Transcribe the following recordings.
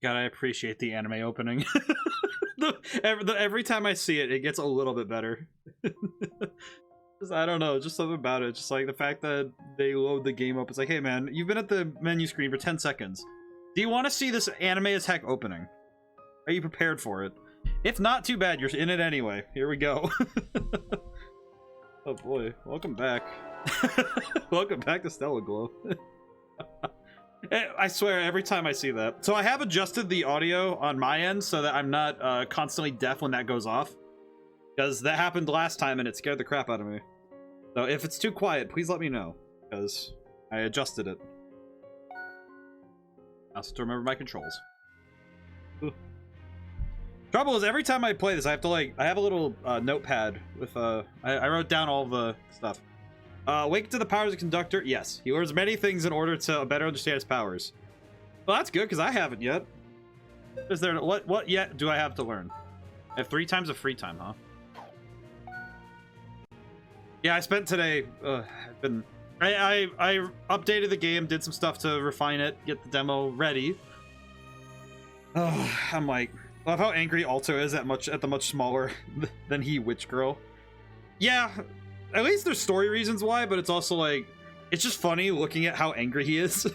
God, I appreciate the anime opening. Every time I see it, it gets a little bit better. I don't know, just something about it. Just like the fact that they load the game up. It's like, hey man, you've been at the menu screen for 10 seconds. Do you want to see this anime as heck opening? Are you prepared for it? If not, too bad. You're in it anyway. Here we go. Oh boy, welcome back. Welcome back to Stella Glow. I swear, every time I see that. So I have adjusted the audio on my end so that I'm not constantly deaf when that goes off. Because that happened last time and it scared the crap out of me. So if it's too quiet, please let me know. Because I adjusted it. I also have to remember my controls. Ooh. Trouble is, every time I play this, I have to I have a little notepad with I wrote down all the stuff. Wake to the powers of conductor. Yes, he learns many things in order to better understand his powers. Well, that's good because I haven't yet. Is there what yet do I have to learn? I have 3 times of free time, huh? Yeah, I spent today. I've been. I updated the game, did some stuff to refine it, get the demo ready. I'm like, love how angry Alto is at the much smaller than he witch girl. Yeah, at least there's story reasons why, but it's also like, it's just funny looking at how angry he is.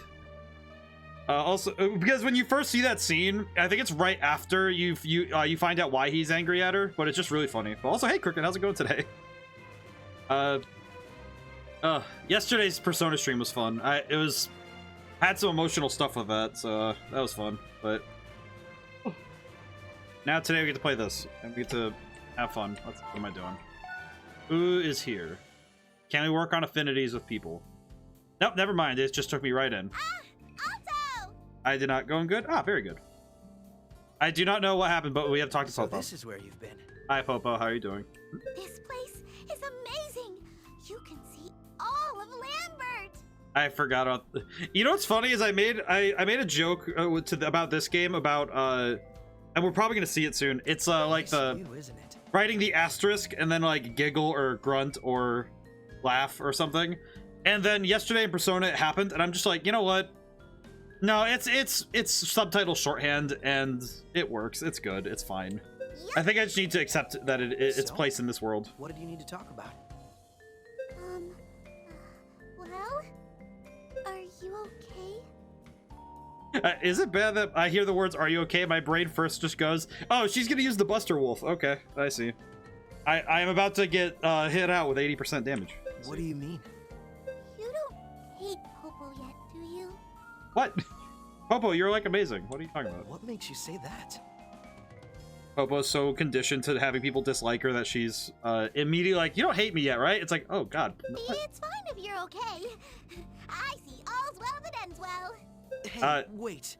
Also, because when you first see that scene, I think it's right after you find out why he's angry at her, but it's just really funny. But also, hey Cricket, how's it going today? Yesterday's Persona stream was fun. I had some emotional stuff with that, so that was fun. But now today we get to play this and we get to have fun. What am I doing? Who is here? Can we work on affinities with people? Nope, never mind. It just took me right in. Alto! I did not going good. Ah, very good. I do not know what happened, but we have talked to Popo. This is where you've been. Hi, Popo. How are you doing? This place is amazing. You can see all of Lambert. I forgot about. You know what's funny is I made a joke about this game about and we're probably gonna see it soon. It's like the writing the asterisk and then like giggle or grunt or laugh or something. And then yesterday in Persona it happened, and I'm just like, you know what? No, it's subtitle shorthand and it works. It's good. It's fine. Yep. I think I just need to accept that it's place in this world. What did you need to talk about? Well, are you okay? Is it bad that I hear the words "Are you okay?" My brain first just goes, "Oh, she's gonna use the Buster Wolf." Okay, I see. I am about to get hit out with 80% damage. What do you mean? You don't hate Popo yet, do you? What? Popo, you're like amazing. What are you talking about? What makes you say that? Popo's so conditioned to having people dislike her that she's immediately like, you don't hate me yet, right? It's like, oh god. It's fine if you're okay. I see all's well that ends well. Hey, wait.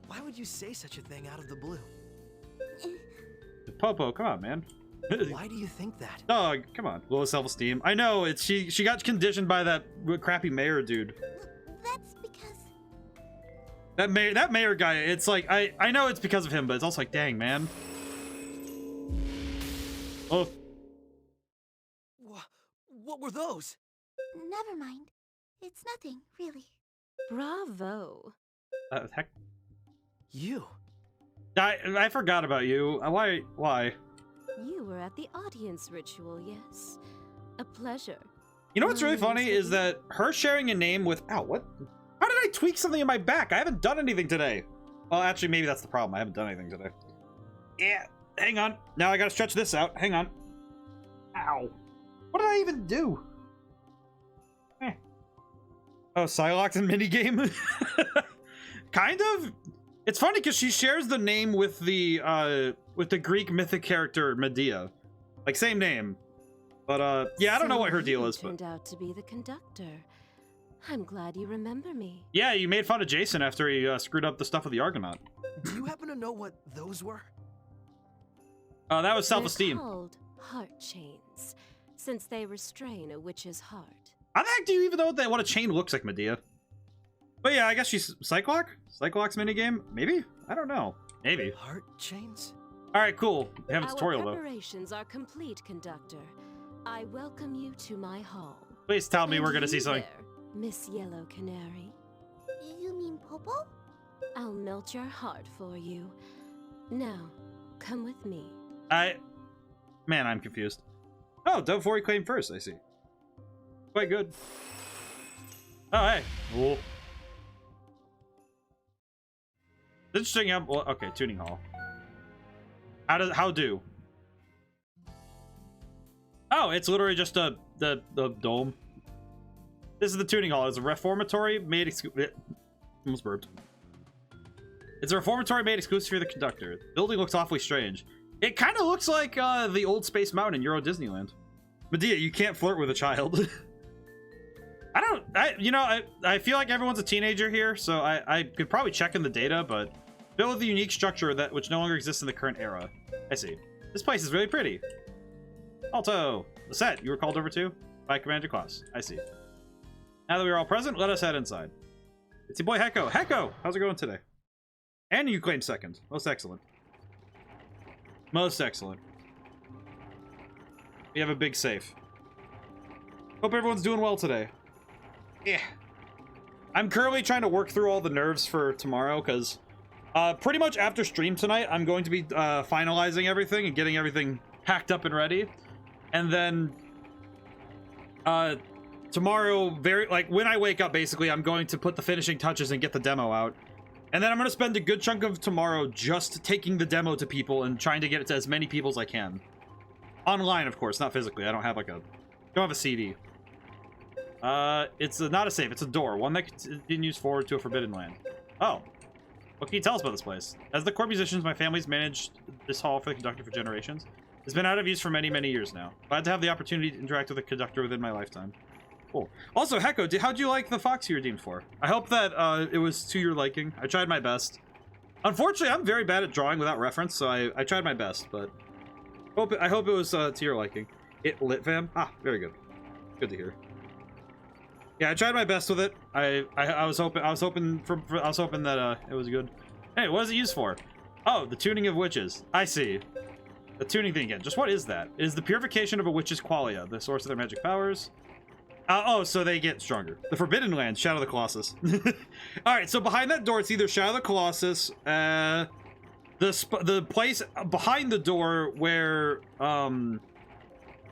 Why would you say such a thing out of the blue? Popo, come on, man. Why do you think that? Dog, come on. Low self-esteem. I know, it's she got conditioned by that crappy mayor dude. That's because That mayor guy, it's like I know it's because of him, but it's also like, dang, man. Oh. What were those? never mind. It's nothing, really. Bravo. Heck. You. I forgot about you. Why? You were at the audience ritual, yes. A pleasure. You know what's really funny is that her sharing a name with... Ow, what? How did I tweak something in my back? I haven't done anything today. Well, actually, maybe that's the problem. I haven't done anything today. Yeah, hang on. Now I gotta stretch this out. Hang on. Ow. What did I even do? Oh, Psylocke and minigame? Kind of. It's funny because she shares the name with the Greek mythic character Medea. Like, same name. But, yeah, I don't know what her deal is. Turned out to be the conductor. I'm glad you remember me. Yeah, you made fun of Jason after he screwed up the stuff with the Argonaut. Do you happen to know what those were? That was self-esteem. They're called heart chains, since they restrain a witch's heart. How the heck do you even know what a chain looks like, Medea? But yeah, I guess she's Cyclock? Cyclock's minigame? Maybe? I don't know. Maybe. Heart chains? Alright, cool. We have a tutorial, Our though. preparations are complete, conductor. I welcome you to my hall. Please tell me And we're gonna you see something. there, Miss Yellow Canary. You mean Popo? I'll melt your heart for you. Now, come with me. Man, I'm confused. Oh, Dove 4 claim first, I see. Quite good. Oh, hey. Cool. Interesting. Well, okay, tuning hall. How do? Oh, it's literally just the dome. This is the tuning hall. It's a reformatory made almost burped. It's a reformatory made exclusive for the conductor. The building looks awfully strange. It kind of looks like the old Space Mountain in Euro Disneyland. Medea, you can't flirt with a child. I feel like everyone's a teenager here, so I could probably check in the data, but built with a unique structure which no longer exists in the current era. I see. This place is really pretty. Alto, the set you were called over to by Commander Claus. I see. Now that we're all present, let us head inside. It's your boy Hecko. Hecko, how's it going today? And you claimed second. Most excellent. Most excellent. We have a big safe. Hope everyone's doing well today. Yeah. I'm currently trying to work through all the nerves for tomorrow, because pretty much after stream tonight, I'm going to be finalizing everything and getting everything packed up and ready. And then tomorrow, when I wake up, basically, I'm going to put the finishing touches and get the demo out. And then I'm going to spend a good chunk of tomorrow just taking the demo to people and trying to get it to as many people as I can. Online, of course, not physically. I don't have don't have a CD. It's not a safe, it's a door. One that continues forward to a forbidden land. Oh. What can you tell us about this place? As the core musicians, my family's managed this hall for the conductor for generations. It's been out of use for many, many years now. Glad to have the opportunity to interact with a conductor within my lifetime. Cool. Also, Hecko, how'd you like the fox you redeemed for? I hope that it was to your liking. I tried my best. Unfortunately, I'm very bad at drawing without reference, so I tried my best, but I hope it was to your liking. It lit, fam? Ah, very good. Good to hear. Yeah, I tried my best with it. I was hoping that it was good. Hey, what is it used for? Oh, the tuning of witches. I see. The tuning thing again. Just what is that? It is the purification of a witch's qualia, the source of their magic powers. Oh, so they get stronger. The Forbidden Land, Shadow of the Colossus. Alright, so behind that door, it's either Shadow of the Colossus, the place behind the door where, the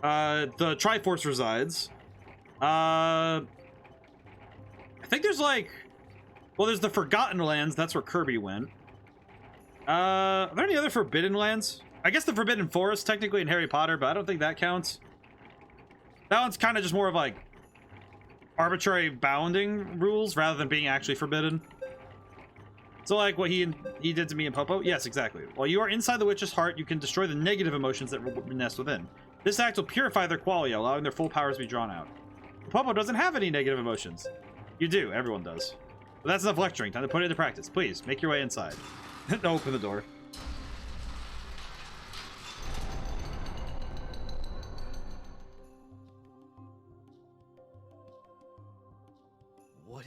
Triforce resides. I think there's there's the Forgotten Lands, that's where Kirby went. Are there any other Forbidden Lands? I guess the Forbidden Forest, technically, in Harry Potter, but I don't think that counts. That one's kind of just more of arbitrary bounding rules rather than being actually forbidden. So like what he did to me in Popo? Yes, exactly. While you are inside the witch's heart, you can destroy the negative emotions that nest within. This act will purify their qualia, allowing their full powers to be drawn out. Popo doesn't have any negative emotions. You do, everyone does. But that's enough lecturing, time to put it into practice. Please, make your way inside. Open the door.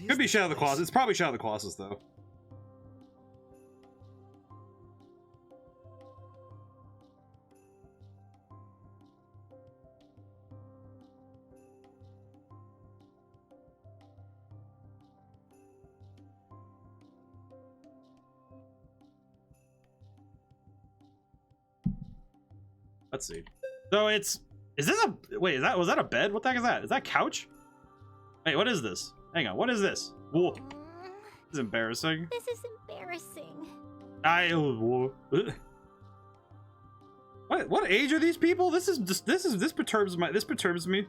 Could be Shadow of the Colossus. It's probably Shadow of the Colossus, though. Let's see. So it's... Is this a... Wait, was that a bed? What the heck is that? Is that a couch? Wait, what is this? Hang on, what is this? Whoa. This is embarrassing. This is embarrassing. What age are these people? This perturbs me.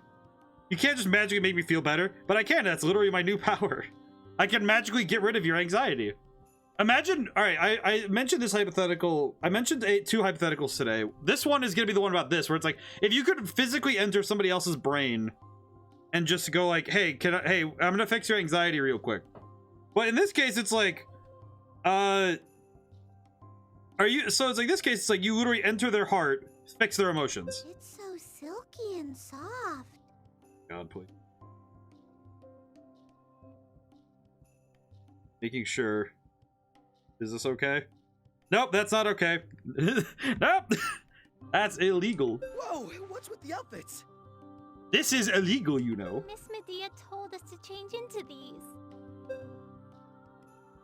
You can't just magically make me feel better, but I can. That's literally my new power. I can magically get rid of your anxiety. Imagine, all right, I mentioned this hypothetical. I mentioned two hypotheticals today. This one is gonna be the one about this, where it's like, if you could physically enter somebody else's brain and just go like, hey, I'm gonna fix your anxiety real quick. But in this case, it's like, so it's like this case, it's like you literally enter their heart, fix their emotions. It's so silky and soft. God, please. Making sure. Is this okay? Nope, that's not okay. Nope, that's illegal. Whoa, what's with the outfits? This is illegal, you know. Miss Medea told us to change into these.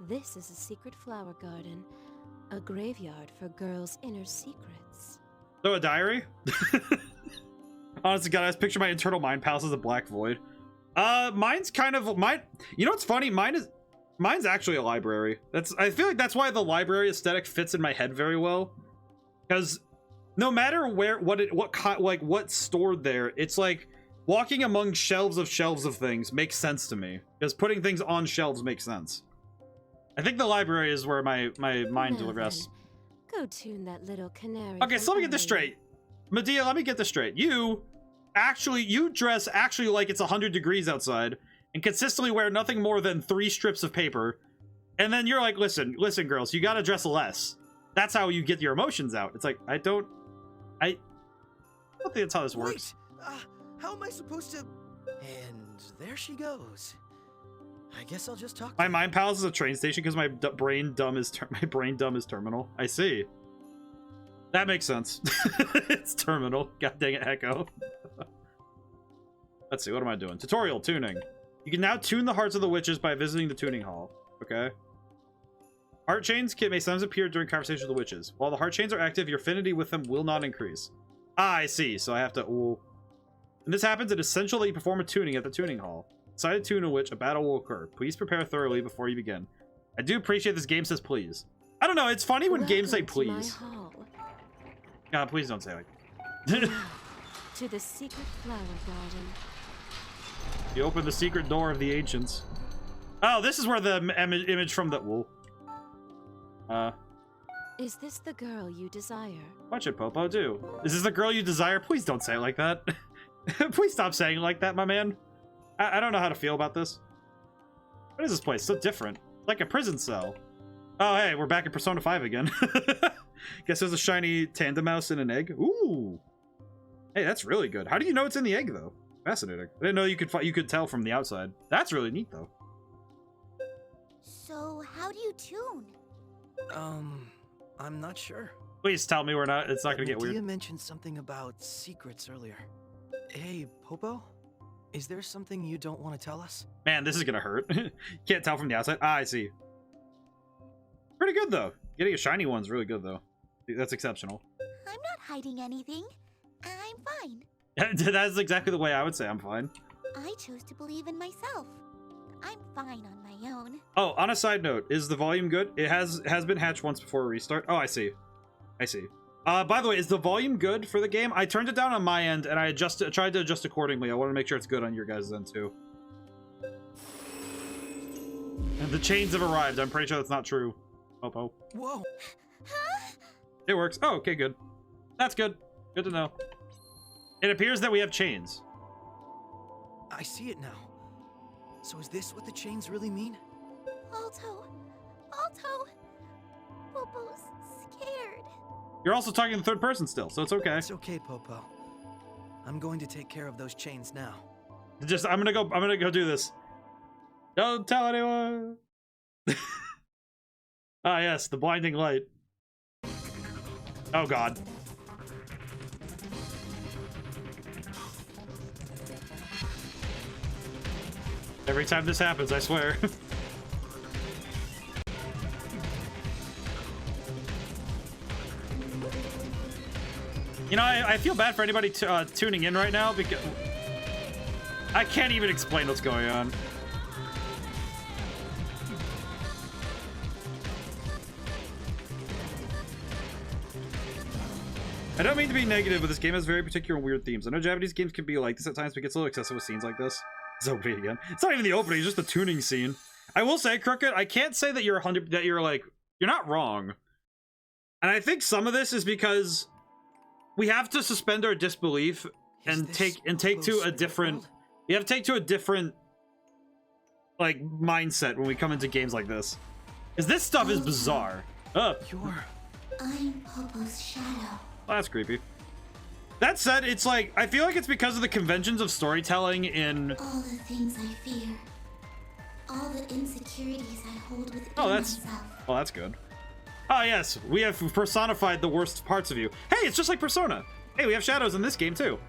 This is a secret flower garden, a graveyard for girls' inner secrets. So a diary? Honestly, God, I just picture my internal mind palace as a black void. Mine's kind of mine. You know what's funny? Mine's actually a library. I feel like that's why the library aesthetic fits in my head very well, because no matter what's stored there, it's like walking among shelves of things makes sense to me, because putting things on shelves makes sense. I think the library is where my mind rests. Go tune that little canary. Okay, so let me get this straight. Medea, let me get this straight. You dress actually like it's 100 degrees outside and consistently wear nothing more than 3 strips of paper. And then you're like, listen, girls, you gotta dress less. That's how you get your emotions out. It's like, I don't think that's how this works. Wait, how am I supposed to... And there she goes. I guess I'll just talk. My mind palace is a train station because my brain dumb is terminal. I see. That makes sense. It's terminal. God dang it, Echo. Let's see, what am I doing? Tutorial tuning. You can now tune the hearts of the witches by visiting the tuning hall. Okay. Heart chains may sometimes appear during conversations with the witches. While the heart chains are active, your affinity with them will not increase. Ah, I see. So I have to... Ooh. When this happens, it is essential that you perform a tuning at the tuning hall. Decide a tune in which a battle will occur. Please prepare thoroughly before you begin. I do appreciate this game says please. I don't know, it's funny when games say please. God, please don't say like to the secret flower garden. You open the secret door of the ancients. Oh, this is where the image from the... Whoa. Is this the girl you desire? What should Popo do? Is this the girl you desire? Please don't say it like that. Please stop saying it like that, my man. I don't know how to feel about this. What is this place? So different. Like a prison cell. Oh, hey, we're back in Persona 5 again. Guess there's a shiny tandem mouse in an egg. Ooh. Hey, that's really good. How do you know it's in the egg, though? Fascinating. I didn't know you could tell from the outside. That's really neat, though. So, how do you tune? I'm not sure. Please tell me it's not gonna get weird. Medea mentioned something about secrets earlier. Hey, Popo? Is there something you don't want to tell us? Man, this is gonna hurt. Can't tell from the outside. Ah, I see. Pretty good, though. Getting a shiny one's really good, though. That's exceptional. I'm not hiding anything. I'm fine. That's exactly the way I would say I'm fine. I chose to believe in myself. I'm fine on my own. Oh, on a side note, is the volume good? It has been hatched once before a restart. Oh, I see. I see. By the way, is the volume good for the game? I turned it down on my end, and I tried to adjust accordingly. I want to make sure it's good on your guys' end, too. And the chains have arrived. I'm pretty sure that's not true. Oh. Whoa. Huh? It works. Oh, okay, good. That's good. Good to know. It appears that we have chains. I see it now. So is this what the chains really mean? Alto. Popo's scared. You're also talking in third person still, so it's okay. It's okay, Popo. I'm going to take care of those chains now. I'm gonna go do this. Don't tell anyone. Ah, yes, the blinding light. Oh, God. Every time this happens, I swear. You know, I feel bad for anybody tuning in right now because I can't even explain what's going on. I don't mean to be negative, but this game has very particular and weird themes. I know Japanese games can be like this at times, but it gets a little excessive with scenes like this. It's opening again. It's not even the opening; it's just the tuning scene. I will say, Crooked, I can't say that you're you're not wrong. And I think some of this is because we have to suspend our disbelief and take to a different. We have to take to a different like mindset when we come into games like this, because this stuff is bizarre. I'm Popo's shadow. Oh, that's creepy. That said, it's like, I feel like it's because of the conventions of storytelling in... All the things I fear. All the insecurities I hold within myself. Oh, that's good. Oh, yes. We have personified the worst parts of you. Hey, it's just like Persona. Hey, we have shadows in this game, too.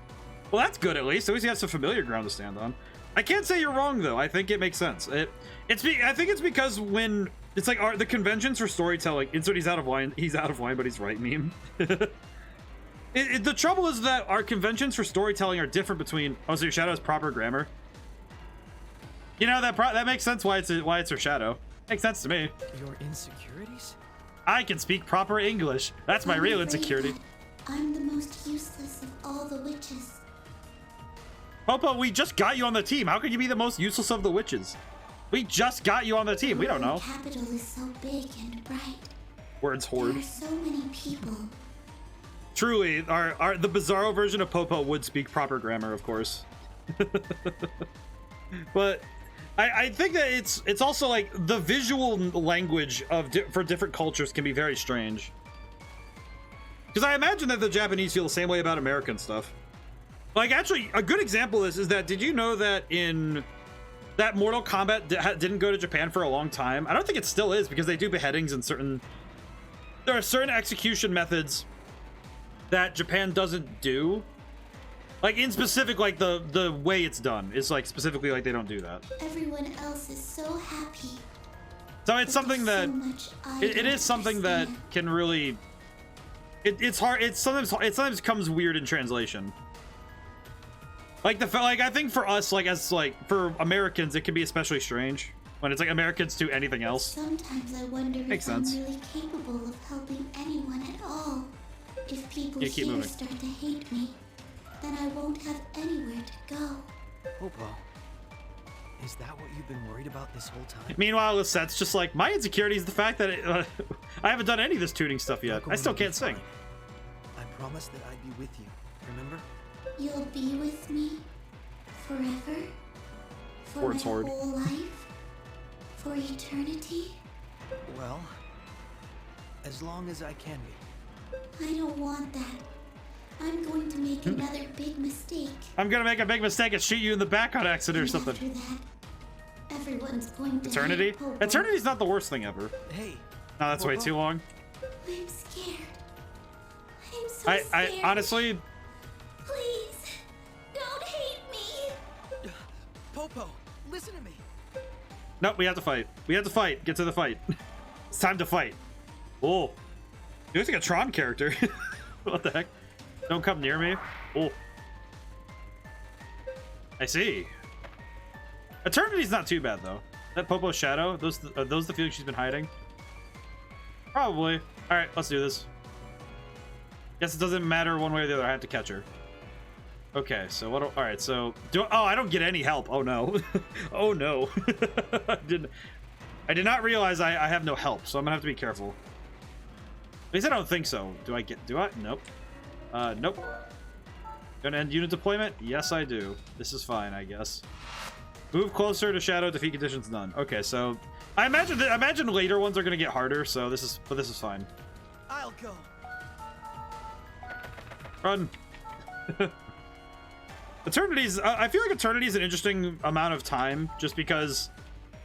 Well, that's good, at least. At least you have some familiar ground to stand on. I can't say you're wrong, though. I think it makes sense. I think it's because when It's like the conventions for storytelling. Insert he's out of line, but he's right meme. The trouble is that our conventions for storytelling are different between. Oh, so your shadow is proper grammar. You know that makes sense why it's her shadow. Makes sense to me. Your insecurities? I can speak proper English. That's my real insecurity. I'm the most useless of all the witches. Popo, we just got you on the team. How could you be the most useless of the witches? We just got you on the team. We don't know. The capital is so big and bright. Words There horde. are so many people. Truly, the Bizarro version of Popo would speak proper grammar, of course. But I think that it's also like the visual language of for different cultures can be very strange. Because I imagine that the Japanese feel the same way about American stuff. Like, actually, a good example is that, did you know that that Mortal Kombat didn't go to Japan for a long time? I don't think it still is, because they do beheadings and there are certain execution methods that Japan doesn't do. Like, in specific, like, the way it's done is, like, specifically, like, they don't do that. Everyone else is so happy. So it's something that, So much I it don't is something that understand. can really, it's hard, it sometimes comes weird in translation. Like I think for us, for Americans, it can be especially strange when it's like Americans do anything else. Sometimes I wonder Makes if I'm sense. really capable of helping anyone at all. If people Yeah, keep here moving. start to hate me, then I won't have anywhere to go. Popo, is that what you've been worried about this whole time? Meanwhile, Lisette's just like, my insecurity is the fact that I haven't done any of this tuning stuff yet. I still can't sing. I promised that I'd be with you, remember? You'll be with me forever? For Words my horde. whole life? For eternity? Well, as long as I can be. I don't want that. I'm going to make another big mistake. I'm gonna make a big mistake and shoot you in the back on accident or And something. after that, everyone's going to Eternity? hate Popo. Eternity's not the worst thing ever. Hey, No, that's way Popo? too long. I'm scared. I'm so I scared. honestly, Please, don't hate me. Popo, listen to me. nope, we have to fight. We have to fight. Get to the fight. It's time to fight. Oh, you look like a Tron character. What the heck? Don't come near me. Oh, I see. Eternity's not too bad though. That Popo's shadow, are those the feelings she's been hiding? Probably. All right, let's do this. Guess it doesn't matter one way or the other. I have to catch her. Okay, so what? All right, so I don't get any help. Oh no. Oh no. I did not realize I have no help, so I'm gonna have to be careful. At least I don't think so. Do I? Nope. Nope. Gonna end unit deployment? Yes, I do. This is fine, I guess. Move closer to shadow. Defeat conditions none. Okay, so I imagine later ones are gonna get harder. So this is fine. I'll go. Run. Eternity's. I feel like Eternity's an interesting amount of time, just because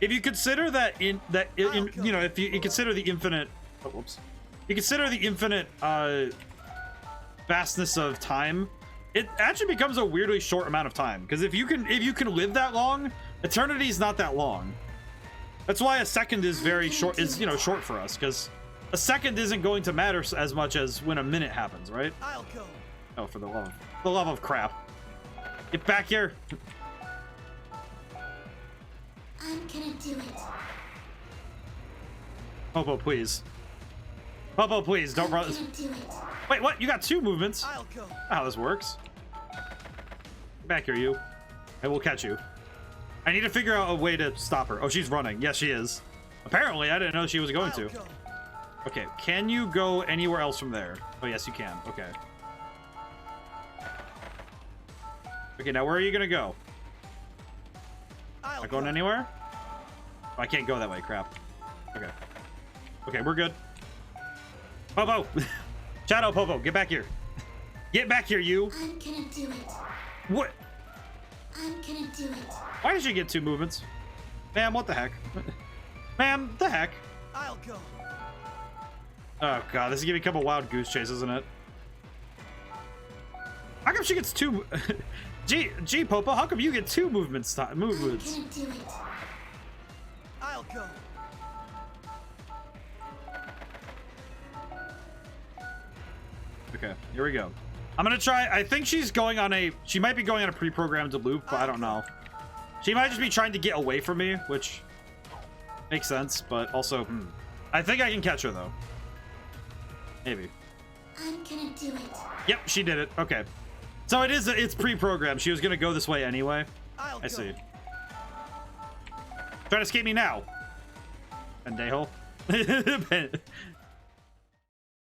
if you consider that you know, if you consider the infinite. Oh, whoops. You consider the infinite vastness of time, it actually becomes a weirdly short amount of time. Because if you can live that long, Eternity's not that long. That's why a second is very short. Is short for us, because a second isn't going to matter as much as when a minute happens, right? I'll go. Oh, for the love of crap! Get back here! I'm gonna do it. Popo, please. Popo, please don't I'm run. gonna do it. Wait, what? You got two movements? I'll go. How this works? Get back here, you. I will catch you. I need to figure out a way to stop her. Oh, she's running. Yes, she is. Apparently, I didn't know she was going to. I'll go. Okay, can you go anywhere else from there? Oh, yes, you can. Okay. Okay, now where are you gonna go? I'll Not going go. anywhere? Oh, I can't go that way. Crap. Okay. Okay, we're good. Popo! Shadow Popo, get back here. Get back here, you! I'm gonna do it. What? I'm gonna do it. Why did she get two movements? Ma'am, what the heck? Ma'am, the heck? I'll go. Oh god, this is gonna become a wild goose chase, isn't it? How come she gets two? Gee, Popo, how come you get two movements? I'm gonna do it. I'll go. Okay, here we go. I'm gonna try. I think she's going on a. She might be going on a pre-programmed loop, but I don't know. She might just be trying to get away from me, which makes sense. But also, I think I can catch her though. Maybe. I'm gonna do it. Yep, she did it. Okay, so it is. It's pre-programmed. She was gonna go this way anyway. I see. Try to escape me now. Pendejo.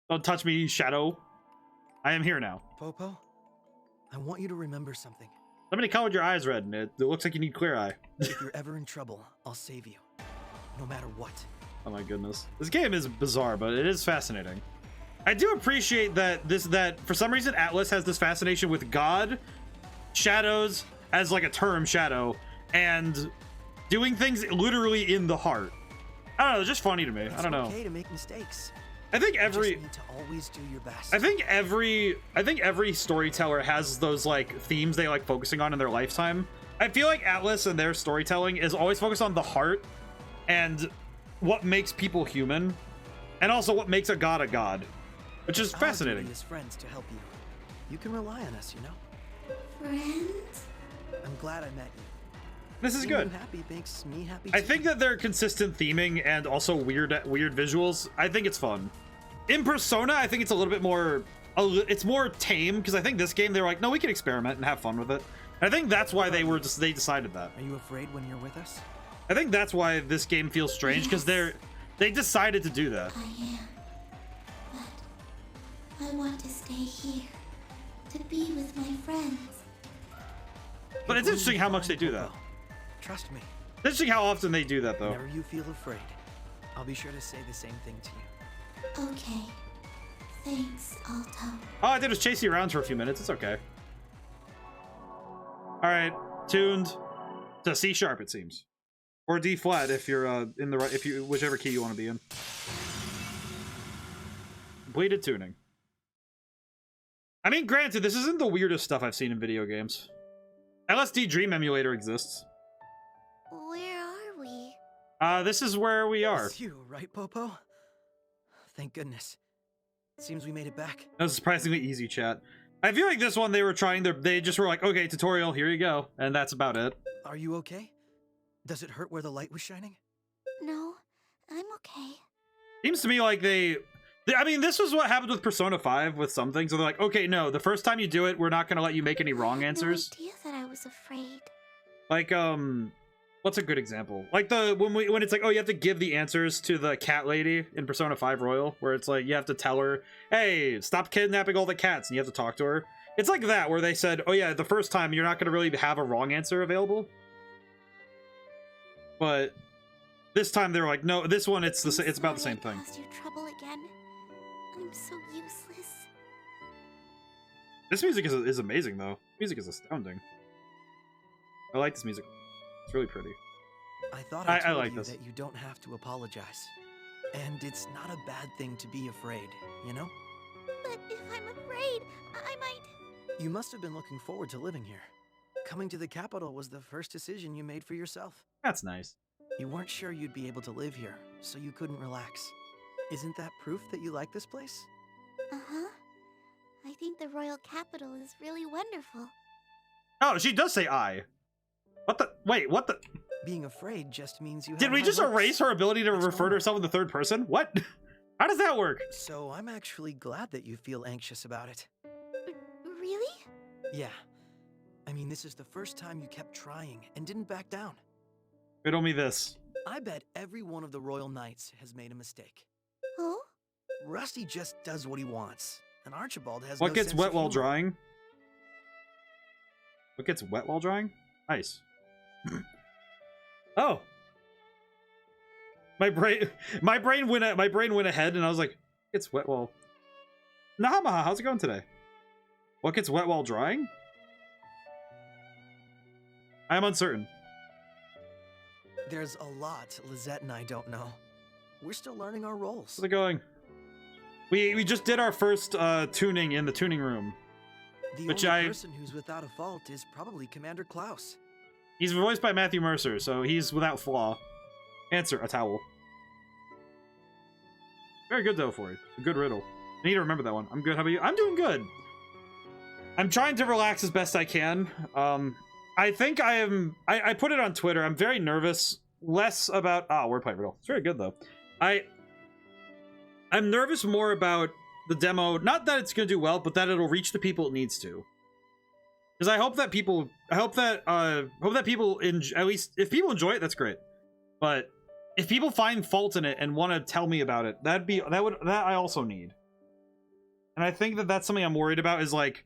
Don't touch me, Shadow. I am here now. Popo, I want you to remember something. Somebody colored your eyes red, and it looks like you need clear eye. If you're ever in trouble, I'll save you. No matter what. Oh my goodness. This game is bizarre, but it is fascinating. I do appreciate that for some reason Atlas has this fascination with God, shadows as like a term, shadow, and doing things literally in the heart. I don't know, it's just funny to me. I don't know. It's okay to make mistakes. I think You just need to always do your best. I think every storyteller has those like themes they like focusing on in their lifetime. I feel like Atlas and their storytelling is always focused on the heart and what makes people human, and also what makes a god, which is fascinating. I'll be his friends to help you. You can rely on us, you know. Friends? I'm glad I met you. This is Seeing good. you happy makes me happy I too. think that their consistent theming and also weird visuals, I think it's fun. In Persona, I think it's a little bit more, it's more tame, because I think this game, they were like, no, we can experiment and have fun with it. And I think that's why they decided that. Are you afraid when you're with us? I think that's why this game feels strange, because they decided to do that. I am. But I want to stay here. To be with my friends. But it's interesting how much they do that. Trust me. It's interesting how often they do that, though. Whenever you feel afraid, I'll be sure to say the same thing to you. Okay. Thanks, Alto. All I did was chase you around for a few minutes. It's okay. All right, tuned to C sharp, it seems, or D flat if you're in the right, whichever key you want to be in. Completed tuning. I mean, granted, this isn't the weirdest stuff I've seen in video games. LSD Dream Emulator exists. Where are we? This is where we are. It's you, right, Popo? Thank goodness. Seems we made it back. That was surprisingly easy, chat. I feel like this one they just were like, okay, tutorial, here you go, and that's about it. Are you okay? Does it hurt where the light was shining? No, I'm okay. Seems to me like I mean, this was what happened with Persona 5 with some things. So they're like, okay, no, the first time you do it, we're not gonna let you make any wrong answers. I had no idea that I was afraid. Like, what's a good example? Like when it's like, oh, you have to give the answers to the cat lady in Persona 5 Royal, where it's like you have to tell her, hey, stop kidnapping all the cats, and you have to talk to her. It's like that, where they said, oh yeah, the first time you're not gonna really have a wrong answer available. But this time they were like, no, this one it's about the same thing. Caused you trouble again. I'm so useless. This music is amazing though. Music is astounding. I like this music. It's really pretty. I thought I told like you this. that you don't have to apologize. And it's not a bad thing to be afraid, you know? But if I'm afraid, I might... You must have been looking forward to living here. Coming to the capital was the first decision you made for yourself. That's nice. You weren't sure you'd be able to live here, so you couldn't relax. Isn't that proof that you like this place? Uh-huh. I think the royal capital is really wonderful. Oh, she does say I. What the? Wait, what the? Being afraid just means you Did we just erase her ability to It's refer to normal. herself in the third person? What? How does that work? So I'm actually glad that you feel anxious about it. Really? Yeah. I mean, this is the first time you kept trying and didn't back down. Riddle me this. I bet every one of the royal knights has made a mistake. Oh? Rusty just does what he wants, and Archibald has What no gets sense wet of while humor. drying? What gets wet while drying? Ice. Oh. My brain went ahead, and I was like, "It's wet while." Nahamaha, how's it going today? What gets wet while drying? I am uncertain. There's a lot Lizette and I don't know. We're still learning our roles. How's it going? We just did our first tuning in the tuning room. The which only person who's without a fault is probably Commander Klaus. He's voiced by Matthew Mercer, so he's without flaw. Answer, a towel. Very good though for you. A good riddle. I need to remember that one. I'm good. How about you? I'm doing good. I'm trying to relax as best I can. I think I am. I put it on Twitter. I'm very nervous. Less about. Oh, we're playing Riddle. It's very good though. I'm nervous more about the demo. Not that it's gonna do well, but that it'll reach the people it needs to. Because I hope that people. I hope that people at least if people enjoy it, that's great. But if people find fault in it and want to tell me about it, that I also need. And I think that that's something I'm worried about. Is like.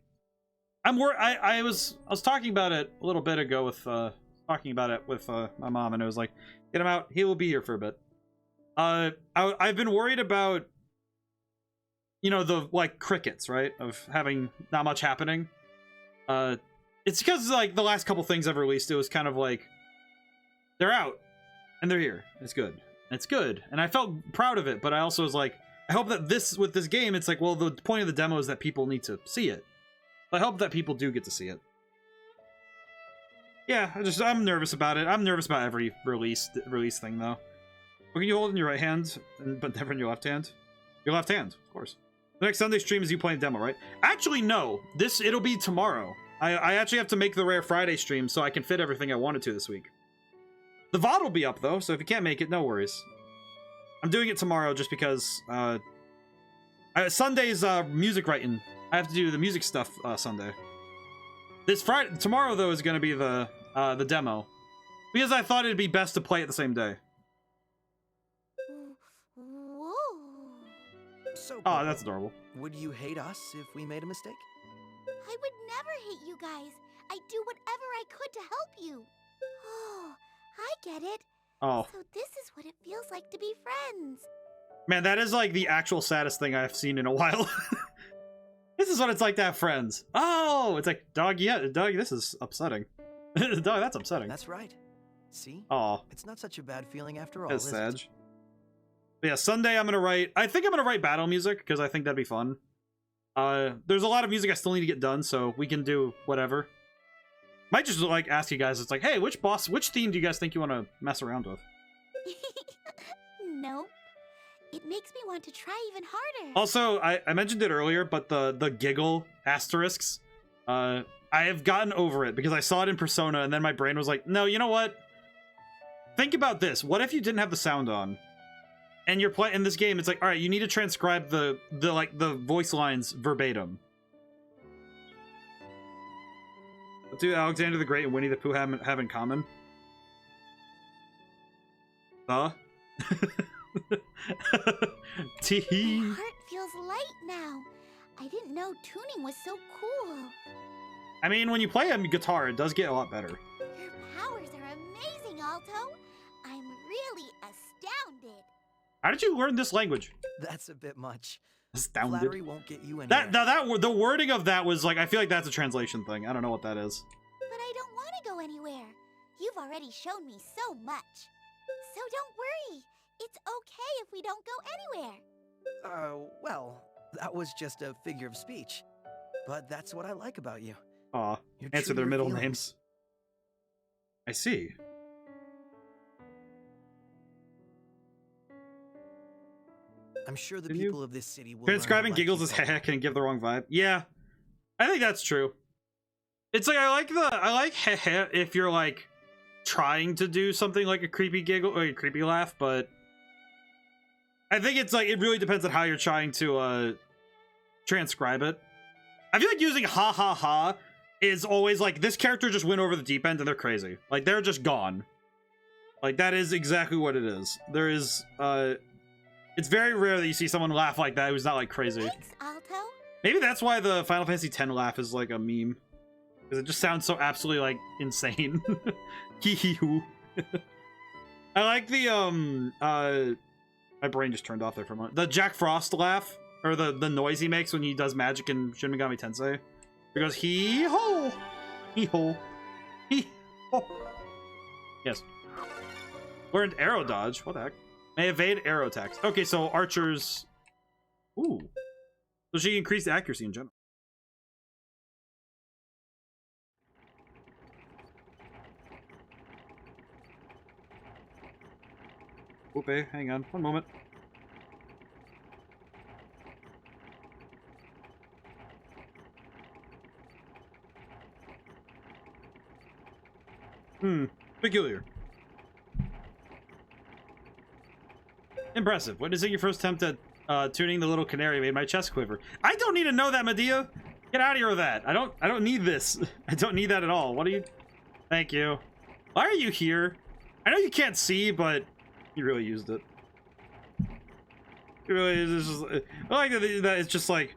I was talking about it a little bit ago with my mom, and it was like, get him out, he will be here for a bit. I've been worried about, you know, the like crickets, right, of having not much happening. It's because like the last couple things I've released, it was kind of like they're out and they're here. It's good, and I felt proud of it. But I also was like, I hope that with this game, it's like, well, the point of the demo is that people need to see it. I hope that people do get to see it. Yeah, I'm nervous about it. I'm nervous about every release thing, though. What can you hold in your right hand, but never in your left hand? Your left hand, of course. The next Sunday stream is you playing demo, right? Actually, no. It'll be tomorrow. I actually have to make the Rare Friday stream so I can fit everything I wanted to this week. The VOD will be up, though, so if you can't make it, no worries. I'm doing it tomorrow just because, Sunday's, music writing. I have to do the music stuff Sunday. Tomorrow though is going to be the demo, because I thought it'd be best to play it the same day. Whoa. So, Oh, that's adorable. would you hate us if we made a mistake? I would never hate you guys. I'd do whatever I could to help you. Oh, I get it. Oh So this is what it feels like to be friends. man, that is like the actual saddest thing I've seen in a while. This is what it's like to have friends. Oh, it's like, dog, yeah, dog, this is upsetting. Dog, that's upsetting. That's right. See? Oh, It's not such a bad feeling after all, that's is sad. it? But yeah, Sunday I'm I think I'm gonna write battle music, because I think that'd be fun. There's a lot of music I still need to get done, so we can do whatever. Might just like ask you guys, it's like, hey, which theme do you guys think you want to mess around with? Nope. It makes me want to try even harder. Also, I mentioned it earlier, but the giggle asterisks, I have gotten over it because I saw it in Persona, and then my brain was like, no, you know what? Think about this. What if you didn't have the sound on, and you're playing in this game? It's like, all right, you need to transcribe the voice lines verbatim. What do Alexander the Great and Winnie the Pooh have in common? Tee. My heart feels light now. I didn't know tuning was so cool. I mean, when you play a guitar, it does get a lot better. Your powers are amazing, Alto. I'm really astounded. How did you learn this language? That's a bit much. Astounded. Flattery won't get you anywhere. The wording of that was like, I feel like that's a translation thing. I don't know what that is. But I don't want to go anywhere. You've already shown me so much. So don't worry. It's okay if we don't go anywhere. Well, that was just a figure of speech. But that's what I like about you. Aw, You're answer true to their your middle feelings. names. I see. I'm sure the Did you- people of this city will learn to Transcribing like giggles you as for heh can give the wrong vibe. Yeah, I think that's true. It's like, I like heh if you're like trying to do something like a creepy giggle or a creepy laugh, but I think it's like, it really depends on how you're trying to transcribe it. I feel like using ha ha ha is always like, this character just went over the deep end and they're crazy. Like, they're just gone. Like, that is exactly what it is. There is, it's very rare that you see someone laugh like that who's not like crazy. Thanks, Alto. Maybe that's why the Final Fantasy X laugh is like a meme. Because it just sounds so absolutely like insane. Hee hee hoo. I like the my brain just turned off there for a moment. The Jack Frost laugh, or the noise he makes when he does magic in Shin Megami Tensei. He goes hee ho, hee ho, hee ho. Yes. Learned arrow dodge. What the heck? May evade arrow attacks. Okay, so archers. Ooh. So she increased the accuracy in general. Whoopee, hang on, one moment. Peculiar. Impressive. Witnessing your first attempt at tuning the little canary made my chest quiver. I don't need to know that, Medea. Get out of here with that. I don't need this. I don't need that at all. What are you? Thank you. Why are you here? I know you can't see, but you really used it. You really is just, I like that it's just like,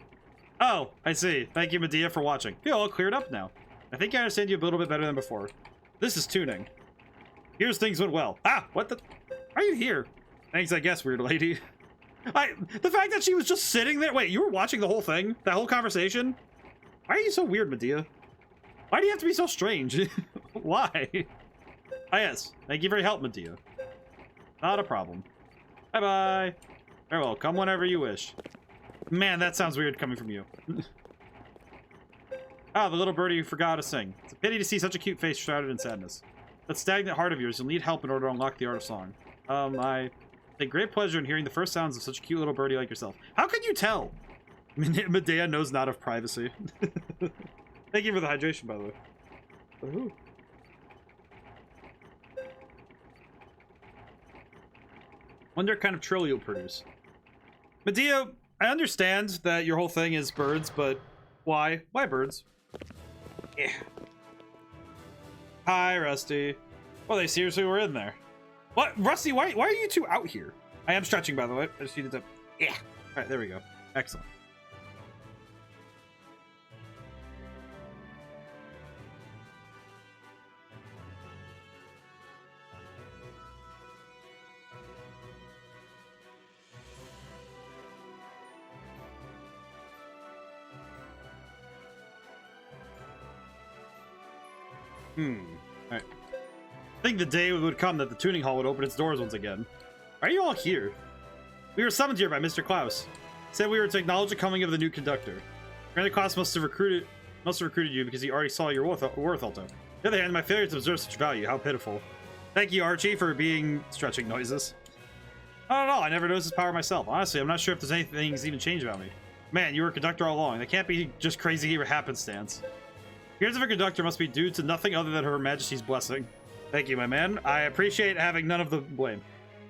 oh, I see. Thank you, Medea, for watching. Feel all cleared up now. I think I understand you a little bit better than before. This is tuning. Here's things went well. Ah, what the? Why are you here? Thanks, I guess, weird lady. The fact that she was just sitting there. Wait, you were watching the whole thing? That whole conversation? Why are you so weird, Medea? Why do you have to be so strange? Why? Ah, yes. Thank you for your help, Medea. Not a problem. Bye-bye. Very well. Come whenever you wish. Man, that sounds weird coming from you. Ah, the little birdie who forgot to sing. It's a pity to see such a cute face shrouded in sadness. That stagnant heart of yours, you'll need help in order to unlock the art of song. I take great pleasure in hearing the first sounds of such a cute little birdie like yourself. How can you tell? Medea knows not of privacy. Thank you for the hydration, by the way. Ooh. Wonder what kind of trill you'll produce. Medea, I understand that your whole thing is birds, but why? Why birds? Yeah. Hi, Rusty. Well, they seriously were in there. What? Rusty, why are you two out here? I am stretching, by the way. I just needed to... Yeah. All right, there we go. Excellent. Alright. I think the day would come that the tuning hall would open its doors once again. Why are you all here? We were summoned here by Mr. Klaus. He said we were to acknowledge the coming of the new conductor. Randy Klaus must have recruited you because he already saw your worth, Alto. On the other hand, my failure to observe such value, how pitiful. Thank you, Archie, for being stretching noises. Not at all, I never noticed his power myself. Honestly, I'm not sure if there's anything that's even changed about me. Man, you were a conductor all along. That can't be just crazy happenstance. Appearance of a conductor must be due to nothing other than Her Majesty's blessing. Thank you, my man. I appreciate having none of the blame.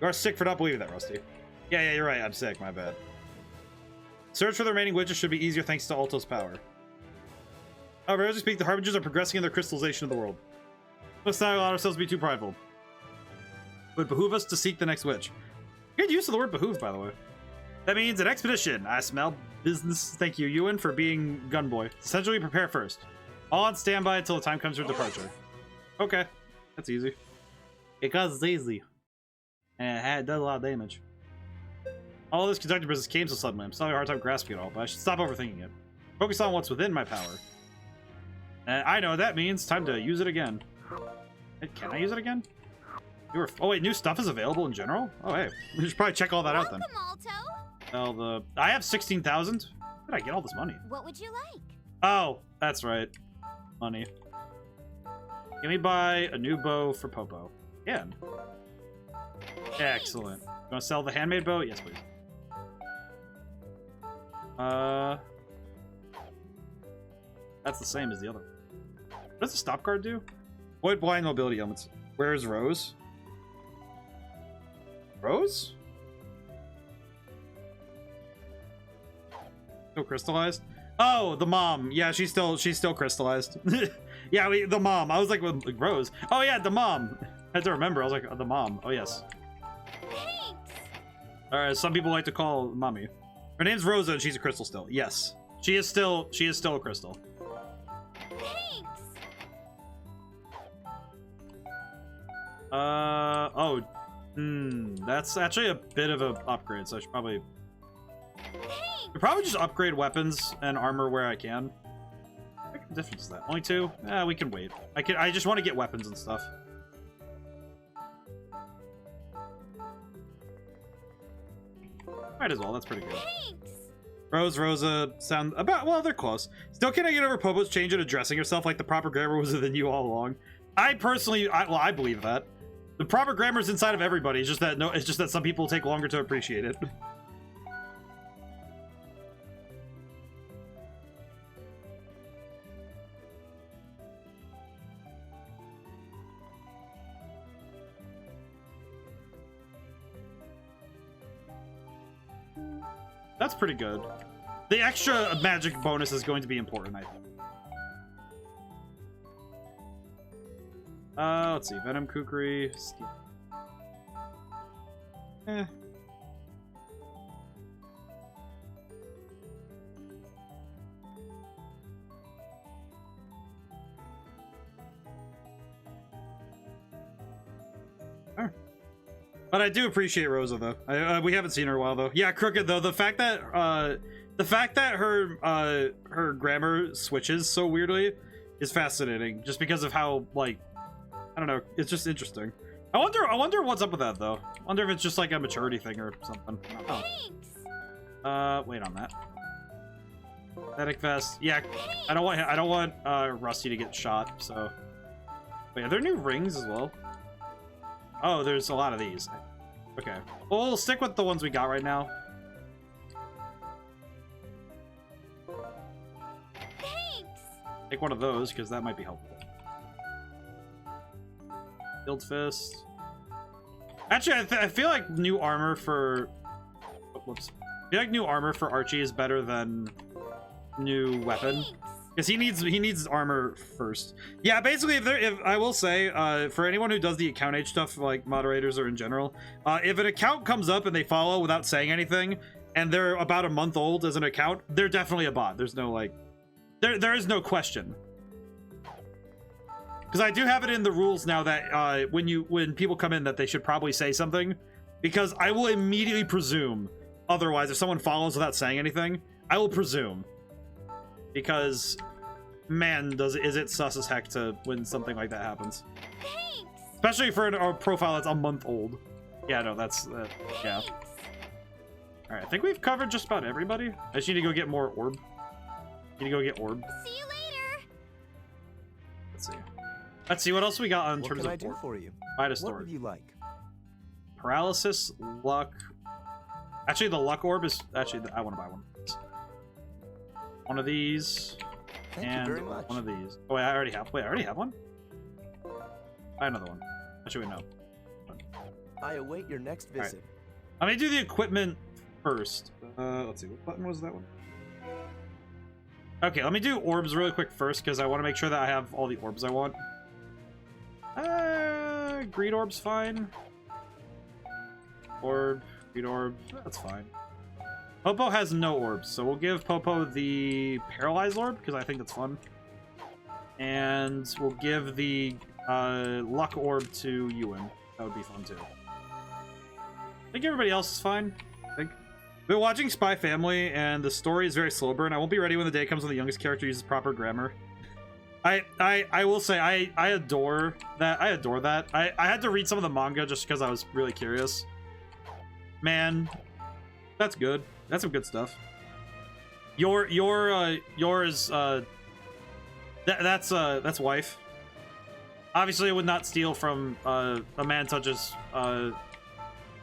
You are sick for not believing that, Rusty. Yeah, you're right. I'm sick. My bad. Search for the remaining witches should be easier thanks to Alto's power. However, as we speak, the Harbingers are progressing in their crystallization of the world. Let's not allow ourselves to be too prideful. It would behoove us to seek the next witch. Good use of the word behoove, by the way. That means an expedition. I smell business. Thank you, Ewan, for being gunboy. Essentially, prepare first. All on standby until the time comes for departure. Okay, that's easy. Because it's easy. And it does a lot of damage. All this conductor business came so suddenly. I'm still having a hard time grasping it all, but I should stop overthinking it. Focus on what's within my power. And I know what that means. Time to use it again. Can I use it again? Oh wait, new stuff is available in general? Oh hey, we should probably check all that out then. Alto. Well, I have 16,000. Where did I get all this money? What would you like? Oh, that's right. Money. Let me buy a new bow for Popo. Yeah. Excellent. You want to sell the handmade bow? Yes, please. That's the same as the other. What does the stop guard do? Void blind mobility elements. Where's Rose? Rose? Still crystallized? Oh, the mom. Yeah, she's still crystallized. Yeah, the mom. I was like, Rose. Oh yeah, the mom. I had to remember. I was like, the mom. Oh yes. Thanks. All right. Some people like to call mommy. Her name's Rosa, and she's a crystal still. Yes, she is still a crystal. Thanks. Oh. That's actually a bit of an upgrade, so I should probably. I'd probably just upgrade weapons and armor where I can. What difference is that? Only 2? We can wait. I just want to get weapons and stuff. Might as well. That's pretty good. Thanks. Rose, Rosa sound about. Well, they're close. Still, can I get over Popo's change in addressing herself like the proper grammar was within you all along? I personally, I believe that the proper grammar is inside of everybody. It's just that some people take longer to appreciate it. That's pretty good. The extra magic bonus is going to be important, I think. Let's see. Venom, Kukri, Steel. Eh. But I do appreciate Rosa though. We haven't seen her in a while though. Yeah, Crooked though. The fact that her grammar switches so weirdly is fascinating. Just because of how, like, I don't know, it's just interesting. I wonder what's up with that though. I wonder if it's just like a maturity thing or something. Thanks. Wait on that. Static vest. Yeah, I don't want Rusty to get shot. So, wait, are there new rings as well? Oh, there's a lot of these. Okay. Well, we'll stick with the ones we got right now. Thanks. Take one of those, because that might be helpful. Field Fist. Actually, I feel like new armor for... Whoops. I feel like new armor for Archie is better than new weapon. Thanks. Because he needs armor first. Yeah, basically, if I will say, for anyone who does the account age stuff, like moderators or in general, if an account comes up and they follow without saying anything, and they're about a month old as an account, they're definitely a bot. There's no, like, there is no question. Because I do have it in the rules now that when people come in that they should probably say something, because I will immediately presume. Otherwise, if someone follows without saying anything, I will presume. Because, man, is it sus as heck to when something like that happens. Thanks. Especially for a profile that's a month old. Yeah, no, that's, yeah. Alright, I think we've covered just about everybody. I just need to go get more orb. Need to go get orb. See you later. Let's see. Let's see what else we got in What terms can of I do orb. for you? Midas What Sword. would you like? Paralysis, luck. Actually, the luck orb is actually I want to buy one. One of these. Thank and you very much. one of these. Oh, wait, I already have. Wait, I already have one. Buy another one. Actually, wait, no. I await your next right. visit. I'm gonna do the equipment first. Let's see. What button was that one? Okay, let me do orbs really quick first because I want to make sure that I have all the orbs I want. Greed orb's fine. Orb, greed orb, that's fine. Popo has no orbs, so we'll give Popo the paralyzed orb because I think that's fun. And we'll give the luck orb to Ewan. That would be fun too. I think everybody else is fine. I think. I've been watching Spy Family, and the story is very slow burn. I won't be ready when the day comes when the youngest character uses proper grammar. I will say I adore that. I adore that. I had to read some of the manga just because I was really curious. Man, that's good. That's some good stuff. Yours that's wife. Obviously, I would not steal from a man such as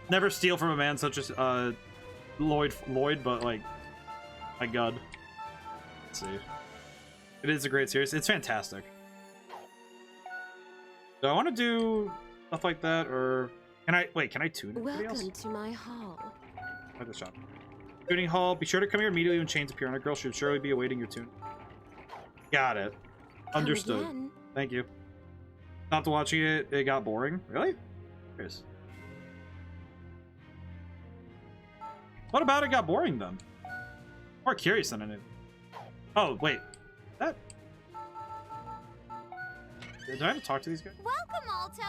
never steal from a man such as Lloyd, but like, my God. Let's see. It is a great series. It's fantastic. Do I want to do stuff like that, or can I wait? Can I tune anybody else? Welcome to my hall. At the shop. Tuning hall. Be sure to come here immediately when chains appear on a girl. Should surely be awaiting your tune. Got it. Come Understood. again. Thank you. Stopped watching it. It got boring. Really? Curious. What about it got boring then? More curious than anything. Oh wait. That. Did I have to talk to these guys? Welcome, Alto.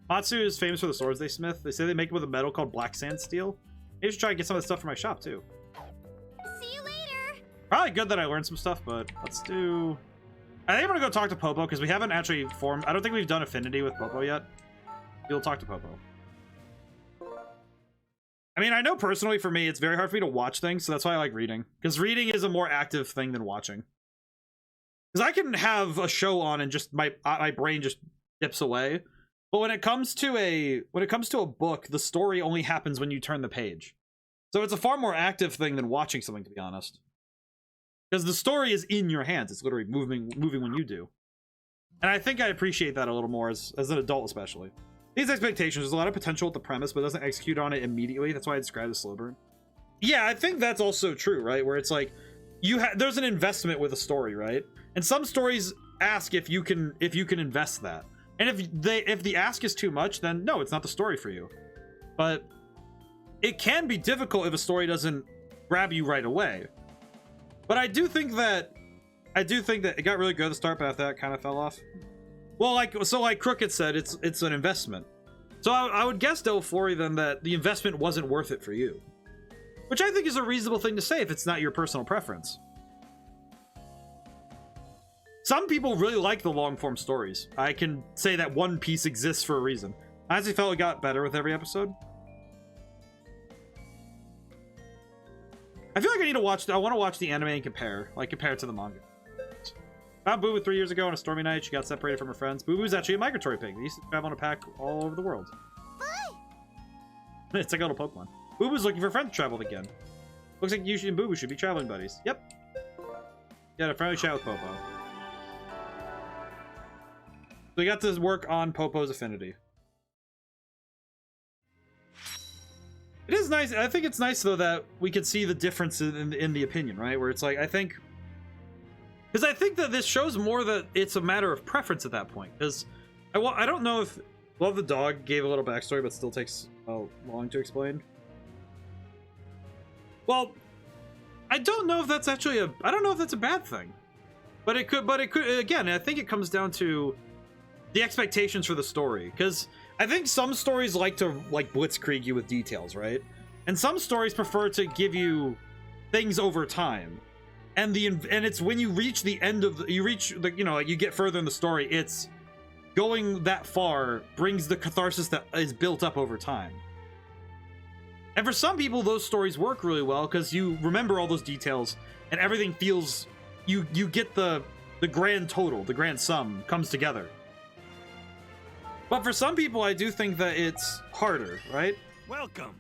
Matsu is famous for the swords they smith. They say they make it with a metal called black sand steel. Maybe I should try to get some of the stuff from my shop too. See you later. Probably good that I learned some stuff, but let's do... I think I'm gonna go talk to Popo because we haven't actually formed... I don't think we've done affinity with Popo yet. We'll talk to Popo. I mean, I know personally for me, it's very hard for me to watch things, so that's why I like reading. Because reading is a more active thing than watching. Because I can have a show on and just my brain just dips away. But when it comes to a book, the story only happens when you turn the page. So it's a far more active thing than watching something, to be honest. Because the story is in your hands. It's literally moving when you do. And I think I appreciate that a little more as an adult, especially. These expectations, there's a lot of potential with the premise, but it doesn't execute on it immediately. That's why I describe it as slow burn. Yeah, I think that's also true, right? Where it's like there's an investment with a story, right? And some stories ask if you can invest that. And if the ask is too much, then no, it's not the story for you. But it can be difficult if a story doesn't grab you right away. But I do think that it got really good at the start, but after that it kind of fell off. Well, like Crooked said, it's an investment. So I would guess, Delphori, then, that the investment wasn't worth it for you. Which I think is a reasonable thing to say if it's not your personal preference. Some people really like the long-form stories. I can say that One Piece exists for a reason. I honestly felt it got better with every episode. I feel like I want to watch the anime and compare it to the manga. Found Boo Boo 3 years ago on a stormy night. She got separated from her friends. Boo Boo's actually a migratory pig. They used to travel on a pack all over the world. It's like a little Pokemon. Boo Boo's looking for friends to travel again. Looks like you and Boo Boo should be traveling buddies. Yep. Yeah, a friendly chat with Popo. So we got to work on Popo's affinity. It is nice. I think it's nice, though, that we could see the difference in the opinion, right? Where it's like, I think that this shows more that it's a matter of preference at that point. Because I don't know if Love the Dog gave a little backstory, but still takes long to explain. Well, I don't know if that's actually I don't know if that's a bad thing. But it could again, I think it comes down to the expectations for the story. Because I think some stories like to blitzkrieg you with details, right? And some stories prefer to give you things over time. And it's when you reach the end of you get further in the story, it's going that far brings the catharsis that is built up over time. And for some people, those stories work really well because you remember all those details and everything feels you get the grand total, the grand sum comes together. But for some people, I do think that it's harder, right? Welcome.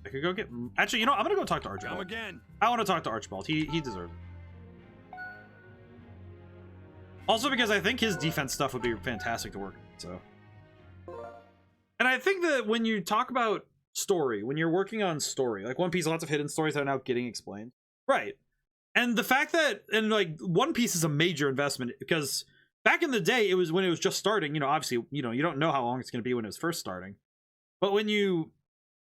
I could go get... Actually, you know, I'm gonna go talk to Archibald. Come again. I want to talk to Archibald. He deserves it. Also because I think his defense stuff would be fantastic to work with, so... And I think that when you talk about story, when you're working on story, like One Piece, lots of hidden stories that are now getting explained. Right. And the fact that... And, like, One Piece is a major investment because... Back in the day, it was when it was just starting, obviously, you don't know how long it's going to be when it was first starting. But when you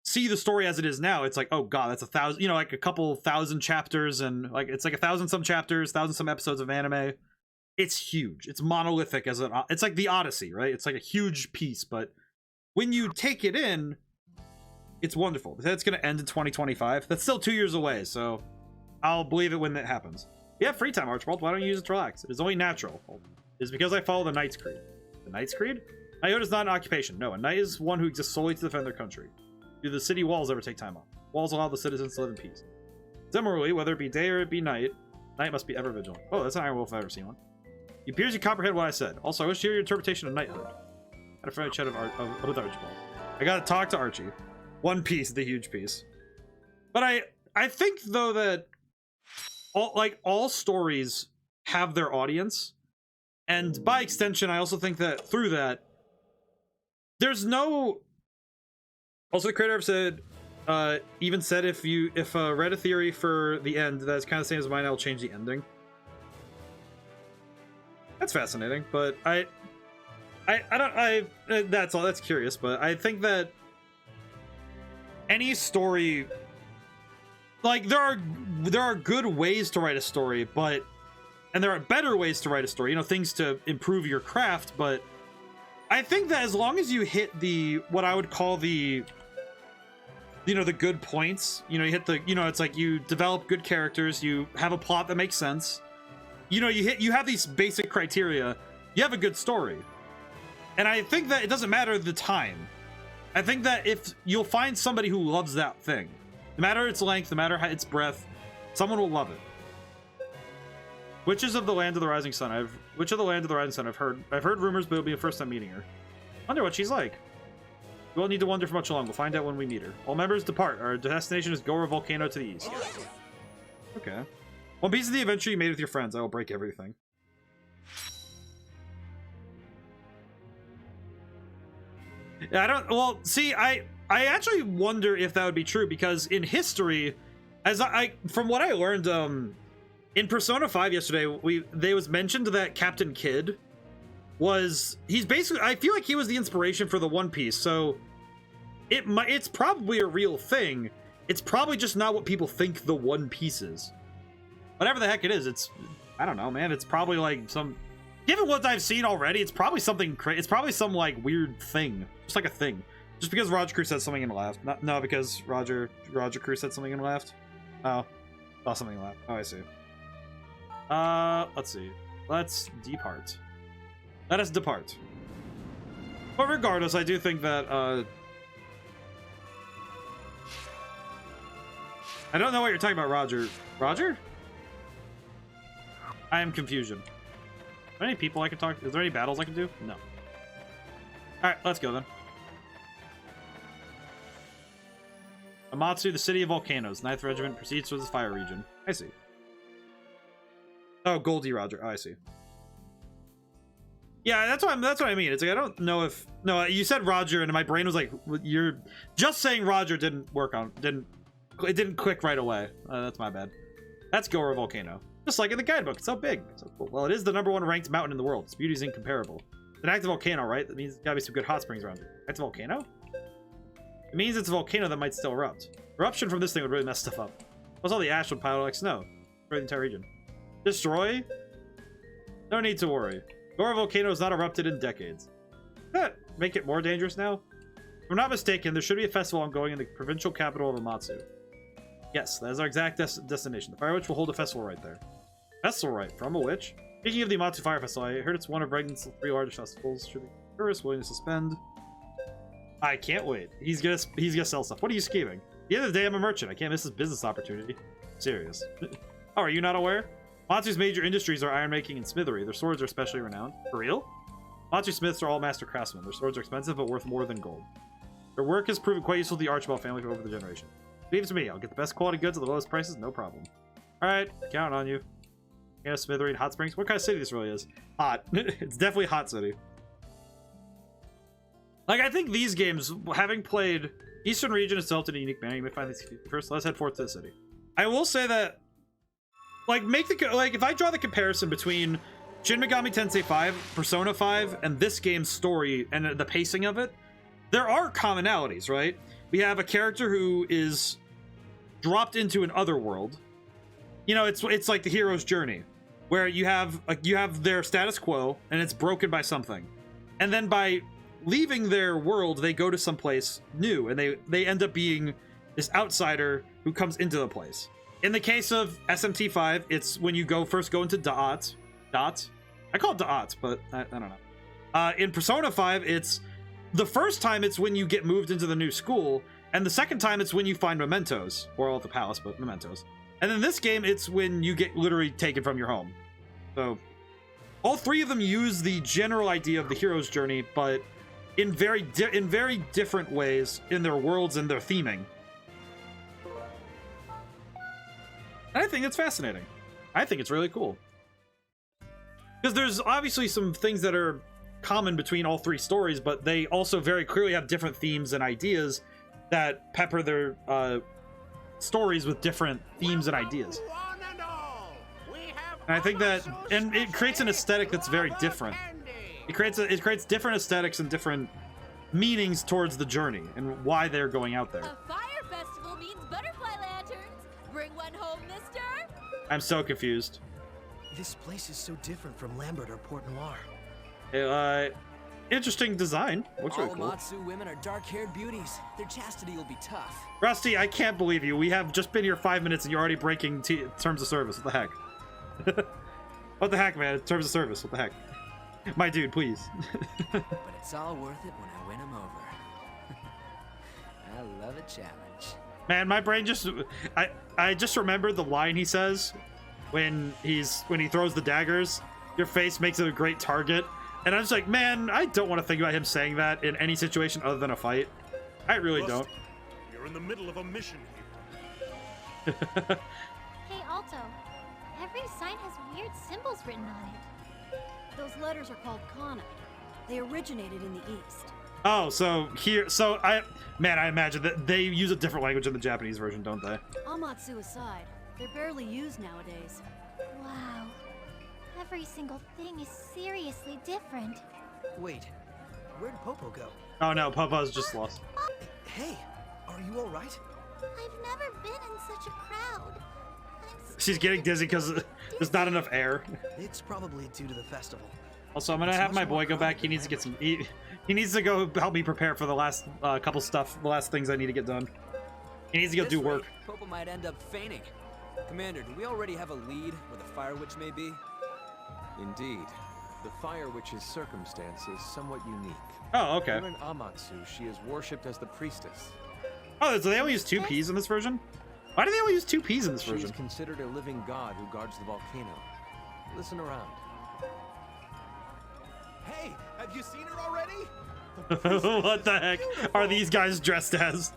see the story as it is now, it's like, oh god, that's 1,000, like a couple thousand chapters, and like it's like 1,000 some chapters, 1,000 some episodes of anime. It's huge. It's monolithic it's like the Odyssey, right? It's like a huge piece, but when you take it in, it's wonderful. It's going to end in 2025. That's still 2 years away, so I'll believe it when that happens. You have free time, Archibald. Why don't you use it to relax? It is only natural. It's because I follow the Knight's Creed. The Knight's Creed? Knight is not an occupation. No, a knight is one who exists solely to defend their country. Do the city walls ever take time off? Walls allow the citizens to live in peace. Similarly, whether it be day or it be night, night must be ever vigilant. Oh, that's an Iron Wolf if I've ever seen one. It appears you comprehend what I said. Also, I wish to hear your interpretation of knighthood. I had a friendly chat with Archibald. I gotta talk to Archie. One Piece, the huge piece. But I think, though, that all stories have their audience. And by extension, I also think that through that, there's no... Also, the creator said, even said if read a theory for the end that's kind of the same as mine, I'll change the ending. That's fascinating, but that's curious, but I think that any story, like, there are good ways to write a story, and there are better ways to write a story, things to improve your craft, but I think that as long as you hit what I would call the good points, you hit it's like you develop good characters, you have a plot that makes sense, you have these basic criteria, you have a good story. And I think that it doesn't matter the time. I think that if you'll find somebody who loves that thing, no matter its length, no matter its breadth, someone will love it. Witches of the Land of the Rising Sun. I've heard rumors, but it'll be a first time meeting her. Wonder what she's like. We won't need to wonder for much long. We'll find out when we meet her. All members depart. Our destination is Gora Volcano to the east. Okay. One piece of the adventure you made with your friends. I will break everything. Yeah, I actually wonder if that would be true, because in history, as I from what I learned in Persona 5 yesterday, they was mentioned that Captain Kidd he's basically, I feel like he was the inspiration for the One Piece, so it's probably a real thing. It's probably just not what people think the One Piece is. Whatever the heck it is, I don't know, man. It's probably like given what I've seen already, it's probably something crazy. It's probably some like weird thing, just like a thing. Just because Roger Crew said something and laughed. No, because Roger Crew said something and laughed. Oh, saw something and laughed. Oh, I see. Let's see. Let's depart. Let us depart. But regardless, I do think that I don't know what you're talking about, Roger. Roger? I am confusion. Are there any people I can talk to? Is there any battles I can do? No. Alright, let's go then. Amatsu, the city of volcanoes. 9th Regiment proceeds towards the fire region. I see. Oh, Goldie Roger. Oh, I see. Yeah, that's what I mean. It's like I don't know if you said Roger and my brain was like, you're just saying Roger didn't it didn't click right away. That's my bad. That's Gora Volcano. Just like in the guidebook, it's so big. So cool. Well, it is the #1 ranked mountain in the world. Its beauty is incomparable. It's an active volcano, right? That means there's gotta be some good hot springs around it. Active volcano? It means it's a volcano that might still erupt. Eruption from this thing would really mess stuff up. Plus all the ash would pile like snow. Destroy the entire region. Destroy? No need to worry. Gora Volcano has not erupted in decades. Make it more dangerous now? If I'm not mistaken, there should be a festival ongoing in the provincial capital of Amatsu. Yes, that is our exact destination. The Fire Witch will hold a festival right there. Festival right? From a witch? Speaking of the Amatsu Fire Festival, I heard it's one of Regnant's 3 largest festivals. Should be tourists willing to suspend. I can't wait. He's gonna sell stuff. What are you scheming? At the end of the day, I'm a merchant. I can't miss this business opportunity. Serious. Oh, are you not aware? Matsu's major industries are ironmaking and smithery. Their swords are especially renowned. For real? Matsu smiths are all master craftsmen. Their swords are expensive, but worth more than gold. Their work has proven quite useful to the Archibald family for over the generation. Leave it to me. I'll get the best quality goods at the lowest prices, no problem. Alright, count on you. Yeah, smithery and hot springs. What kind of city this really is? Hot. It's definitely a hot city. Like, I think these games, having played Eastern Region itself in a unique manner, you may find these first. Let's head forth to the city. I will say that, like, if I draw the comparison between Shin Megami Tensei 5, Persona 5, and this game's story and the pacing of it, there are commonalities, right? We have a character who is dropped into an other world. You know, it's like the hero's journey, where you have their status quo and it's broken by something, and then by leaving their world, they go to someplace new, and they end up being this outsider who comes into the place. In the case of SMT5, it's when you first go into Da'at. I call it Da'at, but I don't know. In Persona 5, it's the first time it's when you get moved into the new school, and the second time it's when you find mementos, or all at the palace, but mementos. And in this game, it's when you get literally taken from your home. So all three of them use the general idea of the hero's journey, but in very different ways in their worlds and their theming. And I think it's fascinating. I think it's really cool. Because there's obviously some things that are common between all three stories, but they also very clearly have different themes and ideas that pepper their stories with different themes and ideas. And I think that, and it creates an aesthetic that's very different. It creates different aesthetics and different meanings towards the journey and why they're going out there. A fire festival means butterfly lanterns. Bring one home, mister. I'm so confused. This place is so different from Lambert or Port Noir. Interesting design. Looks really All cool. Matsu women are dark-haired beauties. Their chastity will be tough. Rusty, I can't believe you. We have just been here 5 minutes and you're already breaking terms of service. What the heck? What the heck, man? Terms of service. What the heck? My dude, please. But it's all worth it when I win them over. I love a challenge. Man, my brain just... I just remembered the line he says when he throws the daggers. Your face makes it a great target. And I'm just like, man, I don't want to think about him saying that in any situation other than a fight. I really don't. You're in the middle of a mission here. Hey, Alto. Every sign has weird symbols written on it. Those letters are called kana. They originated in the East. Oh, so here, man, I imagine that they use a different language in the Japanese version, don't they? Amatsu aside, they're barely used nowadays. Wow. Every single thing is seriously different. Wait, where'd Popo go? Oh no, Popo's just lost. Hey, are you all right? I've never been in such a crowd. She's getting dizzy because there's not enough air. It's probably due to the festival. Also, I'm gonna have my boy go back. He needs to get some. He needs to go help me prepare for the last couple stuff, the last things I need to get done. He needs to go do work. Popo might end up fainting. Commander, do we already have a lead where the Fire Witch may be? Indeed. The Fire Witch's circumstance is somewhat unique. Oh, okay. Here in Amatsu, she is worshipped as the priestess. Oh, so they only use 2 P's in this version? Why do they only use 2 P's in this She version? is considered a living god who guards the volcano. Listen around. Hey, have you seen her already? What the heck are these guys dressed as?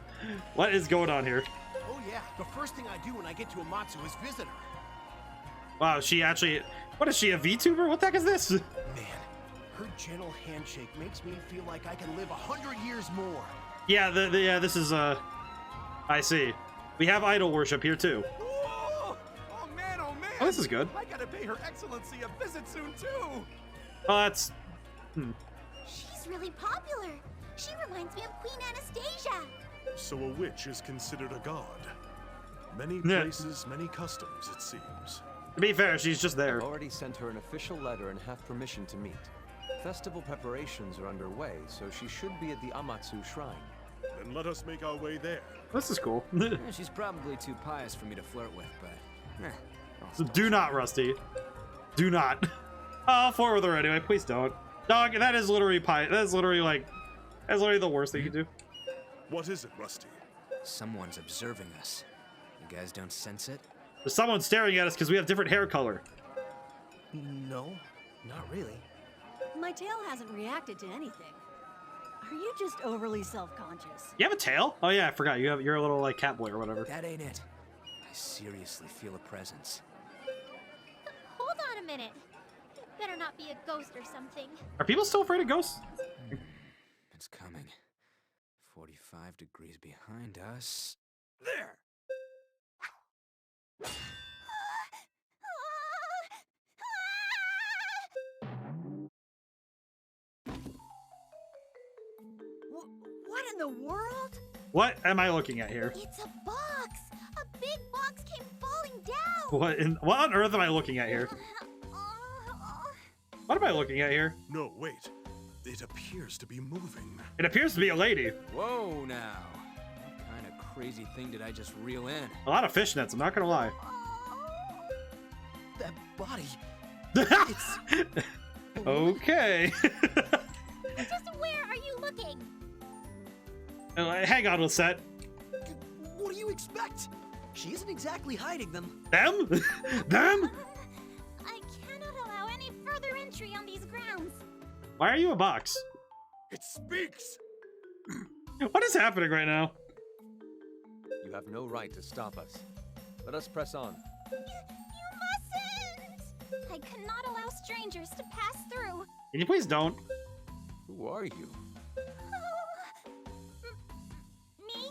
What is going on here? Oh yeah, the first thing I do when I get to Amatsu is visit her. Wow, she actually... What is she, a VTuber? What the heck is this? Man, her gentle handshake makes me feel like I can live 100 years more. Yeah, yeah, this is, I see. We have idol worship here, too. Oh man, oh man! Oh, this is good. I gotta pay Her Excellency a visit soon, too! Oh, that's... She's really popular. She reminds me of Queen Anastasia. So a witch is considered a god. Many Yeah. places, many customs, it seems. To be fair, she's just there. I've already sent her an official letter and have permission to meet. Festival preparations are underway, so she should be at the Amatsu Shrine. Then let us make our way there. This is cool. She's probably too pious for me to flirt with, but... So do not, Rusty. Do not. I'll flirt with her anyway. Please don't. Dog, that is literally that is literally like... That's literally the worst thing you can do. What is it, Rusty? Someone's observing us. You guys don't sense it? There's someone staring at us because we have different hair color. No, not really. My tail hasn't reacted to anything. Are you just overly self-conscious? You have a tail? Oh yeah, I forgot. You're a little like cat boy or whatever. That ain't it. I seriously feel a presence. Hold on a minute. It better not be a ghost or something. Are people still afraid of ghosts? It's coming. 45 degrees behind us. There! What in the world? What am I looking at here? It's a box. A big box came falling down. What on earth am I looking at here? What am I looking at here? No, wait. It appears to be moving. It appears to be a lady. Whoa now! What kind of crazy thing did I just reel in? A lot of fishnets, I'm not gonna lie. That body. Okay. Just where are you looking? Hang on, Lisette. What do you expect? She isn't exactly hiding them. Them? Them? I cannot allow any further entry on these grounds. Why are you a box? It speaks! What is happening right now? You have no right to stop us. Let us press on. You mustn't! I cannot allow strangers to pass through. Can you please don't? Who are you? Me?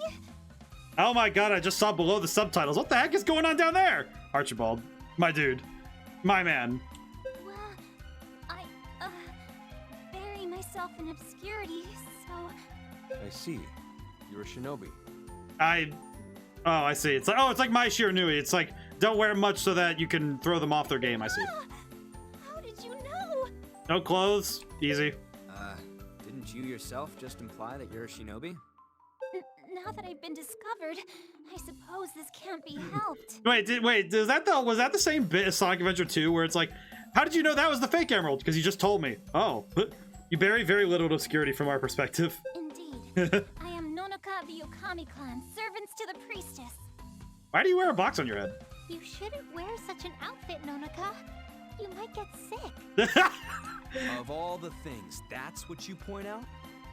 Oh my god, I just saw below the subtitles. What the heck is going on down there? Archibald, my dude, my man. Well, I, bury myself in obscurity, so... I see. You're a shinobi. Oh, I see. It's like, oh, it's like My Shiranui. It's like, don't wear much so that you can throw them off their game, I see. How did you know? No clothes, easy. Didn't you yourself just imply that you're a shinobi? Now that I've been discovered, I suppose this can't be helped. Wait, was that the same bit as Sonic Adventure 2 where it's like, how did you know that was the fake emerald? Because you just told me. Oh, you bury very little obscurity from our perspective. Indeed. I am Nonoka of the Okami clan, servants to the priestess. Why do you wear a box on your head? You shouldn't wear such an outfit, Nonoka. You might get sick. Of all the things, that's what you point out?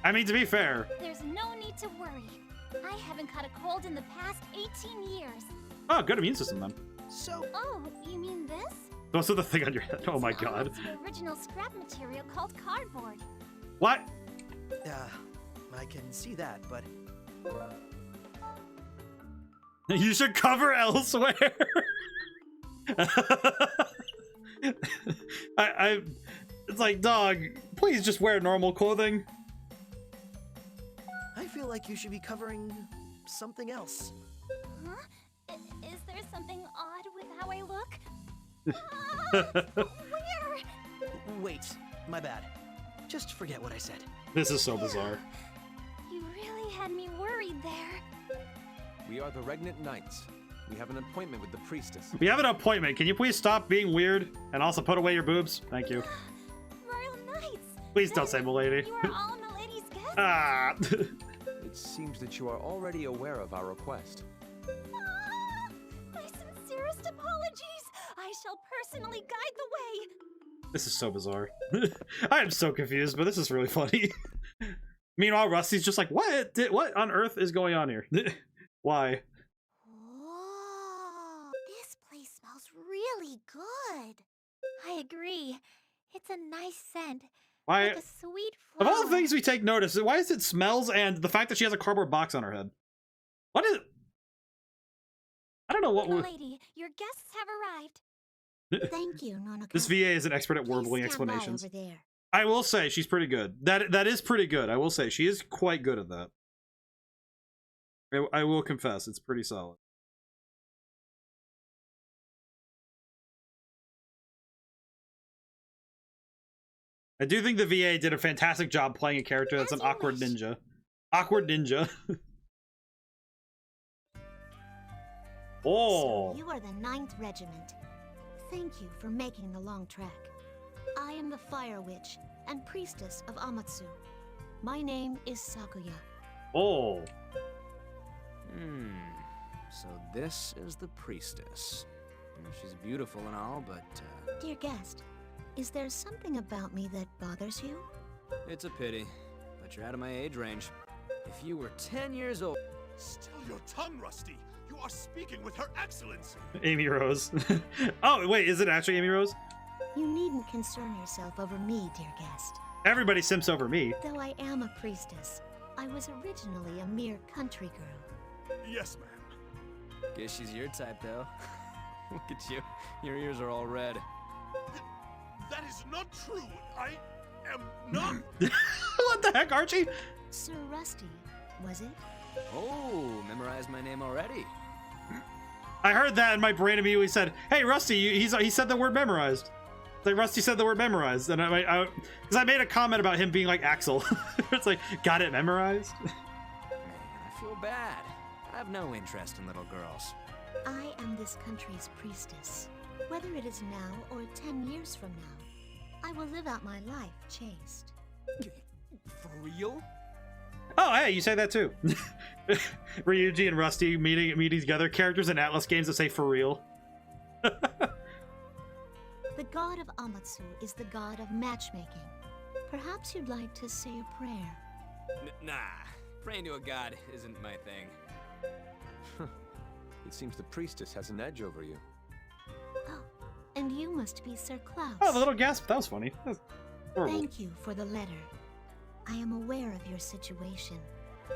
I mean, to be fair. There's no need to worry. I haven't caught a cold in the past 18 years. Oh, good immune system then. So, Oh, you mean this? What's with the thing on your head? Oh my god. It's the original scrap material called cardboard. What? I can see that, but You should cover elsewhere. It's like, dog, please just wear normal clothing. I feel like you should be covering something else. Huh? Is there something odd with how I look? Where? Wait, my bad. Just forget what I said. This is so bizarre. You really had me worried there. We are the Regnant Knights. We have an appointment with the priestess. We have an appointment. Can you please stop being weird and also put away your boobs? Thank you. Royal Knights! Please don't say milady. You are all Milady's guests? Ah. It seems that you are already aware of our request. My sincerest apologies! I shall personally guide the way! This is so bizarre. I am so confused, but this is really funny. Meanwhile, Rusty's just like, what on earth is going on here? Why? Whoa! This place smells really good. I agree. It's a nice scent. Why? Like a sweet Of flower. all the things we take notice, why is it smells and the fact that she has a cardboard box on her head? What is? I don't know what. Milady, your guests have arrived. Thank you, Nonoka. This VA is an expert at Please warbling stand by explanations. over there. I will say she's pretty good. That is pretty good. I will say she is quite good at that. I will confess, it's pretty solid. I do think the VA did a fantastic job playing a character that's an awkward ninja. Awkward ninja. Oh. So you are the 9th Regiment. Thank you for making the long trek. I am the Fire Witch and Priestess of Amatsu. My name is Sakuya. Oh. So this is the priestess. She's beautiful and all, but Dear guest, is there something about me that bothers you? it's a pity. But you're out of my age range. If you were 10 years old... Still your tongue, Rusty. You are speaking with Her Excellency. Amy Rose. Oh, wait, is it actually Amy Rose? You needn't concern yourself over me, dear guest. Everybody simps over me. Though I am a priestess, I was originally a mere country girl. Yes, ma'am. Guess she's your type, though. Look at you. Your ears are all red. That is not true. I am not. What the heck, Archie? Sir Rusty, was it? Oh, memorized my name already. I heard that and my brain immediately said, "Hey, Rusty, he said the word memorized." Like Rusty said the word memorized, and because I made a comment about him being like Axel. It's like, got it memorized. Man, I feel bad. I have no interest in little girls. I am this country's priestess. Whether it is now or 10 years from now, I will live out my life chaste. For real? Oh, hey, you say that too. Ryuji and Rusty meeting together. Characters in Atlas games that say "for real." The god of Amatsu is the god of matchmaking. Perhaps you'd like to say a prayer. Nah, praying to a god isn't my thing. It seems the priestess has an edge over you. Oh, and you must be Sir Klaus. Oh, the little gasp. That was funny. That was horrible. Thank you for the letter. I am aware of your situation.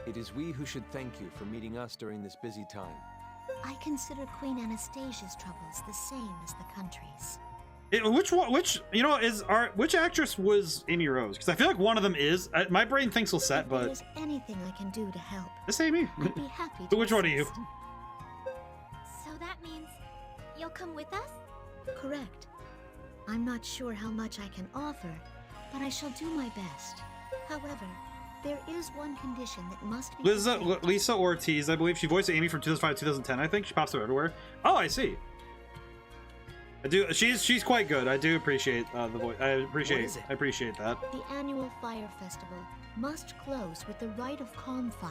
It is we who should thank you for meeting us during this busy time. I consider Queen Anastasia's troubles the same as the country's. Which actress was Amy Rose? Because I feel like one of them is. My brain thinks will set, If but there's anything I can do to help, this Amy. I'd be happy to But which one are you? assist. So that means you'll come with us? Correct. I'm not sure how much I can offer, but I shall do my best. However, there is one condition that must be fulfilled. Lisa Ortiz, I believe she voiced Amy from 2005 to 2010. I think she pops up everywhere. Oh, I see. I do. She's quite good. I do appreciate the voice. I appreciate that. The annual fire festival must close with the rite of calm fire.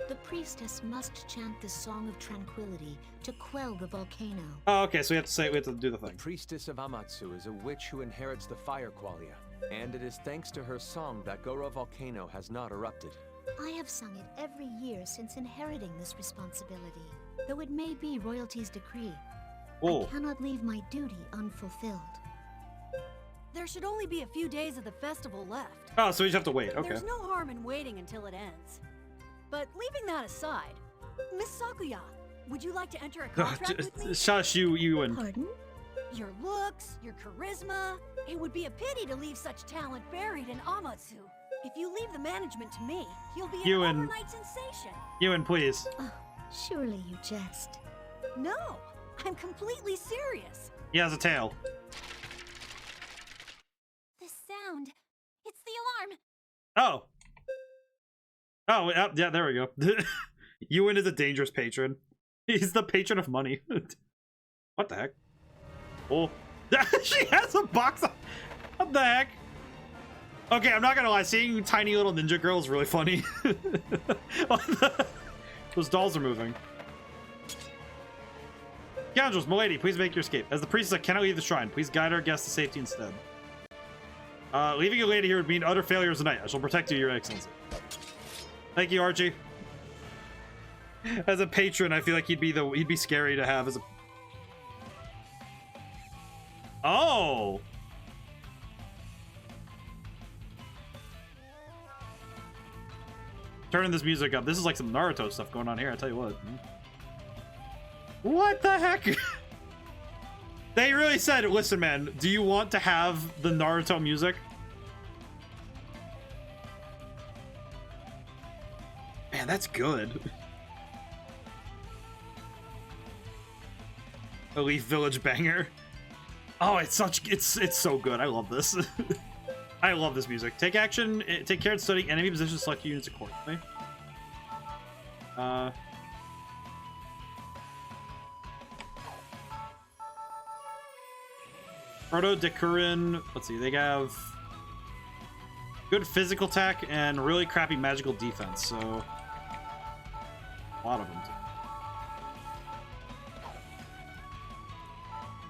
The priestess must chant the Song of Tranquility to quell the volcano. Oh, okay. So we have to do the The thing. priestess of Amatsu is a witch who inherits the fire qualia, and it is thanks to her song that Goro volcano has not erupted. I have sung it every year since inheriting this responsibility, though it may be royalty's decree. Oh. I cannot leave my duty unfulfilled. there should only be a few days of the festival left. Oh, so we just have to wait. Okay. There's no harm in waiting until it ends. But leaving that aside, Miss Sakuya, would you like to enter a contract with me? Shush, you and Pardon? Your looks, your charisma, it would be a pity to leave such talent buried in Amatsu. If you leave the management to me, you'll be an overnight sensation. Ewan, please. Oh, surely you jest. No, I'm completely serious. He has a tail. The sound. It's the alarm. Oh. Oh, yeah, there we go. Ewan is a dangerous patron. He's the patron of money. What the heck? Oh. She has a box of... What the heck? Okay, I'm not gonna lie. Seeing tiny little ninja girl is really funny. Those dolls are moving. Scoundrels, milady, please make your escape. As the priestess, I cannot leave the shrine. Please guide our guests to safety instead. Leaving a lady here would mean utter failure of the night. I shall protect you, Your Excellency. Thank you, Archie. As a patron, I feel like he'd be scary to have as a... Oh! Turning this music up. This is like some Naruto stuff going on here, I tell you what. What the heck? They really said, listen, man, do you want to have the Naruto music? Man, that's good. A Leaf Village banger. Oh, it's so good. I love this. I love this music. Take action. Take care in studying enemy positions. Select units accordingly. Proto Dekurin. Let's see. They have good physical attack and really crappy magical defense. So a lot of them.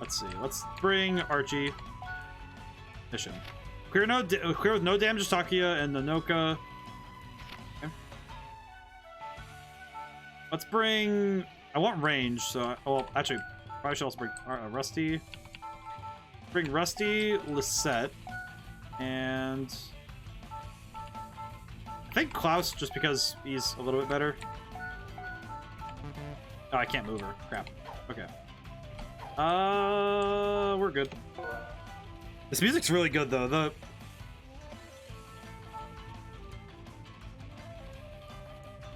Let's see. Let's bring Archie. Mission. Clear with no damage to Takuya and Nanoka. Okay. Let's bring... I want range, so... Oh, actually, probably should also bring Rusty. Bring Rusty, Lisette, and... I think Klaus, just because he's a little bit better. Oh, I can't move her. Crap. Okay. We're good. This music's really good, though.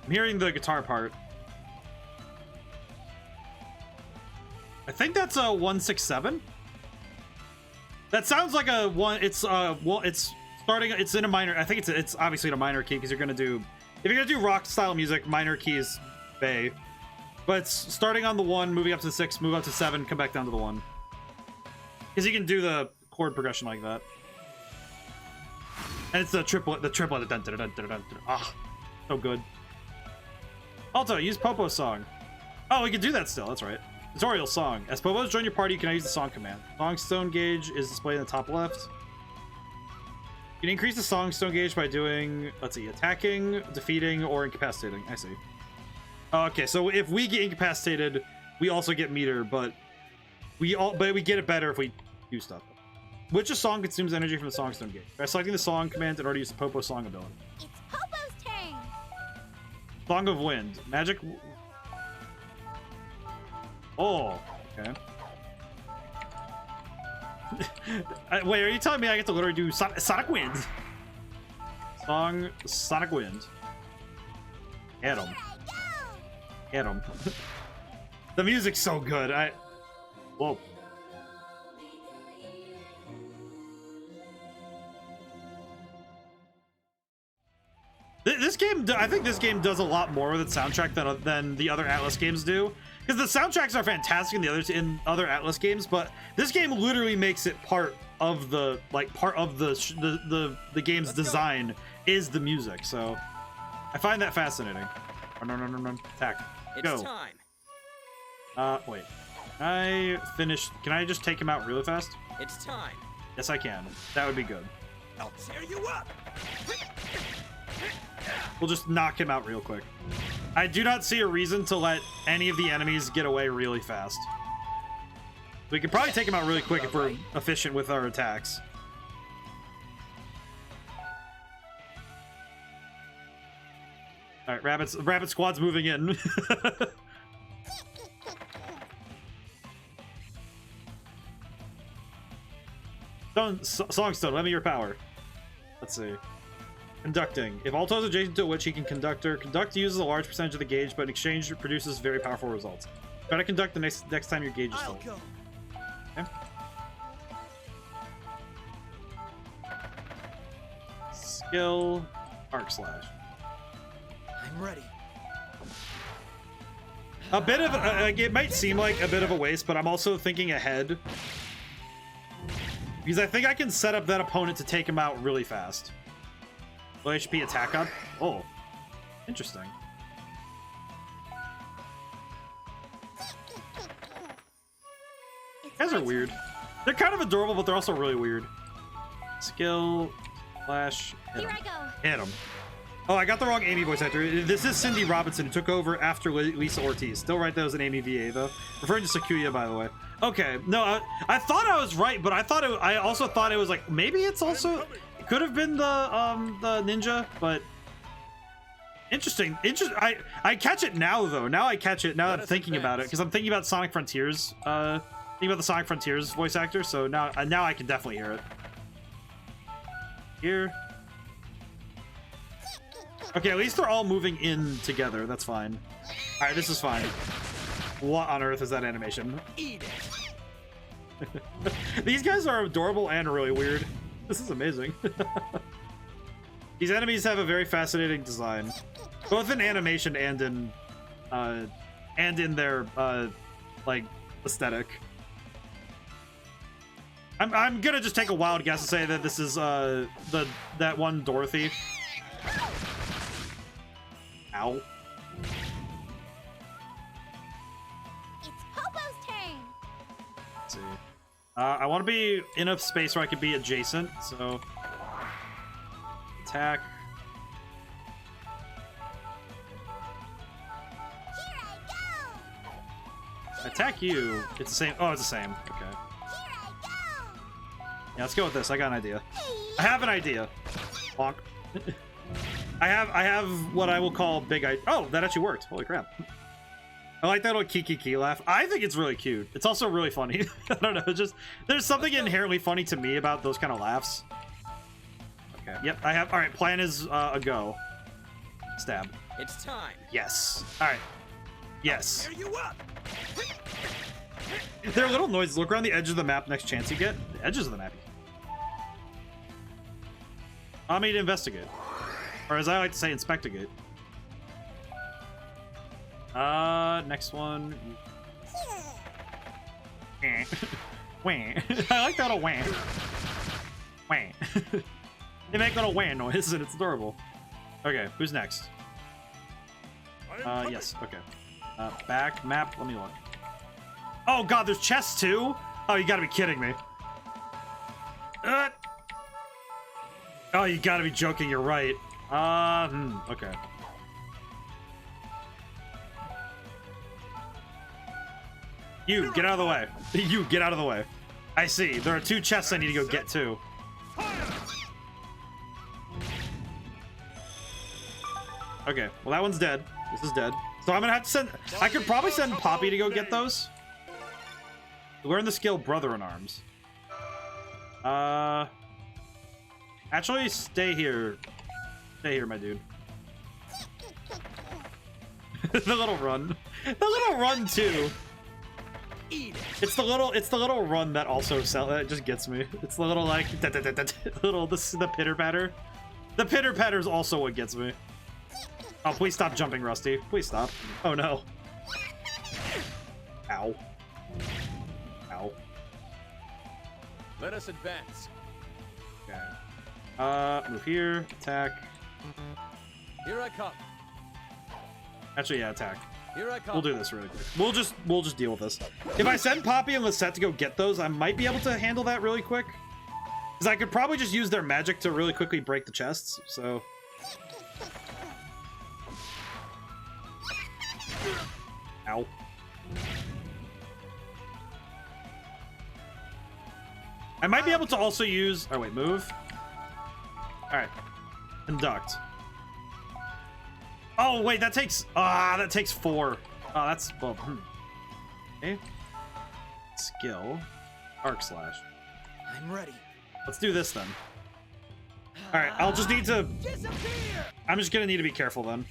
I'm hearing the guitar part. I think that's a 167. That sounds like a one. It's well, it's starting. It's in a minor. I think it's obviously in a minor key because you're gonna do. If you're gonna do rock style music, minor key is Bay. But it's starting on the 1, moving up to the 6, move up to 7, come back down to the 1. Because you can do the chord progression like that. And it's the triplet. Ah, so good. Alto, use Popo's song. Oh, we can do that still. That's right. Tutorial song. As Popo's join your party, you can now use the song command. Song stone gauge is displayed in the top left. You can increase the song stone gauge by doing, let's see, attacking, defeating, or incapacitating. I see. Okay, so if we get incapacitated, we also get meter, but we get it better if we do stuff. Which song consumes energy from the song stone gauge? By selecting the song command in order to use the Popo song ability. It's Popo's turn. Song of Wind. Magic. Oh, okay. Wait, are you telling me I get to literally do Sonic Wind? Song Sonic Wind. Get him. Get him. The music's so good. Whoa. This game, I think this game does a lot more with its soundtrack than the other Atlas games do. Because the soundtracks are fantastic in other Atlas games, but this game literally makes it part of the game's design is the music. So I find that fascinating. Run. Attack. It's Go. time. Wait. I finished. Can I just take him out really fast? It's time. Yes, I can. That would be good. I'll tear you up. We'll just knock him out real quick. I do not see a reason to let any of the enemies get away really fast. We could probably take him out really quick if we're efficient with our attacks. All right, rabbit squad's moving in. Songstone, lend me your power. Let's see. Conducting. If all toes adjacent to a witch, he can conduct her. Conduct uses a large percentage of the gauge, but in exchange it produces very powerful results. Try to conduct the next time your gauge is full. Okay. Skill, arc slash. I'm ready. A bit of it might seem like a bit of a waste, but I'm also thinking ahead because I think I can set up that opponent to take him out really fast. Low HP attack up. Oh, interesting. You guys are weird. They're kind of adorable, but they're also really weird. Skill, flash. Here I go. Hit him. Oh, I got the wrong Amy voice actor. This is Cindy Robinson, who took over after Lisa Ortiz. Still right, that was an Amy VA, though. Referring to Sakuya, by the way. Okay, no, I thought I was right, but I also thought it was like, maybe it's also, it could have been the ninja, but interesting. I catch it now, though. Now I catch it, now that I'm thinking about it, because I'm thinking about Sonic Frontiers, thinking about the Sonic Frontiers voice actor, so now I can definitely hear it. Here. Okay, at least they're all moving in together. That's fine. All right, this is fine. What on earth is that animation? Eat it. These guys are adorable and really weird. This is amazing. These enemies have a very fascinating design, both in animation and in their like aesthetic. I'm gonna just take a wild guess and say that this is that one Dorothy. Ow. It's Popo's turn. Let's see. I want to be in a space where I could be adjacent, so attack. Here I go. Attack you. It's the same. Oh, it's the same. Okay. Here I go. Yeah, let's go with this. I got an idea. I have an idea. Bonk. I have what I will call big idea. Oh, that actually worked. Holy crap. I like that little kiki laugh. I think it's really cute. It's also really funny. I don't know. Just there's something inherently funny to me about those kind of laughs. Okay. Yep. I have. All right. Plan is a go. Stab. It's time. Yes. All right. Yes. Tear you up. There are little noises. Look around the edge of the map next chance you get. The edges of the map. Allow me to investigate. Or as I like to say, inspectigate. Next one. Wah. I like that little wah. Wah. They make little wah noise and it's adorable. Okay, who's next? Yes, okay. Back, map, let me look. Oh god, there's chests too? Oh, you gotta be kidding me. Oh, you gotta be joking, you're right. Okay. You, get out of the way. You, get out of the way. I see. There are 2 chests I need to go get too. Okay, well that one's dead. This is dead. So I'm gonna have to send... I could probably send Poppy to go get those. Learn the skill Brother in Arms. Actually, stay here. Stay here, my dude. The little run. The little run too. It's the little run that also that just gets me. It's the little like the pitter patter. The pitter patter is also what gets me. Oh, please stop jumping, Rusty. Please stop. Oh no. Ow. Ow. Let us advance. Okay. Move here. Attack. Here I come. Actually, yeah, attack. Here I come. We'll do this really quick. We'll just deal with this. If I send Poppy and Lisette to go get those, I might be able to handle that really quick. Because I could probably just use their magic to really quickly break the chests, so... Ow. I might be able to also use... Oh, wait, move. Alright. Conduct. Oh wait, that takes 4. Oh, that's well. Okay. Skill, arc slash. I'm ready. Let's do this then. All right, I'll just need to. Disappear! I'm just gonna need to be careful then.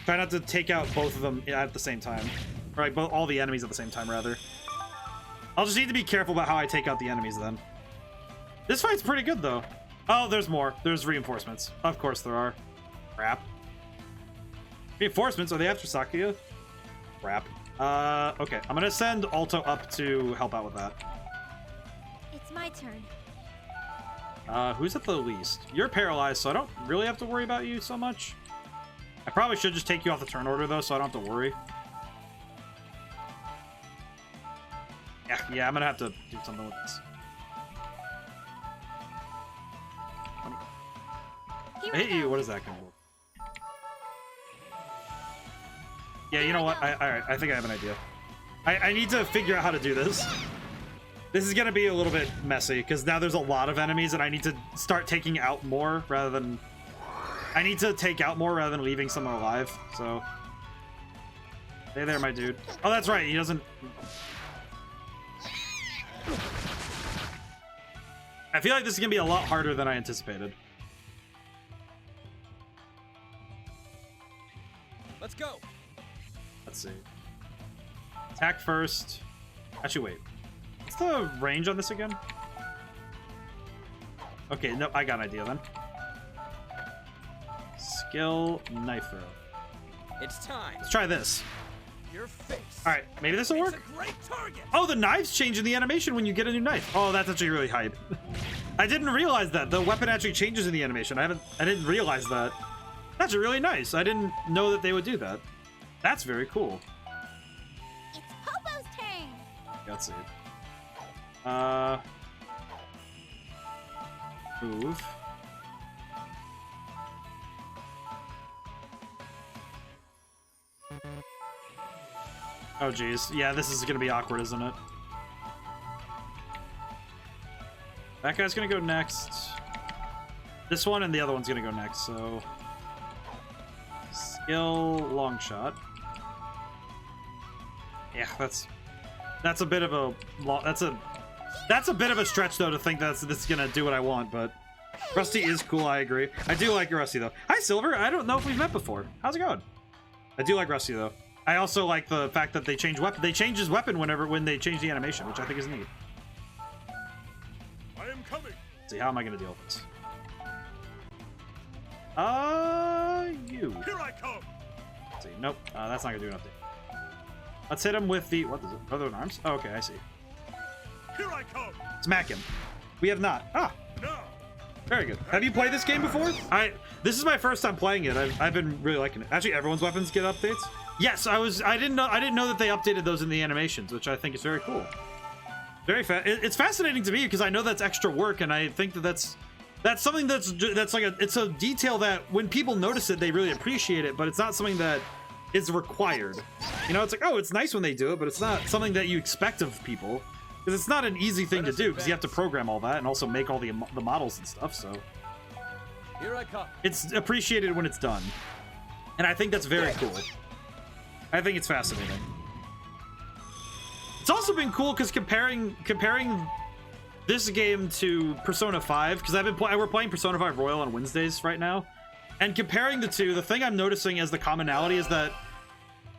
Try not to take out both of them at the same time, or like all the enemies at the same time rather. I'll just need to be careful about how I take out the enemies then. This fight's pretty good though. Oh, there's more. There's reinforcements. Of course there are. Crap. Reinforcements? Are they after Sakuya? Crap. Okay. I'm gonna send Alto up to help out with that. It's my turn. Who's at the least? You're paralyzed, so I don't really have to worry about you so much. I probably should just take you off the turn order though, so I don't have to worry. Yeah, I'm gonna have to do something with this. I hit you. What is that gonna do? Yeah, you know what? Alright, I think I have an idea. I need to figure out how to do this. This is gonna be a little bit messy, because now there's a lot of enemies, and I need to start taking out more rather than... I need to take out more rather than leaving someone alive, so... Hey there, my dude. Oh, that's right, he doesn't... I feel like this is gonna be a lot harder than I anticipated. Let's go. Let's see. Attack first. Actually, wait. What's the range on this again? Okay, no, I got an idea then. Skill, knife throw. It's time. Let's try this. Your face. All right, maybe this will work. It's a great target. Oh, the knives change in the animation when you get a new knife. Oh, that's actually really hype. I didn't realize that the weapon actually changes in the animation. I didn't realize that. That's really nice. I didn't know that they would do that. That's very cool. It's Popo's turn. Let's see. Move. Oh geez, yeah, this is gonna be awkward, isn't it? That guy's gonna go next. This one and the other one's gonna go next, so... Skill, long shot. Yeah, that's a bit of a that's a bit of a stretch though to think this is gonna do what I want, but Rusty is cool. I agree. I do like Rusty though. Hi Silver. I don't know if we've met before. How's it going? I do like Rusty though. I also like the fact that they change weapon. They change his weapon when they change the animation, which I think is neat. I am coming. Let's see, how am I gonna deal with this? You. Here I come. Let's see. Nope. That's not gonna do nothing. Let's hit him with the what is it? Other arms? Oh, okay, I see. Here I come. Smack him. We have not. Ah. No. Very good. Have you played this game before? This is my first time playing it. I've been really liking it. Actually, everyone's weapons get updates. Yes, I didn't know that they updated those in the animations, which I think is very cool. It's fascinating to me because I know that's extra work, and I think that's something that's like it's a detail that when people notice it, they really appreciate it, but it's not something that is required. You know, it's like, oh, it's nice when they do it, but it's not something that you expect of people. Because it's not an easy thing to do, because you have to program all that and also make all the models and stuff, so... Here I come. It's appreciated when it's done. And I think that's very cool. I think it's fascinating. It's also been cool because comparing this game to Persona 5, because we're playing Persona 5 Royal on Wednesdays right now, and comparing the two, the thing I'm noticing as the commonality is that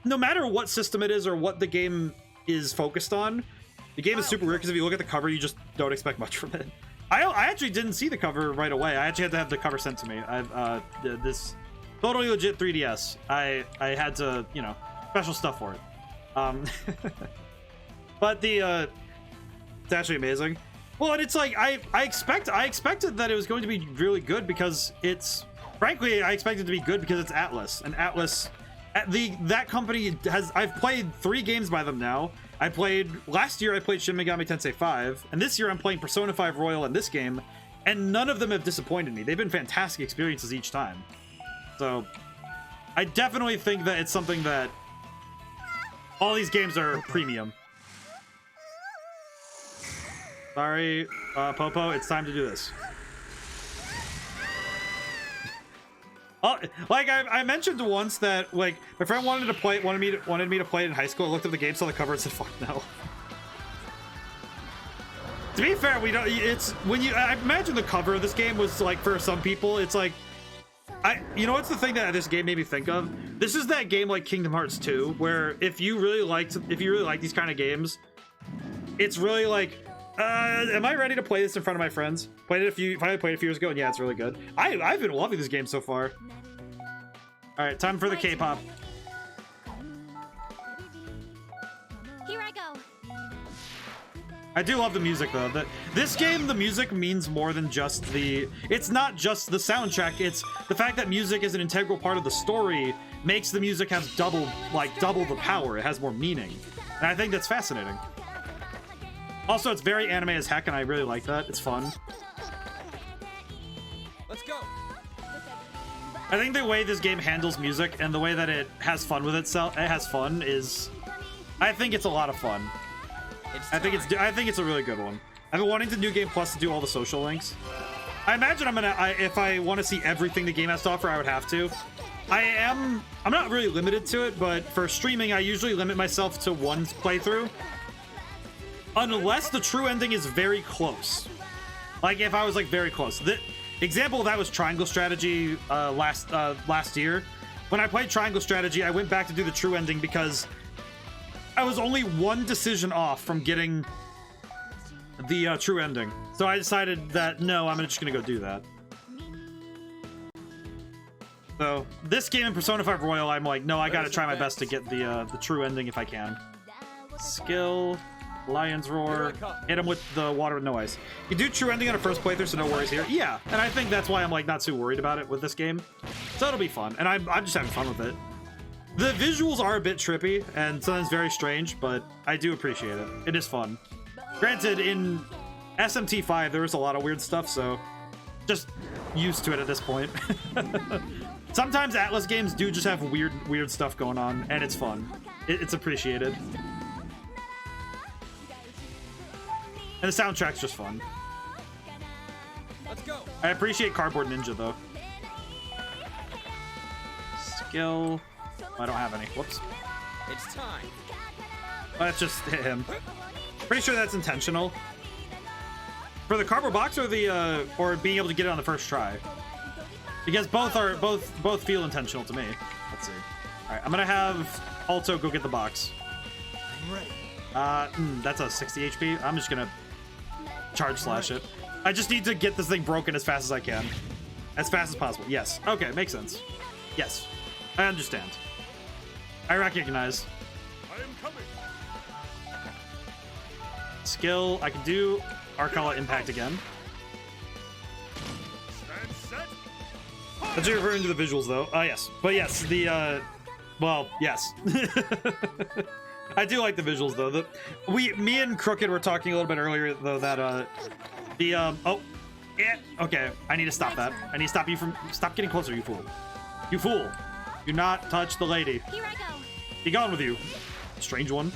no matter what system it is or what the game is focused on, the game is super weird because if you look at the cover, you just don't expect much from it. I actually didn't see the cover right away. I actually had to have the cover sent to me. This totally legit 3DS. I had to, you know, special stuff for it. But it's actually amazing. Well, and it's like I expected that it was going to be really good because it's frankly I expected it to be good because it's Atlas, and Atlas, that company has. I've played 3 games by them now. Last year I played Shin Megami Tensei 5, and this year I'm playing Persona 5 Royal in this game, and none of them have disappointed me. They've been fantastic experiences each time. So I definitely think that it's something that all these games are premium. Sorry, Popo, it's time to do this. Oh, like I mentioned once that like my friend wanted me to play it in high school. I looked at the game, saw the cover, and said, "Fuck no." To be fair, we don't. It's when you. I imagine the cover of this game was like for some people. It's like, you know what's the thing that this game made me think of? This is that game like Kingdom Hearts 2, where if you really like these kind of games, it's really like, am I ready to play this in front of my friends? If I played a few years ago, and yeah, it's really good. I've been loving this game so far. All right, time for the K-pop. Here I go. I do love the music though. This game, the music means more than just the. It's not just the soundtrack. It's the fact that music is an integral part of the story makes the music have double the power. It has more meaning, and I think that's fascinating. Also, it's very anime as heck, and I really like that. It's fun. Let's go. I think the way this game handles music and the way that it has fun with itself, I think it's a lot of fun. I think it's a really good one. I've been wanting to New Game Plus to do all the social links. I imagine if I want to see everything the game has to offer, I would have to. I'm not really limited to it, but for streaming, I usually limit myself to one playthrough. Unless the true ending is very close. Like if I was like very close. The example of that was Triangle Strategy last year. When I played Triangle Strategy, I went back to do the true ending because I was only one decision off from getting the true ending. So I decided that no, I'm just gonna go do that. So this game in Persona 5 Royal, I'm like, no, I gotta try my best to get the true ending if I can. Skill, Lion's Roar, hit him with the water with no ice. You do true ending on a first playthrough, so no worries here. Yeah, and I think that's why I'm like not too worried about it with this game. So it'll be fun, and I'm just having fun with it. The visuals are a bit trippy and sometimes very strange, but I do appreciate it. It is fun. Granted, in SMT5 there was a lot of weird stuff, so just used to it at this point. Sometimes Atlas games do just have weird stuff going on, and it's fun. It's appreciated. And the soundtrack's just fun. Let's go. I appreciate Cardboard Ninja though. Skill. I don't have any. Whoops. It's time. Let's just hit him. Pretty sure that's intentional. For the cardboard box or the or being able to get it on the first try. Because both feel intentional to me. Let's see. All right, I'm gonna have Alto go get the box. I'm ready. That's a 60 HP. I'm just gonna charge slash it. I just need to get this thing broken as fast as I can. As fast as possible. Yes. Okay, makes sense. Yes. I understand. I recognize. I am coming. Skill, I can do Arcala Impact again. Stand set. That's referring to the visuals though. Yes. But yes, well, yes. I do like the visuals though. Me and Crooked were talking a little bit earlier though that okay, I need to stop that. I need to stop you from getting closer, you fool. You fool. Do not touch the lady. Here I go. Be gone with you. Strange one.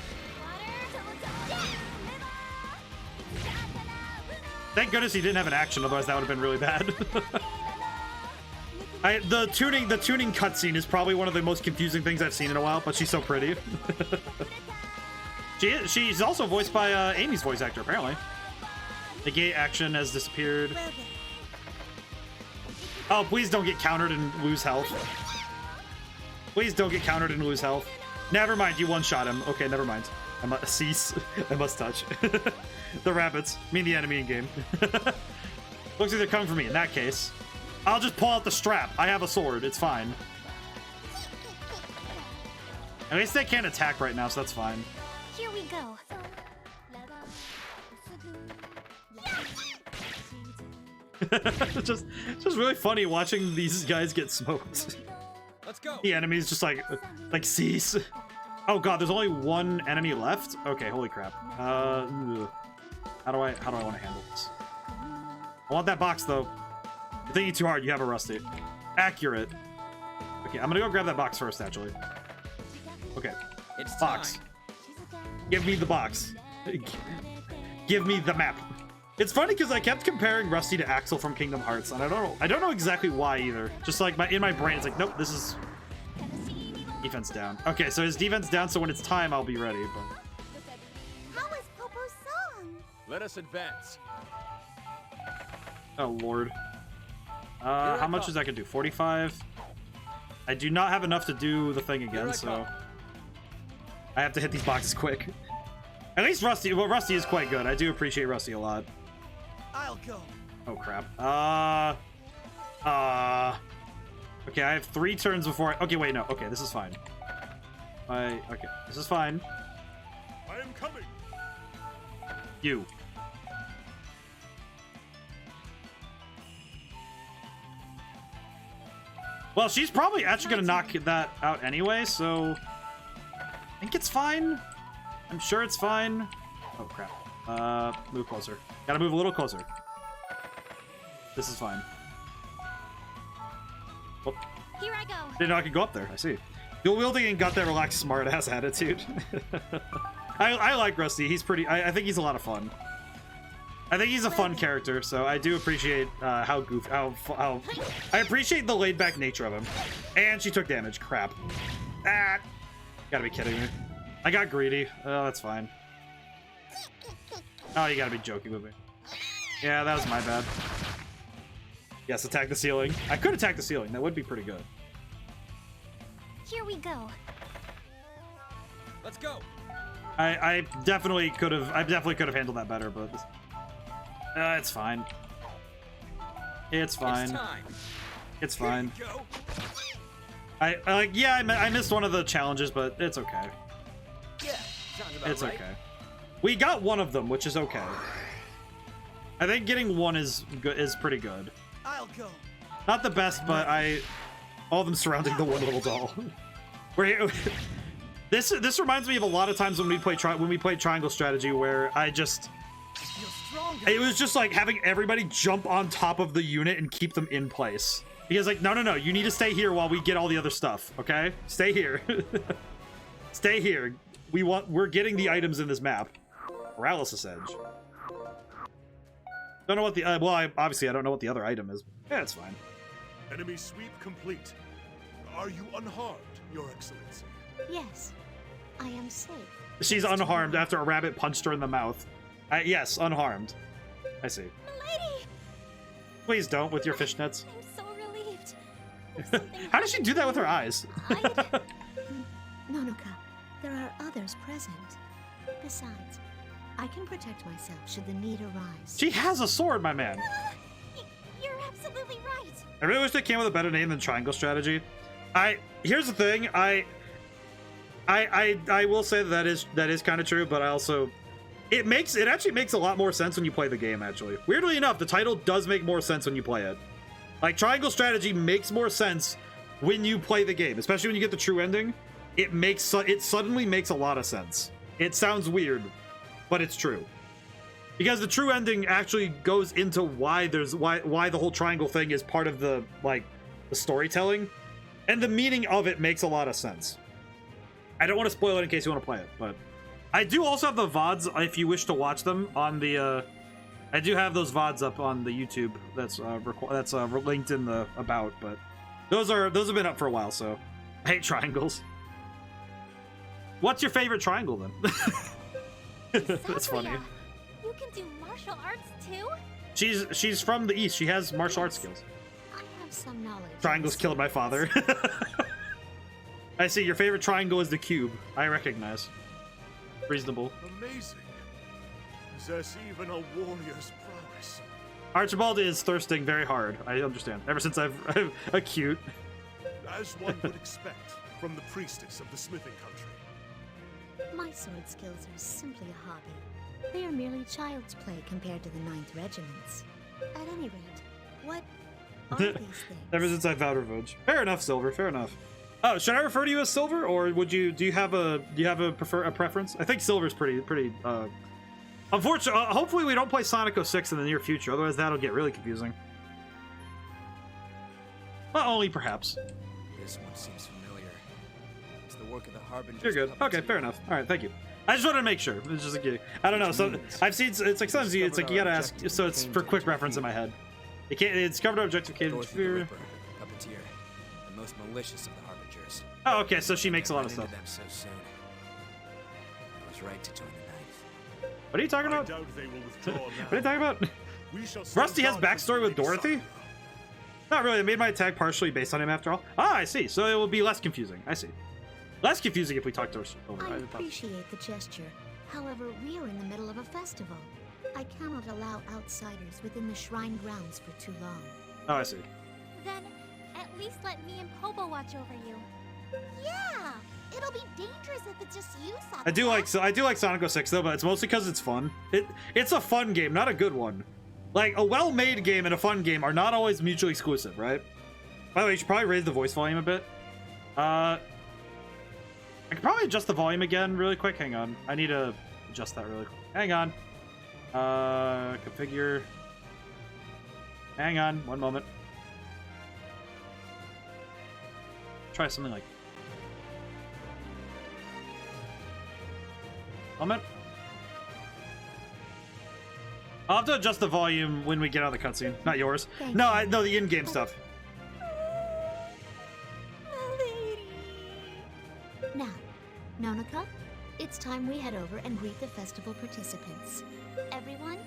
Thank goodness he didn't have an action, otherwise that would have been really bad. The tuning cutscene is probably one of the most confusing things I've seen in a while, but she's so pretty. She's also voiced by Amy's voice actor, apparently. The gate action has disappeared. Oh, please don't get countered and lose health. Please don't get countered and lose health. Never mind, you one-shot him. Okay, never mind. I must cease. I must touch. The rabbits. I mean the enemy in game. Looks like they're coming for me. In that case, I'll just pull out the strap. I have a sword. It's fine. At least they can't attack right now, so that's fine. Here we go. just really funny watching these guys get smoked. Let's go. The enemy's just like cease. Oh god, there's only one enemy left? Okay, holy crap. How do I want to handle this? I want that box though. You're thinking too hard, you have a Rusty. Accurate. Okay, I'm gonna go grab that box first actually. Okay. It's box. time. Give me the box. Give me the map. It's funny because I kept comparing Rusty to Axel from Kingdom Hearts, and I don't know exactly why either. Just like in my brain, it's like, nope, this is defense down. Okay, so his defense down, so when it's time, I'll be ready. But How was Popo's song? Let us advance. oh lord, how much is that gonna do? 45. I do not have enough to do the thing again, so I have to hit these boxes quick. At least Rusty, well, Rusty is quite good. I do appreciate Rusty a lot. I'll go. Oh crap. Okay, I have 3 turns before okay, wait, no. Okay, this is fine. Okay, this is fine. I am coming. You. Well, she's probably actually gonna knock that out anyway, so I think it's fine. I'm sure it's fine. Oh crap. Move closer. Gotta move a little closer. This is fine. Oh. Here I go. Didn't know I could go up there. I see. Dual wielding and got that relaxed, smart-ass attitude. I like Rusty. He's pretty. I think he's a lot of fun. I think he's a fun character, so I do appreciate how I appreciate the laid-back nature of him. And she took damage. Crap. Ah, gotta be kidding me. I got greedy. Oh, that's fine. Oh, you gotta be joking with me. Yeah, that was my bad. Yes, attack the ceiling. I could attack the ceiling. That would be pretty good. Here we go. Let's go. I definitely could have. I definitely could have handled that better, but it's fine. It's fine. It's time. It's fine. Here you go. I like. Yeah, I missed one of the challenges, but it's okay. Yeah, sounds about It's right. okay. We got one of them, which is okay. I think getting one is good. Is pretty good. I'll go. Not the best, but all of them surrounding the one little doll. This reminds me of a lot of times when we played Triangle Strategy, where it was just like having everybody jump on top of the unit and keep them in place. Because like, no, you need to stay here while we get all the other stuff. Okay, stay here. Stay here. We're getting the items in this map. Paralysis Edge. Don't know what the well, obviously I don't know what the other item is. Yeah, it's fine. Enemy sweep complete. Are you unharmed, Your Excellency? Yes, I am safe. She's unharmed after a rabbit punched her in the mouth. Yes, unharmed. I see. Milady! Please don't with your fishnets. I'm so relieved. How does she do that with her eyes? Nonoka, there are others present. Besides, I can protect myself should the need arise. She has a sword, my man. You're absolutely right. I really wish they came with a better name than Triangle Strategy. Here's the thing. I will say that is kind of true, but I also it actually makes a lot more sense when you play the game. Actually, weirdly enough, the title does make more sense when you play it. Like Triangle Strategy makes more sense when you play the game, especially when you get the true ending. It suddenly makes a lot of sense. It sounds weird, but it's true. Because the true ending actually goes into why the whole triangle thing is part of the storytelling, and the meaning of it makes a lot of sense. I don't want to spoil it in case you want to play it, but I do also have the VODs if you wish to watch them on the. I do have those VODs up on the YouTube. That's linked in the about, but those have been up for a while. So I hate triangles. What's your favorite triangle then? That's funny. You can do martial arts too? She's from the East. She has martial arts skills. I have some knowledge. Triangles killed my father. I see. Your favorite triangle is the cube. I recognize. Reasonable. Amazing. Possess even a warrior's prowess. Archibald is thirsting very hard. I understand. Ever since I'm acute. As one would expect from the priestess of the smithing country. My sword skills are simply a hobby. They are merely child's play compared to the 9th Regiments. At any rate, what are these things? Ever since I vowed revenge. Fair enough, Silver. Fair enough. Oh, should I refer to you as Silver, or do you have a preference? I think Silver's pretty. Unfortunately, hopefully we don't play Sonic 06 in the near future. Otherwise, that'll get really confusing. Well, only perhaps. This one seems familiar. It's the work of the Harbingers. You're good. Okay, fair enough. All right, thank you. I just wanted to make sure. It's just like, I don't know. So I've seen, it's like sometimes it's like you gotta ask. So it's for quick reference in my head. It can't. It's covered our objective. Dorothy the Ripper, puppeteer, the most malicious of the Harbingers. Oh, okay. So she makes a lot of stuff. Them so soon. I was right to join the knife. What are you talking about? I doubt they will withdraw now. What are you talking about? We shall Rusty has stand guard backstory with for the Dorothy? saga. Not really. I made my attack partially based on him after all. Ah, I see. So it will be less confusing. I see. Less confusing if we talk to her over. I appreciate the gesture. However, we are in the middle of a festival. I cannot allow outsiders within the shrine grounds for too long. Oh, I see. Then, at least let me and Popo watch over you. Yeah! It'll be dangerous if it's just you, Sakura. I do like Sonic 06 though, but it's mostly because it's fun. It's a fun game, not a good one. Like, a well-made game and a fun game are not always mutually exclusive, right? By the way, you should probably raise the voice volume a bit. I could probably adjust the volume again really quick. Hang on. I need to adjust that really quick. Hang on. Configure. Hang on. One moment. Try something like... Moment. I'll have to adjust the volume when we get out of the cutscene. Not yours. No, the in-game stuff. Now, Nonaka, it's time we head over and greet the festival participants. Everyone,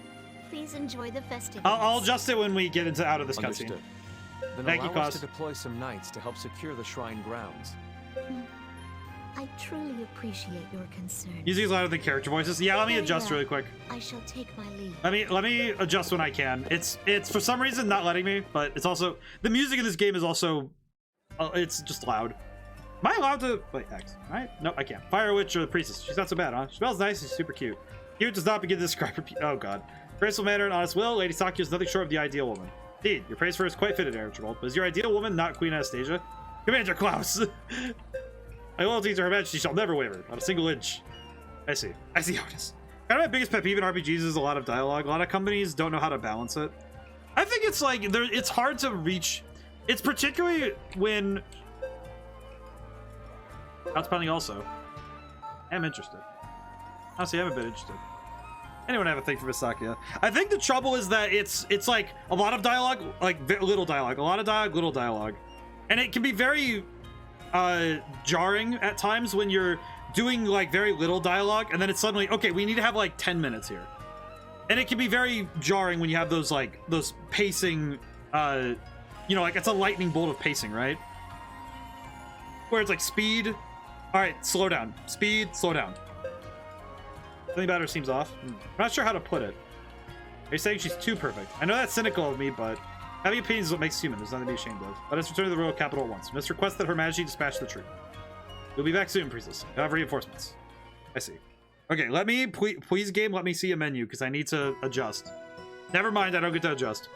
please enjoy the festivities. I'll adjust it when we get out of this cutscene. Understood. Then Thank you, allow us Cos. to deploy some knights to help secure the shrine grounds. I truly appreciate your concern. Music's louder than character voices. Yeah, let me Very adjust well. really quick. I shall take my leave. Let me adjust when I can. It's for some reason not letting me, but it's also the music in this game is also it's just loud. Am I allowed to wait X? Right? Nope, I can't. Fire Witch or the Priestess. She's not so bad, huh? She smells nice. She's super cute. Cute does not begin to describe her. Oh god. Graceful manner and honest will. Lady Sakura is nothing short of the ideal woman. Indeed, your praise for her is quite fitted, Archibald. But is your ideal woman not Queen Anastasia? Commander Klaus. My loyalty to her majesty shall never waver, not a single inch. I see how it is. Kind of my biggest pet peeve in RPGs is a lot of dialogue. A lot of companies don't know how to balance it. I think it's like it's hard to reach. It's particularly when House pounding also. I'm interested. Honestly, I haven't been interested. Anyone have a thing for Misaki? I think the trouble is that it's like a lot of dialogue, like little dialogue, a lot of dialogue, little dialogue, and it can be very jarring at times when you're doing like very little dialogue and then it's suddenly okay, we need to have like 10 minutes here, and it can be very jarring when you have those pacing, you know, like it's a lightning bolt of pacing, right? Where it's like speed, all right, slow down, speed, slow down. Something about her seems off. I'm not sure how to put it. Are you saying she's too perfect? I know that's cynical of me, but having opinions is what makes human. There's nothing to be ashamed of. Let us return to the royal capital at once. We must request that Her Majesty dispatch the troop. We'll be back soon, Priestess. You'll have reinforcements. I see. Okay, let me please game. Let me see a menu because I need to adjust. Never mind, I don't get to adjust.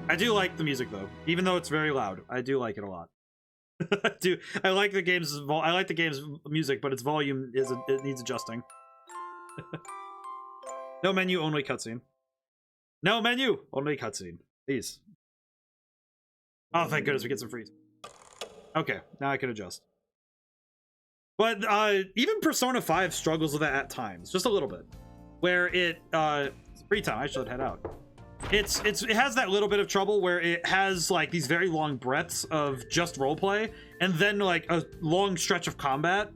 I do like the music though, even though it's very loud. I do like it a lot. I like the game's music, but its volume it needs adjusting. No menu, only cutscene. No menu, only cutscene. Please. Oh, thank goodness we get some free. Okay, now I can adjust. But even Persona 5 struggles with that at times, just a little bit, where it free time. I should head out. It has that little bit of trouble where it has like these very long breaths of just roleplay and then like a long stretch of combat,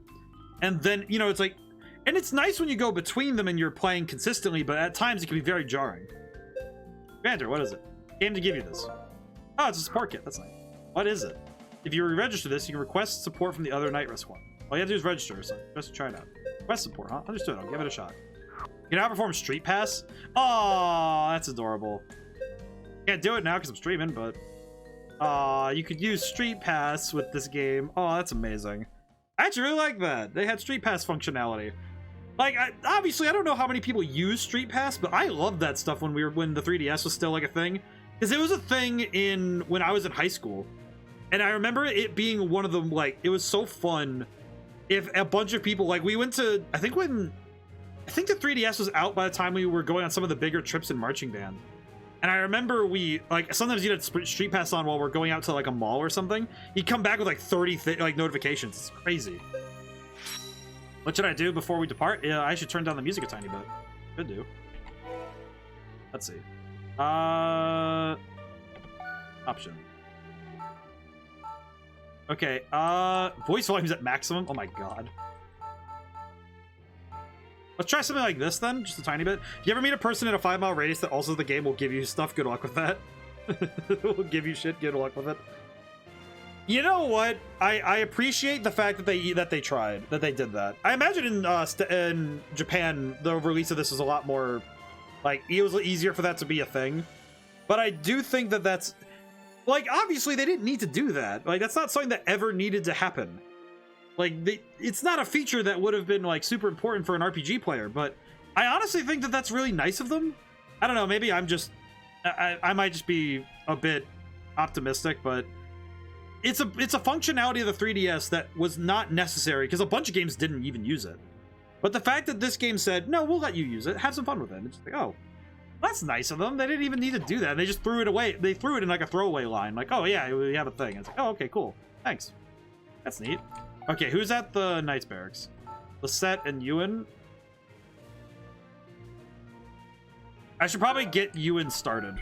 and then you know it's like, and it's nice when you go between them and you're playing consistently, but at times it can be very jarring. Commander, what is it? Game to give you this. Oh, it's a support kit. That's nice. What is it? If you register this, you can request support from the other Night Rescue. All you have to do is register, so just try it out. Request support, huh? Understood. I'll give it a shot. You can now perform Street Pass. Oh, that's adorable. Can't do it now because I'm streaming, but you could use Street Pass with this game. Oh, that's amazing. I actually really like that. They had Street Pass functionality. Like, obviously, I don't know how many people use Street Pass, but I loved that stuff when the 3DS was still like a thing, because it was a thing when I was in high school, and I remember it being one of them. Like, it was so fun if a bunch of people we went to. I think the 3DS was out by the time we were going on some of the bigger trips in marching band. And I remember we, like, sometimes you'd have street pass on while we're going out to like a mall or something. He'd come back with like 30 like notifications. It's crazy. What should I do before we depart? Yeah, I should turn down the music a tiny bit. Could do. Let's see. Option. Okay, voice volume's at maximum. Oh my god. Let's try something like this then, just a tiny bit. If you ever meet a person in a 5-mile radius that also the game will give you stuff, good luck with that. Will give you shit, good luck with it. You know what? I appreciate the fact that they tried, that they did that. I imagine in Japan the release of this is a lot more, like, it was easier for that to be a thing. But I do think that that's, like, obviously they didn't need to do that. Like, that's not something that ever needed to happen. Like, it's not a feature that would have been, like, super important for an RPG player, but I honestly think that that's really nice of them. I don't know, maybe I'm just, I might just be a bit optimistic, but it's a functionality of the 3DS that was not necessary, because a bunch of games didn't even use it. But the fact that this game said, no, we'll let you use it, have some fun with it, it's like, oh, that's nice of them. They didn't even need to do that. They just threw it away. They threw it in, like, a throwaway line, like, oh, yeah, we have a thing. It's like, oh, okay, cool. Thanks. That's neat. Okay, who's at the Knights Barracks? Lisette and Ewan? I should probably get Ewan started.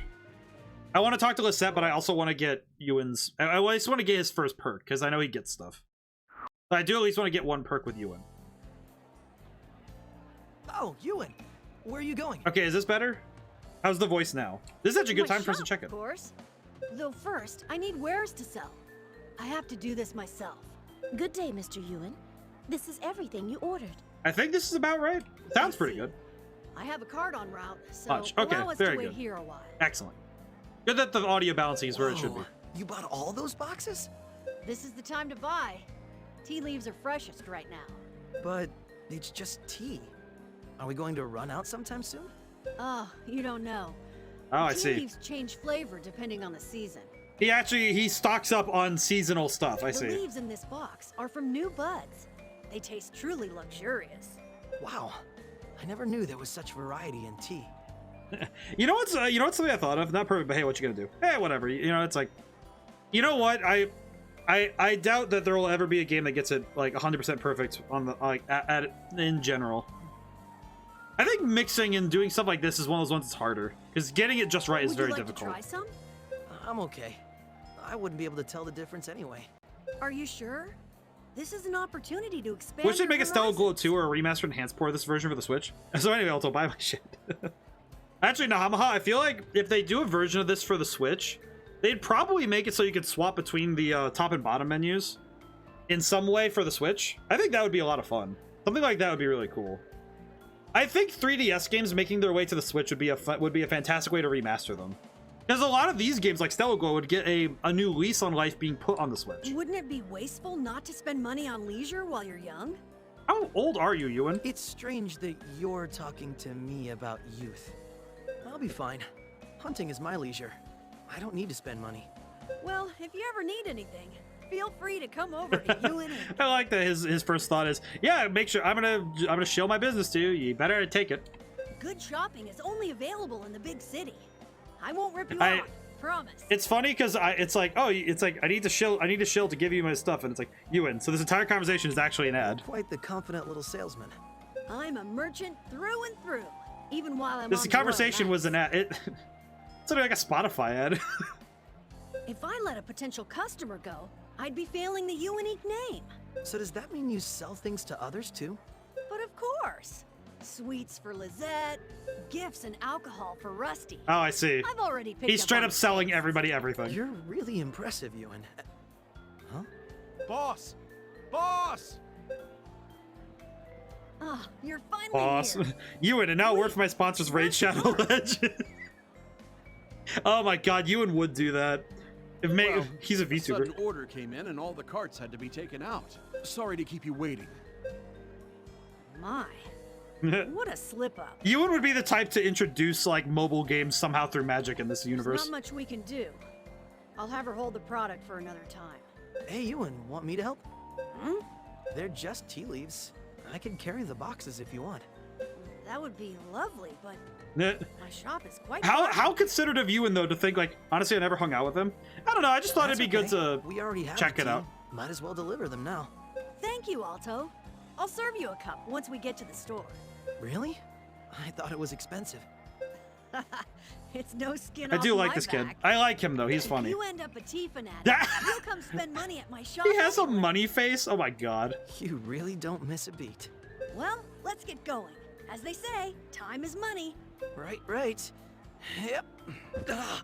I want to talk to Lisette, but I also want to get Ewan's... I at least want to get his first perk, because I know he gets stuff. But I do at least want to get one perk with Ewan. Oh, Ewan. Where are you going? Okay, is this better? How's the voice now? This is actually a good time for us to check it. Of course. Though first, I need wares to sell. I have to do this myself. Good day, Mr. Ewan. This is everything you ordered. I think this is about right. Sounds pretty good. I have a cart en route, so Much. Okay, allow us very to wait good. here a while. Excellent. Good that the audio balancing is where it should be. Whoa, you bought all those boxes? This is the time to buy. Tea leaves are freshest right now. But it's just tea. Are we going to run out sometime soon? Oh, you don't know. Oh, I Tea see. leaves change flavor depending on the season. He stocks up on seasonal stuff. I The see. leaves in this box are from new buds. They taste truly luxurious. Wow. I never knew there was such variety in tea. You know what's something I thought of? Not perfect, but hey, what you gonna do? Hey, whatever. You know, it's like, you know what? I doubt that there will ever be a game that gets it like 100% perfect on the like in general. I think mixing and doing stuff like this is one of those ones that's harder because getting it just right is Would very you like difficult. To try some? I'm okay. I wouldn't be able to tell the difference anyway. Are you sure? This is an opportunity to expand. We should your make a Stella Glow horizons. 2 or a remastered enhanced port of this version for the Switch. So anyway, I'll buy my shit. Actually, no, Hamaha, I feel like if they do a version of this for the Switch, they'd probably make it so you could swap between the top and bottom menus in some way for the Switch. I think that would be a lot of fun. Something like that would be really cool. I think 3DS games making their way to the Switch would be a fantastic way to remaster them. Because a lot of these games, like Stella Glow, would get a new lease on life being put on the Switch. Wouldn't it be wasteful not to spend money on leisure while you're young? How old are you, Ewan? It's strange that you're talking to me about youth. I'll be fine. Hunting is my leisure. I don't need to spend money. Well, if you ever need anything, feel free to come over to Ewan Inc. I like that his first thought is, yeah, make sure I'm gonna show my business to you. You better take it. Good shopping is only available in the big city. I won't rip you I- off, promise. It's funny because it's like I need to shill to give you my stuff, and it's like Ewan. So this entire conversation is actually an ad. Quite the confident little salesman. I'm a merchant through and through, even while I'm This on the conversation Royal was an ad. It's something like a Spotify ad. Knights. If I let a potential customer go, I'd be failing the unique name. So does that mean you sell things to others too? But of course. Sweets for Lizette, gifts and alcohol for Rusty. Oh, I see. I've already picked He's up straight on up the selling tastes. everybody everything. You're really impressive, Ewan. Huh? Boss! Boss! Ah, you're finally Boss. here. Ewan, and now a word for my sponsors, Raid Shadow Legend. Oh my god, Ewan would do that. Well, He's a A VTuber. sudden order came in and all the carts had to be taken out. Sorry to keep you waiting. My, what a slip-up. Ewan would be the type to introduce like mobile games somehow through magic in this There's universe. not much we can do. I'll have her hold the product for another time. Hey, Ewan, want me to help? Hmm? They're just tea leaves. I can carry the boxes if you want. That would be lovely, but Nah, my My shop is quite How considerate of you, and though, to think like, honestly, I never hung out with him. I don't know. I just thought That's it'd be good okay. to We already have check a it out. team. Might as well deliver them now. Thank you, Alto. I'll serve you a cup once we get to the store. Really? I thought it was expensive. It's no skin I off do like my this kid. back. I like him though. He's If funny. you end up a tea fanatic, you'll come spend money at my shop. He has a anyway. money face. Oh my god. You really don't miss a beat. Well, let's get going. As they say, time is money. Right. Yep. Ah,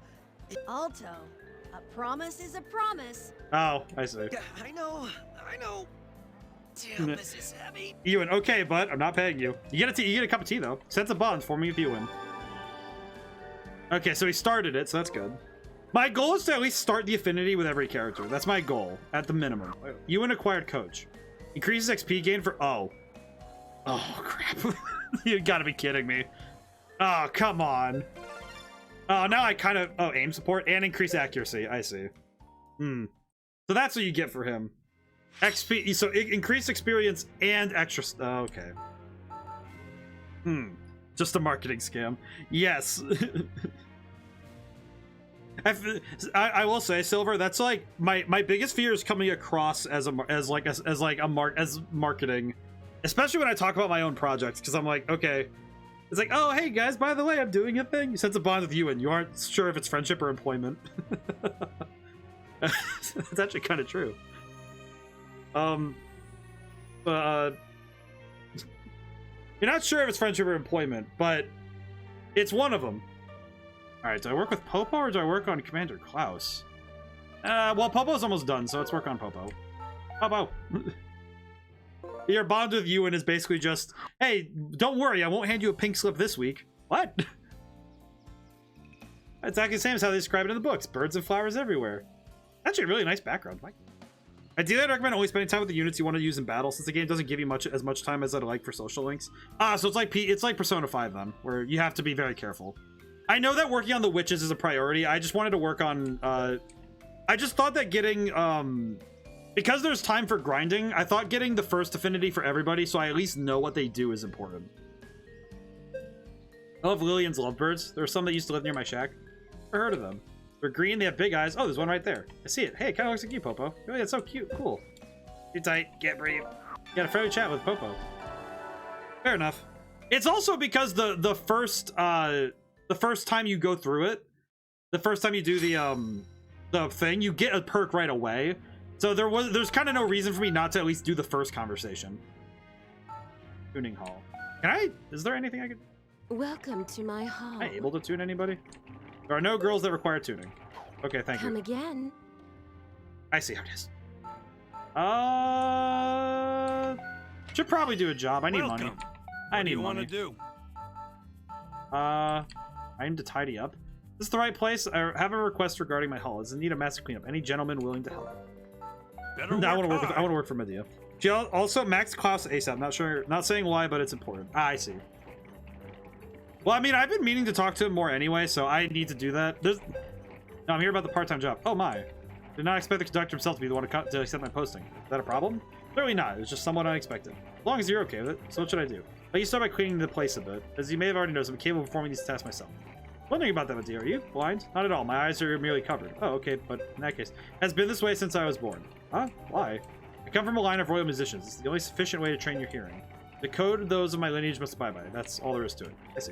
Alto, a promise is a promise. Oh, I see. I know. Damn, this is heavy. Ewan, okay, but I'm not paying you. You get a cup of tea though. Sense of bond forming with Ewan. Okay, so he started it, so that's good. My goal is to at least start the affinity with every character. That's my goal, at the minimum. Ewan acquired coach. Increases XP gain for... Oh, crap. You gotta be kidding me. Oh, come on. Oh, now I kind of... Oh, aim support and increase accuracy. I see. So that's what you get for him. XP... So increased experience and extra... Oh, okay. Just a marketing scam. Yes. I will say, Silver, that's like my biggest fear is coming across as marketing, especially when I talk about my own projects, because I'm like, okay, it's like, oh hey guys, by the way, I'm doing a thing. You sense a bond with you, and you aren't sure if it's friendship or employment. It's actually kind of true. You're not sure if it's friendship or employment, but it's one of them. All right, do I work with Popo or do I work on Commander Klaus? Well, Popo's almost done, so let's work on Popo. Popo. Your bond with Ewan is basically just, hey, don't worry, I won't hand you a pink slip this week. What? It's exactly the same as how they describe it in the books. Birds and flowers everywhere. Actually, a really nice background. Ideally, I'd recommend only spending time with the units you want to use in battle, since the game doesn't give you as much time as I'd like for social links. So it's like Persona 5 then, where you have to be very careful. I know that working on the witches is a priority. I just wanted to work on... I just thought that getting... because there's time for grinding, I thought getting the first affinity for everybody, so I at least know what they do, is important. I love Lillian's lovebirds. There are some that used to live near my shack. Never heard of them. They're green, they have big eyes. Oh, there's one right there. I see it. Hey, it kind of looks like you, Popo. Oh, yeah, it's so cute. Cool. Get tight. Get brave. You got a friendly chat with Popo. Fair enough. It's also because the first time you go through it, the first time you do the thing, you get a perk right away. So there's kind of no reason for me not to at least do the first conversation. Tuning hall. Is there anything I could... Welcome to my hall. Am I able to tune anybody? There are no girls that require tuning. Okay, thank you. Come again. I see how it is. Should probably do a job. I need money. I need money. What do you want to do? I need to tidy up. Is this the right place? I have a request regarding my hall. It's in need of massive cleanup. Any gentleman willing to help? I want to work for Medea. She also Max Klaus ASAP. Not saying why, but it's important. I see. Well, I mean, I've been meaning to talk to him more anyway, so I need to do that. No, I'm here about the part-time job. Oh my. Did not expect the conductor himself to be the one to accept my posting. Is that a problem? Clearly not. It's just somewhat unexpected. As long as you're okay with it. So what should I do? I used to start by cleaning the place a bit. As you may have already noticed, I'm capable of performing these tasks myself. Wondering about that, Medea. Are you blind? Not at all. My eyes are merely covered. Oh, okay, but in that case, has been this way since I was born. Huh? Why? I come from a line of royal musicians. It's the only sufficient way to train your hearing. The code those of my lineage must abide by. That's all there is to it. I see.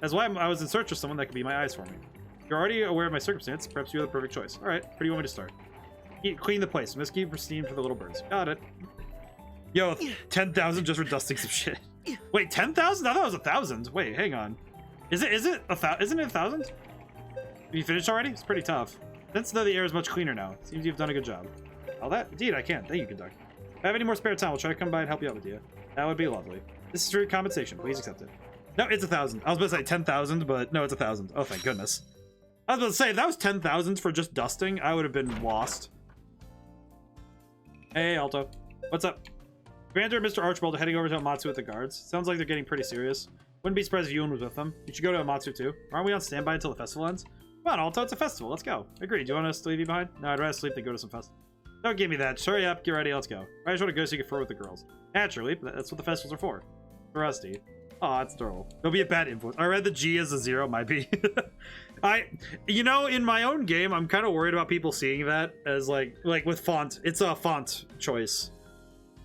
That's why I was in search of someone that could be my eyes for me. If you're already aware of my circumstance, perhaps you're the perfect choice. Alright, where do you want me to start? Clean the place. Must keep pristine for the little birds. Got it. Yo, 10,000 just for dusting some shit. Wait, 10,000? I thought it was 1,000. Wait, hang on. Isn't it 1,000? Have you finished already? It's pretty tough. Since though the air is much cleaner now. Seems you've done a good job. All that? Indeed, I can. Thank you, conductor. If I have any more spare time, I'll try to come by and help you out with you. That would be lovely. This is for your compensation. Please accept it. No, it's 1,000. I was about to say 10,000, but no, it's 1,000. Oh, thank goodness. I was about to say, if that was 10,000 for just dusting, I would have been lost. Hey, Alto. What's up? Commander and Mr. Archibald are heading over to Amatsu with the guards. Sounds like they're getting pretty serious. Wouldn't be surprised if Ewan was with them. You should go to Amatsu too. Aren't we on standby until the festival ends? Come on, Alto, it's a festival. Let's go. Agreed. Do you want us to leave you behind? No, I'd rather sleep than go to some festival. Don't give me that. Hurry up, get ready, let's go. I just want to go so you can flirt with the girls. Naturally, but that's what the festivals are for. For us, Dee. Oh, that's adorable. It'll be a bad influence. I read the G as a 0, might be. You know, in my own game, I'm kind of worried about people seeing that as like with font. It's a font choice.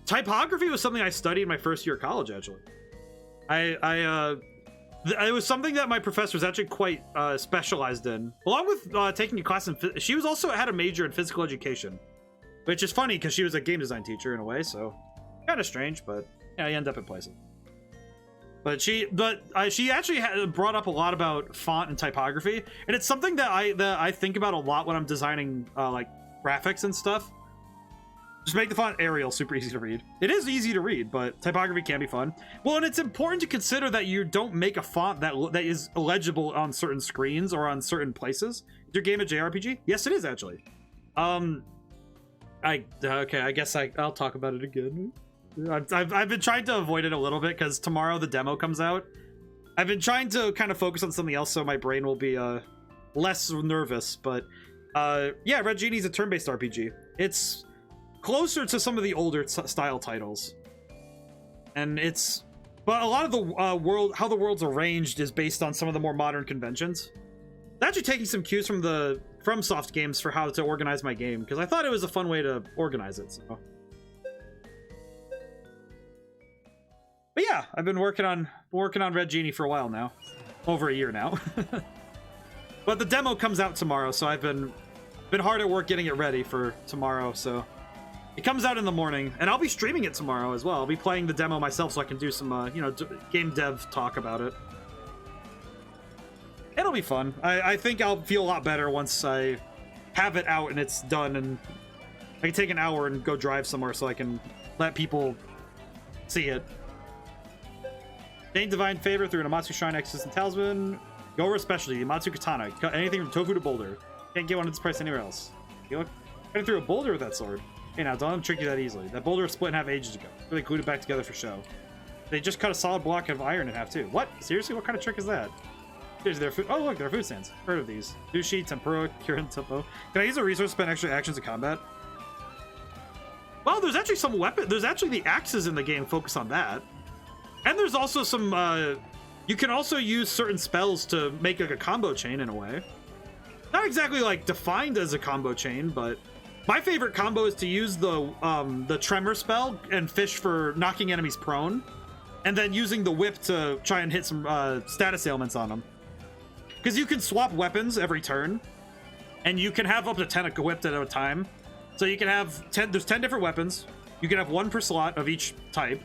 Typography was something I studied in my first year of college, actually. It was something that my professor was actually quite specialized in, along with taking a class in. She was also had a major in physical education, which is funny because she was a game design teacher in a way. So kind of strange, but yeah, you end up in places. But she actually brought up a lot about font and typography, and it's something that I think about a lot when I'm designing like graphics and stuff. Just make the font Arial super easy to read. It is easy to read, but typography can be fun. Well, and it's important to consider that you don't make a font that is illegible on certain screens or on certain places. Is your game a JRPG? Yes, it is actually. I guess I'll talk about it again. I've been trying to avoid it a little bit because tomorrow the demo comes out. I've been trying to kind of focus on something else so my brain will be less nervous. But yeah, Red Genie's a turn-based RPG. It's closer to some of the older style titles, and but a lot of the how the world's arranged is based on some of the more modern conventions. I'm actually taking some cues from the FromSoft games for how to organize my game because I thought it was a fun way to organize it. So. But yeah, I've been working on Red Genie for a while now, over a year now. But the demo comes out tomorrow, so I've been hard at work getting it ready for tomorrow. So it comes out in the morning, and I'll be streaming it tomorrow as well. I'll be playing the demo myself, so I can do some game dev talk about it. It'll be fun. I think I'll feel a lot better once I have it out and it's done, and I can take an hour and go drive somewhere so I can let people see it. Gain divine favor through an Amatsu Shrine Exodus and Talisman. Gora specialty, the Amatsu Katana. Cut anything from Tofu to Boulder. Can't get one at this price anywhere else. You look cutting through a boulder with that sword. Hey now, don't let them trick you that easily. That boulder was split in half ages ago. Really glued it back together for show. They just cut a solid block of iron in half too. What? Seriously? What kind of trick is that? Here's their food. Oh look, there are food stands. Heard of these. Sushi, tempura, Kirin Tempo. Can I use a resource to spend extra actions in combat? Well, there's actually some weapon. There's actually the axes in the game focus on that. And there's also some, you can also use certain spells to make like a combo chain in a way. Not exactly like defined as a combo chain, but my favorite combo is to use the tremor spell and fish for knocking enemies prone, and then using the whip to try and hit some status ailments on them. Because you can swap weapons every turn, and you can have up to 10 equipped at a time. So you can have 10, there's 10 different weapons. You can have one per slot of each type.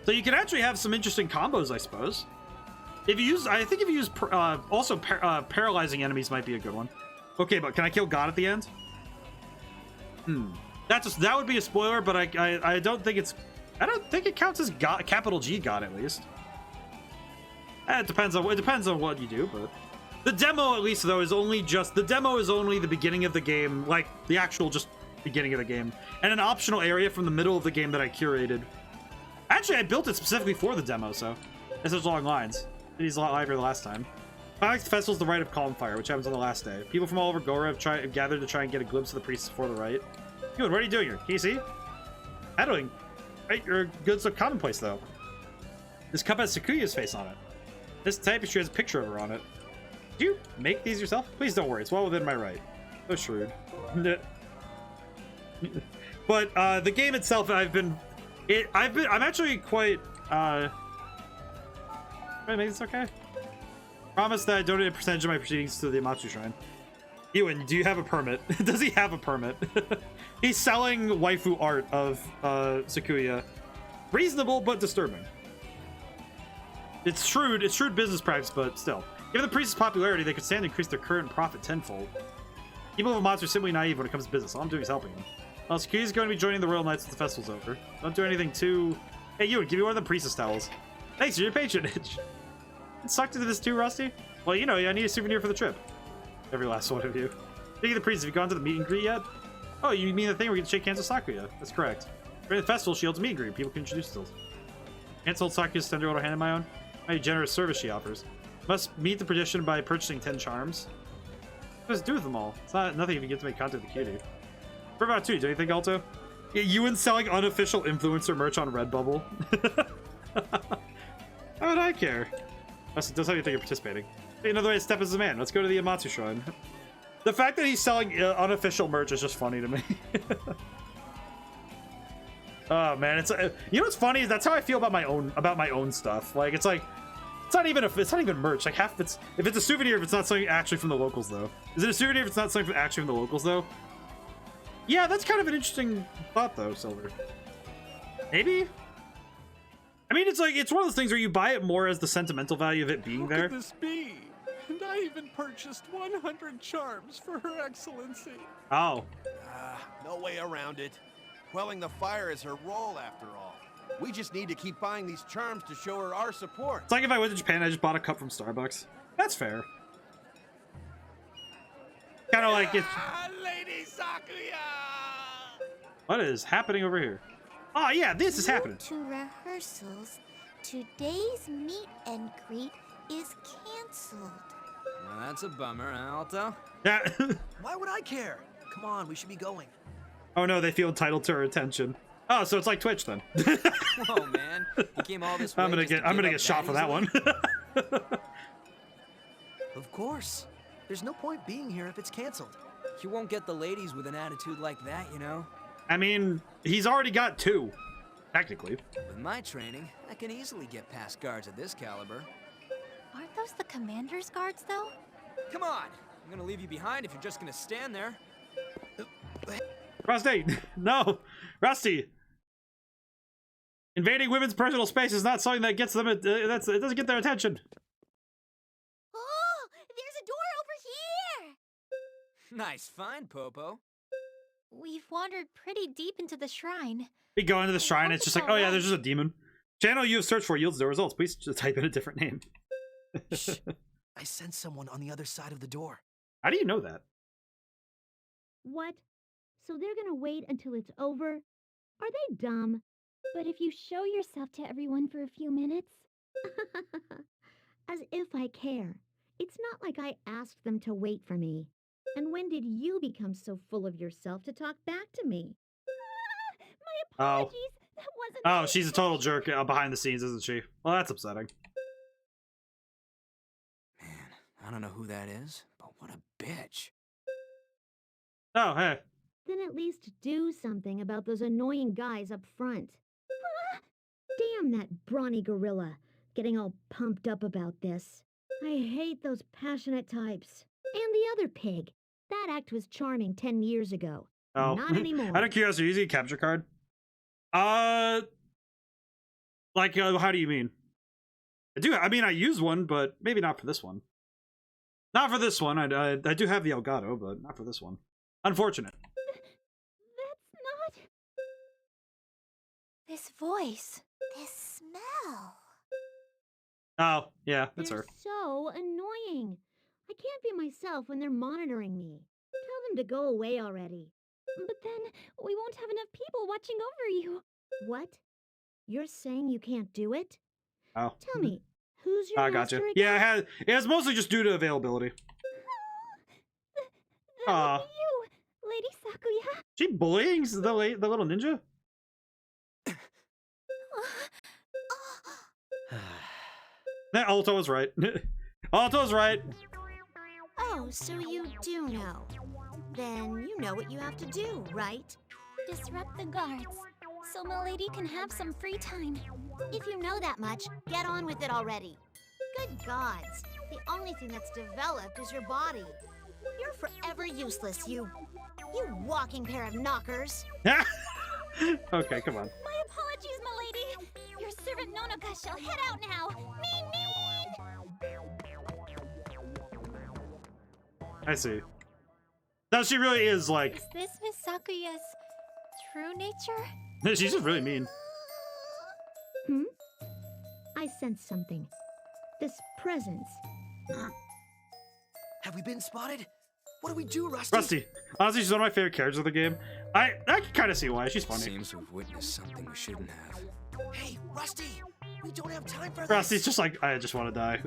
So you can actually have some interesting combos, I suppose. If you use, I think if you use, paralyzing enemies might be a good one. Okay, but can I kill God at the end? That would be a spoiler, but I don't think it's, I don't think it counts as God, capital G God at least. It depends on what you do, but the demo at least though is only the beginning of the game, like the actual just beginning of the game, and an optional area from the middle of the game that I curated. Actually, I built it specifically for the demo, so this is long lines. It is a lot lighter the last time. Climax the festival is the Rite of Calm Fire, which happens on the last day. People from all over Gora have gathered to try and get a glimpse of the priests before the rite. What are you doing here? Can you see? Paddling. Right, your goods look commonplace though. This cup has Sakuya's face on it. This tapestry has a picture of her on it. Did you make these yourself? Please don't worry, it's well within my right. So shrewd. But the game itself, I'm actually quite Can I make this okay? Promise that I donate a percentage of my proceedings to the Amatsu Shrine. Ewan, do you have a permit? Does he have a permit? He's selling waifu art of Sakuya. Reasonable, but disturbing. It's shrewd business practice, but still. Given the priest's popularity, they could stand to increase their current profit tenfold. People of Amatsu are simply naive when it comes to business. All I'm doing is helping them. Well, Sakuya's going to be joining the Royal Knights once the festival's over. Don't do anything too... Hey, Ewan, give me one of the priestess towels. Thanks for your patronage. It sucked into this too, Rusty? Well, you know, I need a souvenir for the trip. Every last one of you. Speaking of the priest, have you gone to the meet and greet yet? Oh, you mean the thing where you can shake hands with Sakuya? That's correct. During the festival, she holds a meet and greet. People can introduce themselves. Can't hold Sakuya's tender little hand in my own. How generous service she offers. Must meet the tradition by purchasing 10 charms. What does it do with them all? It's not nothing if you get to make contact with Cutie. For about 2, don't you think, Alto? Yeah, Ewan selling unofficial influencer merch on Redbubble. How would I care? That's how you think you're participating. Another way to step as a man. Let's go to the Amatsu Shrine. The fact that he's selling unofficial merch is just funny to me. Oh man, it's you know what's funny is that's how I feel about my own stuff. Like it's like it's not even merch. Like half if it's a souvenir if it's not something actually from the locals though. Is it a souvenir if it's not something actually from the locals though? Yeah, that's kind of an interesting thought though, Silver. Maybe. I mean, it's like it's one of those things where you buy it more as the sentimental value of it being there. How could this be? And I even purchased 100 charms for Her Excellency. Oh. No way around it. Quelling the fire is her role, after all. We just need to keep buying these charms to show her our support. It's like if I went to Japan and I just bought a cup from Starbucks. That's fair. Kind of like it. Lady Sakuya! What is happening over here? Oh yeah, this is happening. To rehearsals, today's meet and greet is cancelled. Well, that's a bummer, huh, Alto? Yeah. Why would I care? Come on, we should be going. Oh no, they feel entitled to our attention. Oh, so it's like Twitch then. Whoa, man! You came all this way. I'm gonna get shot for that one. Of course. There's no point being here if it's canceled. You won't get the ladies with an attitude like that, you know. I mean, he's already got 2, technically. With my training, I can easily get past guards of this caliber. Aren't those the commander's guards, though? Come on! I'm gonna leave you behind if you're just gonna stand there. Rusty, no, Rusty. Invading women's personal space is not something that gets them. It doesn't get their attention. Oh, there's a door over here! Nice find, Popo. We've wandered pretty deep into the shrine. We go into the shrine, it's just like, oh yeah, there's just a demon. Channel you have searched for yields no results. Please just type in a different name. Shh. I sense someone on the other side of the door. How do you know that? What? So they're gonna wait until it's over? Are they dumb? But if you show yourself to everyone for a few minutes? As if I care. It's not like I asked them to wait for me. And when did you become so full of yourself to talk back to me? My apologies. That wasn't. Oh, she's a total jerk behind the scenes, isn't she? Well, that's upsetting. Man, I don't know who that is, but what a bitch. Oh, hey. Then at least do something about those annoying guys up front. Damn that brawny gorilla, getting all pumped up about this. I hate those passionate types. And the other pig. That act was charming 10 years ago. Oh. Not anymore. Out of curiosity, are you using a capture card? Like, how do you mean? I mean, I use one, but maybe not for this one. Not for this one. I do have the Elgato, but not for this one. Unfortunate. That's not... This voice. This smell. Oh, yeah, that's They're her. so annoying. I can't be myself when they're monitoring me. Tell them to go away already. But then we won't have enough people watching over you. What? You're saying you can't do it? Oh. Tell me, who's your I master gotcha. again? Yeah, it's mostly just due to availability. That would be you, Lady Sakuya. She bullying the little ninja? That Alto was right. Alto was right. Oh, so you do know. Then you know what you have to do, right? Disrupt the guards, so Milady can have some free time. If you know that much, get on with it already. Good gods, the only thing that's developed is your body. You're forever useless, you walking pair of knockers. Okay, come on. My apologies, Milady. Your servant Nonoka shall head out now. Mean, mean! I see. No, she really is like... Is this Miss Sakuya's true nature? She's just really mean. I sense something. This presence. Have we been spotted? What do we do, Rusty? Rusty. Honestly, she's one of my favorite characters of the game. I can kind of see why. She's funny. Seems we've witnessed something we shouldn't have. Hey, Rusty! We don't have time for this! Rusty's just like, I just want to die.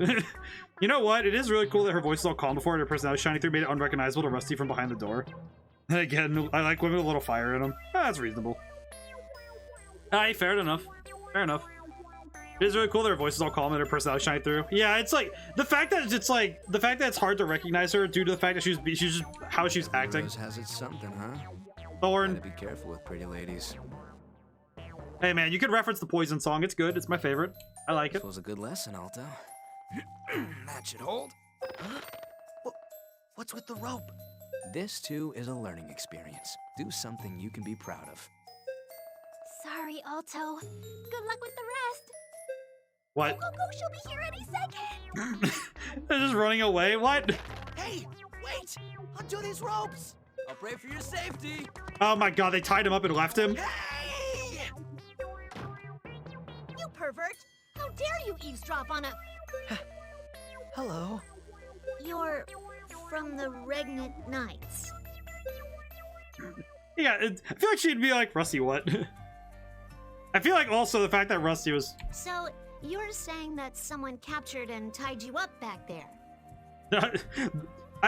You know what? It is really cool that her voice is all calm before and her personality shining through made it unrecognizable to Rusty from behind the door. And again, I like women with a little fire in them. That's reasonable. Aye, fair enough. Fair enough. It is really cool that her voice is all calm and her personality shine through. Yeah, it's like the fact that it's hard to recognize her due to the fact that she's just how she's acting. Rose has its something, huh? Thorn. Gotta be careful with pretty ladies. Hey man, you could reference the Poison song. It's good. It's my favorite. I like it. This was a good lesson, Alto. That should hold. What's with the rope? This too is a learning experience. Do something you can be proud of. Sorry, Alto. Good luck with the rest. What? Go, she'll be here any second. They're just running away. What? Hey, wait! Undo these ropes! I'll pray for your safety. Oh my god, they tied him up and left him. Hey! You pervert! How dare you eavesdrop on a... Hello. You're from the Regnant Knights. Yeah, I feel like she'd be like, Rusty, what? I feel like also the fact that Rusty was... So, you're saying that someone captured and tied you up back there?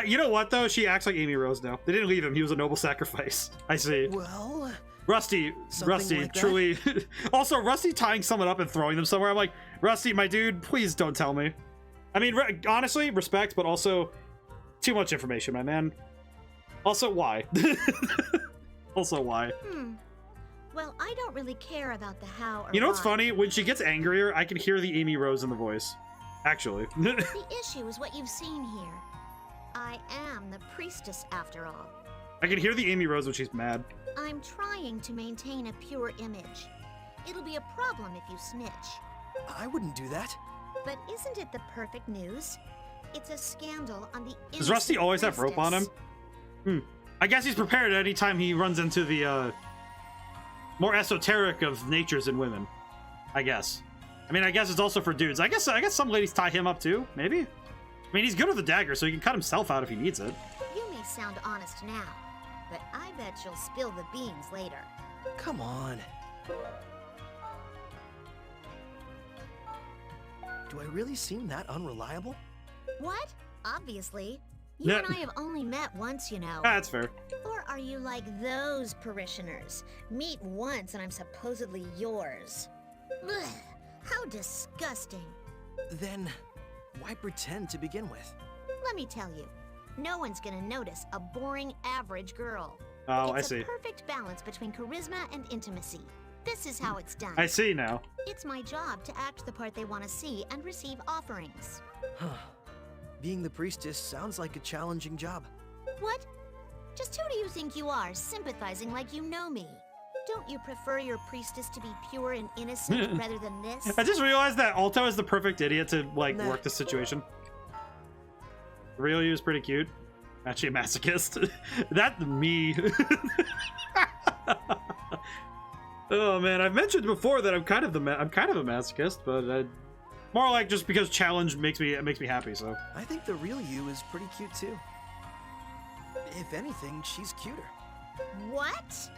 You know what, though? She acts like Amy Rose now. They didn't leave him. He was a noble sacrifice. I see. Well... Rusty, like truly... Also, Rusty tying someone up and throwing them somewhere. I'm like, Rusty, my dude, please don't tell me. I mean, honestly, respect, but also too much information, my man. Also, why? Also, why? Well, I don't really care about the how or You know what's why. funny? When she gets angrier, I can hear the Amy Rose in the voice. Actually. The issue is what you've seen here. I am the priestess, after all. I can hear the Amy Rose when she's mad. I'm trying to maintain a pure image. It'll be a problem if you snitch. I wouldn't do that. But isn't it the perfect news? It's a scandal on the Does Rusty always have rope on him? I guess he's prepared at any time he runs into the more esoteric of natures in women. I guess. I mean, I guess it's also for dudes. I guess some ladies tie him up too, maybe? I mean, he's good with a dagger, so he can cut himself out if he needs it. You may sound honest now, but I bet you'll spill the beans later. Come on. Do I really seem that unreliable? What? Obviously. You and I have only met once, you know. That's fair. Or are you like those parishioners? Meet once and I'm supposedly yours. Ugh, how disgusting. Then, why pretend to begin with? Let me tell you, no one's gonna notice a boring average girl. Oh, It's I see. a perfect balance between charisma and intimacy. This is how it's done. I see now. It's my job to act the part they want to see and receive offerings. Being the priestess sounds like a challenging job. What? Just who do you think you are, sympathizing like you know me? Don't you prefer your priestess to be pure and innocent rather than this? I just realized that Alto is the perfect idiot to, like, Nah. work the situation. The real you is pretty cute. Actually a masochist. That me. Oh man, I've mentioned before that I'm kind of a masochist, but more like just because challenge makes me happy. So I think the real you is pretty cute too. If anything, she's cuter. What?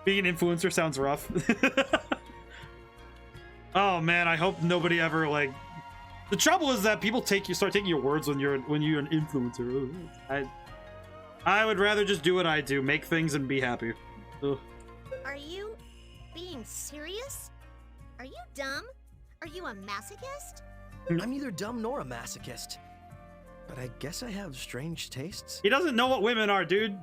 Being an influencer sounds rough. Oh man, I hope nobody ever like. The trouble is that people start taking your words when you're an influencer. I would rather just do what I do, make things and be happy. Ugh. Are you being serious? Are you dumb? Are you a masochist? I'm neither dumb nor a masochist. But I guess I have strange tastes. He doesn't know what women are, dude.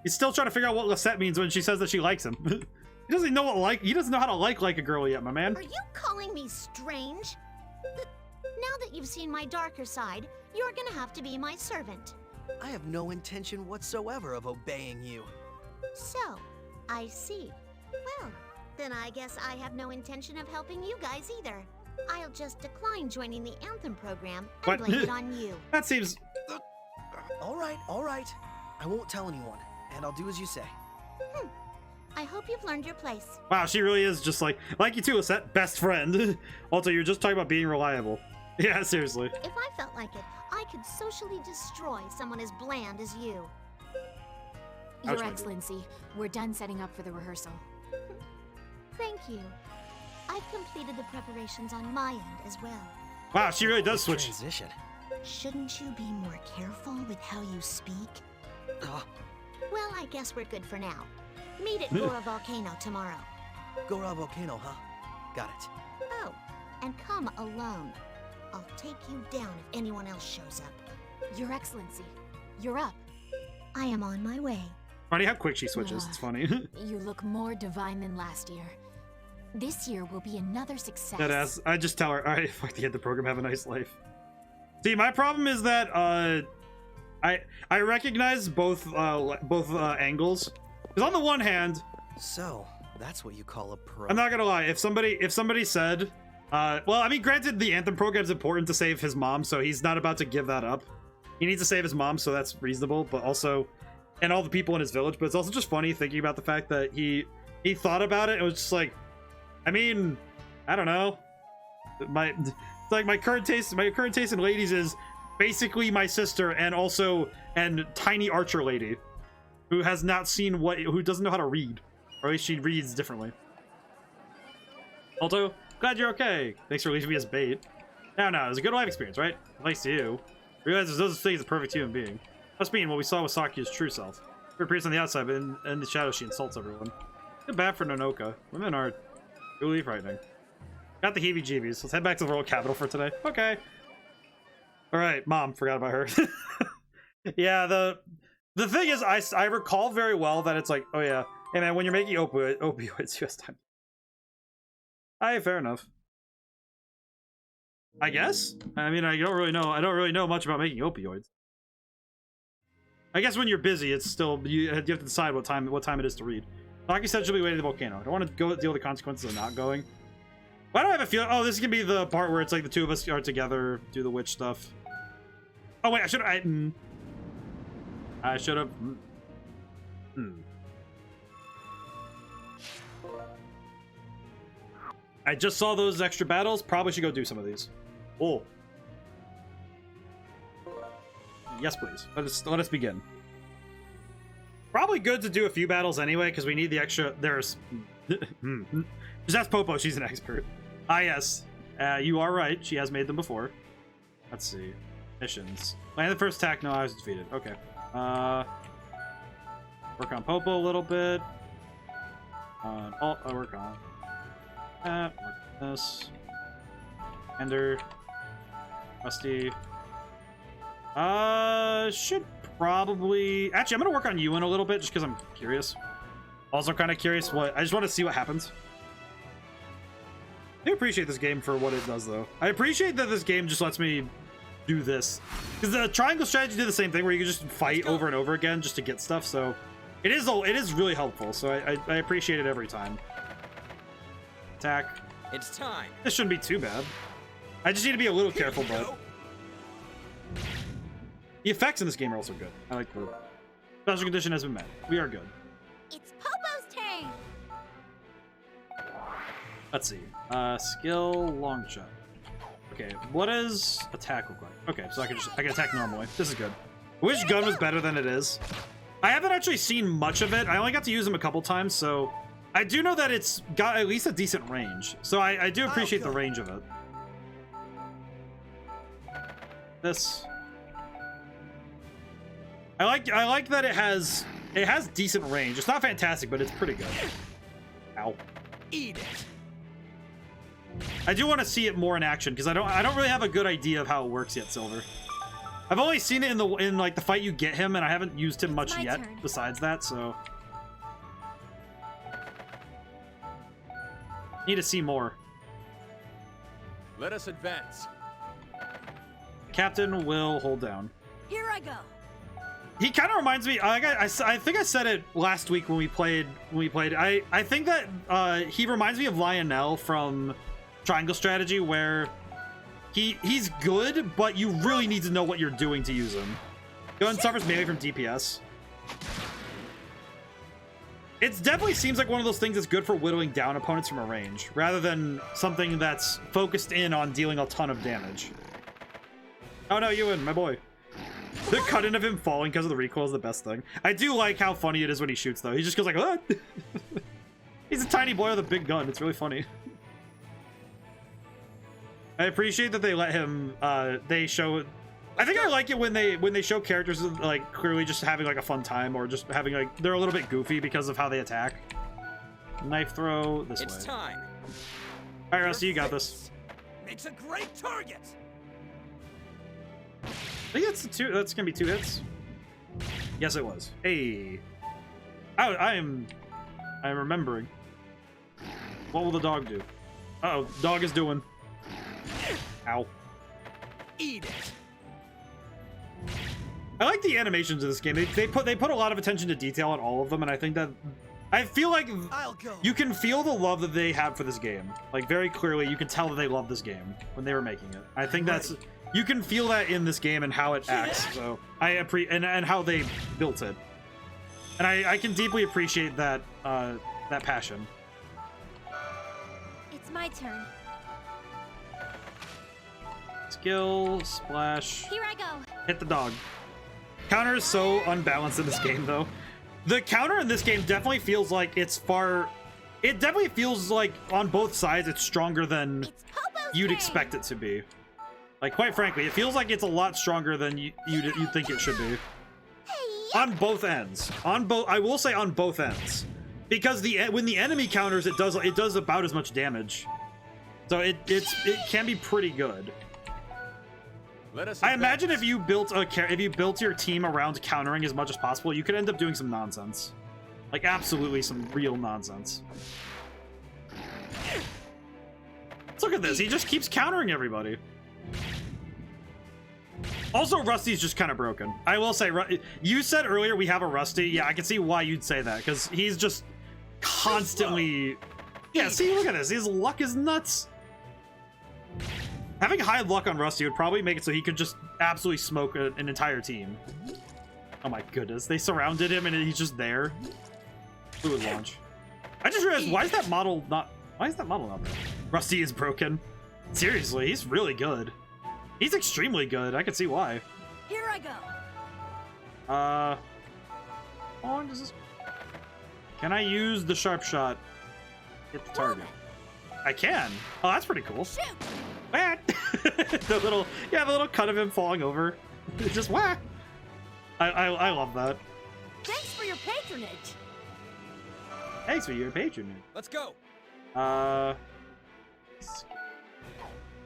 He's still trying to figure out what Lisette means when she says that she likes him. He doesn't know he doesn't know how to like a girl yet, my man. Are you calling me strange? Now that you've seen my darker side, you're gonna have to be my servant. I have no intention whatsoever of obeying you. So, I see. Well, then I guess I have no intention of helping you guys either. I'll just decline joining the Anthem program and What? blame it on you. That seems... All right. I won't tell anyone, and I'll do as you say. I hope you've learned your place. Wow, she really is just like you too, Lisette, best friend. Also, you're just talking about being reliable. Yeah, seriously. If I felt like it, I could socially destroy someone as bland as you. Ouch, Your my Excellency, we're done setting up for the rehearsal. Thank you. I've completed the preparations on my end as well. Wow, she really does switch. Transition. Shouldn't you be more careful with how you speak? Well, I guess we're good for now. Meet at Gora Volcano tomorrow. Gora Volcano, huh? Got it. and come alone. I'll take you down if anyone else shows up. Your Excellency, you're up. I am on my way. Funny how quick she switches. It's funny. You look more divine than last year. This year will be another success. That ass. I just tell her, all right, fuck the end the program, have a nice life. See, my problem is that I recognize both angles. Because on the one hand, So, that's what you call a pro. I'm not gonna lie, if somebody said, well, I mean, granted, the Anthem program's important to save his mom, so he's not about to give that up. He needs to save his mom, so that's reasonable, but also, and all the people in his village, but it's also just funny thinking about the fact that he thought about it. It was just like, I mean, I don't know. It's like my current taste in ladies is basically my sister and tiny archer lady who has not seen who doesn't know how to read, or at least she reads differently. Alto, glad you're okay. Thanks for leaving me as bait. No, it was a good life experience, right? Thanks to you. Realize there's no such thing as a perfect human being. Must mean what we saw with Sakuya's true self. She appears on the outside, but in the shadows she insults everyone. Too bad for Nonoka. Women are really frightening. Got the heebie-jeebies. Let's head back to the royal capital for today. Okay. Alright, Mom. Forgot about her. Yeah, the thing is, I recall very well that it's like, oh yeah, hey man, when you're making opioids, you have time. Aye, fair enough. I guess? I mean, I don't really know much about making opioids. I guess when you're busy, it's still, you have to decide what time it is to read. Saki said she'll be waiting at the volcano. I don't want to go deal with the consequences of not going. Why do I have a feeling? Oh, this is gonna be the part where it's like the two of us are together, do the witch stuff. Oh wait, I should have. I just saw those extra battles. Probably should go do some of these. Oh. Yes, please. Let us begin. Probably good to do a few battles anyway, because we need the extra. There's. Just ask Popo. She's an expert. Ah, yes. You are right. She has made them before. Let's see. Missions. Land the first attack. No, I was defeated. Okay. Work on Popo a little bit. I'll work on that. Work on this. Ender. Rusty. Should probably... Actually, I'm gonna work on Ewan a little bit, just because I'm curious. Also kind of curious what... I just want to see what happens. I appreciate this game for what it does, though. I appreciate that this game just lets me do this. Because the triangle strategy did the same thing, where you can just fight over and over again just to get stuff, so... It is really helpful, so I appreciate it every time. Attack. It's time. This shouldn't be too bad. I just need to be a little careful, but... The effects in this game are also good. I like the... Special condition has been met. We are good. It's Popo's turn! Let's see. Skill, long shot. Okay, what does attack look like? Okay, so I can attack normally. This is good. I wish gun was better than it is. I haven't actually seen much of it. I only got to use them a couple times, so... I do know that it's got at least a decent range. So I do appreciate the range of it. This... I like that it has decent range. It's not fantastic, but it's pretty good. Ow. Eat it. I do want to see it more in action because I don't really have a good idea of how it works yet, Silver. I've only seen it in like the fight you get him, and I haven't used him much yet besides that, so need to see more. Let us advance. Captain will hold down. Here I go. He kind of reminds me. I think I said it last week when we played. I think that he reminds me of Lionel from Triangle Strategy, where he's good, but you really need to know what you're doing to use him. Gun suffers mainly from DPS. It definitely seems like one of those things that's good for whittling down opponents from a range, rather than something that's focused in on dealing a ton of damage. Oh no, Ewan, my boy. The cut-in of him falling because of the recoil is the best thing. I do like how funny it is when he shoots, though. He just goes like, ah! He's a tiny boy with a big gun. It's really funny. I appreciate that they let him, they show... I think I like it when they show characters, like, clearly just having, like, a fun time, or just having, like, they're a little bit goofy because of how they attack. Knife throw this way. It's time. Alright, Rusty, you got this. makes a great target. I think that's gonna be 2 hits. Yes, it was. Hey, I'm remembering. What will the dog do? Uh-oh, dog is doing. Ow. Eat it. I like the animations of this game. They put a lot of attention to detail on all of them, and I think that I feel like you can feel the love that they have for this game. Like, very clearly, you can tell that they love this game when they were making it. I think that's you can feel that in this game and how it acts. So I appreciate and how they built it, and I can deeply appreciate that that passion. It's my turn. Skill splash. Here I go. Hit the dog. Counter is so unbalanced in this game, though. The counter in this game definitely feels like it definitely feels like on both sides it's stronger than you'd expect it to be. Like, quite frankly, it feels like it's a lot stronger than you'd think it should be. On both ends. I will say on both ends. Because when the enemy counters, it does about as much damage. So it can be pretty good. I imagine if you built your team around countering as much as possible, you could end up doing some nonsense. Like, absolutely some real nonsense. Let's look at this. He just keeps countering everybody. Also, Rusty's just kind of broken. I will say, you said earlier we have a Rusty. Yeah, I can see why you'd say that, because he's just constantly... Yeah, see, look at this. His luck is nuts. Having high luck on Rusty would probably make it so he could just absolutely smoke an entire team. Oh my goodness. They surrounded him and he's just there. Fluid launch. I just realized, why is that model not there? Rusty is broken. Seriously, he's really good. He's extremely good. I can see why. Here I go. How long does this... Can I use the sharp shot? Hit the target. I can. Oh, that's pretty cool. Shoot. the little cut of him falling over. It's just whack. I love that. Thanks for your patronage. Thanks for your patronage. Let's go.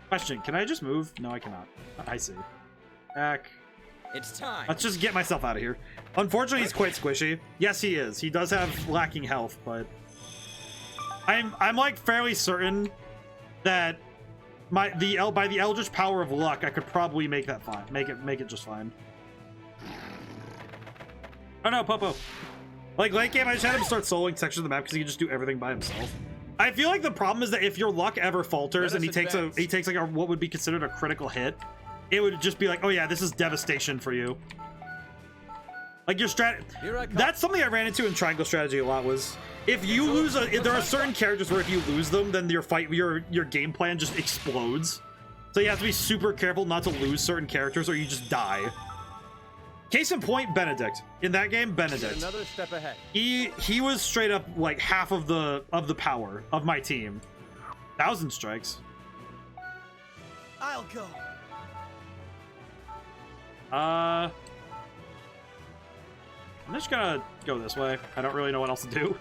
Question, can I just move? No, I cannot. I see. Back. It's time. Let's just get myself out of here. Unfortunately, he's quite squishy. Yes, he is. He does have lacking health, but I'm like fairly certain that by the eldritch power of luck, I could probably make that fine. Make it just fine. Oh no, Popo. Like, late game, I just had him start soloing sections of the map because he can just do everything by himself. I feel like the problem is that if your luck ever falters and he takes like a what would be considered a critical hit, it would just be like, oh yeah, this is devastation for you. Like, your that's something I ran into in Triangle Strategy a lot, was if you lose there are certain characters where if you lose them, then your game plan just explodes. So you have to be super careful not to lose certain characters or you just die. Case in point, Benedict. In that game, Benedict. Another step ahead. He was straight up like half of the power of my team. 1,000 strikes. I'll go. I'm just gonna go this way. I don't really know what else to do.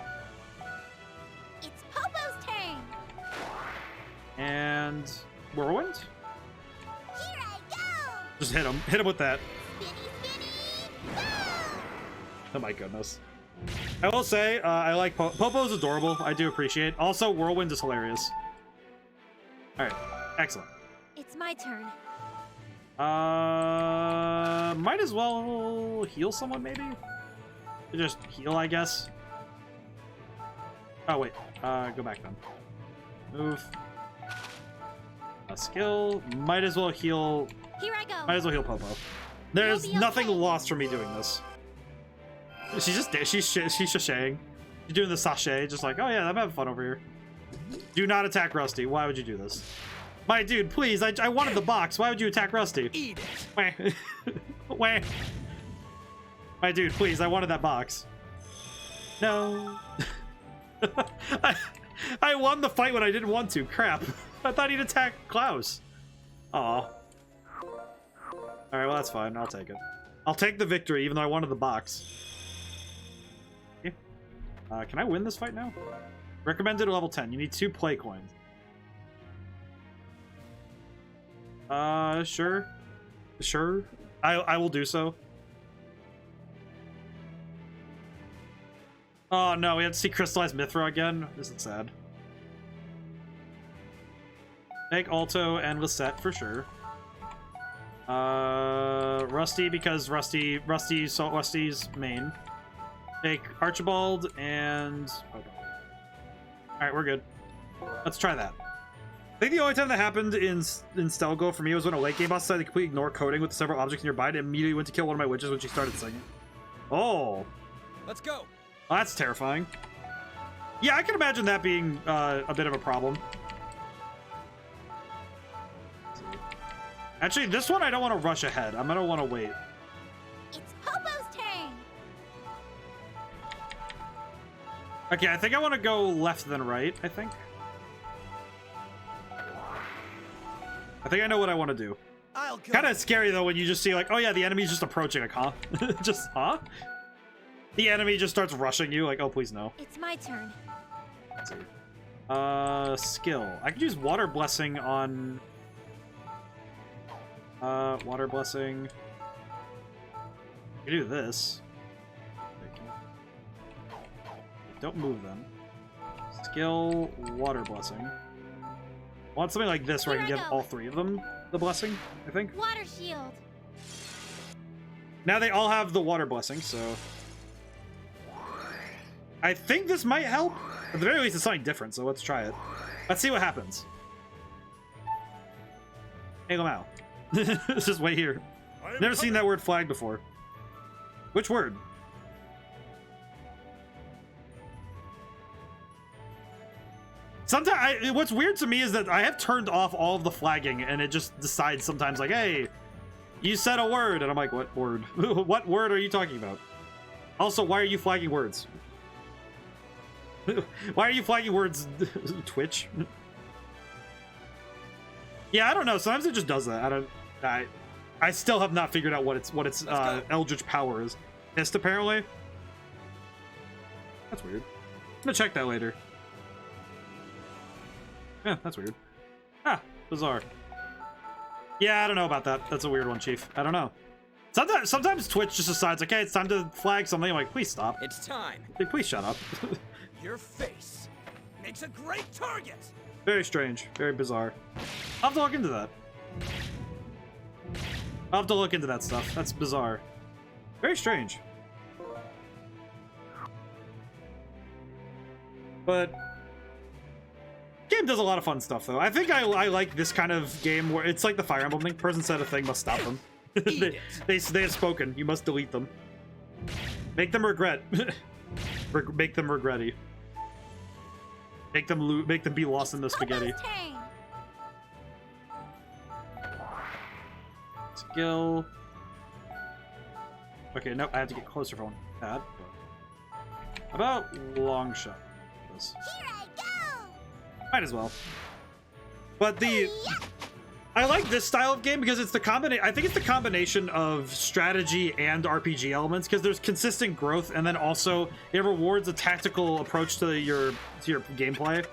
It's Popo's turn. And Whirlwind? Here I go. Just hit him. Hit him with that. Spinny, boom. Oh my goodness. I will say, I like Popo's adorable. I do appreciate. Also, Whirlwind is hilarious. All right, excellent. It's my turn. Might as well heal someone, maybe? Just heal, I guess. Oh, wait. Go back then. Move. A skill. Might as well heal. Here I go. Might as well heal Popo. There's nothing lost for me doing this. She's just she's sashaying. She's doing the sachet, just like, oh yeah, I'm having fun over here. Do not attack Rusty. Why would you do this? My dude, please, I wanted the box. Why would you attack Rusty? Eat it. Wah. My dude, please, I wanted that box. No. I won the fight when I didn't want to. Crap. I thought he'd attack Klaus. Aw. Alright, well, that's fine. I'll take it. I'll take the victory, even though I wanted the box. Okay. Can I win this fight now? Recommended level 10. You need 2 play coins. Sure. Sure. I will do so. Oh no, we have to see Crystallized Mithra again. This is sad. Make Alto and Lisette for sure. Rusty because Rusty's main. Take Archibald and... Oh, alright, we're good. Let's try that. I think the only time that happened in Stella for me was when a late game boss decided to completely ignore coding with several objects nearby and immediately went to kill one of my witches when she started singing. Oh. Let's go. Oh, that's terrifying. Yeah, I can imagine that being a bit of a problem. Actually, this one I don't want to rush ahead. I'm gonna want to wait. It's Popo's turn. Okay, I think I want to go left than right, I think. I think I know what I want to do. Kind of scary though when you just see like, oh yeah, the enemy's just approaching, like, huh? Just, huh? The enemy just starts rushing you, like, oh please no. It's my turn. Let's see. Skill. I could use Water Blessing on... Water Blessing. I can do this. Don't move them. Skill, Water Blessing. I want something like this where I can give all three of them the blessing, I think. Water shield. Now they all have the Water Blessing, so... I think this might help. At the very least, it's something different, so let's try it. Let's see what happens. Hey, Lamau. Let's just wait here. Never seen that word flagged before. Which word? Sometimes, what's weird to me is that I have turned off all of the flagging, and it just decides sometimes, like, hey, you said a word, and I'm like, what word? What word are you talking about? Also, why are you flagging words? Why are you flagging words? Twitch? Yeah, I don't know. Sometimes it just does that. I still have not figured out what its Eldritch power is. Mist, apparently. That's weird. I'm gonna check that later. Yeah, that's weird. Ah, bizarre. Yeah, I don't know about that. That's a weird one, Chief. I don't know. Sometimes Twitch just decides, okay, it's time to flag something. I'm like, please stop. It's time. Please shut up. Your face makes a great target. Very strange. Very bizarre. I'll have to look into that. I'll have to look into that stuff. That's bizarre. Very strange. But game does a lot of fun stuff, though. I think I like this kind of game where it's like the Fire Emblem thing. Person said a thing, must stop them. they have spoken. You must delete them. Make them regret. Make them regretty. Make them be lost in the spaghetti. Skill. Okay, nope. I have to get closer for one. Bad. How about long shot? Here I go. Might as well. But I like this style of game because it's the combination. I think it's the combination of strategy and RPG elements because there's consistent growth, and then also it rewards a tactical approach to your gameplay.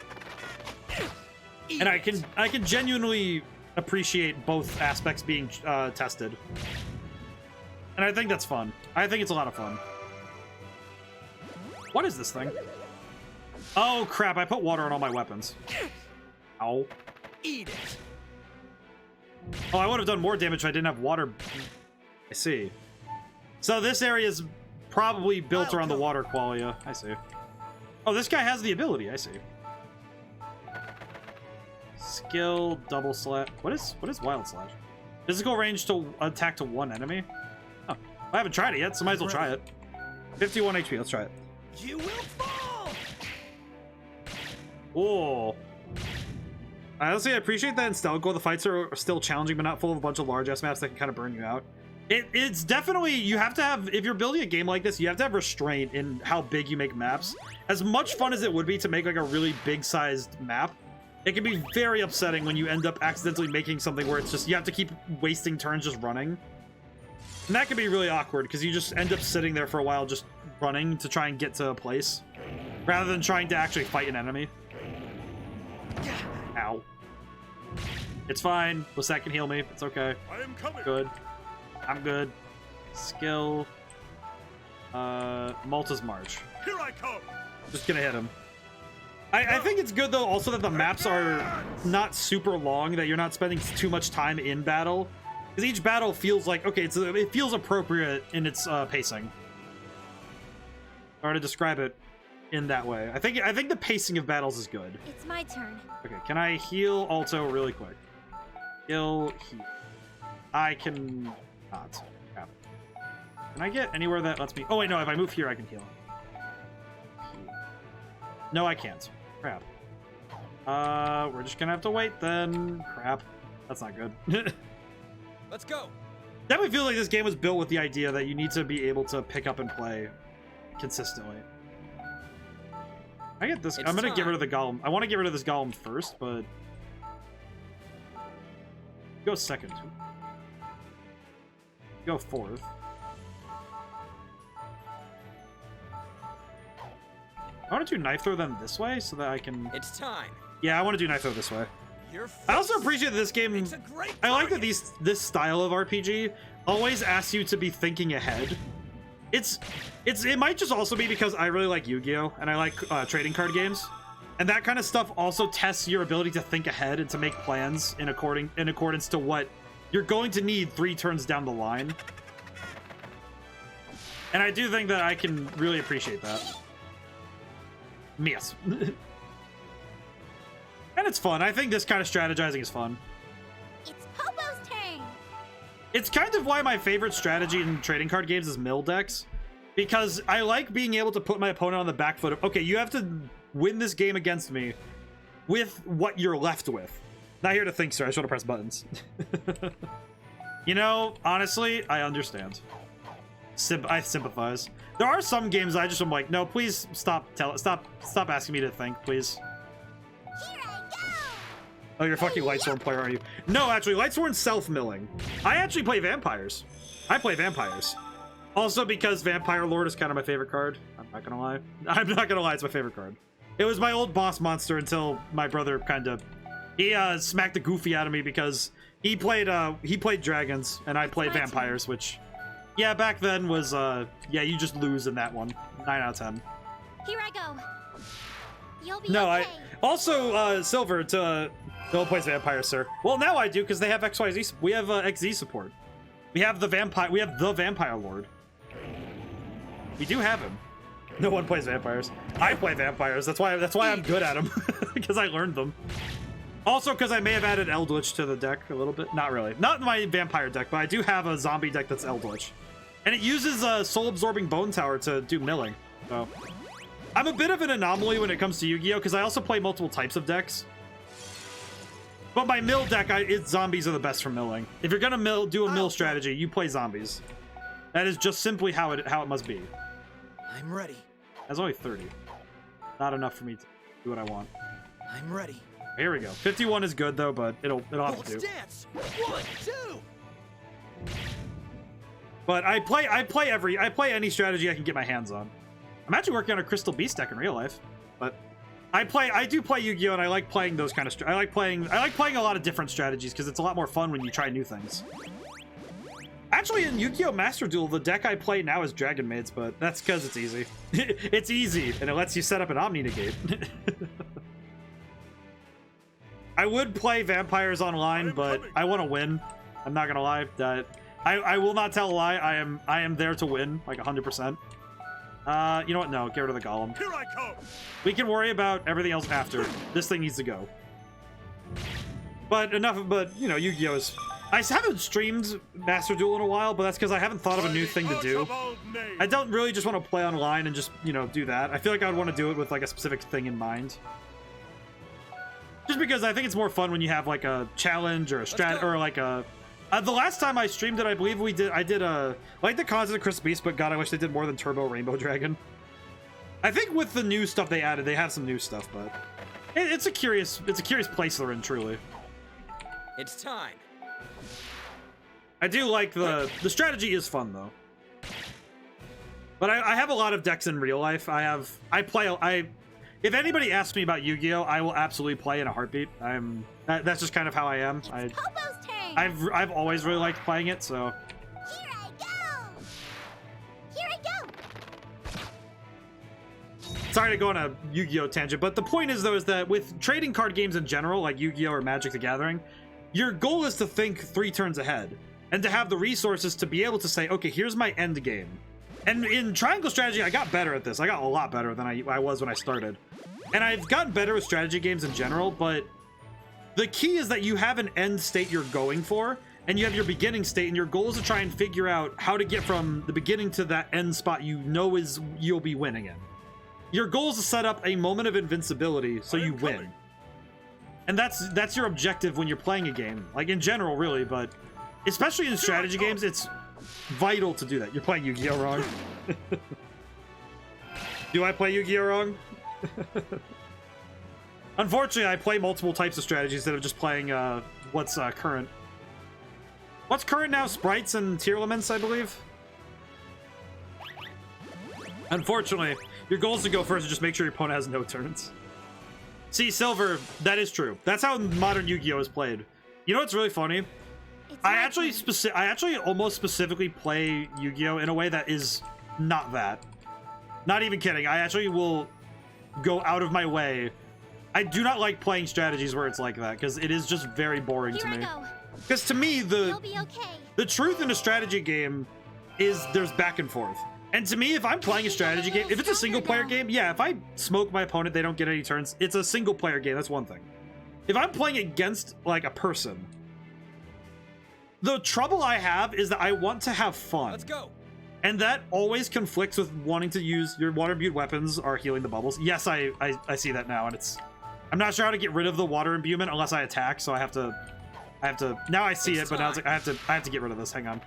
And I can genuinely appreciate both aspects being tested, and I think that's fun. I think it's a lot of fun. What is this thing? Oh crap! I put water on all my weapons. Ow! Eat it. Oh, I would have done more damage if I didn't have water. I see. So this area is probably built around the water qualia. I see. Oh, this guy has the ability. I see. Skill double slash. What is wild slash? Physical range to attack to one enemy. Oh, I haven't tried it yet, so might as well try it. 51 HP. Let's try it. You will fall. Oh. Honestly, I appreciate that in Stella the fights are still challenging, but not full of a bunch of large-ass maps that can kind of burn you out. It's definitely, you have to have, if you're building a game like this, you have to have restraint in how big you make maps. As much fun as it would be to make like a really big-sized map, it can be very upsetting when you end up accidentally making something where it's just, you have to keep wasting turns just running. And that can be really awkward, because you just end up sitting there for a while just running to try and get to a place, rather than trying to actually fight an enemy. Ow. It's fine. Lisette can heal me. It's okay. I am coming. Good. I'm good. Skill. Malta's March. Here I come. Just gonna hit him. I think it's good though also that the maps are not super long, that you're not spending too much time in battle, because each battle feels like, okay, it feels appropriate in its pacing, or to describe it in that way. I think the pacing of battles is good. It's my turn. Okay, can I heal Alto really quick? Heal. I can not. Crap. Can I get anywhere that lets me? Oh wait, no. If I move here, I can heal. No, I can't. Crap. We're just gonna have to wait then. Crap. That's not good. Let's go. Definitely feels like this game was built with the idea that you need to be able to pick up and play consistently. I get this. I'm gonna get rid of the golem. I want to get rid of this golem first, but go second. Go fourth. I want to do knife throw them this way so that I can. It's time. Yeah, I want to do knife throw this way. I also appreciate that this game. I like that this style of RPG always asks you to be thinking ahead. It might just also be because I really like Yu-Gi-Oh! And I like trading card games, and that kind of stuff also tests your ability to think ahead and to make plans in accordance to what you're going to need 3 turns down the line. And I do think that I can really appreciate that. Yes. And it's fun. I think this kind of strategizing is fun. It's Popo's turn. It's kind of why my favorite strategy in trading card games is mill decks, because I like being able to put my opponent on the back foot of, okay, you have to win this game against me with what you're left with. Not here to think, sir. I just want to press buttons. You know, honestly, I understand. I sympathize. There are some games I'm like, no, please stop asking me to think, please. Here I go. Oh, you're a fucking Lightsworn player, are you? No, actually, Lightsworn's self-milling. I actually play vampires. I play vampires. Also because Vampire Lord is kind of my favorite card. I'm not gonna lie. I'm not gonna lie, it's my favorite card. It was my old boss monster until my brother he smacked the goofy out of me because he played dragons and I played vampires, which, yeah, back then was, yeah, you just lose in that one. 9 out of 10. Here I go. You'll be no, okay. Also, Silver to no one plays vampires, sir. Well, now I do because they have XYZ. We have XZ support. We have the vampire. We have the Vampire Lord. We do have him. No one plays vampires. I play vampires. That's why I'm good at them, because I learned them. Also, because I may have added Eldritch to the deck a little bit. Not really. Not my vampire deck, but I do have a zombie deck that's Eldritch. And it uses a soul-absorbing bone tower to do milling. So I'm a bit of an anomaly when it comes to Yu-Gi-Oh! Because I also play multiple types of decks. But my mill deck, zombies are the best for milling. If you're gonna do a mill strategy, you play zombies. That is just simply how it must be. I'm ready. That's only 30. Not enough for me to do what I want. I'm ready. Here we go. 51 is good though, but it'll have to do. Dance. 1, 2. But I play any strategy I can get my hands on. I'm actually working on a Crystal Beast deck in real life, but I do play Yu-Gi-Oh! And I like playing those kind of I like playing a lot of different strategies because it's a lot more fun when you try new things. Actually, in Yu-Gi-Oh! Master Duel, the deck I play now is Dragon Maids, but that's because it's easy. It's easy, and it lets you set up an Omni Negate. I would play Vampires online, but I want to win. I'm not gonna lie. I will not tell a lie. I am there to win, like 100%. You know what? No, get rid of the Golem. Here I come. We can worry about everything else after. This thing needs to go. But you know, Yu-Gi-Oh! is... I haven't streamed Master Duel in a while, but that's because I haven't thought of a new thing to do. I don't really just want to play online and just, you know, do that. I feel like I would want to do it with, like, a specific thing in mind. Just because I think it's more fun when you have, like, a challenge or a strat, or, like, a... the last time I streamed it, I believe I did like the Cons of the Crystal Beast, but God, I wish they did more than Turbo Rainbow Dragon. I think with the new stuff they added, they have some new stuff, but it's a curious place they're in, truly. It's time. I do like the strategy is fun though. But I have a lot of decks in real life. if anybody asks me about Yu-Gi-Oh, I will absolutely play in a heartbeat. That's just kind of how I am. Popo's turn. I've always really liked playing it, so. Here I go. Here I go. Sorry to go on a Yu-Gi-Oh tangent, but the point is though is that with trading card games in general, like Yu-Gi-Oh or Magic the Gathering, your goal is to think 3 turns ahead and to have the resources to be able to say, okay, here's my end game. And in Triangle Strategy, I got better at this. I got a lot better than I was when I started. And I've gotten better with strategy games in general, but the key is that you have an end state you're going for, and you have your beginning state, and your goal is to try and figure out how to get from the beginning to that end spot you know is you'll be winning in. Your goal is to set up a moment of invincibility so you win. And that's your objective when you're playing a game. Like in general, really, but especially in strategy games, it's vital to do that. You're playing Yu-Gi-Oh wrong. Do I play Yu-Gi-Oh wrong? Unfortunately, I play multiple types of strategies instead of just playing what's current. What's current now? Sprites and tier elements, I believe. Unfortunately, your goal is to go first and just make sure your opponent has no turns. See, Silver, that is true. That's how modern Yu-Gi-Oh is played. You know what's really funny? I actually almost specifically play Yu-Gi-Oh in a way that is not that. Not even kidding. I actually will go out of my way. I do not like playing strategies where it's like that because it is just very boring to me. Because to me, the truth in a strategy game is there's back and forth. And to me, if I'm playing a strategy game, if it's a single player game, yeah, if I smoke my opponent, they don't get any turns. It's a single player game. That's one thing. If I'm playing against like a person, the trouble I have is that I want to have fun. Let's go. And that always conflicts with wanting to use your water imbued weapons or healing the bubbles. Yes, I see that now, and I'm not sure how to get rid of the water imbuement unless I attack, so I have to now I see it, but now it's like I have to get rid of this. Hang on.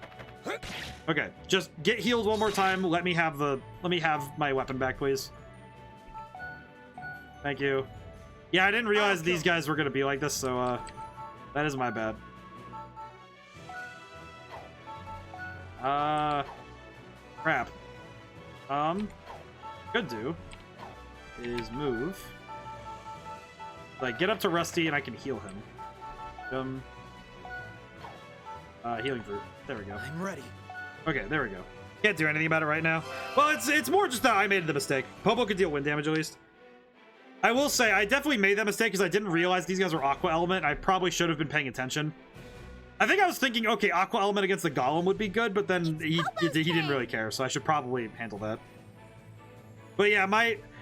Okay, just get healed one more time. Let me have my weapon back, please. Thank you. Yeah, I didn't realize these guys were gonna be like this, so that is my bad. Crap. Could do is move. Like, get up to Rusty and I can heal him. Healing fruit. There we go. I'm ready. Okay, there we go. Can't do anything about it right now. Well, it's more just that I made the mistake. Popo could deal wind damage at least. I will say, I definitely made that mistake because I didn't realize these guys were Aqua Element. I probably should have been paying attention. I think I was thinking, okay, Aqua Element against the Golem would be good, but then he didn't really care, so I should probably handle that. But yeah,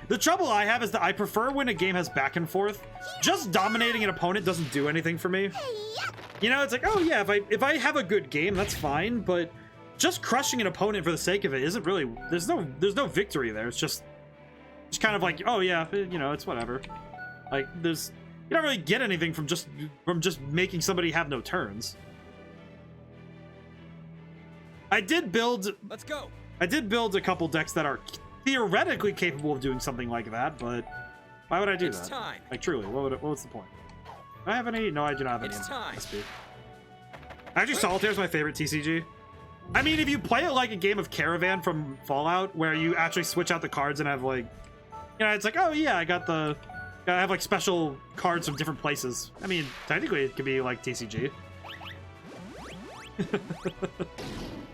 the trouble I have is that I prefer when a game has back and forth. Just dominating an opponent doesn't do anything for me. You know, it's like, oh yeah, if I have a good game, that's fine, but just crushing an opponent for the sake of it isn't really, there's no victory there. It's just kind of like, oh yeah, you know, it's whatever. Like you don't really get anything from just making somebody have no turns. I did build a couple decks that are theoretically capable of doing something like that, but why would I do that? Time. Like truly, what's the point? Do I have any? No, I do not have any. It's time. Actually, Solitaire is my favorite TCG. I mean, if you play it like a game of Caravan from Fallout, where you actually switch out the cards and have like, you know, it's like, oh yeah, I have like special cards from different places. I mean, technically it could be like TCG.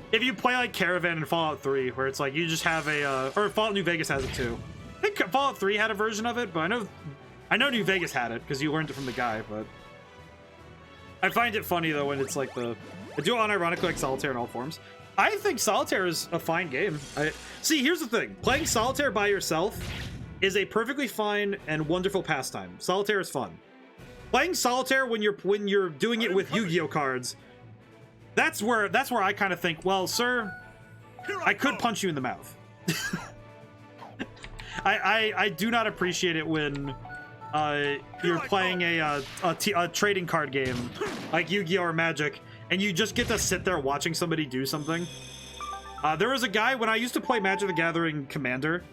If you play like Caravan in Fallout 3, where it's like you just have or Fallout New Vegas has it too. I think Fallout 3 had a version of it, but I know New Vegas had it because you learned it from the guy. But I find it funny though when it's like I do unironically like Solitaire in all forms. I think Solitaire is a fine game. See, here's the thing: playing Solitaire by yourself is a perfectly fine and wonderful pastime. Solitaire is fun. Playing Solitaire when you're doing it with Yu-Gi-Oh cards, that's where I kind of think, well, sir, I could punch you in the mouth. I do not appreciate it when you're playing a trading card game like Yu-Gi-Oh or Magic, and you just get to sit there watching somebody do something. There was a guy when I used to play Magic the Gathering Commander.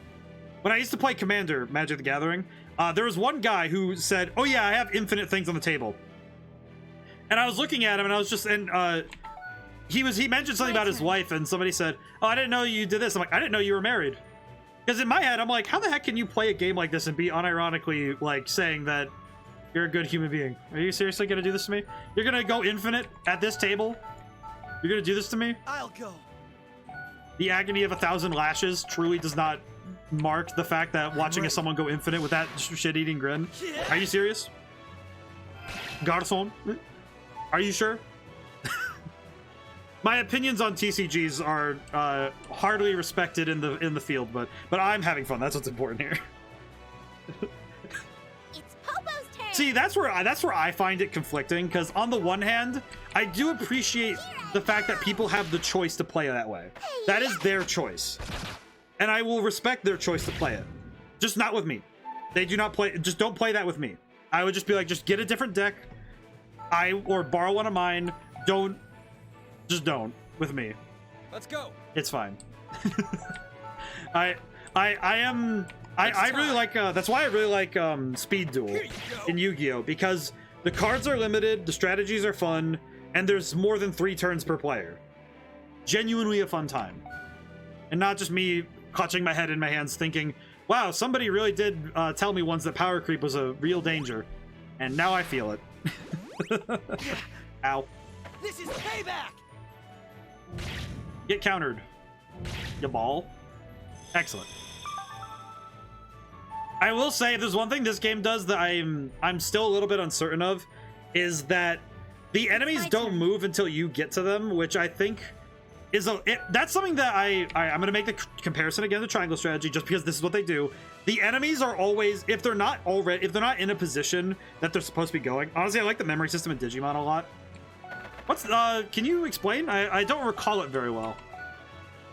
When I used to play Commander Magic the Gathering, there was one guy who said, "Oh yeah, I have infinite things on the table." And I was looking at him, and I was just, he mentioned something about his wife, and somebody said, "Oh, I didn't know you did this." I'm like, "I didn't know you were married." Because in my head, I'm like, how the heck can you play a game like this and be unironically like saying that you're a good human being? Are you seriously gonna do this to me? You're gonna go infinite at this table? You're gonna do this to me? I'll go. The agony of 1,000 lashes truly does not mark the fact that watching someone go infinite with that shit-eating grin. Are you serious? Garçon? Are you sure? My opinions on TCGs are hardly respected in the field, but I'm having fun. That's what's important here. It's Popo's turn. See, that's where I find it conflicting, because on the one hand, I do appreciate the fact that people have the choice to play that way. That is their choice, and I will respect their choice to play it. Just not with me. They do not play. Just don't play that with me. I would just be like, just get a different deck, or borrow one of mine. Just don't with me. Let's go. It's fine. I really like that's why I really like Speed Duel in Yu-Gi-Oh, because the cards are limited, the strategies are fun, and there's more than 3 turns per player. Genuinely a fun time. And not just me clutching my head in my hands thinking, wow, somebody really did tell me once that power creep was a real danger. And now I feel it. Ow. This is payback! Get countered. You ball. Excellent. I will say, if there's one thing this game does that I'm still a little bit uncertain of, is that the enemies don't move until you get to them, which I think is that's something that I'm gonna make the comparison again to triangle strategy, just because this is what they do. The enemies are always, if they're not in a position that they're supposed to be going. Honestly, I like the memory system in Digimon a lot. Can you explain? I don't recall it very well.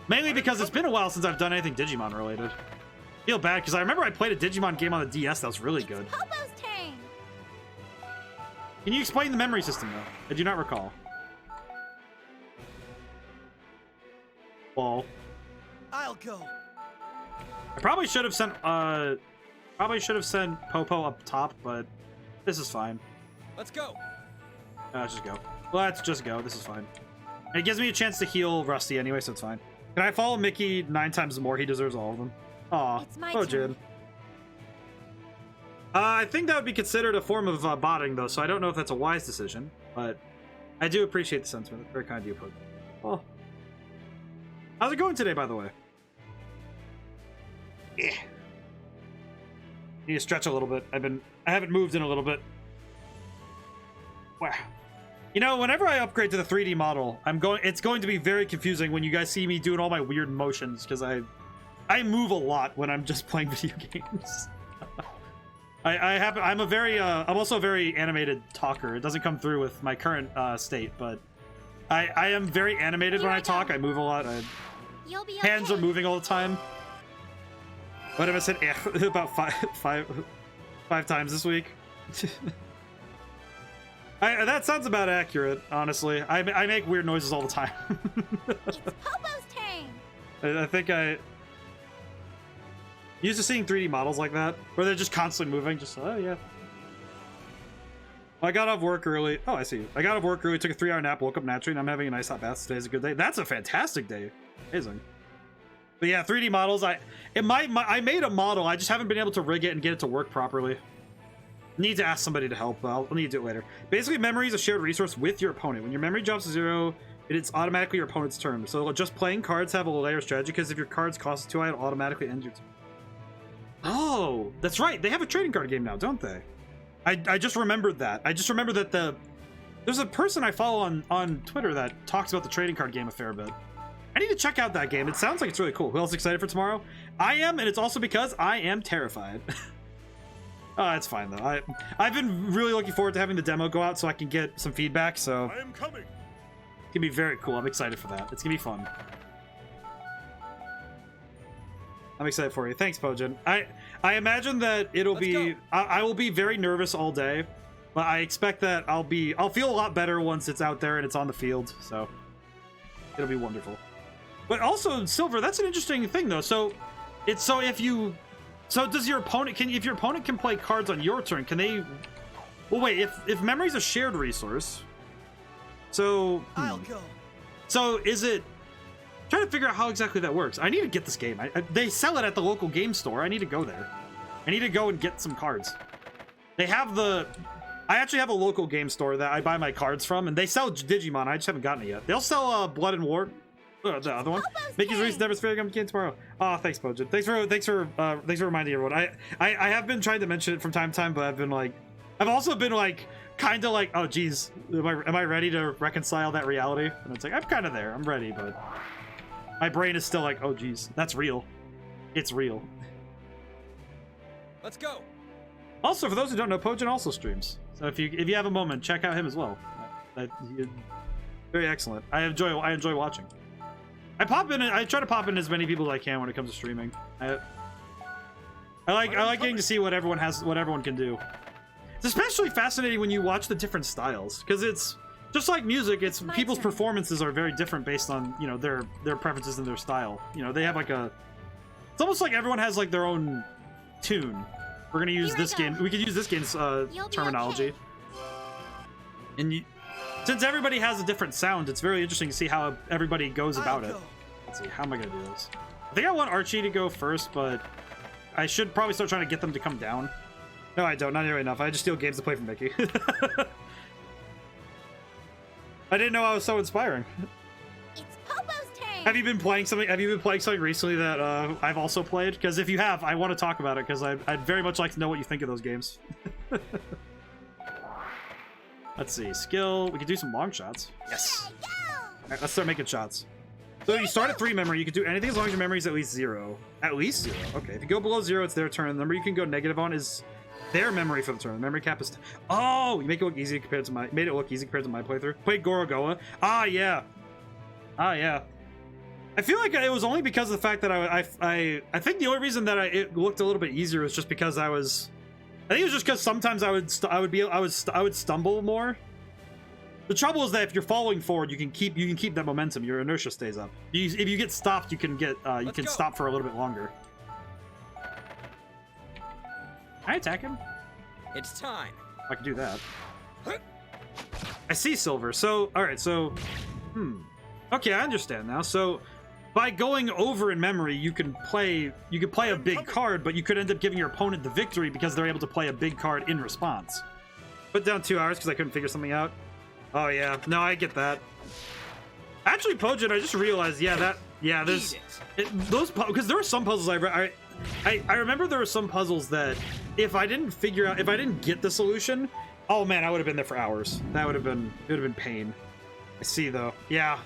Mainly because it's been a while since I've done anything Digimon related. Feel bad, because I remember I played a Digimon game on the DS that was really good. Popo's turn. Can you explain the memory system, though? I do not recall. Ball. I'll go. I probably should have sent Popo up top, but this is fine. Let's go. Let's just go. Let's just go. This is fine. It gives me a chance to heal Rusty anyway, so it's fine. Can I follow Mickey 9 times more? He deserves all of them. Aw, oh, Jin. I think that would be considered a form of botting, though, so I don't know if that's a wise decision, but I do appreciate the sentiment. Very kind of you, Popo. Oh. How's it going today, by the way? Yeah. Need to stretch a little bit. I haven't moved in a little bit. Wow. You know, whenever I upgrade to the 3D model, it's going to be very confusing when you guys see me doing all my weird motions, because I move a lot when I'm just playing video games. I'm also a very animated talker. It doesn't come through with my current state, but I am very animated when I talk. I move a lot. You'll be hands okay. are moving all the time. What have I said? About five times this week. That sounds about accurate, honestly. I make weird noises all the time. It's Popo's turn. I think used to seeing 3D models like that, where they're just constantly moving. Just, oh yeah. I got off work early. Oh, I see you. I got off work early, took a 3-hour nap, woke up naturally, and I'm having a nice hot bath. Today's a good day. That's a fantastic day. Amazing. But yeah, 3D models. I made a model. I just haven't been able to rig it and get it to work properly. Need to ask somebody to help, but I'll need to do it later. Basically, memory is a shared resource with your opponent. When your memory drops to 0, it's automatically your opponent's turn. So just playing cards have a layer strategy, because if your cards cost 2, it'll automatically end your turn. Oh, that's right. They have a trading card game now, don't they? I just remembered that. I just remembered that there's a person I follow on Twitter that talks about the trading card game a fair bit. I need to check out that game. It sounds like it's really cool. Who else is excited for tomorrow? I am, and it's also because I am terrified. Oh, it's fine though. I've been really looking forward to having the demo go out so I can get some feedback. So I am coming. It's gonna be very cool. I'm excited for that. It's gonna be fun. I'm excited for you. Thanks, Pojin. I imagine that it'll be. I will be very nervous all day, but I expect that I'll feel a lot better once it's out there and it's on the field. So it'll be wonderful. But also, Silver, that's an interesting thing though. So does your opponent if your opponent can play cards on your turn, can they? Well, wait. If memory's a shared resource, so I'll go. So is it? trying to figure out how exactly that works. I need to get this game. They sell it at the local game store. I need to go there. I need to go and get some cards. They have the... I actually have a local game store that I buy my cards from, and they sell Digimon. I just haven't gotten it yet. They'll sell Blood and War. The other one. Mickey's Reese never sphere come game tomorrow. Oh, thanks, Pojin. Thanks for reminding everyone. I have been trying to mention it from time to time, but I've also been like kind of like, oh geez, am I ready to reconcile that reality? And it's like I'm kind of there. I'm ready, but my brain is still like, oh geez, that's real. It's real. Let's go. Also, for those who don't know, Pojin also streams. So if you have a moment, check out him as well. Very excellent. I enjoy watching. I try to pop in as many people as I can when it comes to streaming. I like getting to see what everyone can do. It's especially fascinating when you watch the different styles, because it's just like music. It's people's performances are very different based on their preferences and their style. They have like it's almost like everyone has like their own tune. We're gonna use this game. We could use this game's terminology. And since everybody has a different sound, it's very interesting to see how everybody goes about it. Let's see, how am I gonna do this? I think I want Archie to go first, but I should probably start trying to get them to come down. No, I don't. Not nearly enough. I just steal games to play from Mickey. I didn't know I was so inspiring. It's Popo's turn. Have you been playing something? Have you been playing something recently that I've also played? Because if you have, I want to talk about it because I'd very much like to know what you think of those games. Let's see, skill. We could do some long shots. Yes. All right, let's start making shots. So you start at 3 memory. You can do anything as long as your memory is at least 0. At least 0. Okay. If you go below 0, it's their turn. The number you can go negative on is their memory for the turn. The memory cap is. Oh, you make it look easy compared to made it look easy compared to my playthrough. Played Gorogoa. Ah, yeah. Ah, yeah. I feel like it was only because of the fact that I think the only reason that it looked a little bit easier was just because I think it was just because sometimes I would stumble more. The trouble is that if you're falling forward, you can keep that momentum. Your inertia stays up. If you get stopped, you can stop for a little bit longer. Can I attack him? It's time. I can do that. I see silver. So all right. So okay, I understand now. So by going over in memory, you can play a big card, but you could end up giving your opponent the victory because they're able to play a big card in response. Put down 2 hours because I couldn't figure something out. Oh yeah, no, I get that. Actually, Pojin, I just realized, there's those because there were some puzzles I remember there were some puzzles that if I didn't get the solution, oh man, I would have been there for hours. It would have been pain. I see though, yeah.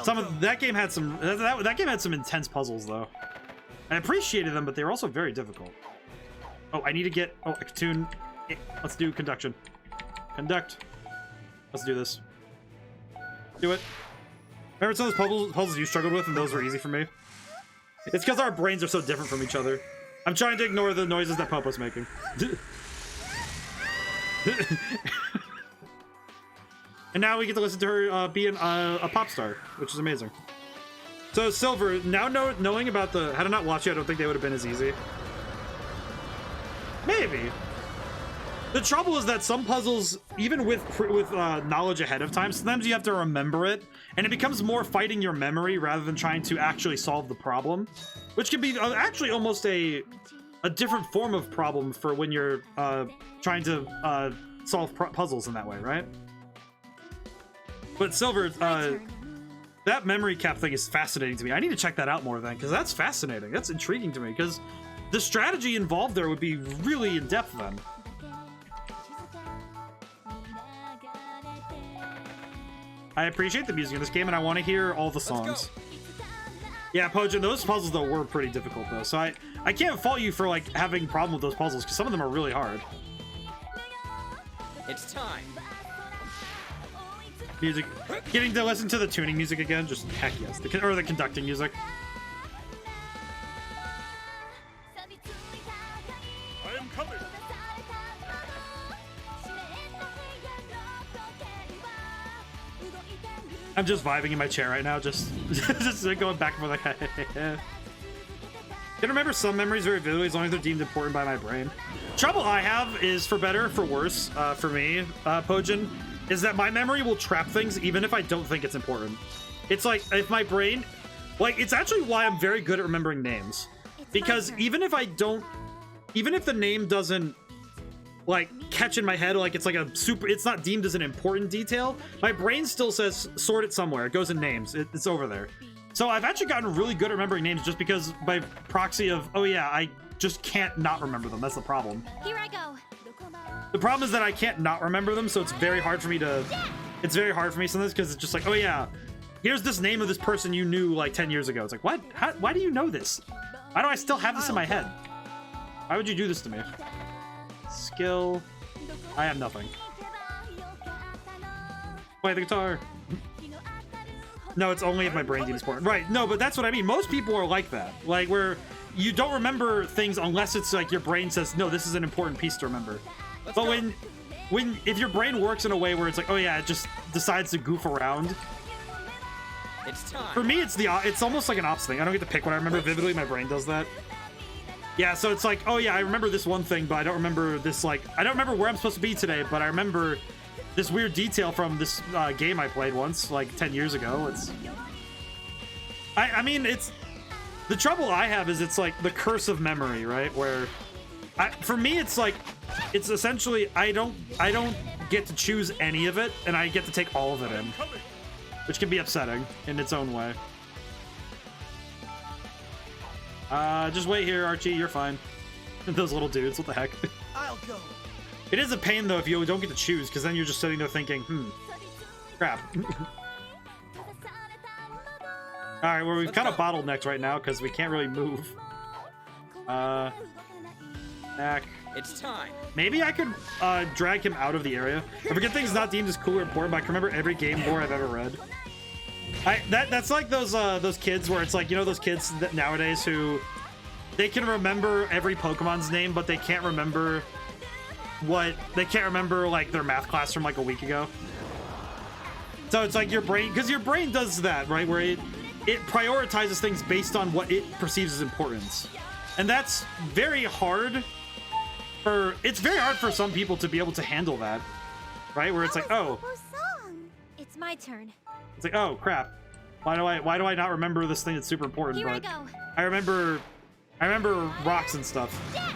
That game had some intense puzzles though. I appreciated them, but they were also very difficult. Oh, I need to get a tune. Let's do conduction. Conduct. Let's do this. Do it. Remember some of those puzzles you struggled with and those were easy for me? It's because our brains are so different from each other. I'm trying to ignore the noises that Popo's making. And now we get to listen to her being a pop star, which is amazing. So Silver, now knowing about had I not watched it, I don't think they would have been as easy. Maybe. The trouble is that some puzzles, even with knowledge ahead of time, sometimes you have to remember it, and it becomes more fighting your memory rather than trying to actually solve the problem, which can be actually almost a different form of problem for when you're trying to solve puzzles in that way, right? But Silver, that memory cap thing is fascinating to me. I need to check that out more then, because that's fascinating. That's intriguing to me, because the strategy involved there would be really in depth then. I appreciate the music in this game, and I want to hear all the songs. Yeah, Pojin, those puzzles though were pretty difficult though, so I can't fault you for like having a problem with those puzzles because some of them are really hard. It's time. Music, getting to listen to the tuning music again, just heck yes, or the conducting music. I am coming. I'm just vibing in my chair right now, just going back and forth like, can remember some memories very vividly as long as they're deemed important by my brain. Trouble I have is, for better, for worse, for me, Pojin, is that my memory will trap things even if I don't think it's important. It's like, if my brain, Like, it's actually why I'm very good at remembering names. Because even if the name doesn't, like, catch in my head, like, it's like it's not deemed as an important detail, my brain still says, sort it somewhere. It goes in names. It's over there. So I've actually gotten really good at remembering names just because by proxy of, oh yeah, I just can't not remember them. That's the problem. Here I go. The problem is that I can't not remember them, so it's very hard for me to... It's very hard for me sometimes because it's just like, oh yeah, here's this name of this person you knew like 10 years ago. It's like, what? Why do you know this? Why do I still have this in my head? Why would you do this to me? Skill. I have nothing. Play the guitar. No, it's only if my brain deems important. Right, no, but that's what I mean. Most people are like that. Like, where you don't remember things unless it's like your brain says, no, this is an important piece to remember. But if your brain works in a way where it's like, oh yeah, it just decides to goof around. It's time. For me, it's almost like an ops thing. I don't get to pick what I remember vividly. My brain does that. Yeah, so it's like, oh yeah, I remember this one thing, but I don't remember this, like, I don't remember where I'm supposed to be today, but I remember this weird detail from this game I played once, like 10 years ago. I mean, it's, the trouble I have is it's like the curse of memory, right? Where, for me, it's like, it's essentially, I don't get to choose any of it, and I get to take all of it in, which can be upsetting in its own way. Just wait here, Archie. You're fine. Those little dudes, what the heck? I'll go. It is a pain though if you don't get to choose, because then you're just sitting there thinking, crap. All right, well, we've kind of bottlenecked right now because we can't really move. Back. It's time. Maybe I could drag him out of the area. I forget things not deemed as cool or important, but I can remember every game lore I've ever read. That's like those kids where it's like, you know, those kids that nowadays who they can remember every Pokemon's name, but they can't remember like their math class from like a week ago. So it's like your brain, because your brain does that, right? Where it prioritizes things based on what it perceives as importance, and that's very hard for some people to be able to handle that, right? Where it's like, oh, it's my turn. it's like, oh crap, why do I not remember this thing that's super important? Here but I go. I remember rocks and stuff. Yeah.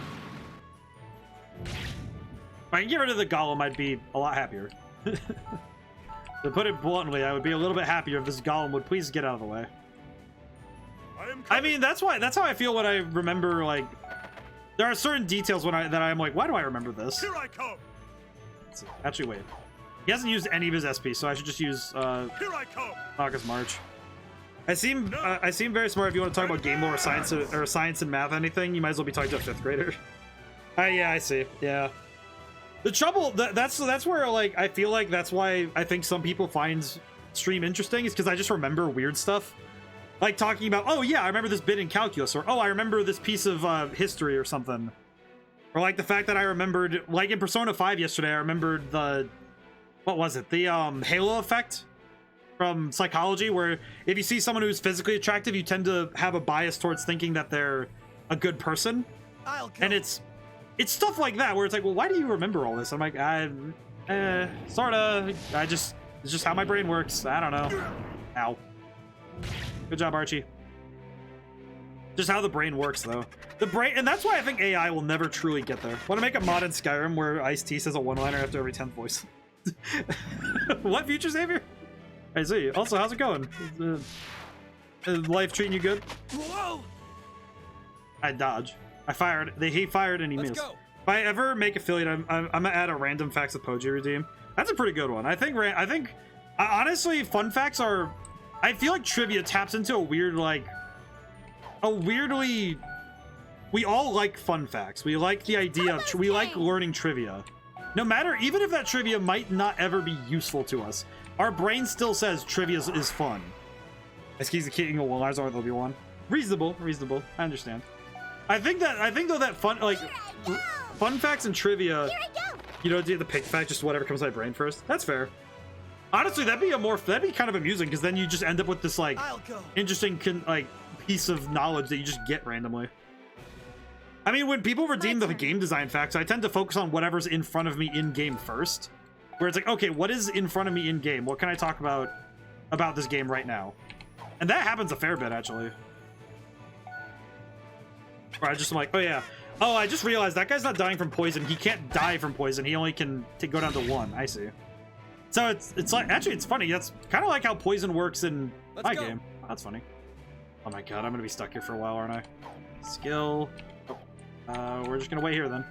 If I can get rid of the golem, I'd be a lot happier. To put it bluntly, I would be a little bit happier if this golem would please get out of the way. I mean, that's how I feel when I remember, like, there are certain details that I'm like, why do I remember this? Here I come. Let's see. Actually, wait. He hasn't used any of his SP, so I should just use Here I come. Marcus March. I seem very smart. If you want to talk about game lore or science and math, anything, you might as well be talking to a 5th grader. Yeah, I see. Yeah. The trouble, that's where, like, I feel like that's why I think some people find stream interesting, is because I just remember weird stuff. Like talking about, oh yeah, I remember this bit in calculus, or oh, I remember this piece of history or something. Or like the fact that I remembered, like in Persona 5 yesterday, I remembered what was it? The halo effect from psychology, where if you see someone who's physically attractive, you tend to have a bias towards thinking that they're a good person. And it's stuff like that where it's like, well, why do you remember all this? I'm like, sorta. It's just how my brain works. I don't know. Ow. Good job, Archie. Just how the brain works, though. And that's why I think AI will never truly get there. Want to make a mod in Skyrim where Ice-T says a one-liner after every 10th voice? What, Future Savior? I see. Also, how's it going? Is life treating you good? Whoa! I dodge. He fired and he missed. Go. If I ever make affiliate, I'm gonna add a random facts of Poji redeem. That's a pretty good one. I think honestly, fun facts are. I feel like trivia taps into a weirdly. We all like fun facts. We like the idea of. We like learning trivia. No matter, even if that trivia might not ever be useful to us, our brain still says trivia is fun. Excuse the king of one-liners with Obi-Wan. Reasonable. I understand. I think though that fun facts and trivia, you know, do the pick fact, just whatever comes to my brain first. That's fair. Honestly, that'd be kind of amusing, because then you just end up with this like interesting piece of knowledge that you just get randomly. I mean, when people redeem the game design facts, I tend to focus on whatever's in front of me in game first, where it's like, okay, what is in front of me in game? What can I talk about this game right now? And that happens a fair bit, actually. Where I just am like, oh yeah. Oh, I just realized that guy's not dying from poison. He can't die from poison. He only can go down to 1. I see. So it's like, actually, it's funny. That's kind of like how poison works in my game. Oh, that's funny. Oh my god, I'm gonna be stuck here for a while, aren't I? Skill. Oh, we're just gonna wait here then.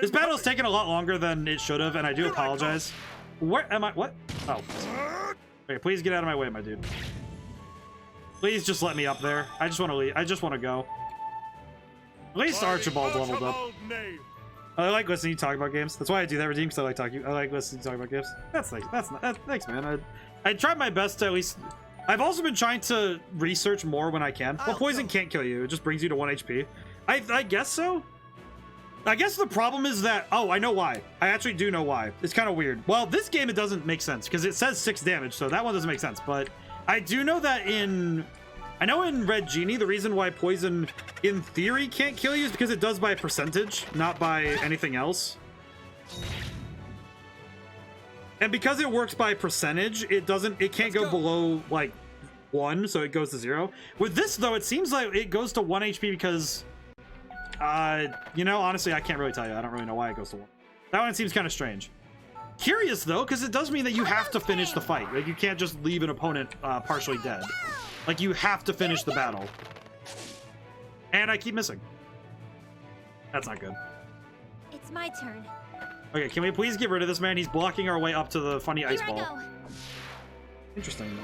This battle's taken a lot longer than it should have, and I do apologize. Where am I? What? Oh. Okay, please get out of my way, my dude. Please just let me up there. I just want to leave. I just want to go. At least Archibald leveled up. I like listening to you talk about games. That's why I do that, Redeem, because I like talking. I like listening to you talk about games. That's nice. Thanks, man. I tried my best to at least. I've also been trying to research more when I can. Well, poison can't kill you. It just brings you to 1 HP. I guess so. I guess the problem is that... Oh, I know why. I actually do know why. It's kind of weird. Well, this game, it doesn't make sense because it says 6 damage, so that one doesn't make sense. But I do know that in... I know in Red Genie, the reason why poison, in theory, can't kill you is because it does by a percentage, not by anything else. And because it works by percentage, it can't go below, like, 1, so it goes to 0. With this, though, it seems like it goes to 1 HP because... you know, honestly, I can't really tell you. I don't really know why it goes to 1. That one seems kind of strange. Curious, though, because it does mean that you have to finish the fight. Like, you can't just leave an opponent partially dead. Like, you have to finish the battle. And I keep missing. That's not good. It's my turn. Okay, can we please get rid of this man? He's blocking our way up to the funny ice ball. Interesting.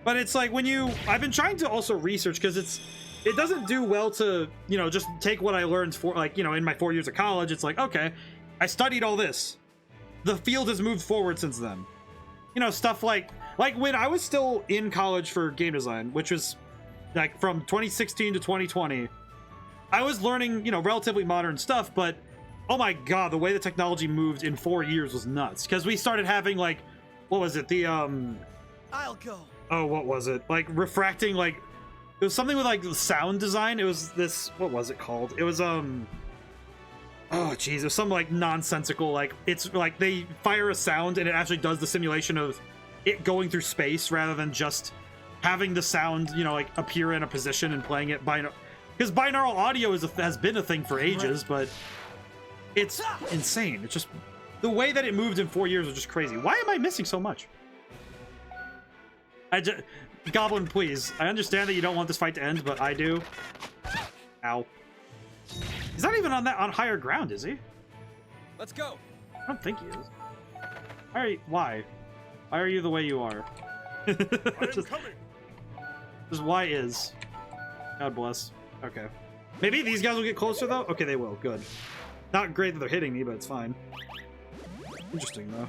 But it's like when you... I've been trying to also research because it doesn't do well to, you know, just take what I learned for, like, you know, in my 4 years of college. It's like, okay, I studied all this. The field has moved forward since then. You know, stuff like when I was still in college for game design, which was like from 2016 to 2020, I was learning, you know, relatively modern stuff, but oh my god, the way the technology moved in 4 years was nuts. Because we started having, like, what was it? The, I'll go. Oh, what was it? Like, refracting, like, it was something with, like, sound design. It was this, what was it called? It was, oh, geez, it was some, like, nonsensical, like, it's, like, they fire a sound and it actually does the simulation of it going through space rather than just having the sound, you know, like, appear in a position and playing it because binaural audio has been a thing for ages, but it's insane. It's just, the way that it moved in 4 years was just crazy. Why am I missing so much? Goblin, please. I understand that you don't want this fight to end, but I do. Ow. He's not even on higher ground, is he? Let's go. I don't think he is. Alright, why? Why are you the way you are? Just why is. God bless. Okay. Maybe these guys will get closer, though? Okay, they will. Good. Not great that they're hitting me, but it's fine. Interesting, though.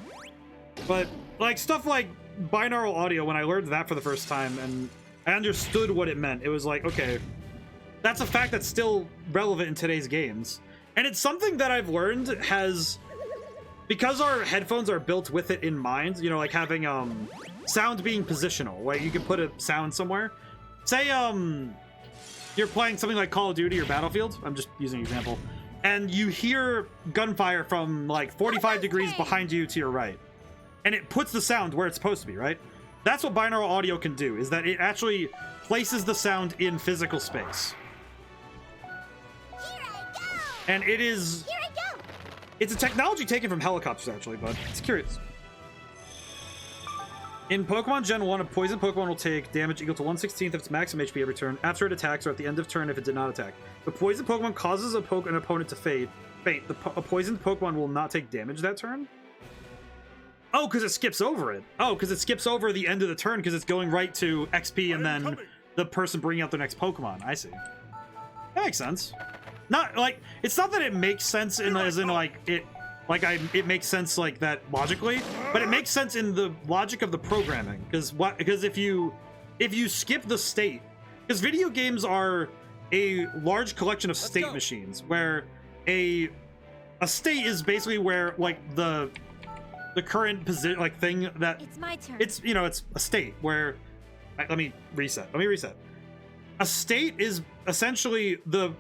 But, like, stuff like binaural audio, when I learned that for the first time, and I understood what it meant, it was like, okay, that's a fact that's still relevant in today's games. And it's something that I've learned has... Because our headphones are built with it in mind, you know, like having, sound being positional, like you can put a sound somewhere. Say, you're playing something like Call of Duty or Battlefield, I'm just using an example, and you hear gunfire from, like, 45 degrees behind you to your right. And it puts the sound where it's supposed to be, right? That's what binaural audio can do, is that it actually places the sound in physical space. Here I go. And it is... Here I go. It's a technology taken from helicopters, actually, but it's curious. In Pokemon Gen 1, a poison Pokemon will take damage equal to 1/16 of its maximum HP every turn after it attacks or at the end of turn if it did not attack. The poison Pokemon causes an opponent to fade. A poisoned Pokemon will not take damage that turn? Oh, because it skips over it. Oh, because it skips over the end of the turn because it's going right to XP and then the person bringing out their next Pokemon. I see. That makes sense. Not like it's not that it makes sense in as in like it makes sense like that logically, but it makes sense in the logic of the programming. Because if you skip the state, because video games are a large collection of state machines where a state is basically where like the current position, like thing that it's my turn. It's, you know, it's a state where let me reset. A state is essentially the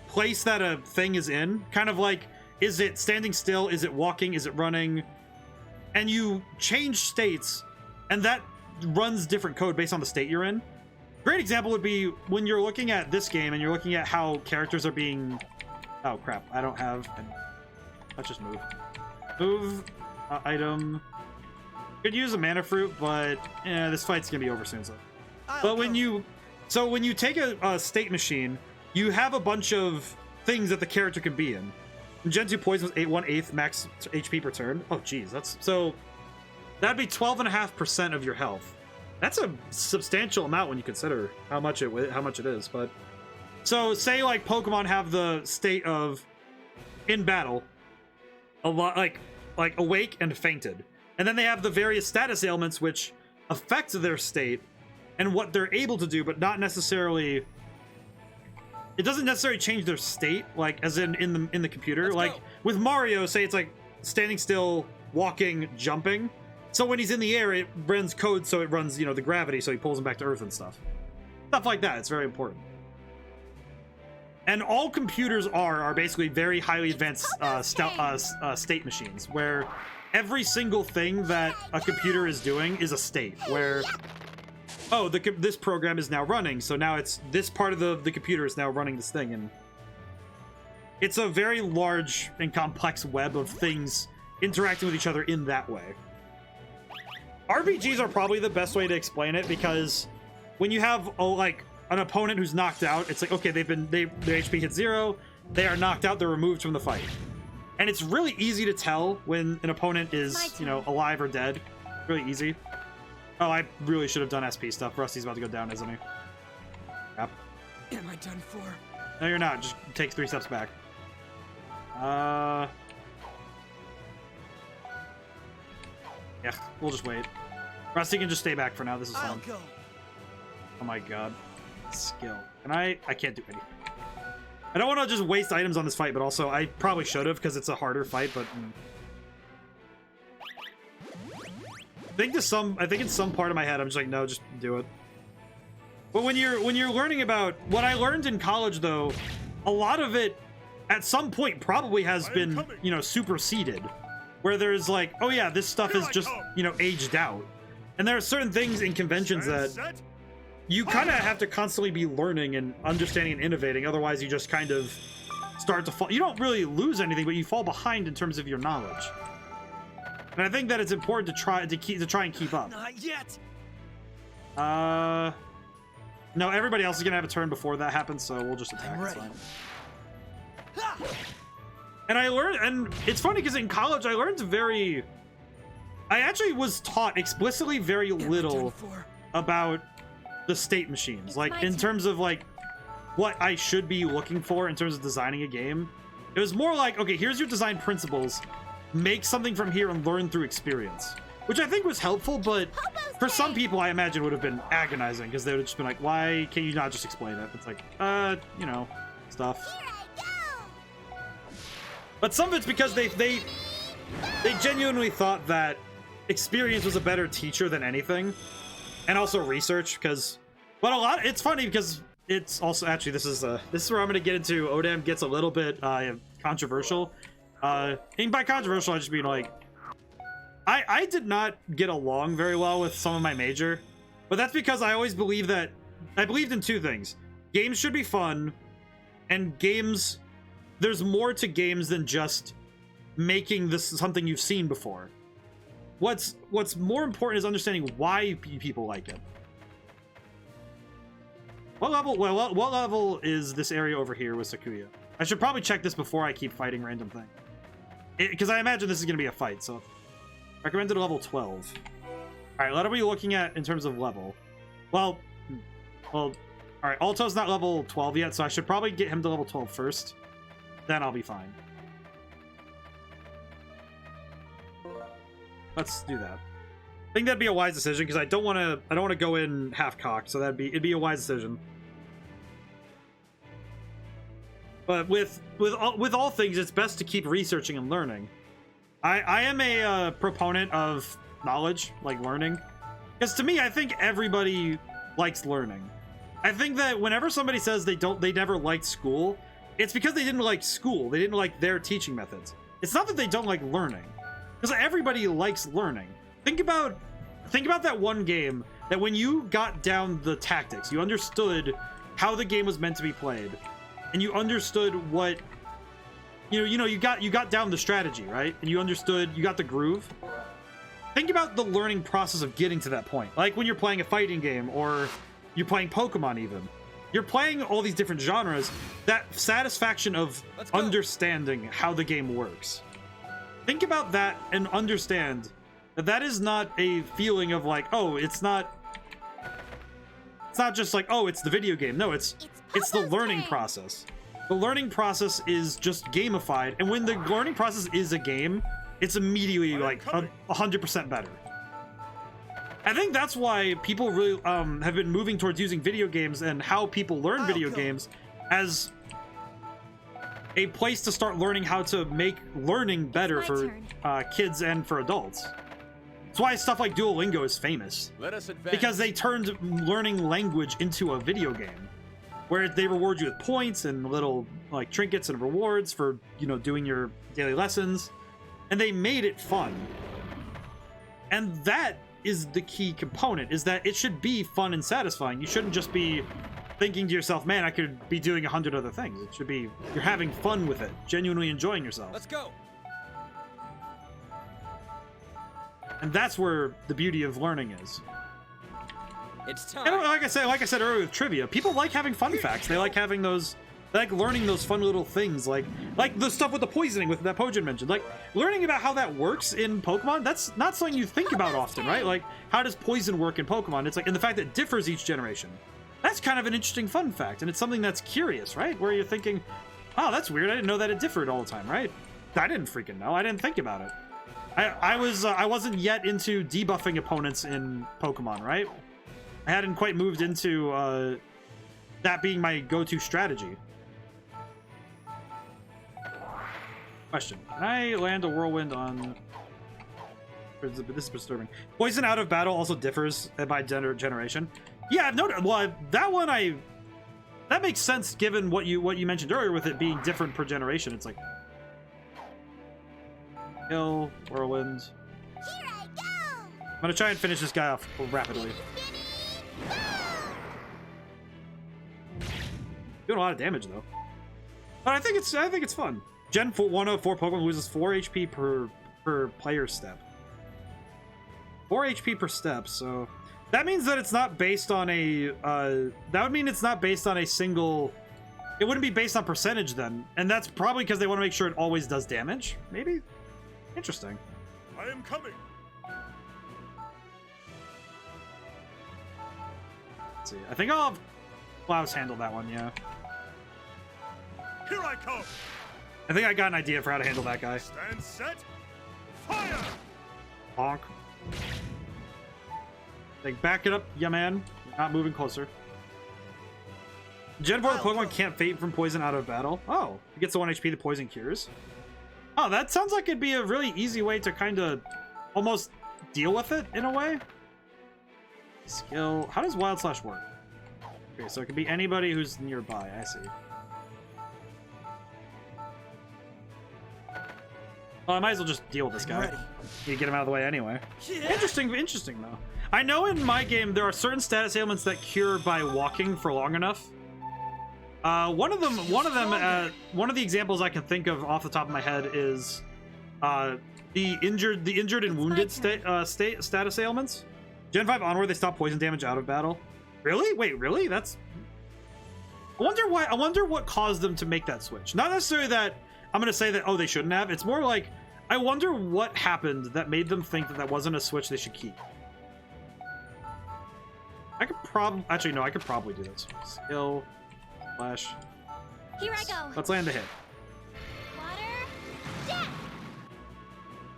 place that a thing is in, kind of like, is it standing still, is it walking, is it running, and you change states, and that runs different code based on the state you're in. Great example would be when you're looking at this game and you're looking at how characters are being... Oh, crap. I don't have... Let's just move. Move. Item. Could use a mana fruit, but this fight's gonna be over soon. So. But when you take a state machine, you have a bunch of things that the character can be in. Gen 2 poison was 1/8 max HP per turn. Oh, geez, that's so. That'd be 12.5% of your health. That's a substantial amount when you consider how much it is. But so say like Pokemon have the state of in battle, a lot like awake and fainted, and then they have the various status ailments which affect their state and what they're able to do, but not necessarily. It doesn't necessarily change their state, like as in the computer. Like with Mario, say it's like standing still, walking, jumping. So when he's in the air, it runs code, so it runs, the gravity, so he pulls him back to Earth and stuff. Stuff like that. It's very important. And all computers are basically very highly advanced state machines, where every single thing that a computer is doing is a state, where, oh, this program is now running, so now it's this part of the computer is now running this thing, and it's a very large and complex web of things interacting with each other in that way. RPGs are probably the best way to explain it, because when you have an opponent who's knocked out, it's like, okay, their HP hit 0, they are knocked out, they're removed from the fight. And it's really easy to tell when an opponent is, alive or dead. Really easy. Oh, I really should have done SP stuff. Rusty's about to go down, isn't he? Crap. Am I done for? No, you're not. Just take 3 steps back. Yeah, we'll just wait. Rusty can just stay back for now. This is fun. Oh my god. Skill. And I can't do anything. I don't want to just waste items on this fight, but also I probably should have, because it's a harder fight, but I think in some part of my head I'm just like, no, just do it. But when you're learning about what I learned in college, though, a lot of it at some point probably has been, superseded, where there's like, oh yeah, this stuff is just, aged out. And there are certain things in conventions that you kind of have to constantly be learning and understanding and innovating. Otherwise, you just kind of start to fall. You don't really lose anything, but you fall behind in terms of your knowledge. And I think that it's important to try and keep up. Not yet. No, everybody else is gonna have a turn before that happens, so we'll just attack. I'm ready. And I learned, and it's funny because in college I learned I actually was taught explicitly very little about the state machines, like in terms of like what I should be looking for in terms of designing a game. It was more like, okay, here's your design principles, make something from here and learn through experience, which I think was helpful, but for some people I imagine would have been agonizing, because they would have just been like, why can you not just explain it? It's like, stuff. But some of it's because they genuinely thought that experience was a better teacher than anything, and also research, because it's funny because it's also actually this is where I'm going to get into. ODaM gets a little bit controversial, and by controversial I just mean like I did not get along very well with some of my major, but that's because I always believed in 2 things: games should be fun, and there's more to games than just making this something you've seen before. What's more important is understanding why people like it. What level is this area over here with Sakuya? I should probably check this before I keep fighting random thing, because I imagine this is going to be a fight. So recommended level 12. All right, what are we looking at in terms of level? Well, all right, Alto's not level 12 yet, so I should probably get him to level 12 first. Then I'll be fine. Let's do that. I think that'd be a wise decision, because I don't want to go in half-cocked, so it'd be a wise decision. But with all things, it's best to keep researching and learning. I am a proponent of knowledge, like learning, because to me, I think everybody likes learning. I think that whenever somebody says they never liked school, it's because they didn't like school. They didn't like their teaching methods. It's not that they don't like learning, because everybody likes learning. Think about think about that one game that when you got down the tactics, you understood how the game was meant to be played, and you understood what you got down the strategy, right? And you understood, you got the groove. Think about the learning process of getting to that point. Like when you're playing a fighting game or you're playing Pokemon even. You're playing all these different genres, that satisfaction of understanding how the game works. Think about that and understand that that is not a feeling of like, oh, it's not just like, oh, it's the video game. No, it's the learning process. The learning process is just gamified, and when the learning process is a game, it's immediately like 100% better. I think that's why people really have been moving towards using video games and how people learn video games as a place to start learning how to make learning better for kids and for adults. That's why stuff like Duolingo is famous. Let us advance. Because they turned learning language into a video game, where they reward you with points and little like trinkets and rewards for, you know, doing your daily lessons, and they made it fun. And that is the key component, is that it should be fun and satisfying. You shouldn't just be thinking to yourself, man, I could be doing 100 other things. It should be you're having fun with it, genuinely enjoying yourself. Let's go. And that's where the beauty of learning is. It's time. And like I said earlier with trivia, people like having fun facts. They like having those, they like learning those fun little things, like the stuff with the poisoning with that Pojin mentioned. Like learning about how that works in Pokemon, that's not something you think about often, right? Like how does poison work in Pokemon? It's like, and the fact that it differs each generation. That's kind of an interesting fun fact, and it's something that's curious, right? Where you're thinking, oh, that's weird. I didn't know that it differed all the time, right? I didn't freaking know. I didn't think about it. I wasn't yet into debuffing opponents in Pokemon, right? I hadn't quite moved into that being my go-to strategy. Question: can I land a whirlwind on? This is disturbing. Poison out of battle also differs by generation. Yeah, I've noticed. Well, that one that makes sense given what you mentioned earlier with it being different per generation. It's like kill, whirlwind. Here I go. I'm gonna try and finish this guy off rapidly. Doing a lot of damage though, but I think it's fun. Gen 104 Pokemon loses 4 HP per player step. 4 HP per step, so that means that it's not based on a that would mean it's not based on a single. It wouldn't be based on percentage then, and that's probably because they want to make sure it always does damage. Maybe. Interesting. I am coming. Let's see. I think I'll have Klaus handle that one. Yeah. Here I come. I think I got an idea for how to handle that guy. Stand set. Fire. Bonk. Like, back it up, yeah, man. Not moving closer. Gen 4 Pokemon can't fade from poison out of battle. Oh, he gets the 1 HP the poison cures. Oh, that sounds like it'd be a really easy way to kind of almost deal with it in a way. Skill. How does Wild Slash work? Okay, so it could be anybody who's nearby. I see. Well, I might as well just deal with this guy. You get him out of the way anyway. Yeah. Interesting though. I know in my game there are certain status ailments that cure by walking for long enough. One of the examples I can think of off the top of my head is the injured and wounded status ailments. Gen 5 onward, they stop poison damage out of battle. Really? Wait, really? That's. I wonder why. I wonder what caused them to make that switch. Not necessarily that I'm gonna say that, oh, they shouldn't have. It's more like I wonder what happened that made them think that that wasn't a switch they should keep. I could probably actually no, I could probably do this. Skill. Flash. Here I go. Let's land a hit. Water. Death.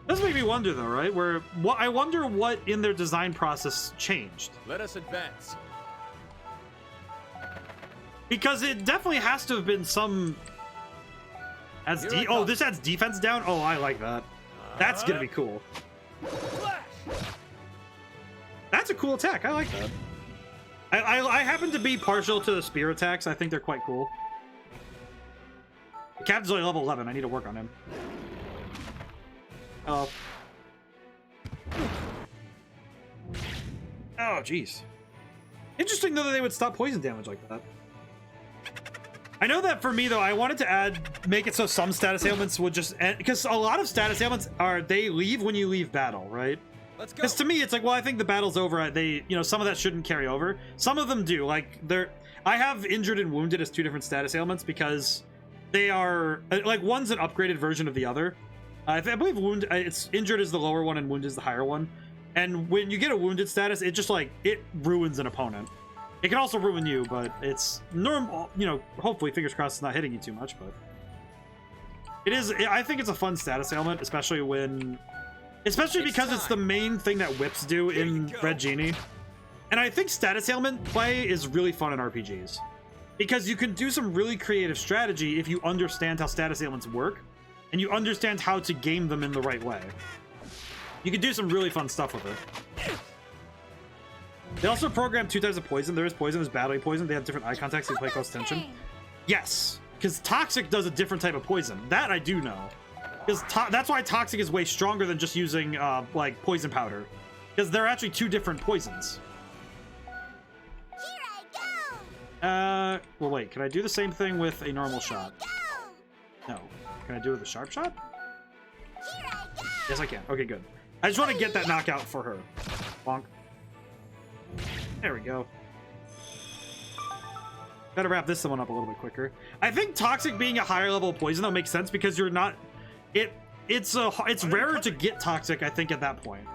Does make me wonder though, right? Where what I wonder what in their design process changed. Let us advance. Because it definitely has to have been some. Oh, this adds defense down. Oh, I like that. That's gonna be cool. That's a cool attack. I like that. I happen to be partial to the spear attacks. I think they're quite cool. Captain's only level 11. I need to work on him. Oh. Oh, jeez. Interesting, though, that they would stop poison damage like that. I know that for me, though, I wanted to make it so some status ailments would just end, because a lot of status ailments they leave when you leave battle, right? Let's go. Because to me, it's like, well, I think the battle's over. Some of that shouldn't carry over. Some of them do. Like, I have injured and wounded as 2 different status ailments because they are, like, one's an upgraded version of the other. I believe it's injured is the lower one and wounded is the higher one. And when you get a wounded status, it just, like, it ruins an opponent. It can also ruin you, but it's normal, hopefully, fingers crossed, it's not hitting you too much, but I think it's a fun status ailment, especially because it's the main thing that whips do in Red Genie. And I think status ailment play is really fun in RPGs because you can do some really creative strategy if you understand how status ailments work and you understand how to game them in the right way. You can do some really fun stuff with it. They also programmed 2 types of poison. There is poison, there's battling poison. They have different eye contacts, so you play close attention. Yes, because Toxic does a different type of poison. That I do know. Because that's why Toxic is way stronger than just using, like, poison powder. Because they're actually 2 different poisons. Here I go! Well, wait, can I do the same thing with a normal shot? No. Can I do it with a sharp shot? Here I go! Yes, I can. Okay, good. I just want to get that knockout for her. Bonk. There we go. Gotta wrap this one up a little bit quicker. I think Toxic being a higher level poison, though, makes sense because you're not... It's rarer to get Toxic, I think, at that point.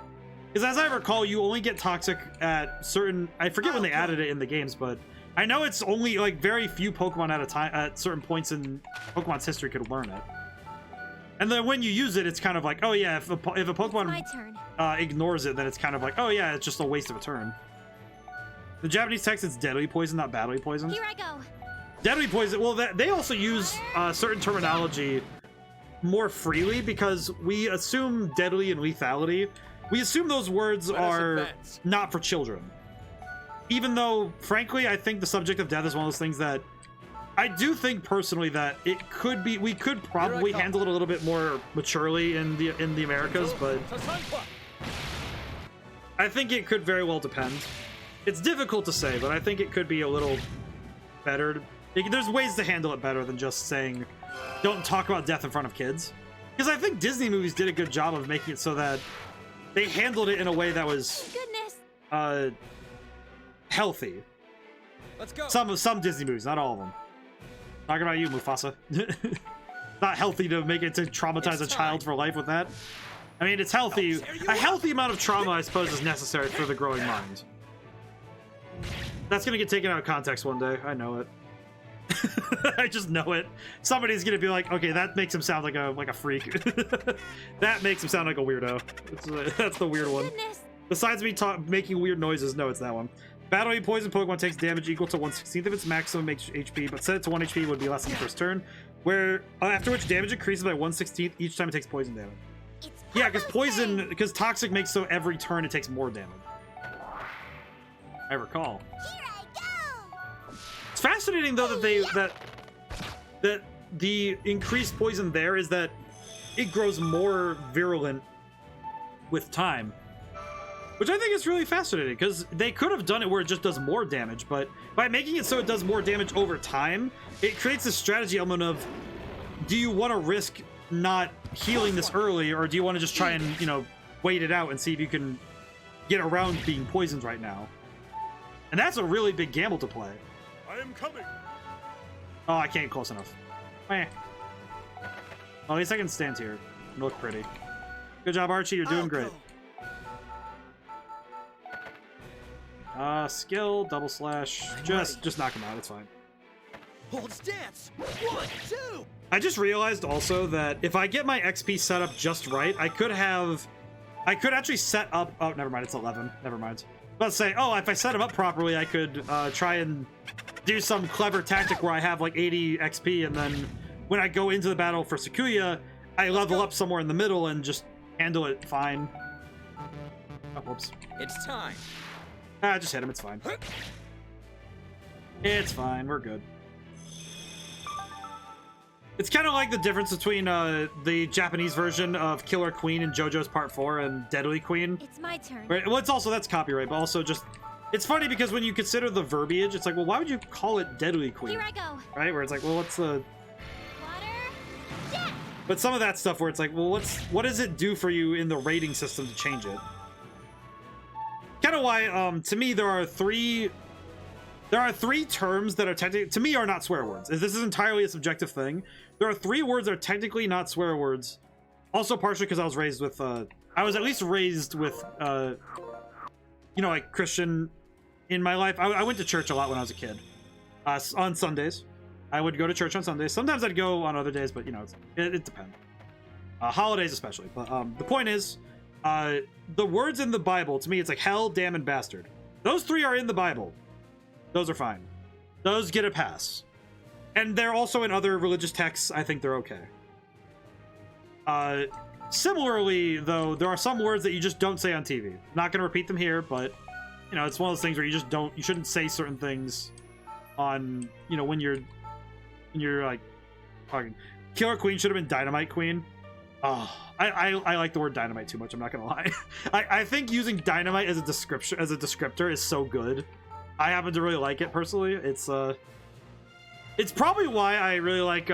Because as I recall, you only get Toxic at certain... I forget when they added it in the games, but I know it's only, like, very few Pokemon at a time, at certain points in Pokemon's history could learn it. And then when you use it, it's kind of like, oh yeah, if a Pokemon ignores it, then it's kind of like, oh yeah, it's just a waste of a turn. The Japanese text, it's deadly poison, not battly poison. Here I go. Deadly poison, well, they also use certain terminology more freely because we assume deadly and lethality. We assume those words are not for children. Even though, frankly, I think the subject of death is one of those things that I do think personally that it could be, we could probably handle it a little bit more maturely in the Americas, but I think it could very well depend. It's difficult to say, but I think it could be a little better. There's ways to handle it better than just saying, don't talk about death in front of kids. Because I think Disney movies did a good job of making it so that they handled it in a way that was healthy. Let's go. Some Disney movies, not all of them. Talking about you, Mufasa. Not healthy to make it to traumatize a child for life with that. I mean, it's healthy. A healthy amount of trauma, I suppose, is necessary for the growing mind. That's gonna get taken out of context one day. I know it. I just know it. Somebody's gonna be like, okay, that makes him sound like a freak. That makes him sound like a weirdo. That's the weird one. Besides me making weird noises, no, it's that one. Battling poison Pokemon takes damage equal to 1/16 of its maximum HP, but set it to 1 HP would be less than the first turn. Where after which damage increases by 1/16 each time it takes poison damage. Yeah, because Toxic makes so every turn it takes more damage. I recall. Here I go. It's fascinating though that the increased poison there is that it grows more virulent with time, which I think is really fascinating because they could have done it where it just does more damage, but by making it so it does more damage over time, it creates a strategy element of, do you want to risk not healing this early, or do you want to just try and wait it out and see if you can get around being poisoned right now? And that's a really big gamble to play. I am coming. Oh, I can't get close enough. Well, at least I can stand here and look pretty. Good job, Archie. You're doing great. Skill, double slash. Just knock him out. It's fine. Hold stance. 1, 2. I just realized also that if I get my XP set up just right, I could actually set up. Oh, never mind. It's 11. Never mind. Let's say, oh, if I set him up properly, I could try and do some clever tactic where I have like 80 XP, and then when I go into the battle for Sakuya, I level up somewhere in the middle and just handle it fine. Oh, whoops. It's time. Just hit him. It's fine. It's fine. We're good. It's kind of like the difference between the Japanese version of Killer Queen in JoJo's Part 4 and Deadly Queen. It's my turn. Right? Well, it's also, that's copyright, but also just, it's funny because when you consider the verbiage, it's like, well, why would you call it Deadly Queen? Here I go. Right? Where it's like, well, what's the... Water. Yeah. But some of that stuff where it's like, well, what does it do for you in the rating system to change it? Kind of why, to me, there are three terms that are technically, to me, are not swear words. This is entirely a subjective thing. There are 3 words that are technically not swear words. Also partially because I was raised with, I was at least raised with, you know, like Christian in my life. I went to church a lot when I was a kid. On Sundays. I would go to church on Sundays. Sometimes I'd go on other days, but you know, it depends. Holidays especially. But the point is, the words in the Bible, to me, it's like hell, damn, and bastard. Those 3 are in the Bible. Those are fine. Those get a pass. And they're also in other religious texts. I think they're okay. Similarly, though, there are some words that you just don't say on TV. I'm not going to repeat them here, but, you know, it's one of those things where you shouldn't say certain things on, you know, when you're like, talking. Killer Queen should have been Dynamite Queen. Oh, I like the word dynamite too much. I'm not going to lie. I think using dynamite as a descriptor is so good. I happen to really like it personally. It's probably why I really like,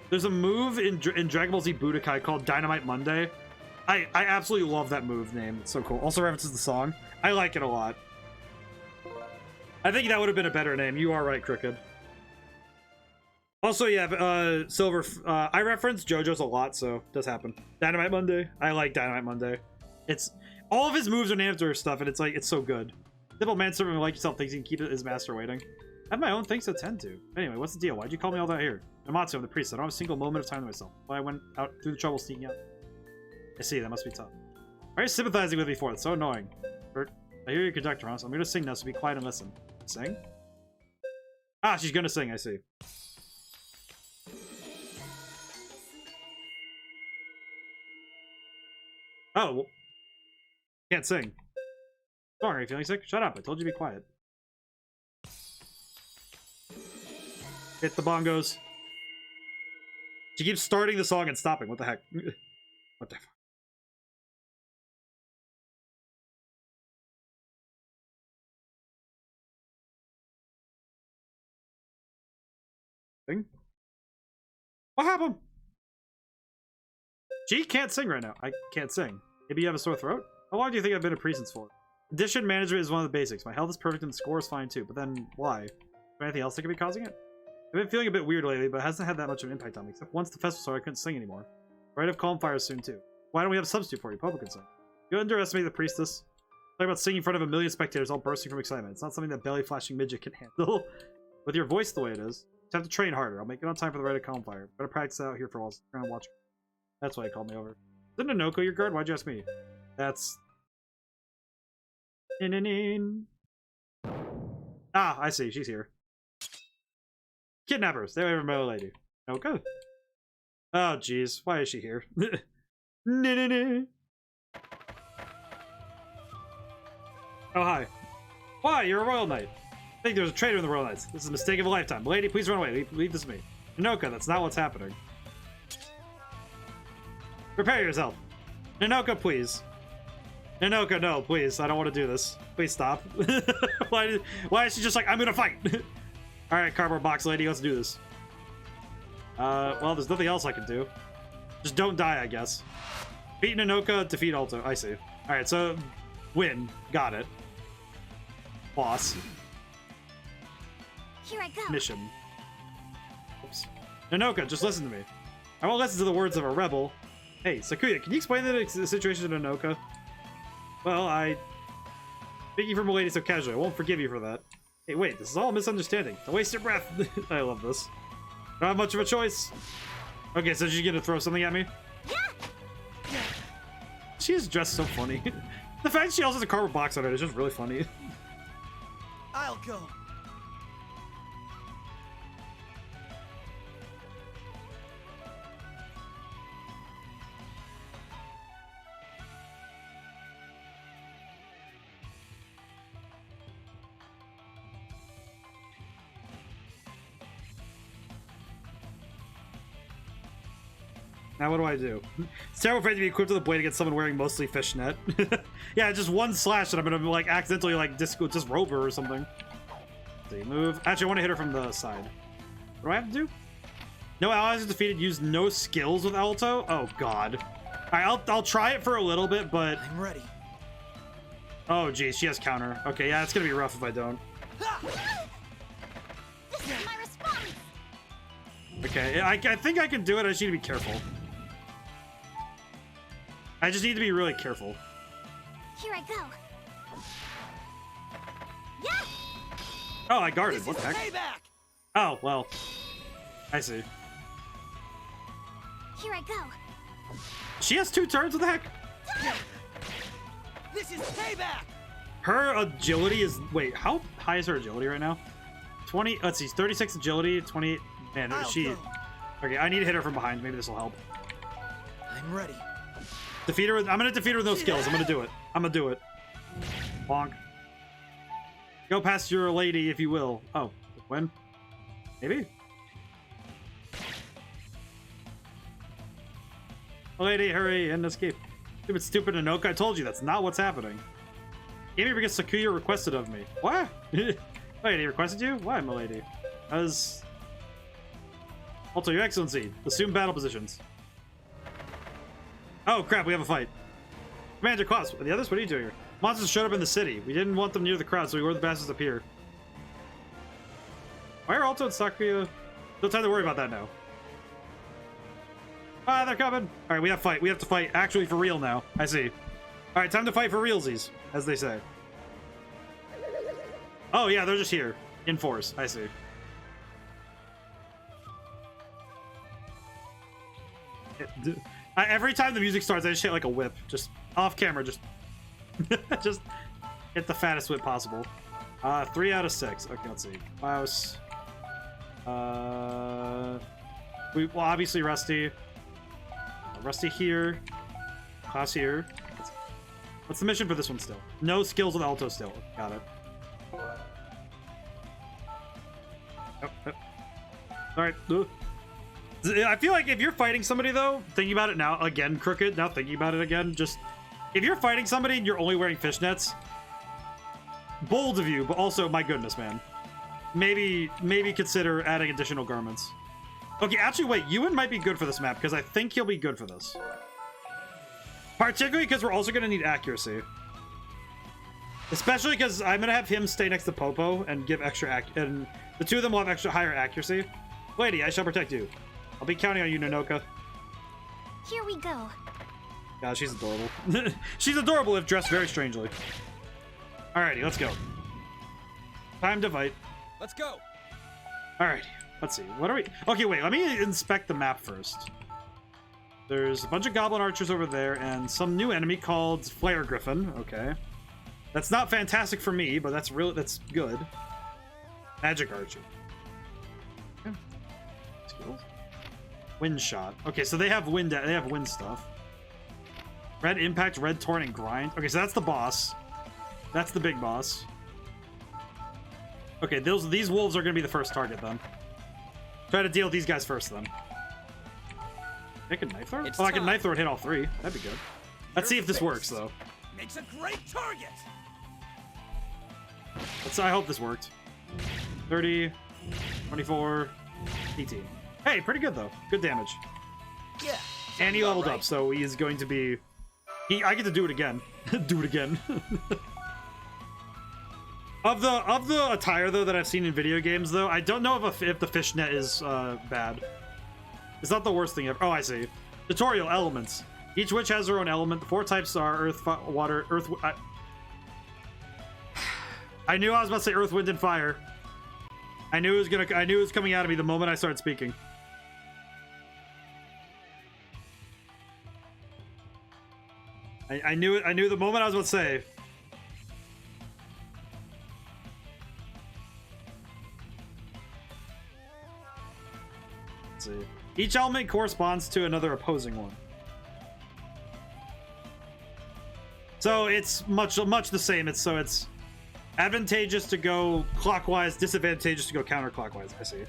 there's a move in Dragon Ball Z Budokai called Dynamite Monday. I absolutely love that move name. It's so cool. Also references the song. I like it a lot. I think that would have been a better name. You are right, Crooked. Also, yeah, Silver, I reference JoJo's a lot, so it does happen. Dynamite Monday. I like Dynamite Monday. It's, all of his moves are named after stuff, and it's like, it's so good. Simple manservant like yourself thinks he can keep his master waiting. I have my own things to attend to. Anyway, what's the deal? Why'd you call me all that here? Amatsu, I'm the priest. I don't have a single moment of time to myself. Why I went out through the trouble sneaking out. I see, that must be tough. Why are you sympathizing with me for? It's so annoying. Bert, I hear your conductor, huh? So I'm gonna sing now, so be quiet and listen. Sing? Ah, she's gonna sing, I see. Oh, well, can't sing. Sorry, are you feeling sick? Shut up, I told you to be quiet. Hit the bongos. She keeps starting the song and stopping. What the heck? What the fuck? Sing? What happened? She can't sing right now. I can't sing. Maybe you have a sore throat? How long do you think I've been a priest for? Addition management is one of the basics. My health is perfect and the score is fine too, but then why? Is there anything else that could be causing it? I've been feeling a bit weird lately, but it hasn't had that much of an impact on me, except once the festival started I couldn't sing anymore. Right of calm fires soon too. Why don't we have a substitute for you? Popo can sing. You underestimate the priestess. Talk about singing in front of a million spectators all bursting from excitement. It's not something that belly flashing midget can handle. With your voice the way it is, just have to train harder. I'll make it on time for the rite of calm fire. Better practice out here for a while. Trying to watch. That's why he called me over. Isn't Nanoko your guard? Why'd you ask me? That's... Ah, I see. She's here. Kidnappers. They have my lady. Okay. Oh, jeez. Why is she here? Oh, hi. Why? You're a royal knight. I think there's a traitor in the royal knights. This is a mistake of a lifetime. Lady, please run away. Leave this to me. Nanoka, that's not what's happening. Prepare yourself. Nanoka, please. Nanoka, no, please. I don't want to do this. Please stop. Why is she just like, I'm gonna fight? Alright, cardboard box lady, let's do this. Well, there's nothing else I can do. Just don't die, I guess. Beat Nanoka, defeat Alto. I see. Alright, so win. Got it. Boss. Here I go. Mission. Oops. Nanoka, just listen to me. I won't listen to the words of a rebel. Hey, Sakuya, can you explain the situation to Nanoka? Well, speaking from a lady so casually, I won't forgive you for that. Hey, wait, this is all a misunderstanding. Don't waste your breath. I love this. Don't have much of a choice. Okay, so she's gonna throw something at me? Yeah. She is dressed so funny. The fact she also has a cardboard box on it is just really funny. I'll go. Now what do I do? It's terrible afraid to be equipped with a blade against someone wearing mostly fishnet. Yeah, just one slash and I'm gonna like accidentally like just rope her or something. So you move. Actually, I want to hit her from the side. What do I have to do? No allies are defeated. Use no skills with Alto. Oh god. Alright, I'll try it for a little bit, but I'm ready. oh geez, she has counter. Okay, yeah, it's gonna be rough if I don't. This is my response. Okay, I think I can do it. I just need to be careful. I just need to be really careful. Here I go. Yeah. Oh, I guarded. What the heck? Payback! Oh, well. I see. Here I go. She has 2 turns? What the heck? This is payback! Her agility is... Wait, how high is her agility right now? 20... Let's see. 36 agility, 28... Man, she... Go. Okay, I need to hit her from behind. Maybe this will help. I'm ready. Defeat her with... I'm gonna defeat her with no skills. I'm gonna do it. I'm gonna do it. Bonk. Go past your lady, if you will. Oh, when? Maybe? Lady, hurry and escape. Stupid Anoka. I told you that's not what's happening. Came here because Sakuya requested of me. What? Wait, he requested you? Why, my lady? As... Also, your excellency, assume battle positions. Oh crap, we have a fight. Commander Klaus, the others, what are you doing here? Monsters showed up in the city. We didn't want them near the crowd, so we ordered the bastards up here. Why are Alto and Sakuya? No time to worry about that now. Ah, they're coming. All right, we have to fight. We have to fight actually for real now. I see. All right, time to fight for realsies, as they say. Oh yeah, they're just here in force. I see. Every time the music starts, I just hit like a whip, just off camera, just just hit the fattest whip possible. 3 out of 6. Okay, let's see. Klaus. Well, obviously Rusty. Rusty here. Klaus here. What's the mission for this one still? No skills with Alto still. Got it. Oh. All right. I feel like if you're fighting somebody though, thinking about it now, again, Crooked, now thinking about it again, just if you're fighting somebody and you're only wearing fishnets, bold of you, but also my goodness, man. Maybe consider adding additional garments. Okay, actually wait, Ewan might be good for this map because I think he'll be good for this. Particularly because we're also gonna need accuracy. Especially because I'm gonna have him stay next to Popo and give extra and the two of them will have extra higher accuracy. Lady, I shall protect you. I'll be counting on you, Nanoka. Here we go. God, she's adorable. She's adorable if dressed very strangely. Alrighty, let's go. Time to fight. Let's go. Alrighty, let's see. What are we? Okay, wait. Let me inspect the map first. There's a bunch of goblin archers over there and some new enemy called Flare Griffin. Okay, that's not fantastic for me, but that's good. Magic archer. Okay. Skills. Wind shot. Okay, so they have wind stuff. Red impact, red torrent, and grind. Okay, so that's the boss. That's the big boss. Okay, these wolves are gonna be the first target then. Try to deal with these guys first then. I can knife throw? I can knife throw and hit all 3. That'd be good. Let's see if this works though. Makes a great target. I hope this worked. 30, 24, 18. Hey, pretty good though. Good damage. Yeah. And he leveled up, so he is going to be... I get to do it again. Do it again. Of the attire though that I've seen in video games though, I don't know if the fishnet is bad. It's not the worst thing ever. Oh, I see. Tutorial elements. Each witch has her own element. The 4 types are earth, water, earth. I knew I was about to say earth, wind, and fire. I knew it was coming out of me the moment I started speaking. I knew it. I knew the moment I was about to say. Let's see. Each element corresponds to another opposing one. So it's much the same. It's advantageous to go clockwise, disadvantageous to go counterclockwise. I see.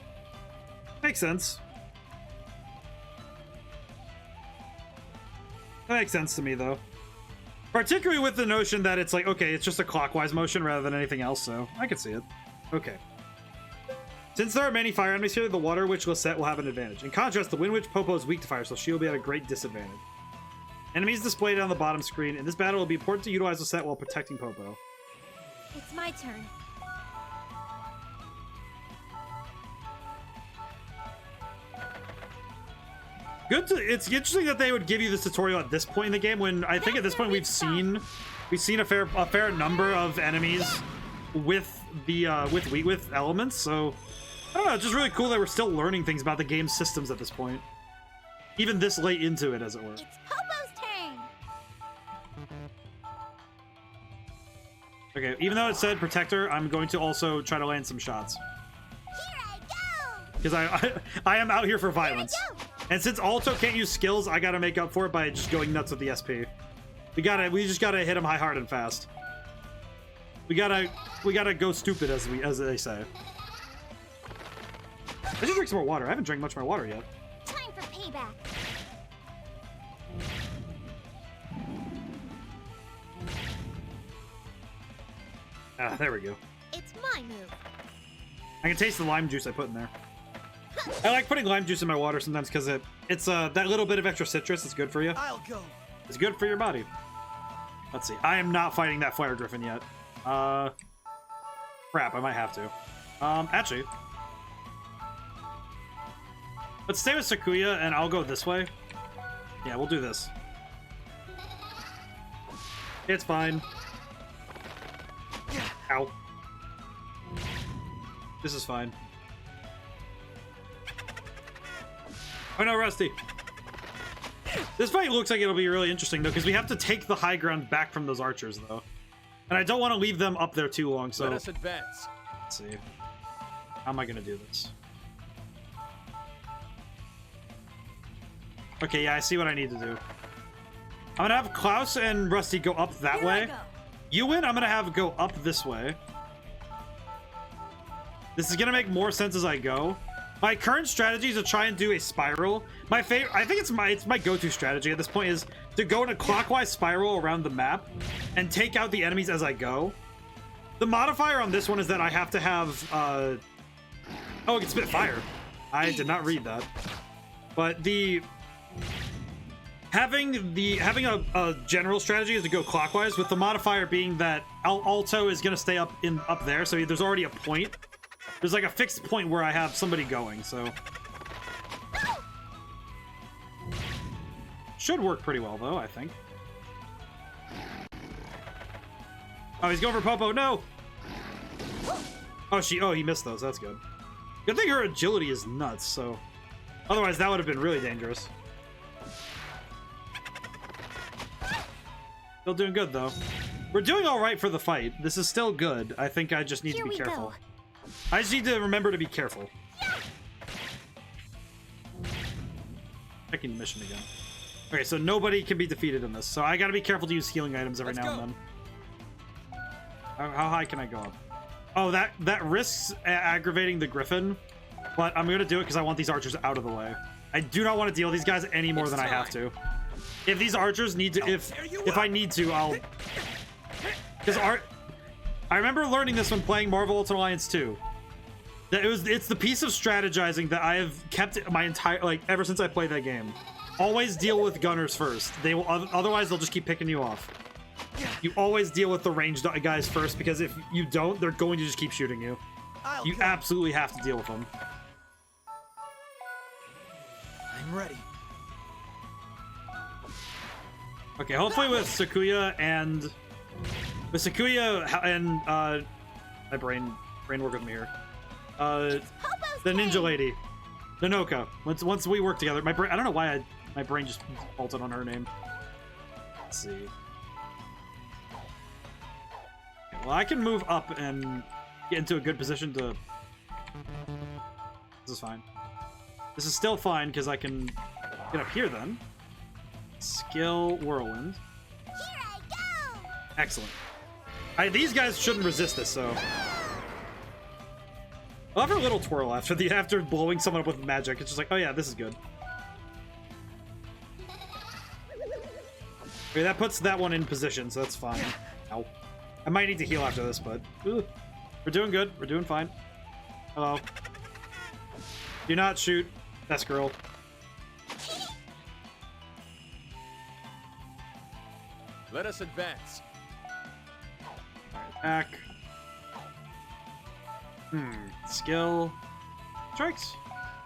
Makes sense. That makes sense to me, though. Particularly with the notion that it's like, okay, it's just a clockwise motion rather than anything else, so I can see it. Okay. Since there are many fire enemies here, the Water Witch Lisette will have an advantage. In contrast, the Wind Witch Popo is weak to fire, so she will be at a great disadvantage. Enemies displayed on the bottom screen. In this battle, it will be important to utilize Lisette while protecting Popo. It's my turn. It's interesting that they would give you this tutorial at this point in the game when I think at this point we've seen a fair number of enemies with elements, so I don't know, it's just really cool that we're still learning things about the game's systems at this point. Even this late into it, as it were. It's Popo's turn. Okay, even though it said protector, I'm going to also try to land some shots. Here I go. Because I am out here for violence. And since Alto can't use skills, I gotta make up for it by just going nuts with the SP. We just gotta hit him high, hard, and fast. We gotta go stupid, as they say. I should drink some more water. I haven't drank much more water yet. Time for payback. Ah, there we go. It's my move. I can taste the lime juice I put in there. I like putting lime juice in my water sometimes because it's that little bit of extra citrus is good for you. I'll go. It's good for your body. Let's see. I am not fighting that Fire Griffin yet. Crap, I might have to. Actually. Let's stay with Sakuya and I'll go this way. Yeah, we'll do this. It's fine. Ow. This is fine. Oh no, Rusty. This fight looks like it'll be really interesting though, because we have to take the high ground back from those archers though. And I don't want to leave them up there too long, so... Let us advance. Let's see. How am I gonna do this? Okay, yeah, I see what I need to do. I'm gonna have Klaus and Rusty go up that way. You win, I'm gonna have go up this way. This is gonna make more sense as I go. My current strategy is to try and do a spiral. My favorite, I think it's my go-to strategy at this point is to go in a clockwise spiral around the map and take out the enemies as I go. The modifier on this one is that I have to have, oh, it can spit fire. I did not read that. But having a general strategy is to go clockwise, with the modifier being that Alto is gonna stay up there, so there's already a point. There's like a fixed point where I have somebody going, so... Should work pretty well, though, I think. Oh, he's going for Popo. No! Oh, he missed those. That's good. Good thing her agility is nuts, so... Otherwise, that would have been really dangerous. Still doing good, though. We're doing all right for the fight. This is still good. I think I just need to be careful. I just need to remember to be careful. Checking the mission again. Okay, so nobody can be defeated in this, so I gotta be careful to use healing items every now and then. How high can I go up? Oh, that risks aggravating the Griffin, but I'm gonna do it because I want these archers out of the way. I do not want to deal with these guys any more than I have to. If these archers need to, if I need to, I'll... Because I remember learning this when playing Marvel Ultimate Alliance 2. That it's the piece of strategizing that I have kept my entire, ever since I played that game. Always deal with gunners first. They will, otherwise they'll just keep picking you off. You always deal with the ranged guys first, because if you don't, they're going to just keep shooting you. You absolutely have to deal with them. I'm ready. Okay, hopefully with Sakuya and... With Sakuya and, my brain work with me here. The ninja lady. Nanoka. Once we work together, my brain, I don't know why my brain just defaulted on her name. Let's see. Okay, well, I can move up and get into a good position to... This is fine. This is still fine, because I can get up here then. Skill Whirlwind. Here I go! Excellent. These guys shouldn't resist this, so... I'll have a little twirl after blowing someone up with magic. It's just like, oh yeah, this is good. Okay, that puts that one in position, so that's fine. Ow. I might need to heal after this, but we're doing good. We're doing fine. Hello. Do not shoot. Best girl. Let us advance. Back. Skill. Strikes.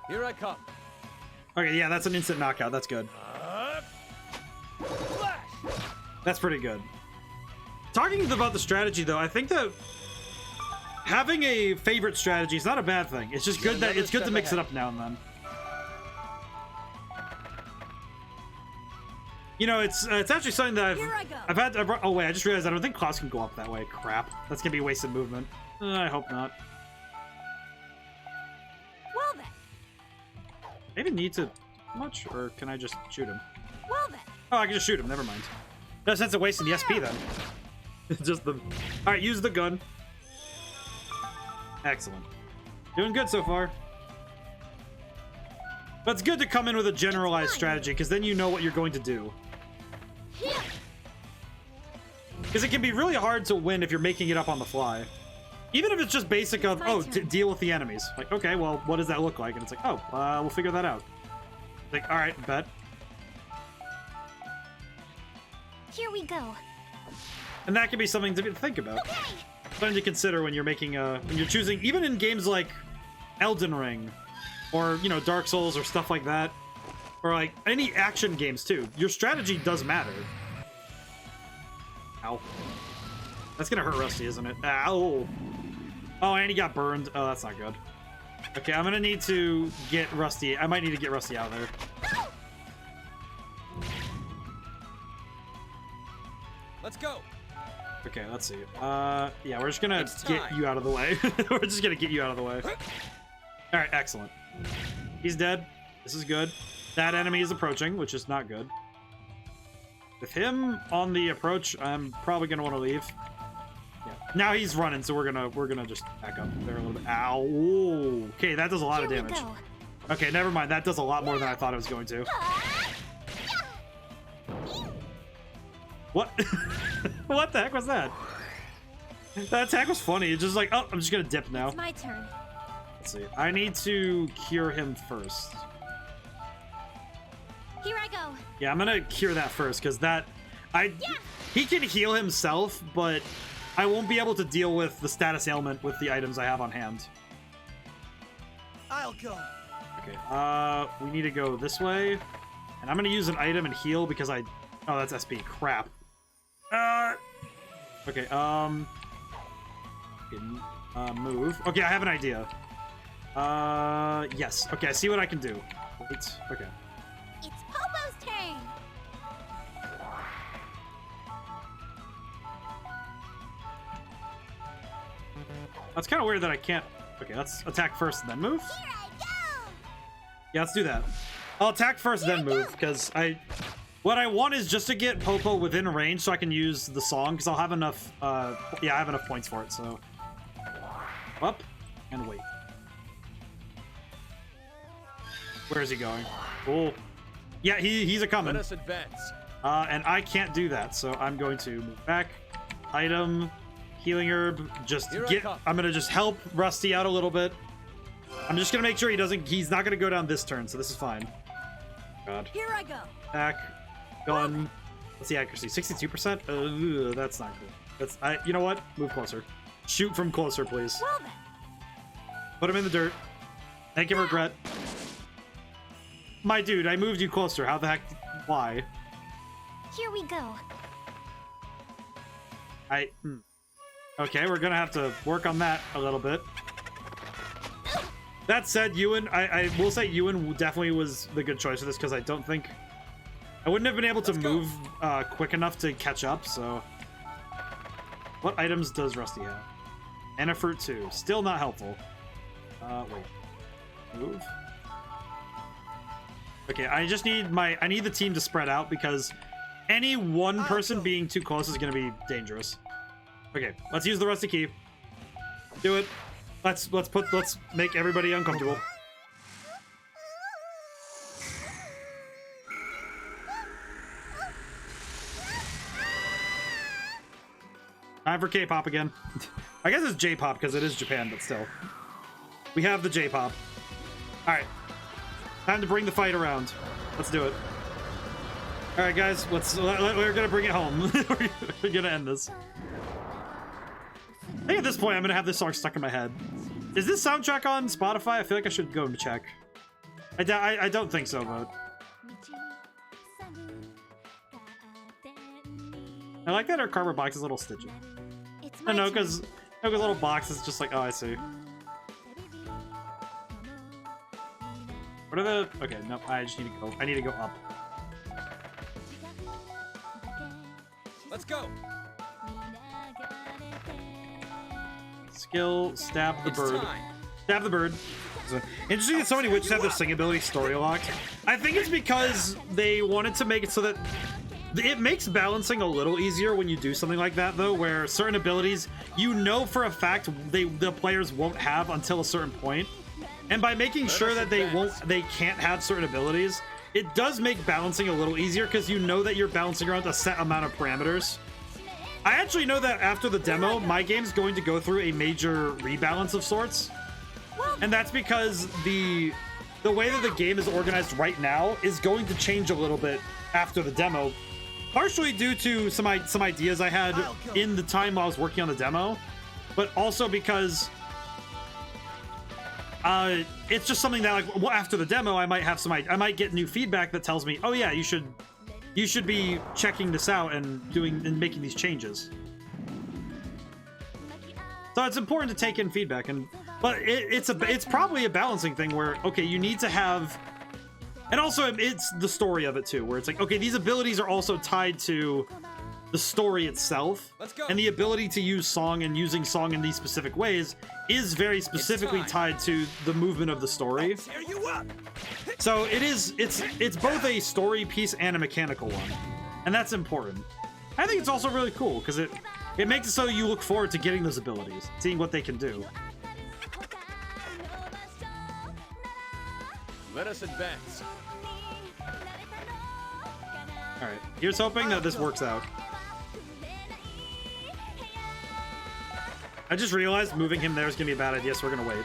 Here I come. Okay, yeah, that's an instant knockout. That's good. Flash! That's pretty good. Talking about the strategy, though, I think that having a favorite strategy is not a bad thing. It's just good that it's good to mix it up now and then. You know, it's actually something that oh wait, I just realized I don't think Klaus can go up that way. Crap, that's gonna be wasted movement. I hope not. Well then. I even need to much, or can I just shoot him? Well then. Oh, I can just shoot him. Never mind. No sense of wasting the SP then. Just the. All right, use the gun. Excellent. Doing good so far. But it's good to come in with a generalized strategy, because then you know what you're going to do. Because it can be really hard to win if you're making it up on the fly. Even if it's just basic of, oh, deal with the enemies. Like, okay, well, what does that look like? And it's like, oh, we'll figure that out. Like, all right, bet. Here we go. And that can be something to think about. Okay. Something to consider when you're making when you're choosing, even in games like Elden Ring, or, you know, Dark Souls or stuff like that, or like any action games too. Your strategy does matter. Ow. That's gonna hurt Rusty, isn't it? Ow. Oh, and he got burned. Oh, that's not good. Okay, I'm gonna need to get Rusty. I might need to get Rusty out of there. Let's go. Okay, let's see. Yeah, we're just gonna get you out of the way. We're just gonna get you out of the way. All right, excellent. He's dead. This is good. That enemy is approaching, which is not good. With him on the approach, I'm probably gonna want to leave. Yeah. Now he's running, so we're gonna just back up there a little bit. Ow! Ooh. Okay, that does a lot of damage. Okay, never mind. That does a lot more than I thought it was going to. What? What the heck was that? That attack was funny. It's just like, oh, I'm just gonna dip now. It's my turn. Let's see. I need to cure him first. Here I go. Yeah, I'm gonna cure that first, because he can heal himself, but I won't be able to deal with the status ailment with the items I have on hand. I'll go. Okay, we need to go this way. And I'm gonna use an item and heal because oh, that's SP. Crap. Okay, move. Okay, I have an idea. Yes. Okay, I see what I can do. Wait, okay. It's Popo's turn. That's kind of weird that I can't. Okay, let's attack first and then move. Here I go. Yeah, let's do that. I'll attack first, then move, because what I want is just to get Popo within range so I can use the song, because I'll have enough, yeah, I have enough points for it, so. Up, and wait. Where is he going? Oh. Yeah, he's a-coming. Let us advance. And I can't do that, so I'm going to move back. Item, healing herb, I'm gonna just help Rusty out a little bit. I'm just gonna make sure he's not gonna go down this turn, so this is fine. God. Here I go. Back. Gun. What's the accuracy? 62%? That's not good. You know what? Move closer. Shoot from closer, please. Well then. Put him in the dirt. Make him regret. My dude, I moved you closer. How the heck? Why? Here we go. Okay, we're gonna have to work on that a little bit. That said, Ewan, I will say Ewan definitely was the good choice for this, because I don't think I wouldn't have been able to move quick enough to catch up, so. What items does Rusty have? And a fruit too. Still not helpful. Wait. Move. Okay, I just need I need the team to spread out, because any one person being too close is gonna be dangerous. Okay, let's use the Rusty Key. Do it. Let's make everybody uncomfortable. Time for K-pop again. I guess it's J-pop because it is Japan, but still. We have the J-pop. Alright. Time to bring the fight around. Let's do it. Alright, guys. We're gonna bring it home. We're gonna end this. I think at this point, I'm gonna have this song stuck in my head. Is this soundtrack on Spotify? I feel like I should go and check. I don't think so, but... I like that our cardboard box is a little stitchy. I know, because a little box is just like, oh, I see. What are the... Okay, nope, I just need to go. I need to go up. Let's go. Skill, stab the bird. Time. Stab the bird. So, interesting that so many witches have their sing ability story locked. I think it's because they wanted to make it so that it makes balancing a little easier when you do something like that, though, where certain abilities you know for a fact the players won't have until a certain point. And by making sure that they can't have certain abilities, it does make balancing a little easier because you know that you're balancing around a set amount of parameters. I actually know that after the demo, my game's going to go through a major rebalance of sorts. And that's because the way that the game is organized right now is going to change a little bit after the demo. Partially due to some ideas I had in the time while I was working on the demo, but also because it's just something that, like, well, after the demo, I might get new feedback that tells me, oh yeah, you should be checking this out and making these changes. So it's important to take in feedback, but it's probably a balancing thing where, okay, you need to have, and also it's the story of it too, where it's like, okay, these abilities are also tied to the story itself, and the ability to use song and using song in these specific ways is very specifically tied to the movement of the story. So it's both a story piece and a mechanical one, and that's important. I think it's also really cool because it makes it so you look forward to getting those abilities, seeing what they can do. Let us advance. All right, here's hoping that this works out. I just realized moving him there is gonna be a bad idea, so we're gonna wait.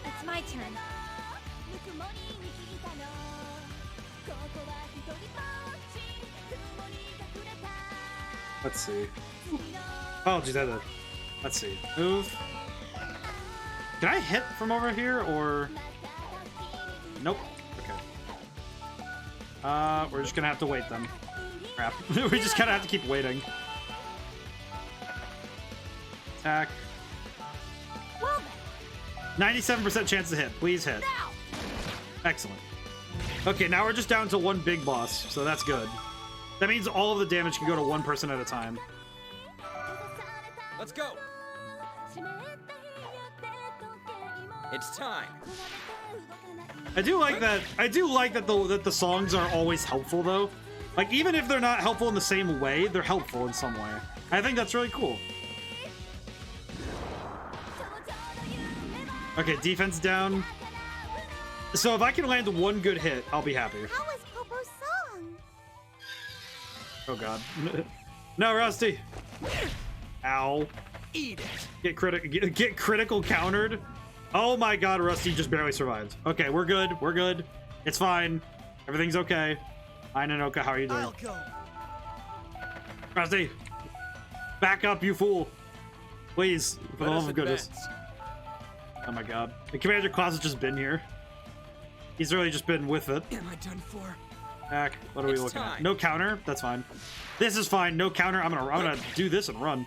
It's my turn. Let's see. Oh, geez, let's see. Move. Can I hit from over here, or... Nope. Okay. We're just gonna have to wait then. Crap. We just kind of have to keep waiting. Attack. 97% chance to hit. Please hit. Excellent. Okay, now we're just down to one big boss, so that's good. That means all of the damage can go to one person at a time. Let's go. It's time. I do like that. I do like that the songs are always helpful, though. Like, even if they're not helpful in the same way, they're helpful in some way. I think that's really cool. Okay, defense down. So if I can land one good hit, I'll be happy. How was Popo's song? Oh god. No, Rusty. Ow. Eat it. Get critical countered. Oh my god, Rusty just barely survived. Okay, we're good. We're good. It's fine. Everything's okay. Hi, Nanoka, how are you doing? I'll go. Rusty, back up, you fool. Please, for the love of goodness. Oh my god. The Commander Claus has just been here. He's really just been with it. Am I done for? Back. What are we looking at? No counter? That's fine. This is fine. No counter. I'm gonna do this and run.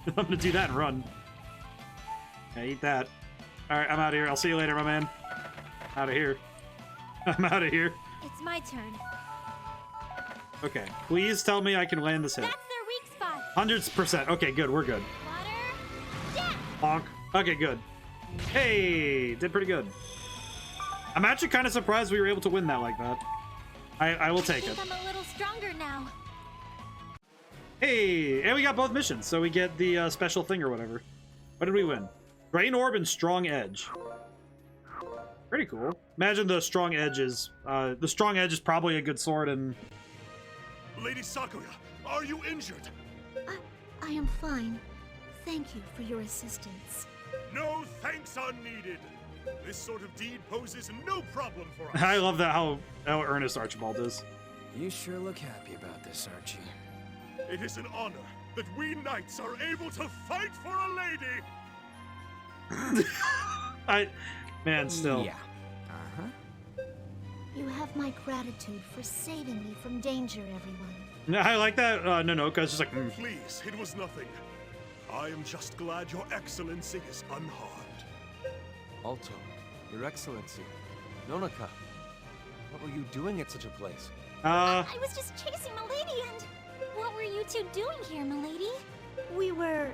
I'm gonna do that and run. Yeah, eat that. Alright, I'm out of here. I'll see you later, my man. Out of here. I'm out of here. It's my turn. Okay, please tell me I can land this hit. That's their weak spot. 100%. Okay, good. We're good. Water. Yeah. Honk. Okay, good. Hey, did pretty good. I'm actually kind of surprised we were able to win that like that. I will take it. I'm a little stronger now. Hey, and we got both missions, so we get the special thing or whatever. What did we win? Drain Orb and Strong Edge. Pretty cool. Imagine the Strong Edge is probably a good sword Lady Sakuya, are you injured? I am fine. Thank you for your assistance. No thanks are needed. This sort of deed poses no problem for us. I love that how earnest Archibald is. You sure look happy about this, Archie. It is an honor that we knights are able to fight for a lady. Man, still. Yeah. You have my gratitude for saving me from danger, everyone. I like that. Nonoka's just like, Please, it was nothing. I am just glad your excellency is unharmed. Alto, Your Excellency, Nonoka, what were you doing at such a place? I was just chasing Milady and... What were you two doing here, Milady? We were...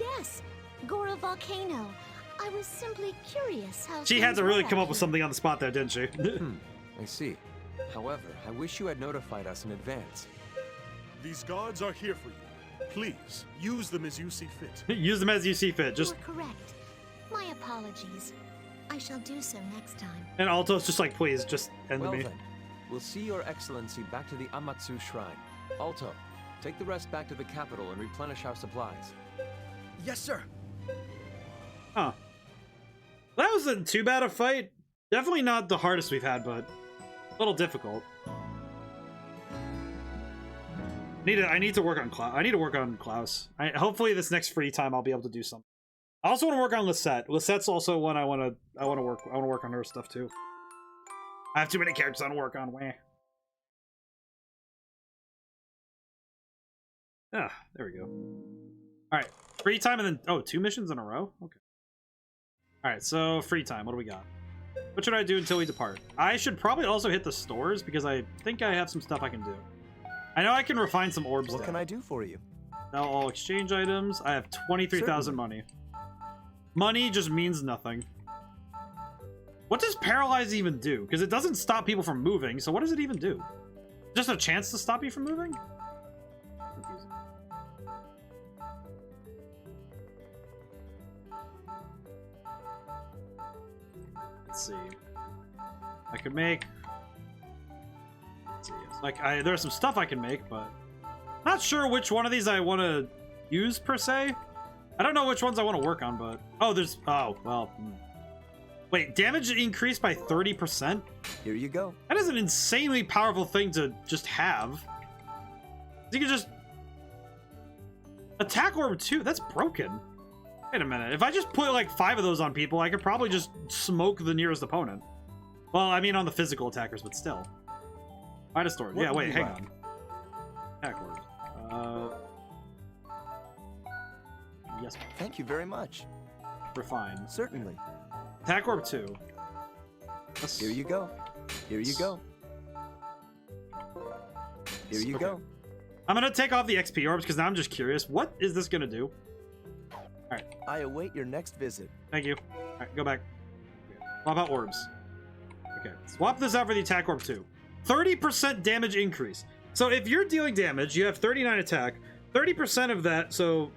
yes, Gora Volcano. I was simply curious how... She had to really come up with something on the spot there, didn't she? I see. However, I wish you had notified us in advance. These guards are here for you. Please, use them as you see fit. Use them as you see fit. Just... You are correct. My apologies. I shall do so next time. And Alto's just like, please, just end Well me. then, we'll see Your Excellency back to the Amatsu Shrine. Alto, take the rest back to the capital and replenish our supplies. Yes, sir. Huh. That wasn't too bad a fight. Definitely not the hardest we've had, but a little difficult. I need to work on Klaus. I need to work on Klaus. Hopefully this next free time I'll be able to do something. I also want to work on Lisette. Lisette's also one I want to work on her stuff too. I have too many characters I want to work on. Wah. Ah, there we go. All right, free time and then 2 missions in a row. Okay. All right, so free time. What do we got? What should I do until we depart? I should probably also hit the stores because I think I have some stuff I can do. I know I can refine some orbs. What can I do for you? Now all exchange items. I have 23,000 money. Money just means nothing. What does paralyze even do? Because it doesn't stop people from moving. So what does it even do? Just a chance to stop you from moving? Confusing. Let's see. I could make... Let's see. Like, there's some stuff I can make, but... Not sure which one of these I want to use, per se. I don't know which ones I want to work on, but... Oh, there's... Oh, well... Wait, damage increased by 30%? Here you go. That is an insanely powerful thing to just have. You can just... Attack Orb 2? That's broken. Wait a minute. If I just put like 5 of those on people, I could probably just smoke the nearest opponent. Well, I mean on the physical attackers, but still. Find a store. Yeah, wait, hang on. Attack Orb. Yes. Thank you very much. Refine. Certainly. Attack Orb 2. Here you go. Here you go. Here you go. I'm gonna take off the XP orbs because now I'm just curious. What is this gonna do? Alright. I await your next visit. Thank you. Alright, go back. Swap out orbs. Okay. Swap this out for the attack orb 2. 30% damage increase. So if you're dealing damage, you have 39 attack. 30% of that, so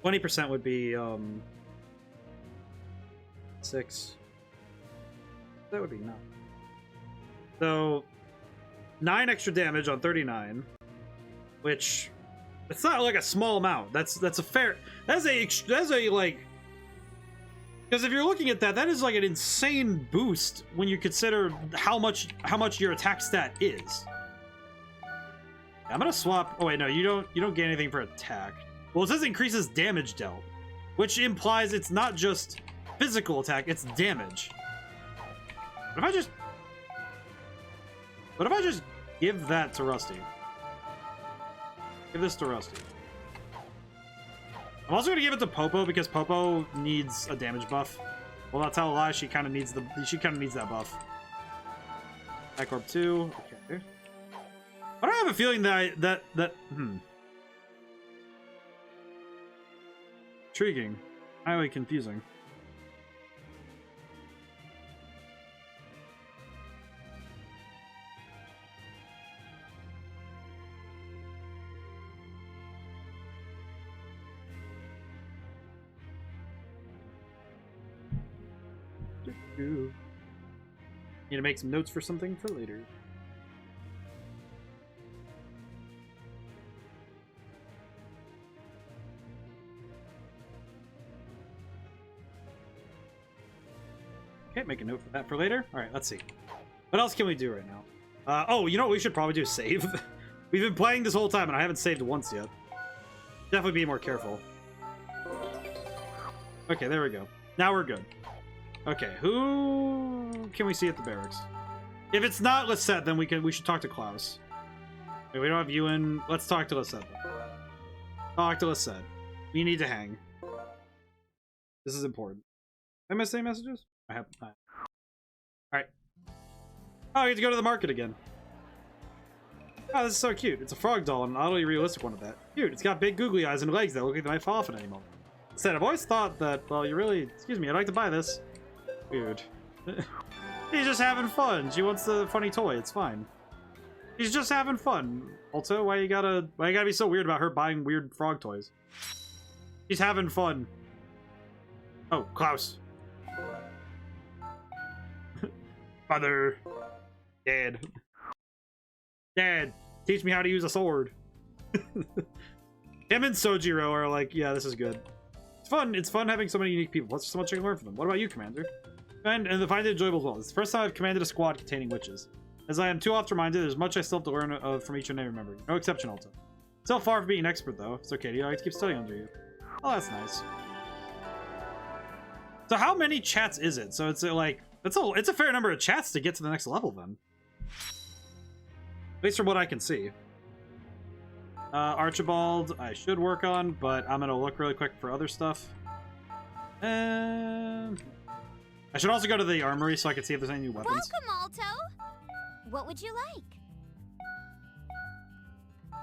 20% would be 6. That would be 9. So 9 extra damage on 39, which it's not like a small amount. That's a fair. That's a like. Because if you're looking at that, that is like an insane boost when you consider how much your attack stat is. I'm gonna swap. Oh wait, no, you don't get anything for attack. Well, it says increases damage dealt, which implies it's not just physical attack; it's damage. What if I just give that to Rusty? Give this to Rusty. I'm also gonna give it to Popo because Popo needs a damage buff. Well, I'll tell a lie. She kind of needs that buff. Attack Orb 2. Okay. But I have a feeling that Intriguing. Highly confusing. Need to make some notes for something for later. Okay, make a note for that for later. All right, let's see. What else can we do right now? Oh, you know what we should probably do? Save. We've been playing this whole time, and I haven't saved once yet. Definitely be more careful. Okay, there we go. Now we're good. Okay, who can we see at the barracks? If it's not Lisette, then we should talk to Klaus. Okay, we don't have Ewan. Let's talk to Lisette. Talk to Lisette. We need to hang. This is important. MSA messages? I have. Alright. Oh, I get to go to the market again. Oh, this is so cute. It's a frog doll and an oddly realistic one at that. Cute. It's got big googly eyes and legs that look like they might fall off at any moment. Instead, I've always thought that, well, you really... Excuse me, I'd like to buy this. Weird. He's just having fun. She wants the funny toy. It's fine. He's just having fun. Also, why you gotta be so weird about her buying weird frog toys? She's having fun. Oh, Klaus. Father. Dad. Dad, teach me how to use a sword. Him and Sojiro are like, yeah, this is good. It's fun. It's fun having so many unique people. That's so much I can learn from them. What about you, Commander? And the find it enjoyable as well. It's the first time I've commanded a squad containing witches. As I am too often reminded, there's much I still have to learn from each and every member. No exception, Alto. Still far from being an expert, though. It's okay. I like to keep studying under you. Oh, that's nice. So how many chats is it? So it's like it's a fair number of chats to get to the next level, then. At least from what I can see. Archibald, I should work on, but I'm gonna look really quick for other stuff. I should also go to the armory so I can see if there's any new weapons. Welcome, Alto. What would you like?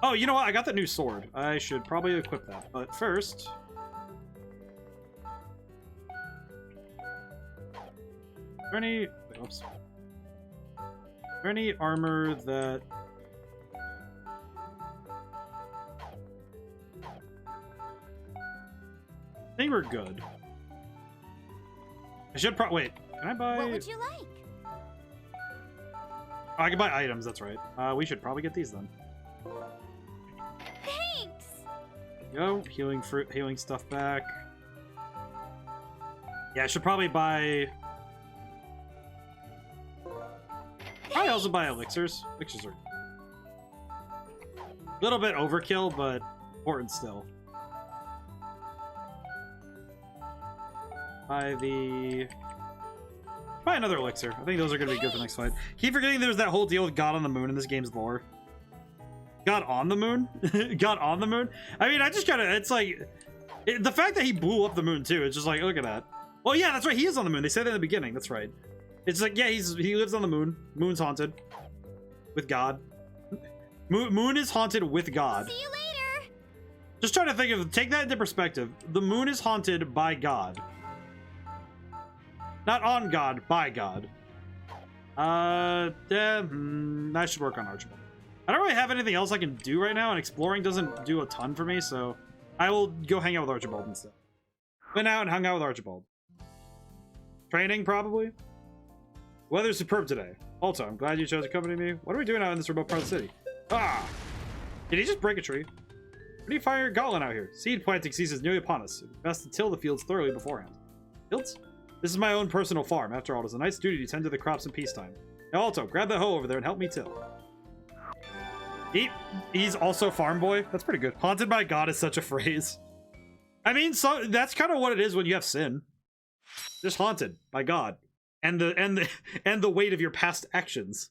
Oh, you know what? I got that new sword. I should probably equip that. But first... Is there any... Oops. Is there any armor that... I think we're good. I should wait, can I buy... What would you like? Oh, I can buy items, that's right. We should probably get these then. Thanks! There we go. Healing fruit, healing stuff back. Yeah, I should probably buy... I also buy elixirs. Elixirs are a little bit overkill, but important still. Buy another elixir. I think those are going to be good for the next fight. Keep forgetting there's that whole deal with God on the Moon in this game's lore. God on the Moon? God on the Moon? I mean, I just gotta... It's like... the fact that he blew up the moon, too, it's just like, look at that. Well, yeah, that's right. He is on the moon. They said that in the beginning. That's right. It's like, yeah, he lives on the moon. Moon's haunted. With God. Moon is haunted with God. See you later! Just trying to think of... Take that into perspective. The moon is haunted by God. Not on God, by God. I should work on Archibald. I don't really have anything else I can do right now, and exploring doesn't do a ton for me, so I will go hang out with Archibald instead. Went out and hung out with Archibald. Training, probably? Weather's superb today. Also, I'm glad you chose to accompany me. What are we doing out in this remote part of the city? Ah! Did he just break a tree? What are you firing your gauntlet out here? Seed planting season is nearly upon us. It's best to till the fields thoroughly beforehand. Fields? This is my own personal farm. After all, it is a nice duty to tend to the crops in peacetime. Now, Alto, grab that hoe over there and help me till. He's also farm boy? That's pretty good. Haunted by God is such a phrase. I mean, so that's kind of what it is when you have sin. Just haunted by God. And the weight of your past actions.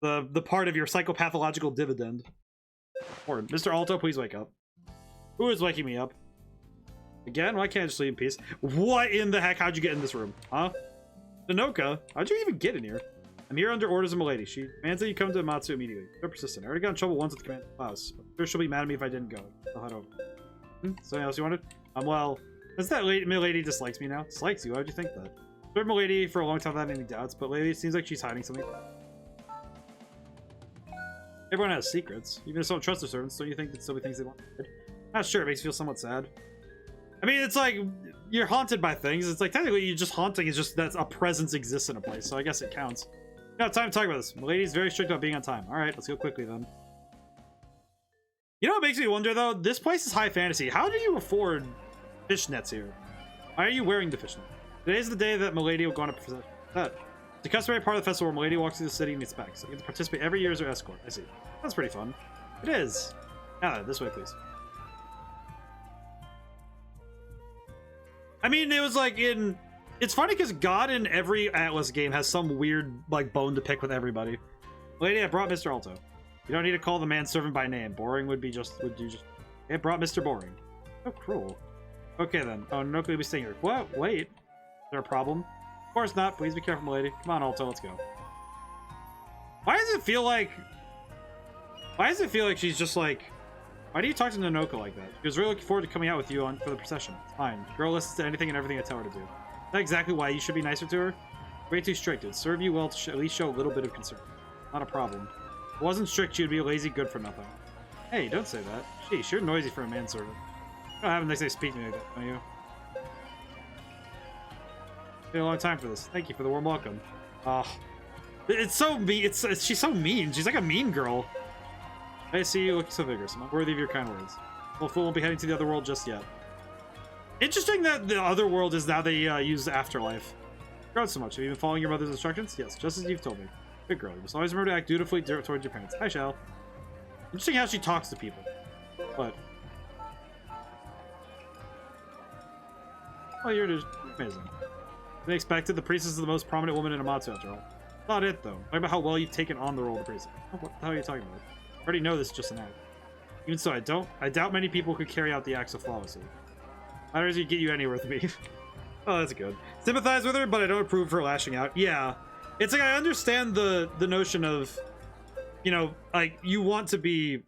The part of your psychopathological dividend. Or, Mr. Alto, please wake up. Who is waking me up? Again? Why can't I just sleep in peace? What in the heck? How'd you get in this room? Huh? Danoka? How'd you even get in here? I'm here under orders of Milady. She demands that you come to Amatsu immediately. So persistent. I already got in trouble once with the command of Klaus. I'm sure she'll be mad at me if I didn't go. I'll head over. Something else you wanted? Well, is that Milady dislikes me now? Dislikes you? Why'd you think that? I've heard Milady for a long time without any doubts, but lately it seems like she's hiding something. Everyone has secrets. Even if someone trusts their servants, don't you think that still be things they want? Not sure. It makes me feel somewhat sad. I mean, it's like, you're haunted by things. It's like, technically, you just haunting is just that a presence exists in a place, so I guess it counts. No, time to talk about this. Milady's very strict about being on time. Alright, let's go quickly then. You know what makes me wonder, though? This place is high fantasy. How do you afford fishnets here? Why are you wearing the fishnet? Today's the day that Milady will go on a procession. It's a customary part of the festival where Milady walks through the city and gets back. So you get to participate every year as her escort. I see. That's pretty fun. It is. Ah, this way, please. I mean, it was like in... It's funny because God in every Atlas game has some weird, like, bone to pick with everybody. Lady, I brought Mr. Alto. You don't need to call the manservant by name. Boring would do just... I brought Mr. Boring. Oh, cruel. Okay, then. Oh, no, could be staying here. What? Wait. Is there a problem? Of course not. Please be careful, lady. Come on, Alto, let's go. Why does it feel like... Why does it feel like she's just like... Why do you talk to Nanoka like that? She was really looking forward to coming out with you for the procession. It's fine. Girl listens to anything and everything I tell her to do. That's exactly why you should be nicer to her. Way too strict. It'd serve you well to at least show a little bit of concern. Not a problem. If it wasn't strict, she'd be a lazy good for nothing. Hey, don't say that. Sheesh, you're noisy for a manservant. You don't have a nice day speaking to me like that, don't you? It's been a long time for this. Thank you for the warm welcome. It's so mean. She's so mean. She's like a mean girl. I see you looking so vigorous. I'm not worthy of your kind words. Well, fool won't be heading to the other world just yet. Interesting that the other world is now they use afterlife. Grown so much. Have you been following your mother's instructions? Yes, just as you've told me. Good girl. You must always remember to act dutifully towards your parents. Hi, Shell. Interesting how she talks to people. But... Oh, you're just amazing. They expected the priestess is the most prominent woman in Amatsu after all. Not it, though. Talk about how well you've taken on the role of the priestess. Oh, what the hell are you talking about? I already know this is just an act. Even so, I doubt many people could carry out the acts so flawlessly. Matters you get you anywhere with me. Oh, that's good. Sympathize with her, but I don't approve of her lashing out. Yeah. It's like I understand the notion of, you know, like you want to be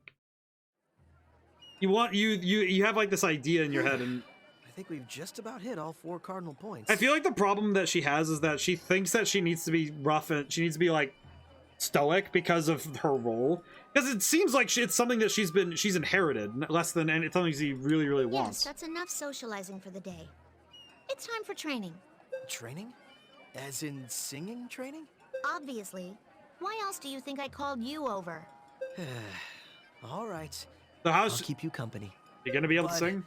you have like this idea in your head, and I think we've just about hit all 4 cardinal points. I feel like the problem that she has is that she thinks that she needs to be rough and she needs to be like stoic because of her role. Because it seems like it's something that she's inherited, less than, and it's something she really, really wants. Yes, that's enough socializing for the day. It's time for training. Training? As in singing training? Obviously. Why else do you think I called you over? All right. So I'll keep you company. You gonna be able to sing?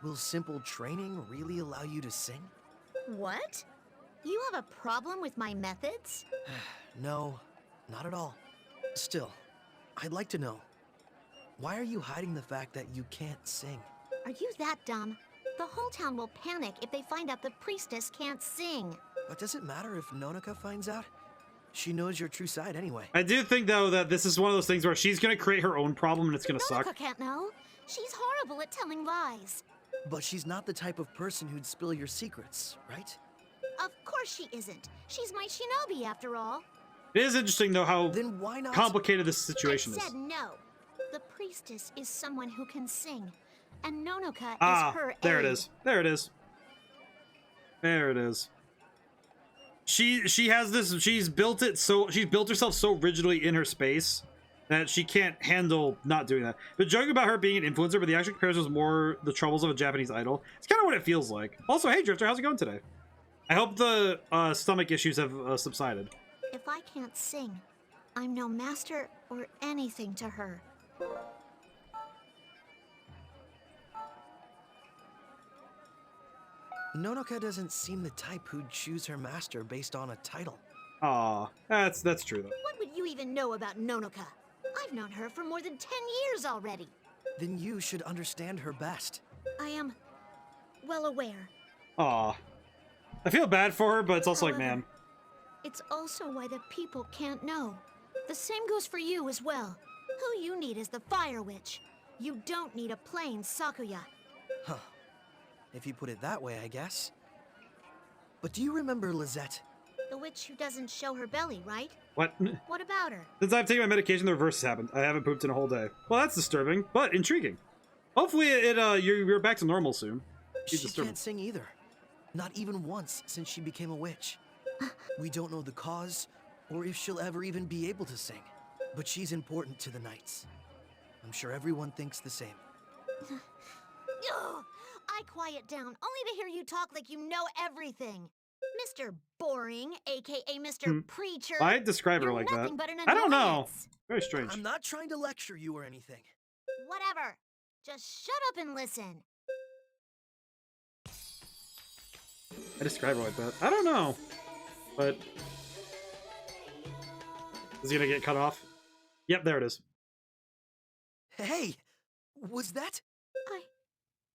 Will simple training really allow you to sing? What? You have a problem with my methods? No, not at all. Still, I'd like to know, why are you hiding the fact that you can't sing? Are you that dumb? The whole town will panic if they find out the priestess can't sing. But does it matter if Nonoka finds out? She knows your true side anyway. I do think, though, that this is one of those things where she's gonna create her own problem and it's gonna suck. Nonoka can't know. She's horrible at telling lies. But she's not the type of person who'd spill your secrets, right? Of course she isn't. She's my shinobi, after all. It is interesting, though, how then why not complicated this situation I is. said no. The priestess is someone who can sing, and Nonoka Ah, is her there aide. it is. There it is. There it is. She has this. She's built herself so rigidly in her space that she can't handle not doing that. But joking about her being an influencer, but the actual compares was more the troubles of a Japanese idol. It's kind of what it feels like. Also, hey Drifter, how's it going today? I hope the stomach issues have subsided. If I can't sing, I'm no master or anything to her. Nonoka doesn't seem the type who'd choose her master based on a title. Aw, that's true though. What would you even know about Nonoka? I've known her for more than 10 years already. Then you should understand her best. I am well aware. Aw. I feel bad for her, but it's also like, However, man. It's also why the people can't know. The same goes for you as well. Who you need is the Fire Witch. You don't need a plain Sakuya. Huh. If you put it that way, I guess. But do you remember Lizette? The witch who doesn't show her belly, right? What? What about her? Since I've taken my medication, the reverse has happened. I haven't pooped in a whole day. Well, that's disturbing, but intriguing. Hopefully, you're back to normal soon. She can't sing either. Not even once since she became a witch. We don't know the cause, or if she'll ever even be able to sing. But she's important to the Knights. I'm sure everyone thinks the same. Ugh, I quiet down, only to hear you talk like you know everything. Mr. Boring, aka Mr. Preacher. Why describe her you're like that? nothing but an I don't know. annoyance. Very strange. I'm not trying to lecture you or anything. Whatever. Just shut up and listen. I describe it like that. I don't know. But... Is he gonna get cut off? Yep, there it is. Hey! Was that?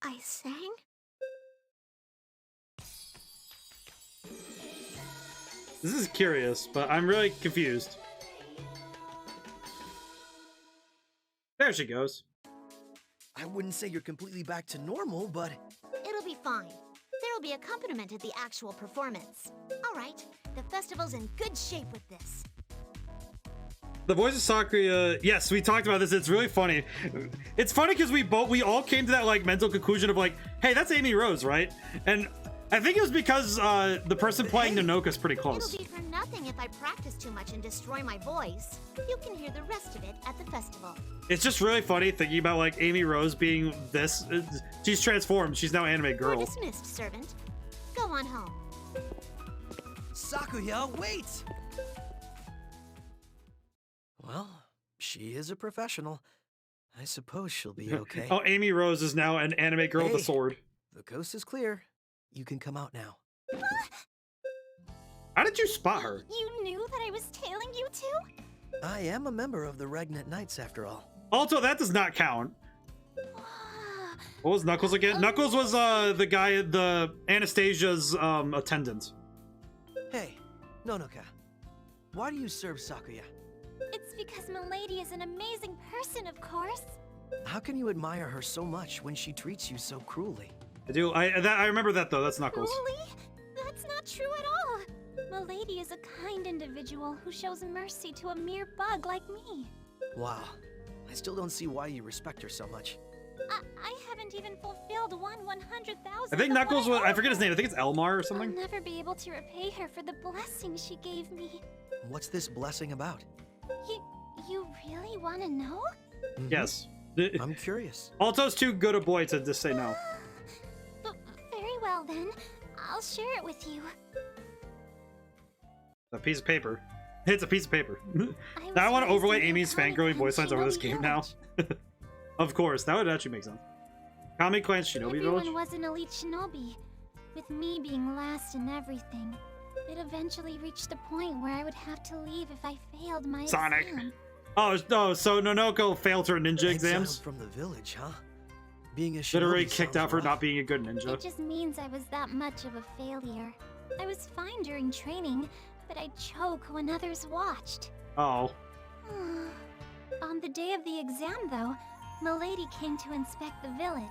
I sang? This is curious, but I'm really confused. There she goes. I wouldn't say you're completely back to normal, but... It'll be fine. There'll be accompaniment at the actual performance. All right, the festival's in good shape with this. The voice of Sakura, yes, we talked about this. It's really funny. It's funny because we all came to that like mental conclusion of like, hey, that's Amy Rose, right? And I think it was because the person playing Nonoka's pretty close. It'll be for nothing if I practice too much and destroy my voice. You can hear the rest of it at the festival. It's just really funny thinking about like Amy Rose being this. She's transformed. She's now anime girl. You're dismissed, servant. Go on home. Sakuya, wait! Well, she is a professional. I suppose she'll be okay. Oh, Amy Rose is now an anime girl with a sword. The coast is clear. You can come out now. How did you spot her? You knew that I was tailing you two? I am a member of the Regnant Knights, after all. Also, that does not count. What was Knuckles again? Knuckles was the guy, the Anastasia's attendant. Hey, Nonoka. Why do you serve Sakuya? It's because Milady is an amazing person, of course. How can you admire her so much when she treats you so cruelly? I do. I remember that though. That's Knuckles. Cruelly? That's not true at all. Milady is a kind individual who shows mercy to a mere bug like me. Wow. I still don't see why you respect her so much. I haven't even fulfilled 1/100,000. I think Knuckles was. I forget his name. I think it's Elmar or something. I'll never be able to repay her for the blessing she gave me. What's this blessing about? You really want to know? Yes. I'm curious. Alto's too good a boy to just say no. Very well then. I'll share it with you. A piece of paper. It's a piece of paper. Now I want to overlay Amy's fangirling voice lines over this game now. Of course, that would actually make sense. Kami Clan's Shinobi Village? Everyone was an elite shinobi, with me being last in everything. It eventually reached the point where I would have to leave if I failed my Sonic. exam. Oh, so Nonoko failed her ninja exams? Exiled from the village, huh? Being a shinobi Literally kicked out for rough. not being a good ninja. It just means I was that much of a failure. I was fine during training, but I'd choke when others watched. Oh. On the day of the exam, though, Milady came to inspect the village.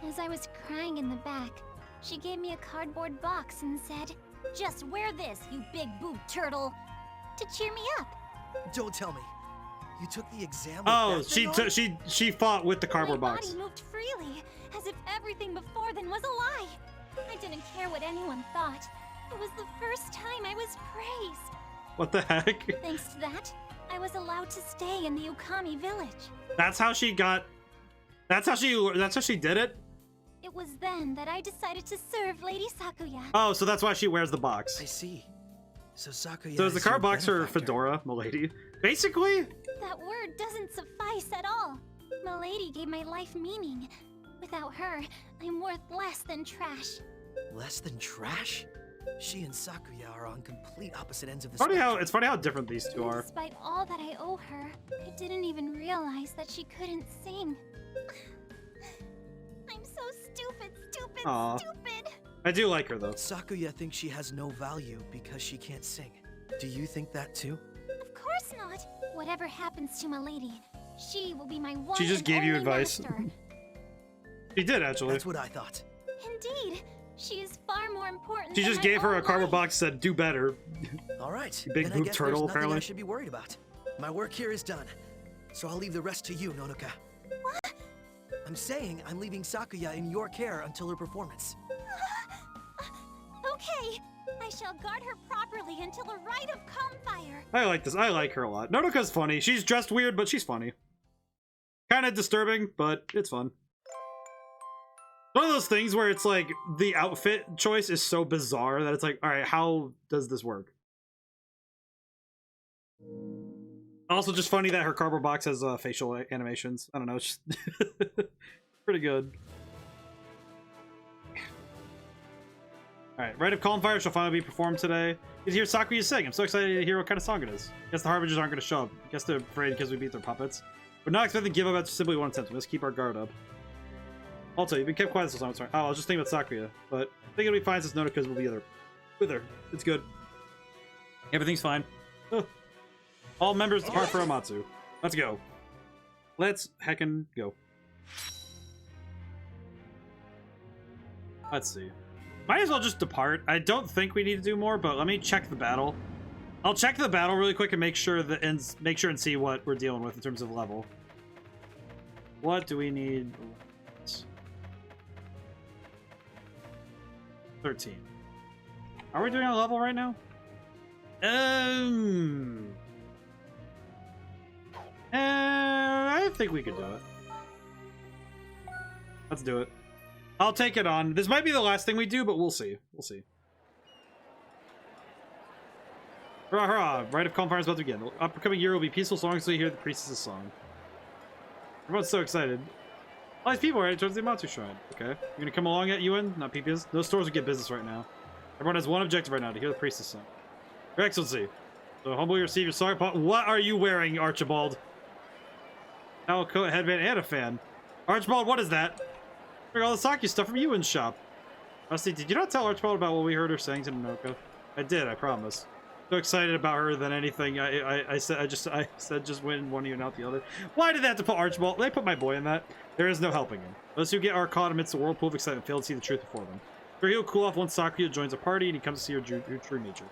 As I was crying in the back, she gave me a cardboard box and said, "Just wear this, you big boob turtle," to cheer me up. Don't tell me. You took the exam with Oh, that thing on? she fought with the cardboard My box. body moved freely, as if everything before then was a lie. I didn't care what anyone thought. It was the first time I was praised. What the heck? Thanks to that, I was allowed to stay in the Ukami village. That's how she got. That's how she did it. It was then that I decided to serve Lady Sakuya. Oh, so that's why she wears the box. I see. So Sakuya So is the car your box her benefactor. fedora, milady? Basically. That word doesn't suffice at all. Milady gave my life meaning. Without her, I'm worth less than trash. Less than trash? She and Sakuya are on complete opposite ends of the Funny spectrum. it's funny how different these two And are. despite all that I owe her, I didn't even realize that she couldn't sing. I'm so stupid, Aw. stupid! I do like her though. Sakuya thinks she has no value because she can't sing. Do you think that too? Of course not! Whatever happens to Milady, she will be my one She just and gave you only advice. master. She did actually. That's what I thought. Indeed, she is far more important She than just my gave her a own cardboard life. box said do better. All right. You big then I boob guess turtle, there's nothing apparently. I should be worried about. My work here is done. So I'll leave the rest to you, Nonoka. What? I'm saying I'm leaving Sakuya in your care until her performance. Okay, I shall guard her properly until a rite of calm fire. I like this. I like her a lot. Nonoka's funny. She's dressed weird, but she's funny. Kind of disturbing, but it's fun. One of those things where it's like the outfit choice is so bizarre that it's like, all right, how does this work? Also, just funny that her cardboard box has facial animations. I don't know, it's just pretty good. Alright, Rite of Calm Fire shall finally be performed today. You hear Sakuya sing. I'm so excited to hear what kind of song it is. Guess the Harbingers aren't going to show up. Guess they're afraid because we beat their puppets. We're not expecting to give up after simply one attempt. Let's keep our guard up. Also, you've been kept quiet this whole time. Sorry. Oh, I was just thinking about Sakuya. But I think it'll be fine since Nonoka's will be with her. It's good. Everything's fine. Ugh. All members depart for Amatsu. Let's go. Let's heckin' go. Let's see. Might as well just depart. I don't think we need to do more, but let me check the battle. I'll check the battle really quick and make sure and see what we're dealing with in terms of level. What do we need? 13. Are we doing a level right now? I think we could do it. Let's do it. I'll take it on. This might be the last thing we do, but we'll see. We'll see. Hurrah, hurrah! Rite of Calm Fire is about to begin. The upcoming year will be peaceful so long as we hear the priestess' song. Everyone's so excited. All these people are headed towards the Amatsu Shrine. Okay. You're gonna come along at Ewan? Not Peepees? Those stores will get business right now. Everyone has one objective right now, to hear the priestess' song. Your Excellency. So humbly receive your sorry pot. What are you wearing, Archibald? Towel, coat, headband, and a fan. Archibald, what is that? All the sake stuff from Ewan's shop. Rusty, did you not tell Archibald about what we heard her saying to Nonoka? I did, I promise. So excited about her than anything. I said just win one of you and out the other. Why did they have to put Archibald? They put my boy in that. There is no helping him. Those who are caught amidst the whirlpool of excitement fail to see the truth before them. Sure, he'll cool off once Sakuya joins a party and he comes to see your true nature.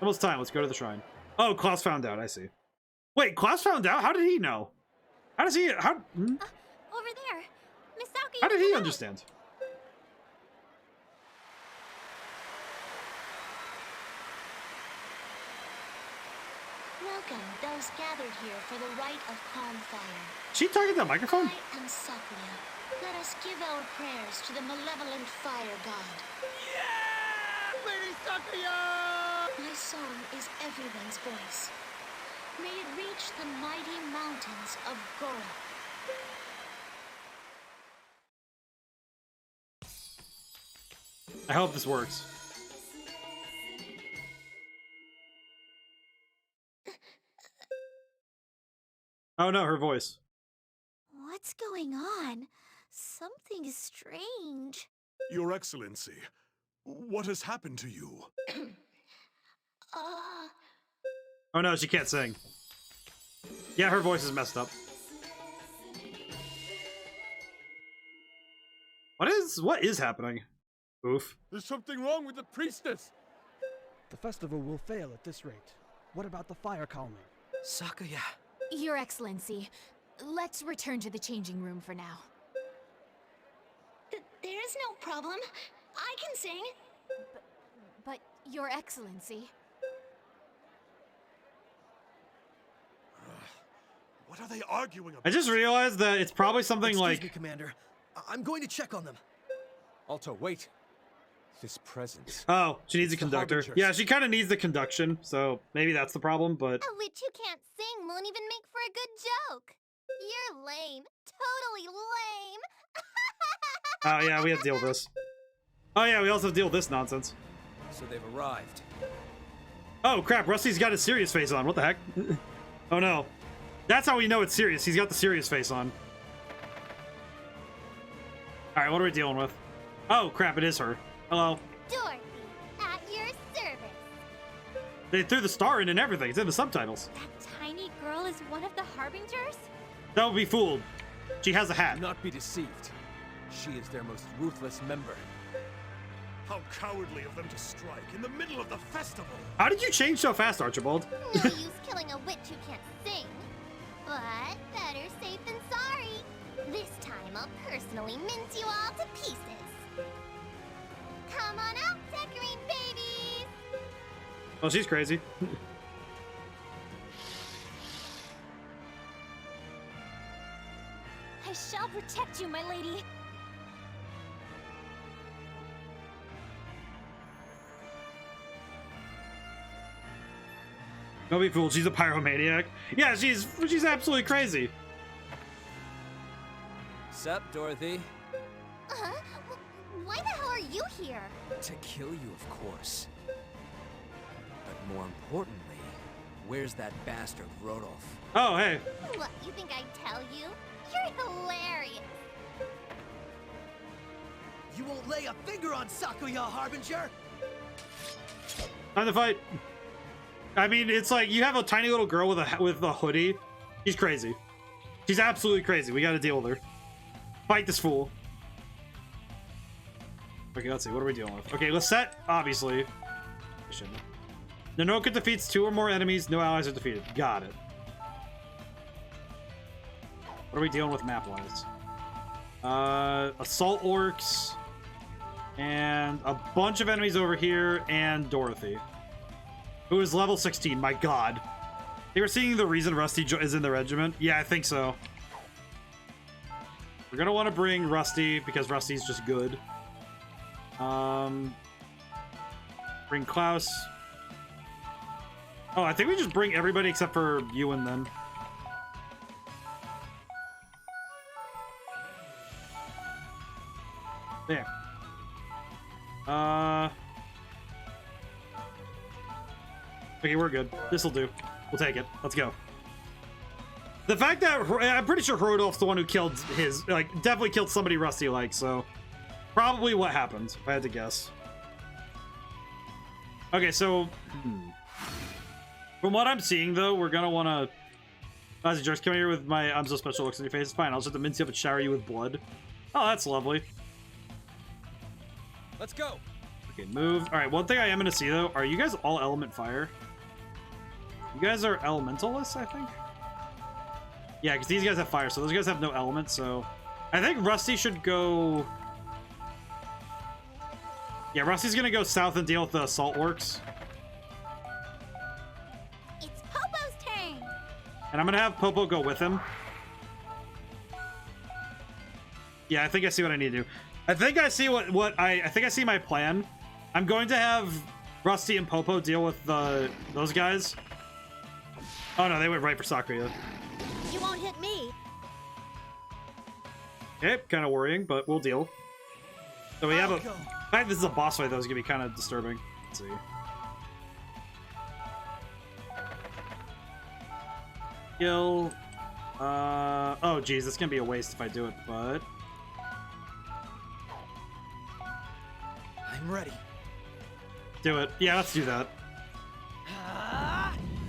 Almost time. Let's go to the shrine. Oh, Klaus found out. I see. Wait, Klaus found out? How did he know? How does he? How? Over there, Miss Sakuya. How did he understand? Welcome those gathered here for the Rite of Calm Fire. She talking to the microphone? I am Sakuya. Let us give our prayers to the malevolent fire god. Yeah! Lady Sakuya! My song is everyone's voice. May it reach the mighty mountains of Gora. I hope this works. Oh no, her voice. What's going on? Something is strange. Your Excellency, what has happened to you? Oh no, she can't sing. Yeah, her voice is messed up. What is happening? Oof. There's something wrong with the priestess. The festival will fail at this rate. What about the fire calming? Sakuya. Your Excellency, let's return to the changing room for now. There is no problem. I can sing. But Your Excellency... What are they arguing about? I just realized that it's probably something Excuse me, Commander. I'm going to check on them. Alto, wait. This present. Oh, she needs a conductor. Harbingers. Yeah, she kind of needs the conduction, so maybe that's the problem, but... A witch who can't sing won't even make for a good joke. You're lame. Totally lame. Oh, yeah, we have to deal with this. Oh, yeah, we also have to deal with this nonsense. So they've arrived. Oh, crap, Rusty's got his serious face on. What the heck? Oh, no. That's how we know it's serious. He's got the serious face on. Alright, what are we dealing with? Oh, crap, it is her. Hello. Dorothy, at your service. They threw the star in and everything. It's in the subtitles. That tiny girl is one of the Harbingers? Don't be fooled. She has a hat. Do not be deceived. She is their most ruthless member. How cowardly of them to strike in the middle of the festival. How did you change so fast, Archibald? No use killing a witch who can't sing. But better safe than sorry. This time I'll personally mince you all to pieces. Come on out, Saccharine babies! Oh, she's crazy. I shall protect you, my lady. Don't be fooled. She's a pyromaniac. Yeah, she's absolutely crazy. Sup, Dorothy? Why the hell are you here? To kill you, of course. But more importantly, where's that bastard Rodolph? Oh, hey. What, you think I'd tell you? You're hilarious. You won't lay a finger on Sakuya, Harbinger! Time to fight. I mean, it's like you have a tiny little girl with a hoodie. She's crazy. She's absolutely crazy. We got to deal with her. Fight this fool. Okay, let's see. What are we dealing with? Okay, Lisette, obviously. Nanoka defeats 2 or more enemies. No allies are defeated. Got it. What are we dealing with map-wise? Assault Orcs. And a bunch of enemies over here. And Dorothy. Who is level 16. My god. They were seeing the reason Rusty is in the regiment? Yeah, I think so. We're gonna want to bring Rusty because Rusty's just good. Bring Klaus. Oh, I think we just bring everybody except for Ewan then. There. Okay, we're good. This'll do. We'll take it. Let's go. The fact that I'm pretty sure Rodolph's the one who killed his, like, definitely killed somebody Rusty likes, so probably what happened, if I had to guess. Okay, so from what I'm seeing, though, we're gonna want to. Ozzy Jerks, come here with my I'm so special looks on your face. It's fine. I'll just have to mince you up and shower you with blood. Oh, that's lovely. Let's go. Okay, move. All right. One thing I am gonna see though, are you guys all element fire? You guys are elementalists, I think. Yeah, because these guys have fire, so those guys have no element. So I think Rusty should go. Yeah, Rusty's gonna go south and deal with the assault orcs. It's Popo's turn. And I'm gonna have Popo go with him. Yeah, I think I see what I need to do. I think I see I think I see my plan. I'm going to have Rusty and Popo deal with those guys. Oh no, they went right for Sakuya. You won't hit me. Okay, kind of worrying, but we'll deal. So we have a. In fact, this is a boss fight that was gonna be kind of disturbing. Let's see. Kill. Oh geez, it's gonna be a waste if I do it, but. I'm ready. Do it. Yeah, let's do that.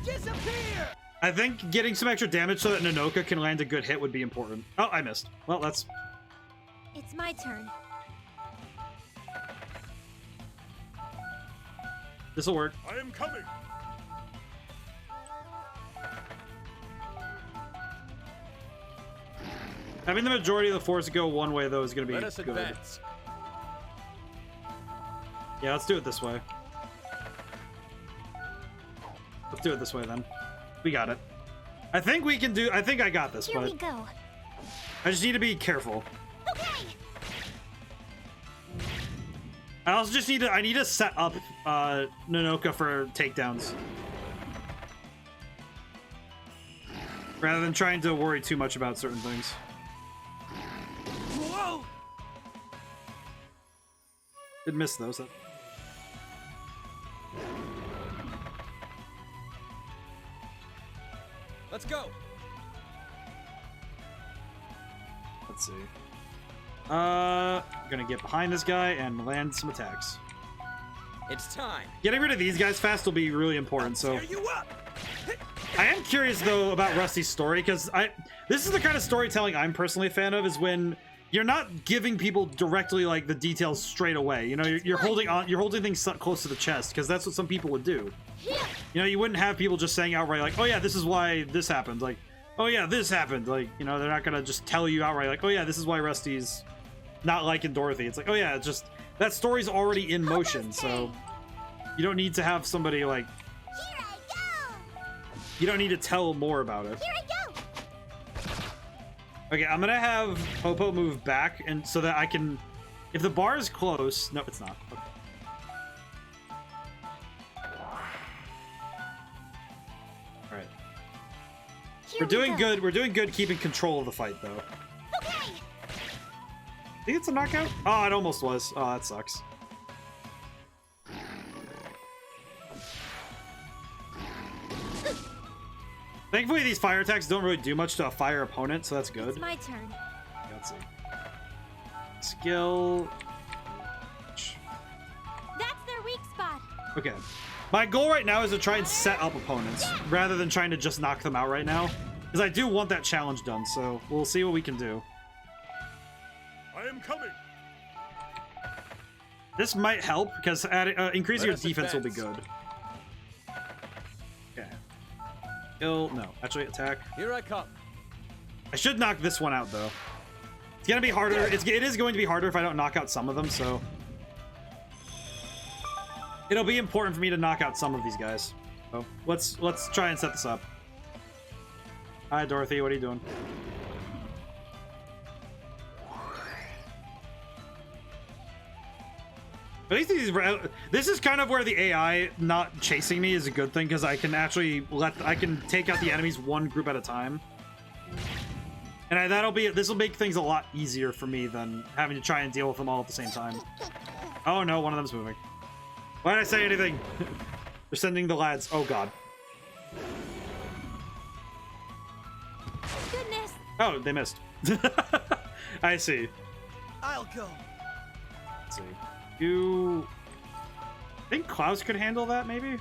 Disappear! I think getting some extra damage so that Nanoka can land a good hit would be important. Oh, I missed. Well, that's... It's my turn. This'll work. I am coming. Having the majority of the force go one way, though, is going to be Let us good. advance. Yeah, let's do it this way. Let's do it this way, then. We got it. I think we can do... I think I got this, Here but... we go. I just need to be careful. Okay. I also just need to... I need to set up Nanoka for takedowns. Rather than trying to worry too much about certain things. Whoa! Did miss those. So. Let's go. Let's see. I'm gonna get behind this guy and land some attacks. It's time. Getting rid of these guys fast will be really important. So you up. I am curious though about Rusty's story because this is the kind of storytelling I'm personally a fan of, is when you're not giving people directly like the details straight away. You know, you're holding things close to the chest because that's what some people would do. You know, you wouldn't have people just saying outright like, oh yeah, this is why this happened. Like, oh yeah, this happened. Like, you know, they're not gonna just tell you outright like, oh yeah, this is why Rusty's not liking Dorothy. It's like, oh yeah, it's just that story's already in motion, so you don't need to have somebody like. Here I go. You don't need to tell more about it. Here I go. Okay, I'm gonna have Popo move back, and so that I can, if the bar is close. No, it's not. Okay. All right. We're doing good. We're doing good keeping control of the fight, though. Okay. I think it's a knockout. Oh, it almost was. Oh, that sucks. Thankfully, these fire attacks don't really do much to a fire opponent, so that's good. It's my turn. Okay, let's see. Skill. That's their weak spot. Okay. My goal right now is to try and set up opponents rather than trying to just knock them out right now. Because I do want that challenge done, so we'll see what we can do. I am coming. This might help because increasing your defense will be good. Okay. Kill. No. Actually, attack. Here I come. I should knock this one out, though. It's going to be harder. It is going to be harder if I don't knock out some of them, so... It'll be important for me to knock out some of these guys. So let's try and set this up. Hi, Dorothy. What are you doing? At least this is kind of where the AI not chasing me is a good thing because I can actually I can take out the enemies one group at a time, and this will make things a lot easier for me than having to try and deal with them all at the same time. Oh no, one of them's moving. Why did I say anything? They're sending the lads. Oh god. Goodness. Oh, they missed. I see. I'll go. Let's see. I think Klaus could handle that, maybe?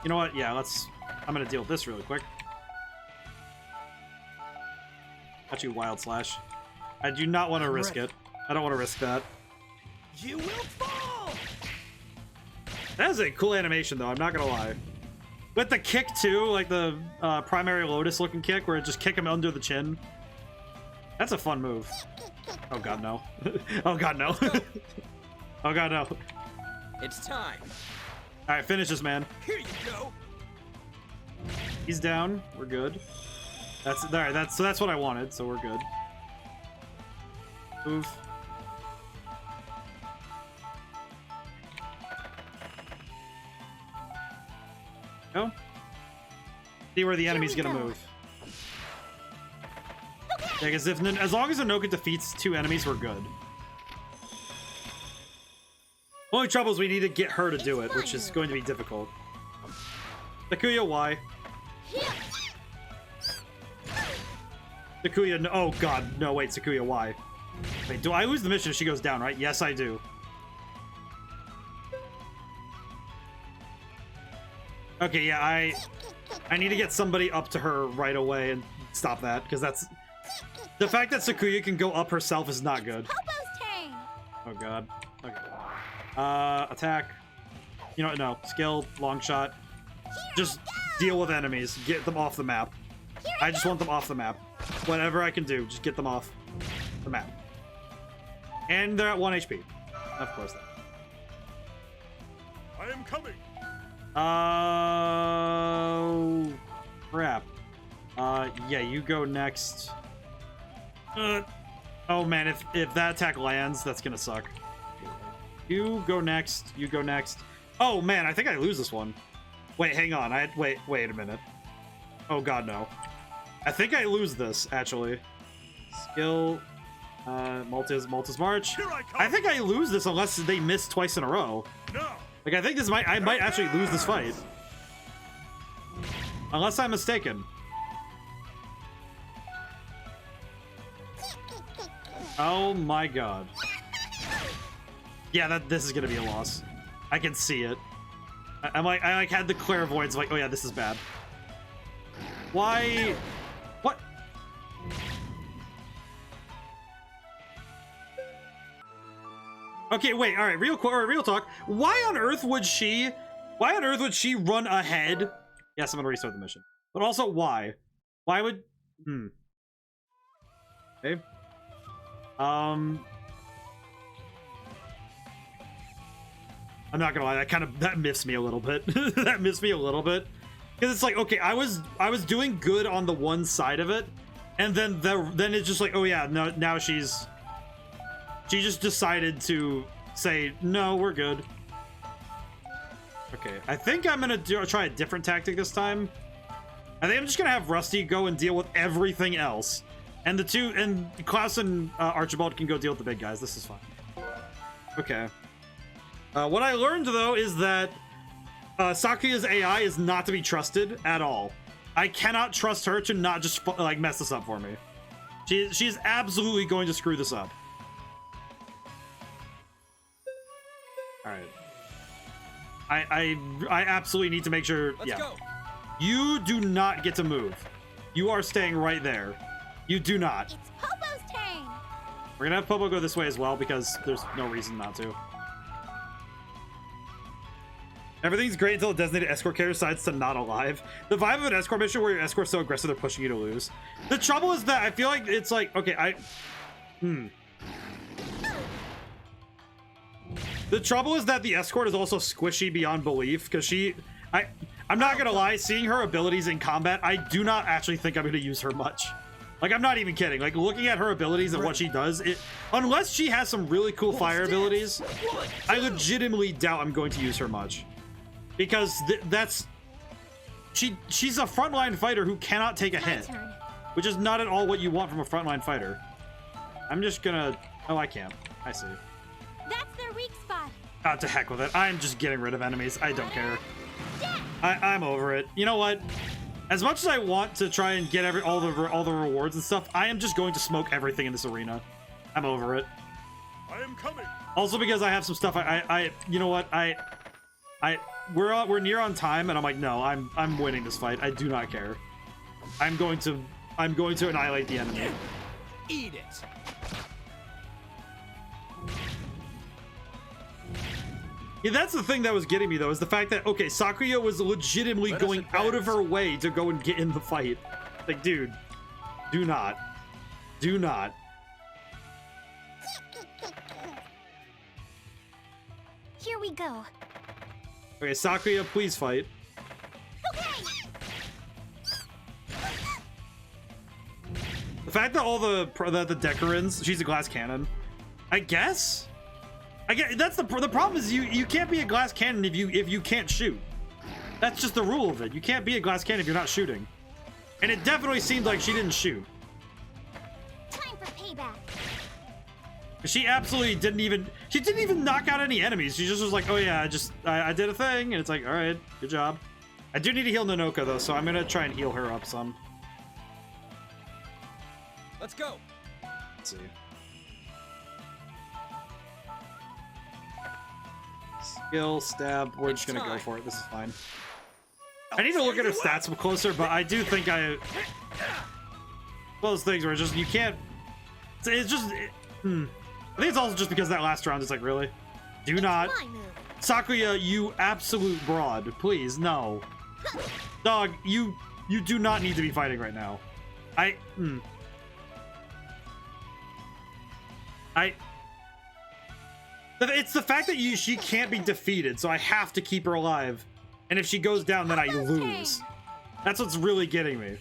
You know what? Yeah, I'm gonna deal with this really quick. Actually, Wild Slash. I do not want to risk it. I don't want to risk that. You will fall! That is a cool animation, though. I'm not gonna lie. With the kick, too, like the primary Lotus-looking kick, where it just kick him under the chin. That's a fun move. Oh, God, no. Oh, God, no. Oh, God, no. It's time. All right, finish this, man. Here you go. He's down. We're good. That's all right. That's what I wanted. So we're good. Move. Go. See where the enemy's gonna move. Yeah, because as long as Anoka defeats 2 enemies, we're good. Only trouble is we need to get her to do it, which is going to be difficult. Takuya, why? Takuya, no, oh god, no, wait, Takuya, why? Wait, do I lose the mission if she goes down, right? Yes, I do. Okay, yeah, I need to get somebody up to her right away and stop that, because that's... The fact that Sakuya can go up herself is not good. Oh god. Okay. Attack. You know what, no. Skill, long shot. Just deal with enemies. Get them off the map. I just want them off the map. Whatever I can do, just get them off the map. And they're at 1 HP. Of course. I am coming. Oh, crap. Yeah, you go next. Oh man, if that attack lands, that's gonna suck. You go next. You go next. Oh man, I think I lose this one. Wait, hang on. Wait a minute. Oh god, no. I think I lose this actually. Skill, Malta's March. I think I lose this unless they miss twice in a row. No. Like I think I might actually lose this fight. Unless I'm mistaken. Oh my god. Yeah, this is gonna be a loss. I can see it. I had the clairvoyance like, oh yeah, this is bad. Why? What? Okay, wait. All right, real talk. Why on earth would she run ahead? Yes, I'm gonna restart the mission. But also, why? Why would? Okay. I'm not gonna lie. That miffs me a little bit. That miffs me a little bit because it's like, okay, I was doing good on the one side of it, and then it's just like, oh yeah, no, now she just decided to say, no, we're good. Okay, I think I'm gonna try a different tactic this time. I think I'm just gonna have Rusty go and deal with everything else. And Klaus and Archibald can go deal with the big guys. This is fine. Okay. What I learned though is that Sakuya's AI is not to be trusted at all. I cannot trust her to not just like mess this up for me. She's absolutely going to screw this up. All right. I absolutely need to make sure. Let's go. You do not get to move. You are staying right there. You do not. It's Popo's turn. We're gonna have Popo go this way as well because there's no reason not to. Everything's great until a designated escort carrier decides to not alive. The vibe of an escort mission where your escort's so aggressive they're pushing you to lose. The trouble is that I feel like it's like, okay, The trouble is that the escort is also squishy beyond belief because I'm not gonna lie, seeing her abilities in combat, I do not actually think I'm gonna use her much. Like, I'm not even kidding. Like, looking at her abilities and what she does, unless she has some really cool fire abilities, I legitimately doubt I'm going to use her much. Because she's a frontline fighter who cannot take a hit, which is not at all what you want from a frontline fighter. I'm just gonna... Oh, I can't. I see. That's their weak spot. Ah, to heck with it. I'm just getting rid of enemies. I don't care. I'm over it. You know what? As much as I want to try and get all the rewards and stuff, I am just going to smoke everything in this arena. I'm over it. I am coming. Also because I have some stuff you know what? We're near on time and I'm like, no, I'm winning this fight. I do not care. I'm going to annihilate the enemy. Eat it. Yeah, that's the thing that was getting me though, is the fact that, okay, Sakuya was legitimately going out of her way to go and get in the fight. Like, dude, do not. Do not. Here we go. Okay, Sakuya, please fight. Okay. The fact that all the Decorins, she's a glass cannon. I guess that's the problem is you can't be a glass cannon if you can't shoot. That's just the rule of it. You can't be a glass cannon if you're not shooting. And it definitely seemed like she didn't shoot. Time for payback. She absolutely didn't even knock out any enemies. She just was like, oh yeah, I did a thing, and it's like, all right, good job. I do need to heal Nanoka though, so I'm gonna try and heal her up some. Let's go. Let's see. Skill, stab, we're just gonna go for it. This is fine. I need to look at her stats closer, but I do think those things where it's just, you can't, it's just, I think it's also just because that last round is like, really? Do not. Sakuya, you absolute broad. Please, no. Dog, you do not need to be fighting right now. It's the fact that she can't be defeated, so I have to keep her alive. And if she goes down, then I lose. That's what's really getting me.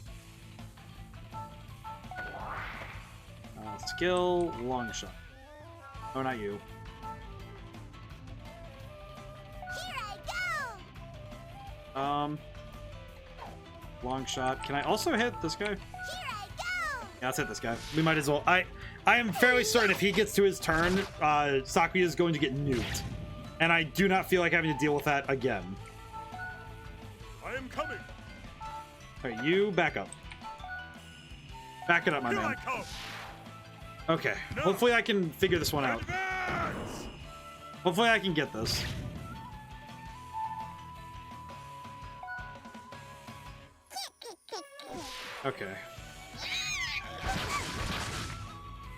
Skill, long shot. Oh, not you. Here I go. Long shot. Can I also hit this guy? Here I go. Yeah, let's hit this guy. We might as well. I am fairly certain if he gets to his turn, Sakuya is going to get nuked. And I do not feel like having to deal with that again. I am coming. Alright, you back up. Back it up, my Here man. I come. Okay. No. Hopefully I can figure this one out. Advance! Hopefully I can get this. Okay.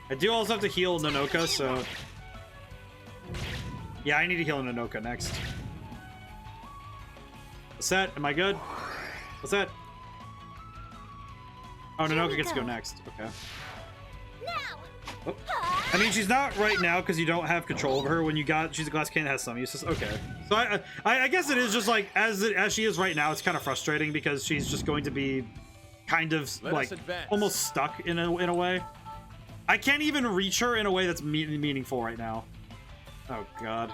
I do also have to heal Nanoka, so... Yeah, I need to heal Nanoka next. What's that? Am I good? What's that? Oh, Nanoka gets to go next. Okay. Oh. I mean, she's not right now because you don't have control over her. When she's a glass cannon that has some uses. Okay. So I guess it is just like, as she is right now, it's kind of frustrating because she's just going to be kind of like almost stuck in a way. I can't even reach her in a way that's meaningful right now. Oh god.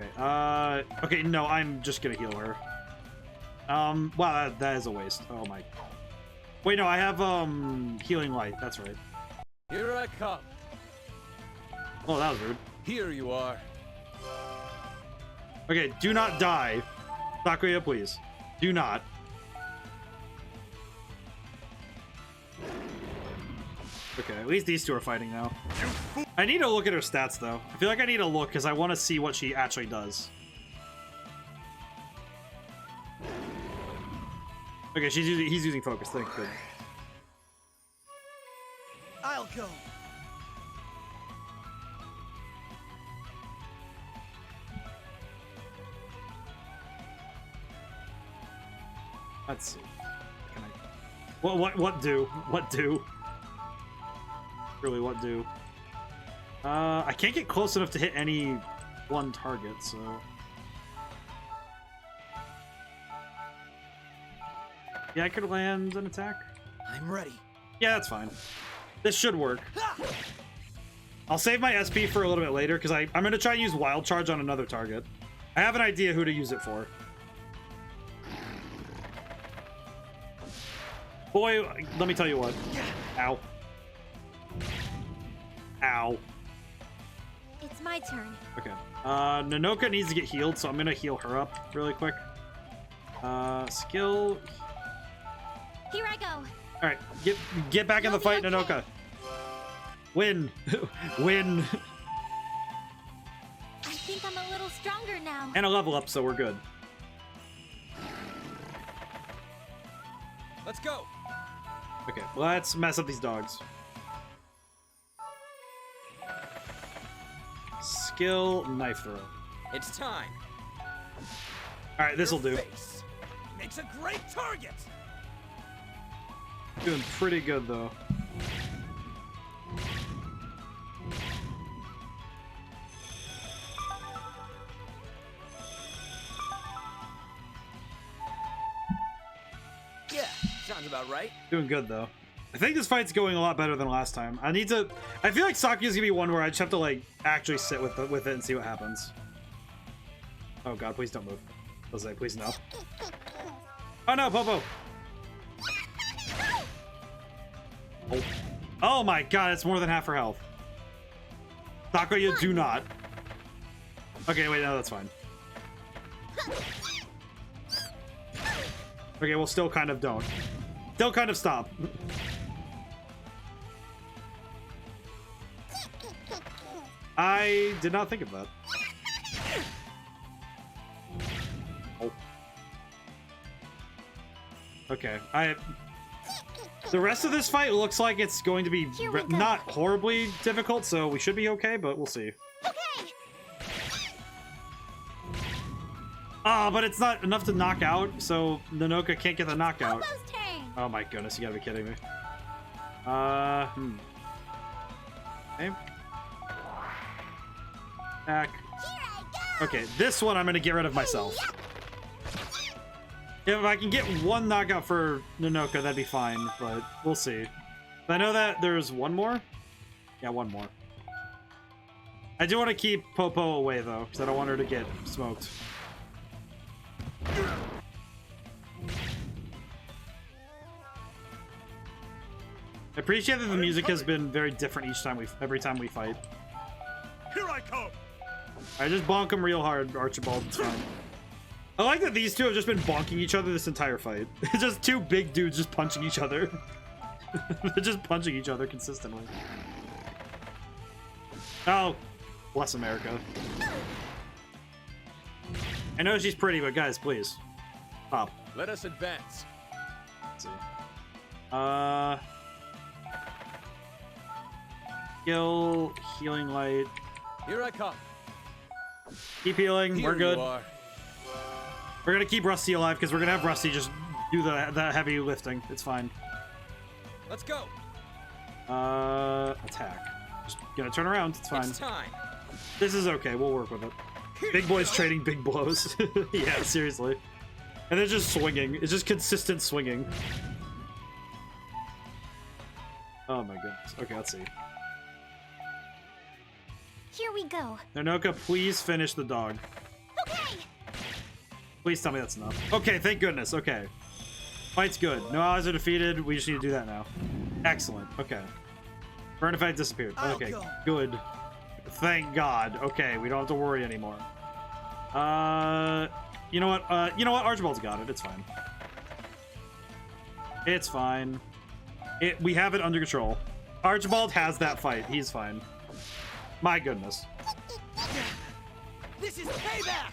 Okay. Okay. No, I'm just gonna heal her. Wow, that is a waste. Oh my. Wait, no, I have healing light. That's right. Here I come. Oh, that was rude. Here you are. Okay, do not die. Sakuya, please. Do not. Okay, at least these two are fighting now. I need to look at her stats, though. I feel like I need to look because I want to see what she actually does. Okay, he's using focus. Thank you. I'll go. Let's see. Can I... What do? What do? Really, what do? I can't get close enough to hit any one target, so... Yeah, I could land an attack. I'm ready. Yeah, that's fine. This should work. I'll save my SP for a little bit later, because I'm going to try and use Wild Charge on another target. I have an idea who to use it for. Boy, let me tell you what. Ow. Ow. It's my turn. Okay. Nanoka needs to get healed, so I'm gonna heal her up really quick. Skill. Here I go. All right, get back in the fight, okay. Nanoka. Win, win. I think I'm a little stronger now. And a level up, so we're good. Let's go. Okay, let's mess up these dogs. Skill, knife throw. It's time. All right, this'll do. Makes a great target. Doing pretty good though. Yeah, sounds about right. Doing good though. I think this fight's going a lot better than last time. I feel like Sakuya's gonna be one where I just have to like actually sit with it and see what happens. Oh god, please don't move. Jose, please no. Oh no, Popo! Oh. Oh my god, it's more than half her health. Sakuya, do not. Okay, wait, no, that's fine. Okay, well, still kind of don't. Still kind of stop. I did not think of that. Oh. Okay, the rest of this fight looks like it's going to be not horribly difficult, so we should be okay, but we'll see. Okay. Ah, but it's not enough to knock out, so Nanoka can't get the knockout. Almost turn. Oh my goodness, you gotta be kidding me. Okay. Back. Okay, this one I'm gonna get rid of myself. If I can get one knockout for Nanoka, that'd be fine, but we'll see. I know that there's one more? Yeah, one more. I do want to keep Popo away, though, because I don't want her to get smoked. I appreciate that the music has been very different every time we fight. Here I come! I just bonk him real hard, Archibald, it's fine. I like that these two have just been bonking each other this entire fight. It's just two big dudes just punching each other. They're just punching each other consistently. Oh, bless America. I know she's pretty, but guys, please. Stop. Let us advance. Let's see. Skill, healing light. Here I come. Keep healing, Here we're good. you are. We're gonna keep Rusty alive because we're gonna have Rusty just do the heavy lifting. It's fine. Let's go. Attack. Just gonna turn around. It's fine. It's time. This is okay. We'll work with it. Big boys trading big blows. Yeah, seriously. And they're just swinging. It's just consistent swinging. Oh my goodness. Okay, let's see. Here we go. Nanoka, please finish the dog. Okay. Please tell me that's enough. Okay, thank goodness. Okay. Fight's good. No allies are defeated. We just need to do that now. Excellent. Okay. Burn effect disappeared. Okay, good. Thank God. Okay, we don't have to worry anymore. You know what? Archibald's got it. It's fine. It's fine. We have it under control. Archibald has that fight. He's fine. My goodness. This is payback.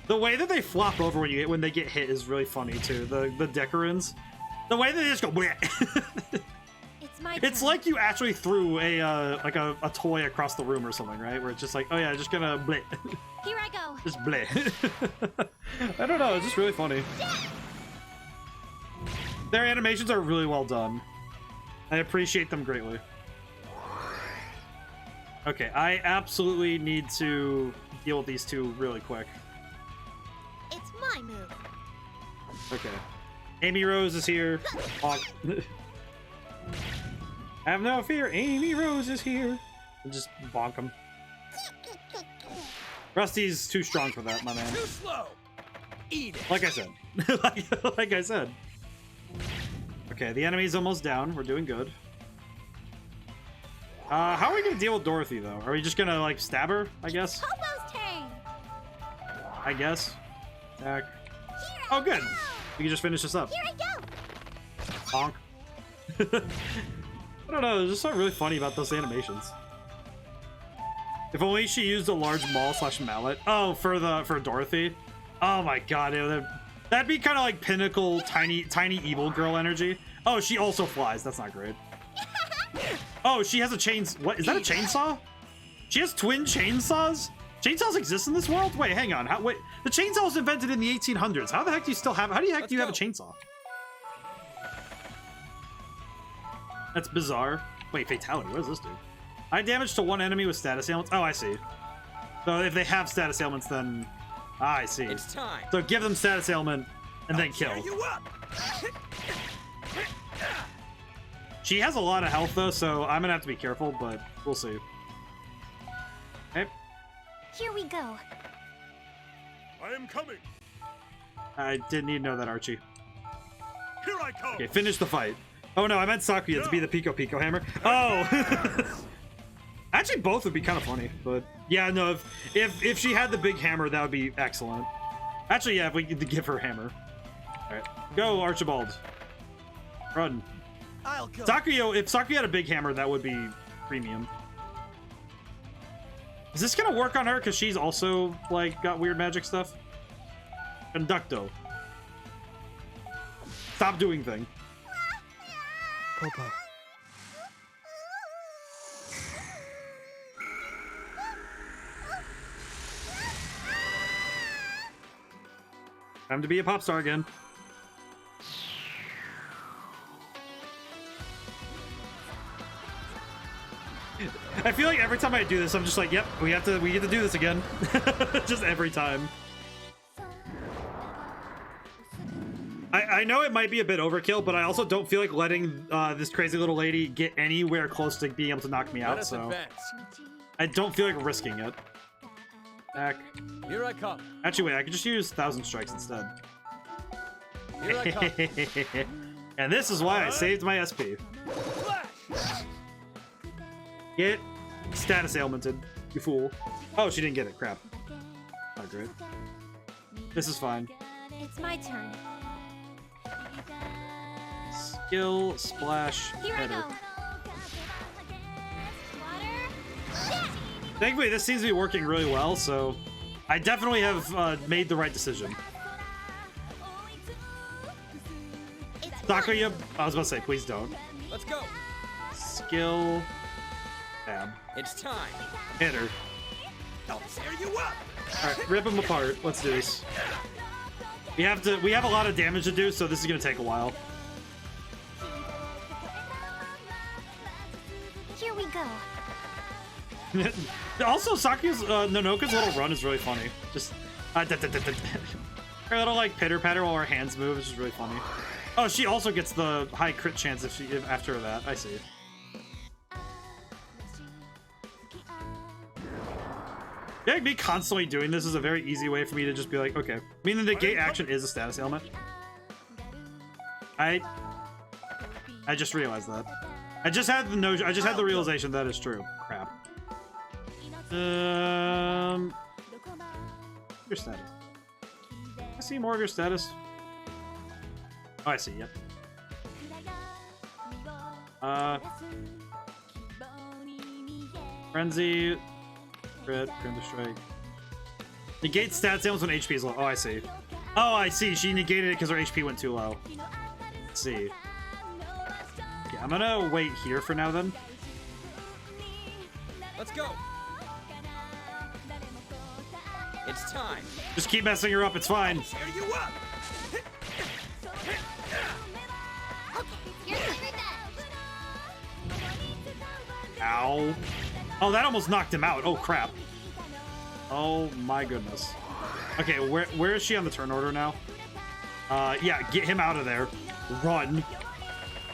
The way that they flop over when they get hit is really funny too. The Decorins. The way that they just go bleh. It's my It's turn. like you actually threw a toy across the room or something, right? Where it's just like, oh yeah, just gonna bleh. Here I go. Just bleh. I don't know, it's just really funny. Their animations are really well done. I appreciate them greatly. Okay, I absolutely need to deal with these two really quick. It's my move. Okay. Amy Rose is here. Bonk. Have no fear, Amy Rose is here. And just bonk him. Rusty's too strong for that, my man. Too slow. Eat it. Like I said. like I said. Okay, the enemy's almost down. We're doing good. How are we gonna deal with Dorothy, though? Are we just gonna, like, stab her, I guess? Popo's turn. I guess. Attack. Oh, good. We can just finish this up. Here I go. Bonk. I don't know, there's just something really funny about those animations. If only she used a large maul / mallet. Oh, for Dorothy. Oh my god, that'd be kind of like pinnacle tiny evil girl energy. Oh, she also flies. That's not great. Oh, she has a what is that, a chainsaw? She has twin chainsaws? Chainsaws exist in this world? Wait, hang on. Wait, the chainsaw was invented in the 1800s. How the heck do you still have? How the heck do you have a chainsaw? That's bizarre. Wait, fatality. What does this do? I damage to one enemy with status ailments. Oh, I see. So if they have status ailments, then I see. It's time. So give them status ailment and then kill. You up. She has a lot of health though, so I'm gonna have to be careful, but we'll see. Okay. Here we go. I am coming. I didn't even know that, Archie. Here I come. Okay, finish the fight. Oh no, I meant Sakuya to be the Pico Hammer. Oh! Actually, both would be kind of funny, but yeah, no, if she had the big hammer, that would be excellent. Actually, yeah, if we could give her a hammer. Alright, go, Archibald. Run. I'll go. Sakuya, if Sakuya had a big hammer, that would be premium. Is this gonna work on her? Because she's also, like, got weird magic stuff? Conducto. Stop doing thing. Popo. Time to be a pop star again. I feel like every time I do this, I'm just like, yep, we get to do this again. Just every time. I know it might be a bit overkill, but I also don't feel like letting this crazy little lady get anywhere close to being able to knock me out, so I don't feel like risking it. Back. Here I come. Actually, wait, I could just use 1,000 strikes instead. Here I come. And this is why I saved my SP. Get status ailmented, you fool. Oh, she didn't get it. Crap. Not great. This is fine. It's my turn. Skill, splash, Here I header. go. Water. Thankfully, this seems to be working really well, so I definitely have made the right decision. Sakuya, I was about to say, please don't. Let's go. Skill, tab. It's time. Hit her. I'll tear you up. All right, rip them apart. Let's do this. We have a lot of damage to do, so this is gonna take a while. Here we go. Also, Sakuya's Nonoka's little run is really funny. Just her little like pitter patter while her hands move is just really funny. Oh, she also gets the high crit chance if after that. I see. Yeah, me constantly doing this is a very easy way for me to just be like, okay. Meaning the gate action is a status ailment. I just realized that. I just had the realization that is true. Crap. Your status. I see more of your status. Oh, I see, yep. Frenzy. Crit, Counter Strike. Negate stats damage when HP is low. Oh, I see. Oh, I see. She negated it because her HP went too low. Let's see. Okay, I'm gonna wait here for now then. Let's go. It's time. Just keep messing her up. It's fine. Tear you up. Ow. Oh, that almost knocked him out. Oh, crap. Oh, my goodness. Okay, where is she on the turn order now? Yeah, get him out of there. Run.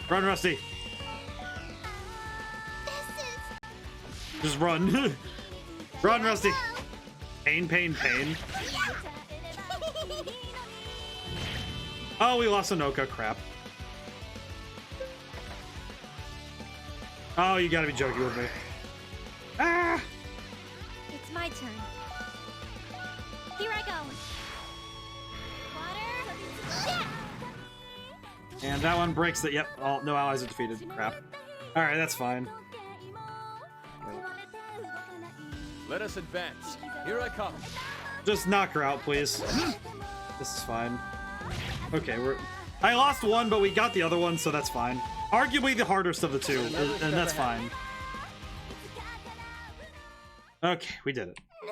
Run, Rusty. Just run. Run, Rusty. Pain, pain, pain. Oh, we lost Anoka. Crap. Oh, you gotta be joking with me. Ah! It's my turn. Here I go. Water. Yeah. And that one breaks the. Yep. Oh, no allies are defeated. Crap. All right, that's fine. Let us advance. Here I come. Just knock her out, please. This is fine. Okay, I lost one, but we got the other one, so that's fine. Arguably the hardest of the two, and that's fine. Okay, we did it. No.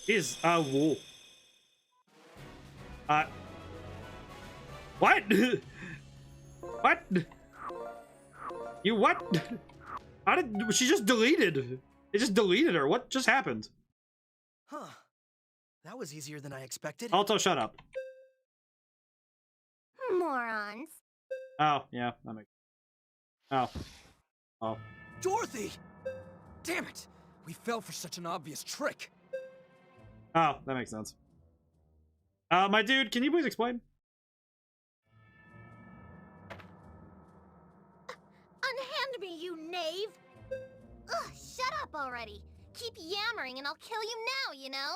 He's wool. What? What? You what? How did she just deleted? It just deleted her. What just happened? Huh. That was easier than I expected. Alto, shut up. Morons. Oh, yeah, that makes. Oh. Oh. Dorothy! Damn it! We fell for such an obvious trick. Oh, that makes sense. My dude, can you please explain? Unhand me, you knave! Ugh, shut up already. Keep yammering and I'll kill you now, you know?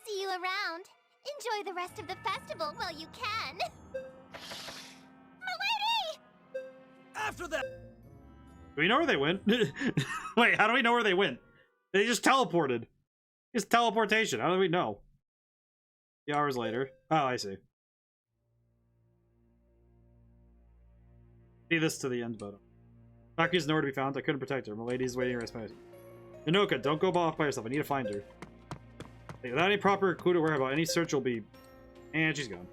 See you around. Enjoy the rest of the festival while you can. Milady! After that! Do we know where they went? Wait, how do we know where they went? They just teleported. It's teleportation. How do we know? 3 hours later. Oh, I see. See this to the end button. Takuya's nowhere to be found. I couldn't protect her. Milady's waiting her response. Inoka, don't go off by yourself. I need to find her. Hey, without any proper clue to where about, any search will be... And she's gone.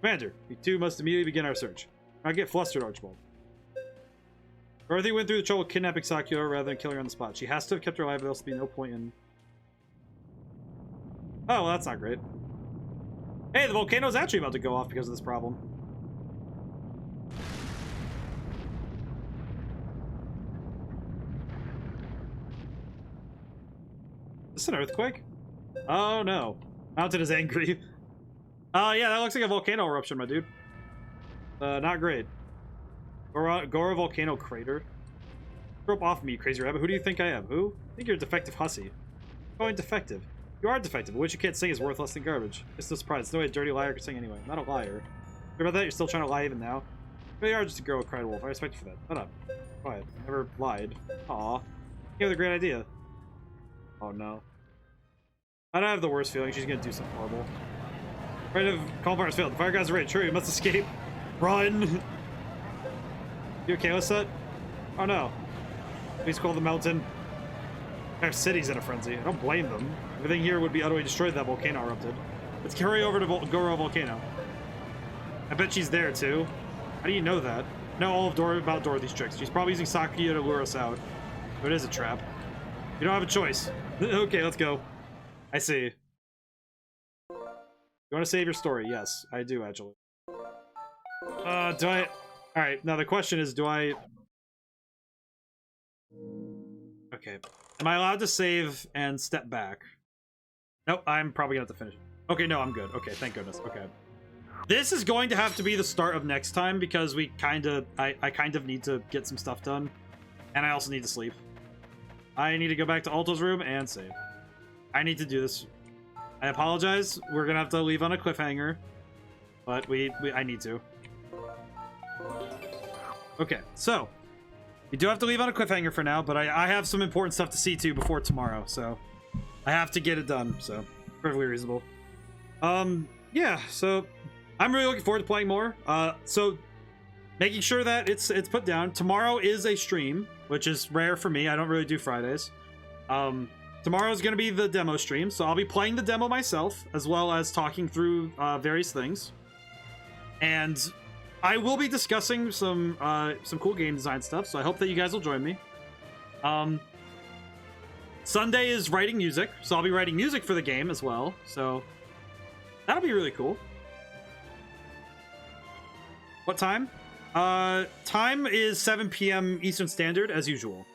Commander, we two must immediately begin our search. Not get flustered, Archibald. Dorothy went through the trouble of kidnapping Sakura rather than killing her on the spot. She has to have kept her alive, but else there'll be no point in... Oh, well, that's not great. Hey, the volcano's actually about to go off because of this problem. Is this an earthquake? Oh, no. Mountain is angry. Yeah, that looks like a volcano eruption, my dude. Not great. Gora volcano crater. Rope off me, you crazy rabbit. Who do you think I am? Who? I think you're a defective hussy. Going defective. You are defective, but what you can't sing is worth less than garbage. It's no surprise. It's no way a dirty liar could sing anyway. I'm not a liar. Sure about that? You're still trying to lie even now? You really are just a girl, cried Wolf. I respect you for that. Shut up. Quiet. Never lied. Aw. You have a great idea. Oh no. I don't have the worst feeling she's gonna do something horrible. Right of calm fire has failed. The fire guys are ready. Sure, you must escape. Run! You okay with that? Oh no. Please call the mountain. Our city's in a frenzy. I don't blame them. Everything here would be utterly destroyed if that volcano erupted. Let's carry over to Goro volcano. I bet she's there too. How do you know that? Know all of about Dorothy's tricks. She's probably using Sakuya to lure us out. So it is a trap. You don't have a choice. Okay, let's go. I see. You want to save your story? Yes, I do actually. Do I... Alright, now the question is, do I... Okay. Am I allowed to save and step back? Nope, I'm probably gonna have to finish. Okay, no, I'm good. Okay, thank goodness. Okay. This is going to have to be the start of next time because we kind of... I kind of need to get some stuff done. And I also need to sleep. I need to go back to Alto's room and save. I need to do this. I apologize. We're gonna have to leave on a cliffhanger, but I need to. Okay, so we do have to leave on a cliffhanger for now, but I have some important stuff to see to before tomorrow, so I have to get it done. So perfectly reasonable. Yeah. So I'm really looking forward to playing more. So making sure that it's put down. Tomorrow is a stream, which is rare for me. I don't really do Fridays. Tomorrow is going to be the demo stream, so I'll be playing the demo myself, as well as talking through various things. And I will be discussing some cool game design stuff, so I hope that you guys will join me. Sunday is writing music, so I'll be writing music for the game as well, so that'll be really cool. What time? Time is 7 p.m. Eastern Standard, as usual.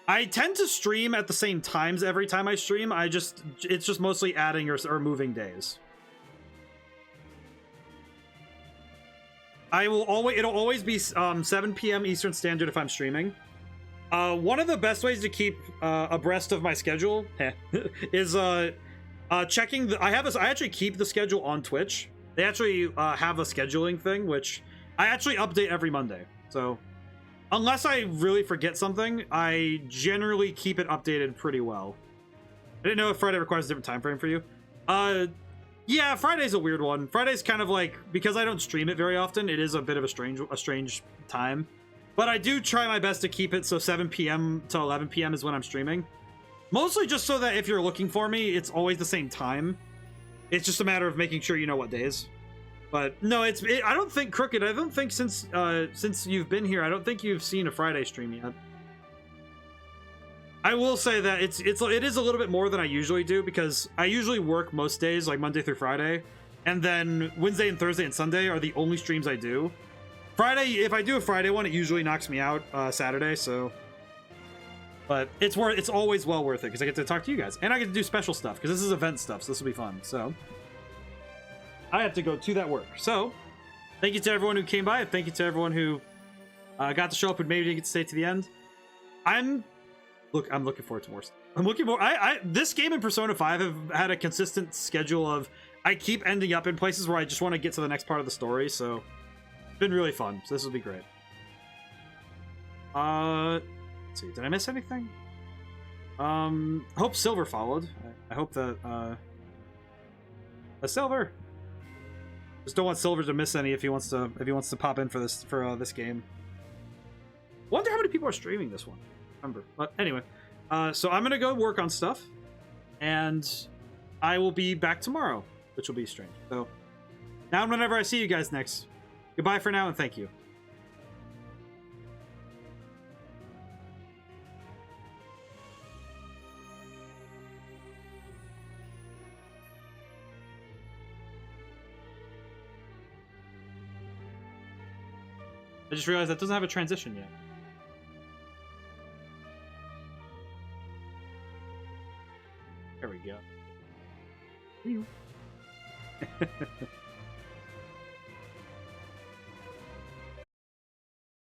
I tend to stream at the same times every time I stream. It's just mostly adding or moving days. It'll always be 7 p.m. Eastern Standard if I'm streaming. One of the best ways to keep abreast of my schedule is checking I actually keep the schedule on Twitch. They actually have a scheduling thing, which I actually update every Monday. So unless I really forget something, I generally keep it updated pretty well. I didn't know if Friday requires a different time frame for you. Yeah, Friday's a weird one. Friday's kind of like, because I don't stream it very often, it is a bit of a strange time. But I do try my best to keep it so 7 p.m. to 11 p.m. is when I'm streaming. Mostly just so that if you're looking for me, it's always the same time. It's just a matter of making sure you know what days. But no, I don't think, Crooked, I don't think since you've been here, I don't think you've seen a Friday stream yet. I will say that it is a little bit more than I usually do, because I usually work most days, like Monday through Friday, and then Wednesday and Thursday and Sunday are the only streams I do. Friday, if I do a Friday one, it usually knocks me out Saturday, so. But it's always well worth it, because I get to talk to you guys, and I get to do special stuff, because this is event stuff, so this will be fun. So I have to go to that work. So thank you to everyone who came by, and thank you to everyone who got to show up and maybe didn't get to stay to the end. I'm looking forward to more stuff. This game and Persona 5 have had a consistent schedule of, I keep ending up in places where I just want to get to the next part of the story, so it's been really fun. So this will be great. Let's see, did I miss anything? I hope Silver followed. I hope that Silver. Just don't want Silver to miss any if he wants to pop in for this game. Wonder how many people are streaming this one. Remember, but anyway, so I'm gonna go work on stuff, and I will be back tomorrow, which will be strange. So now and whenever I see you guys next, goodbye for now and thank you. I just realized that doesn't have a transition yet. There we go.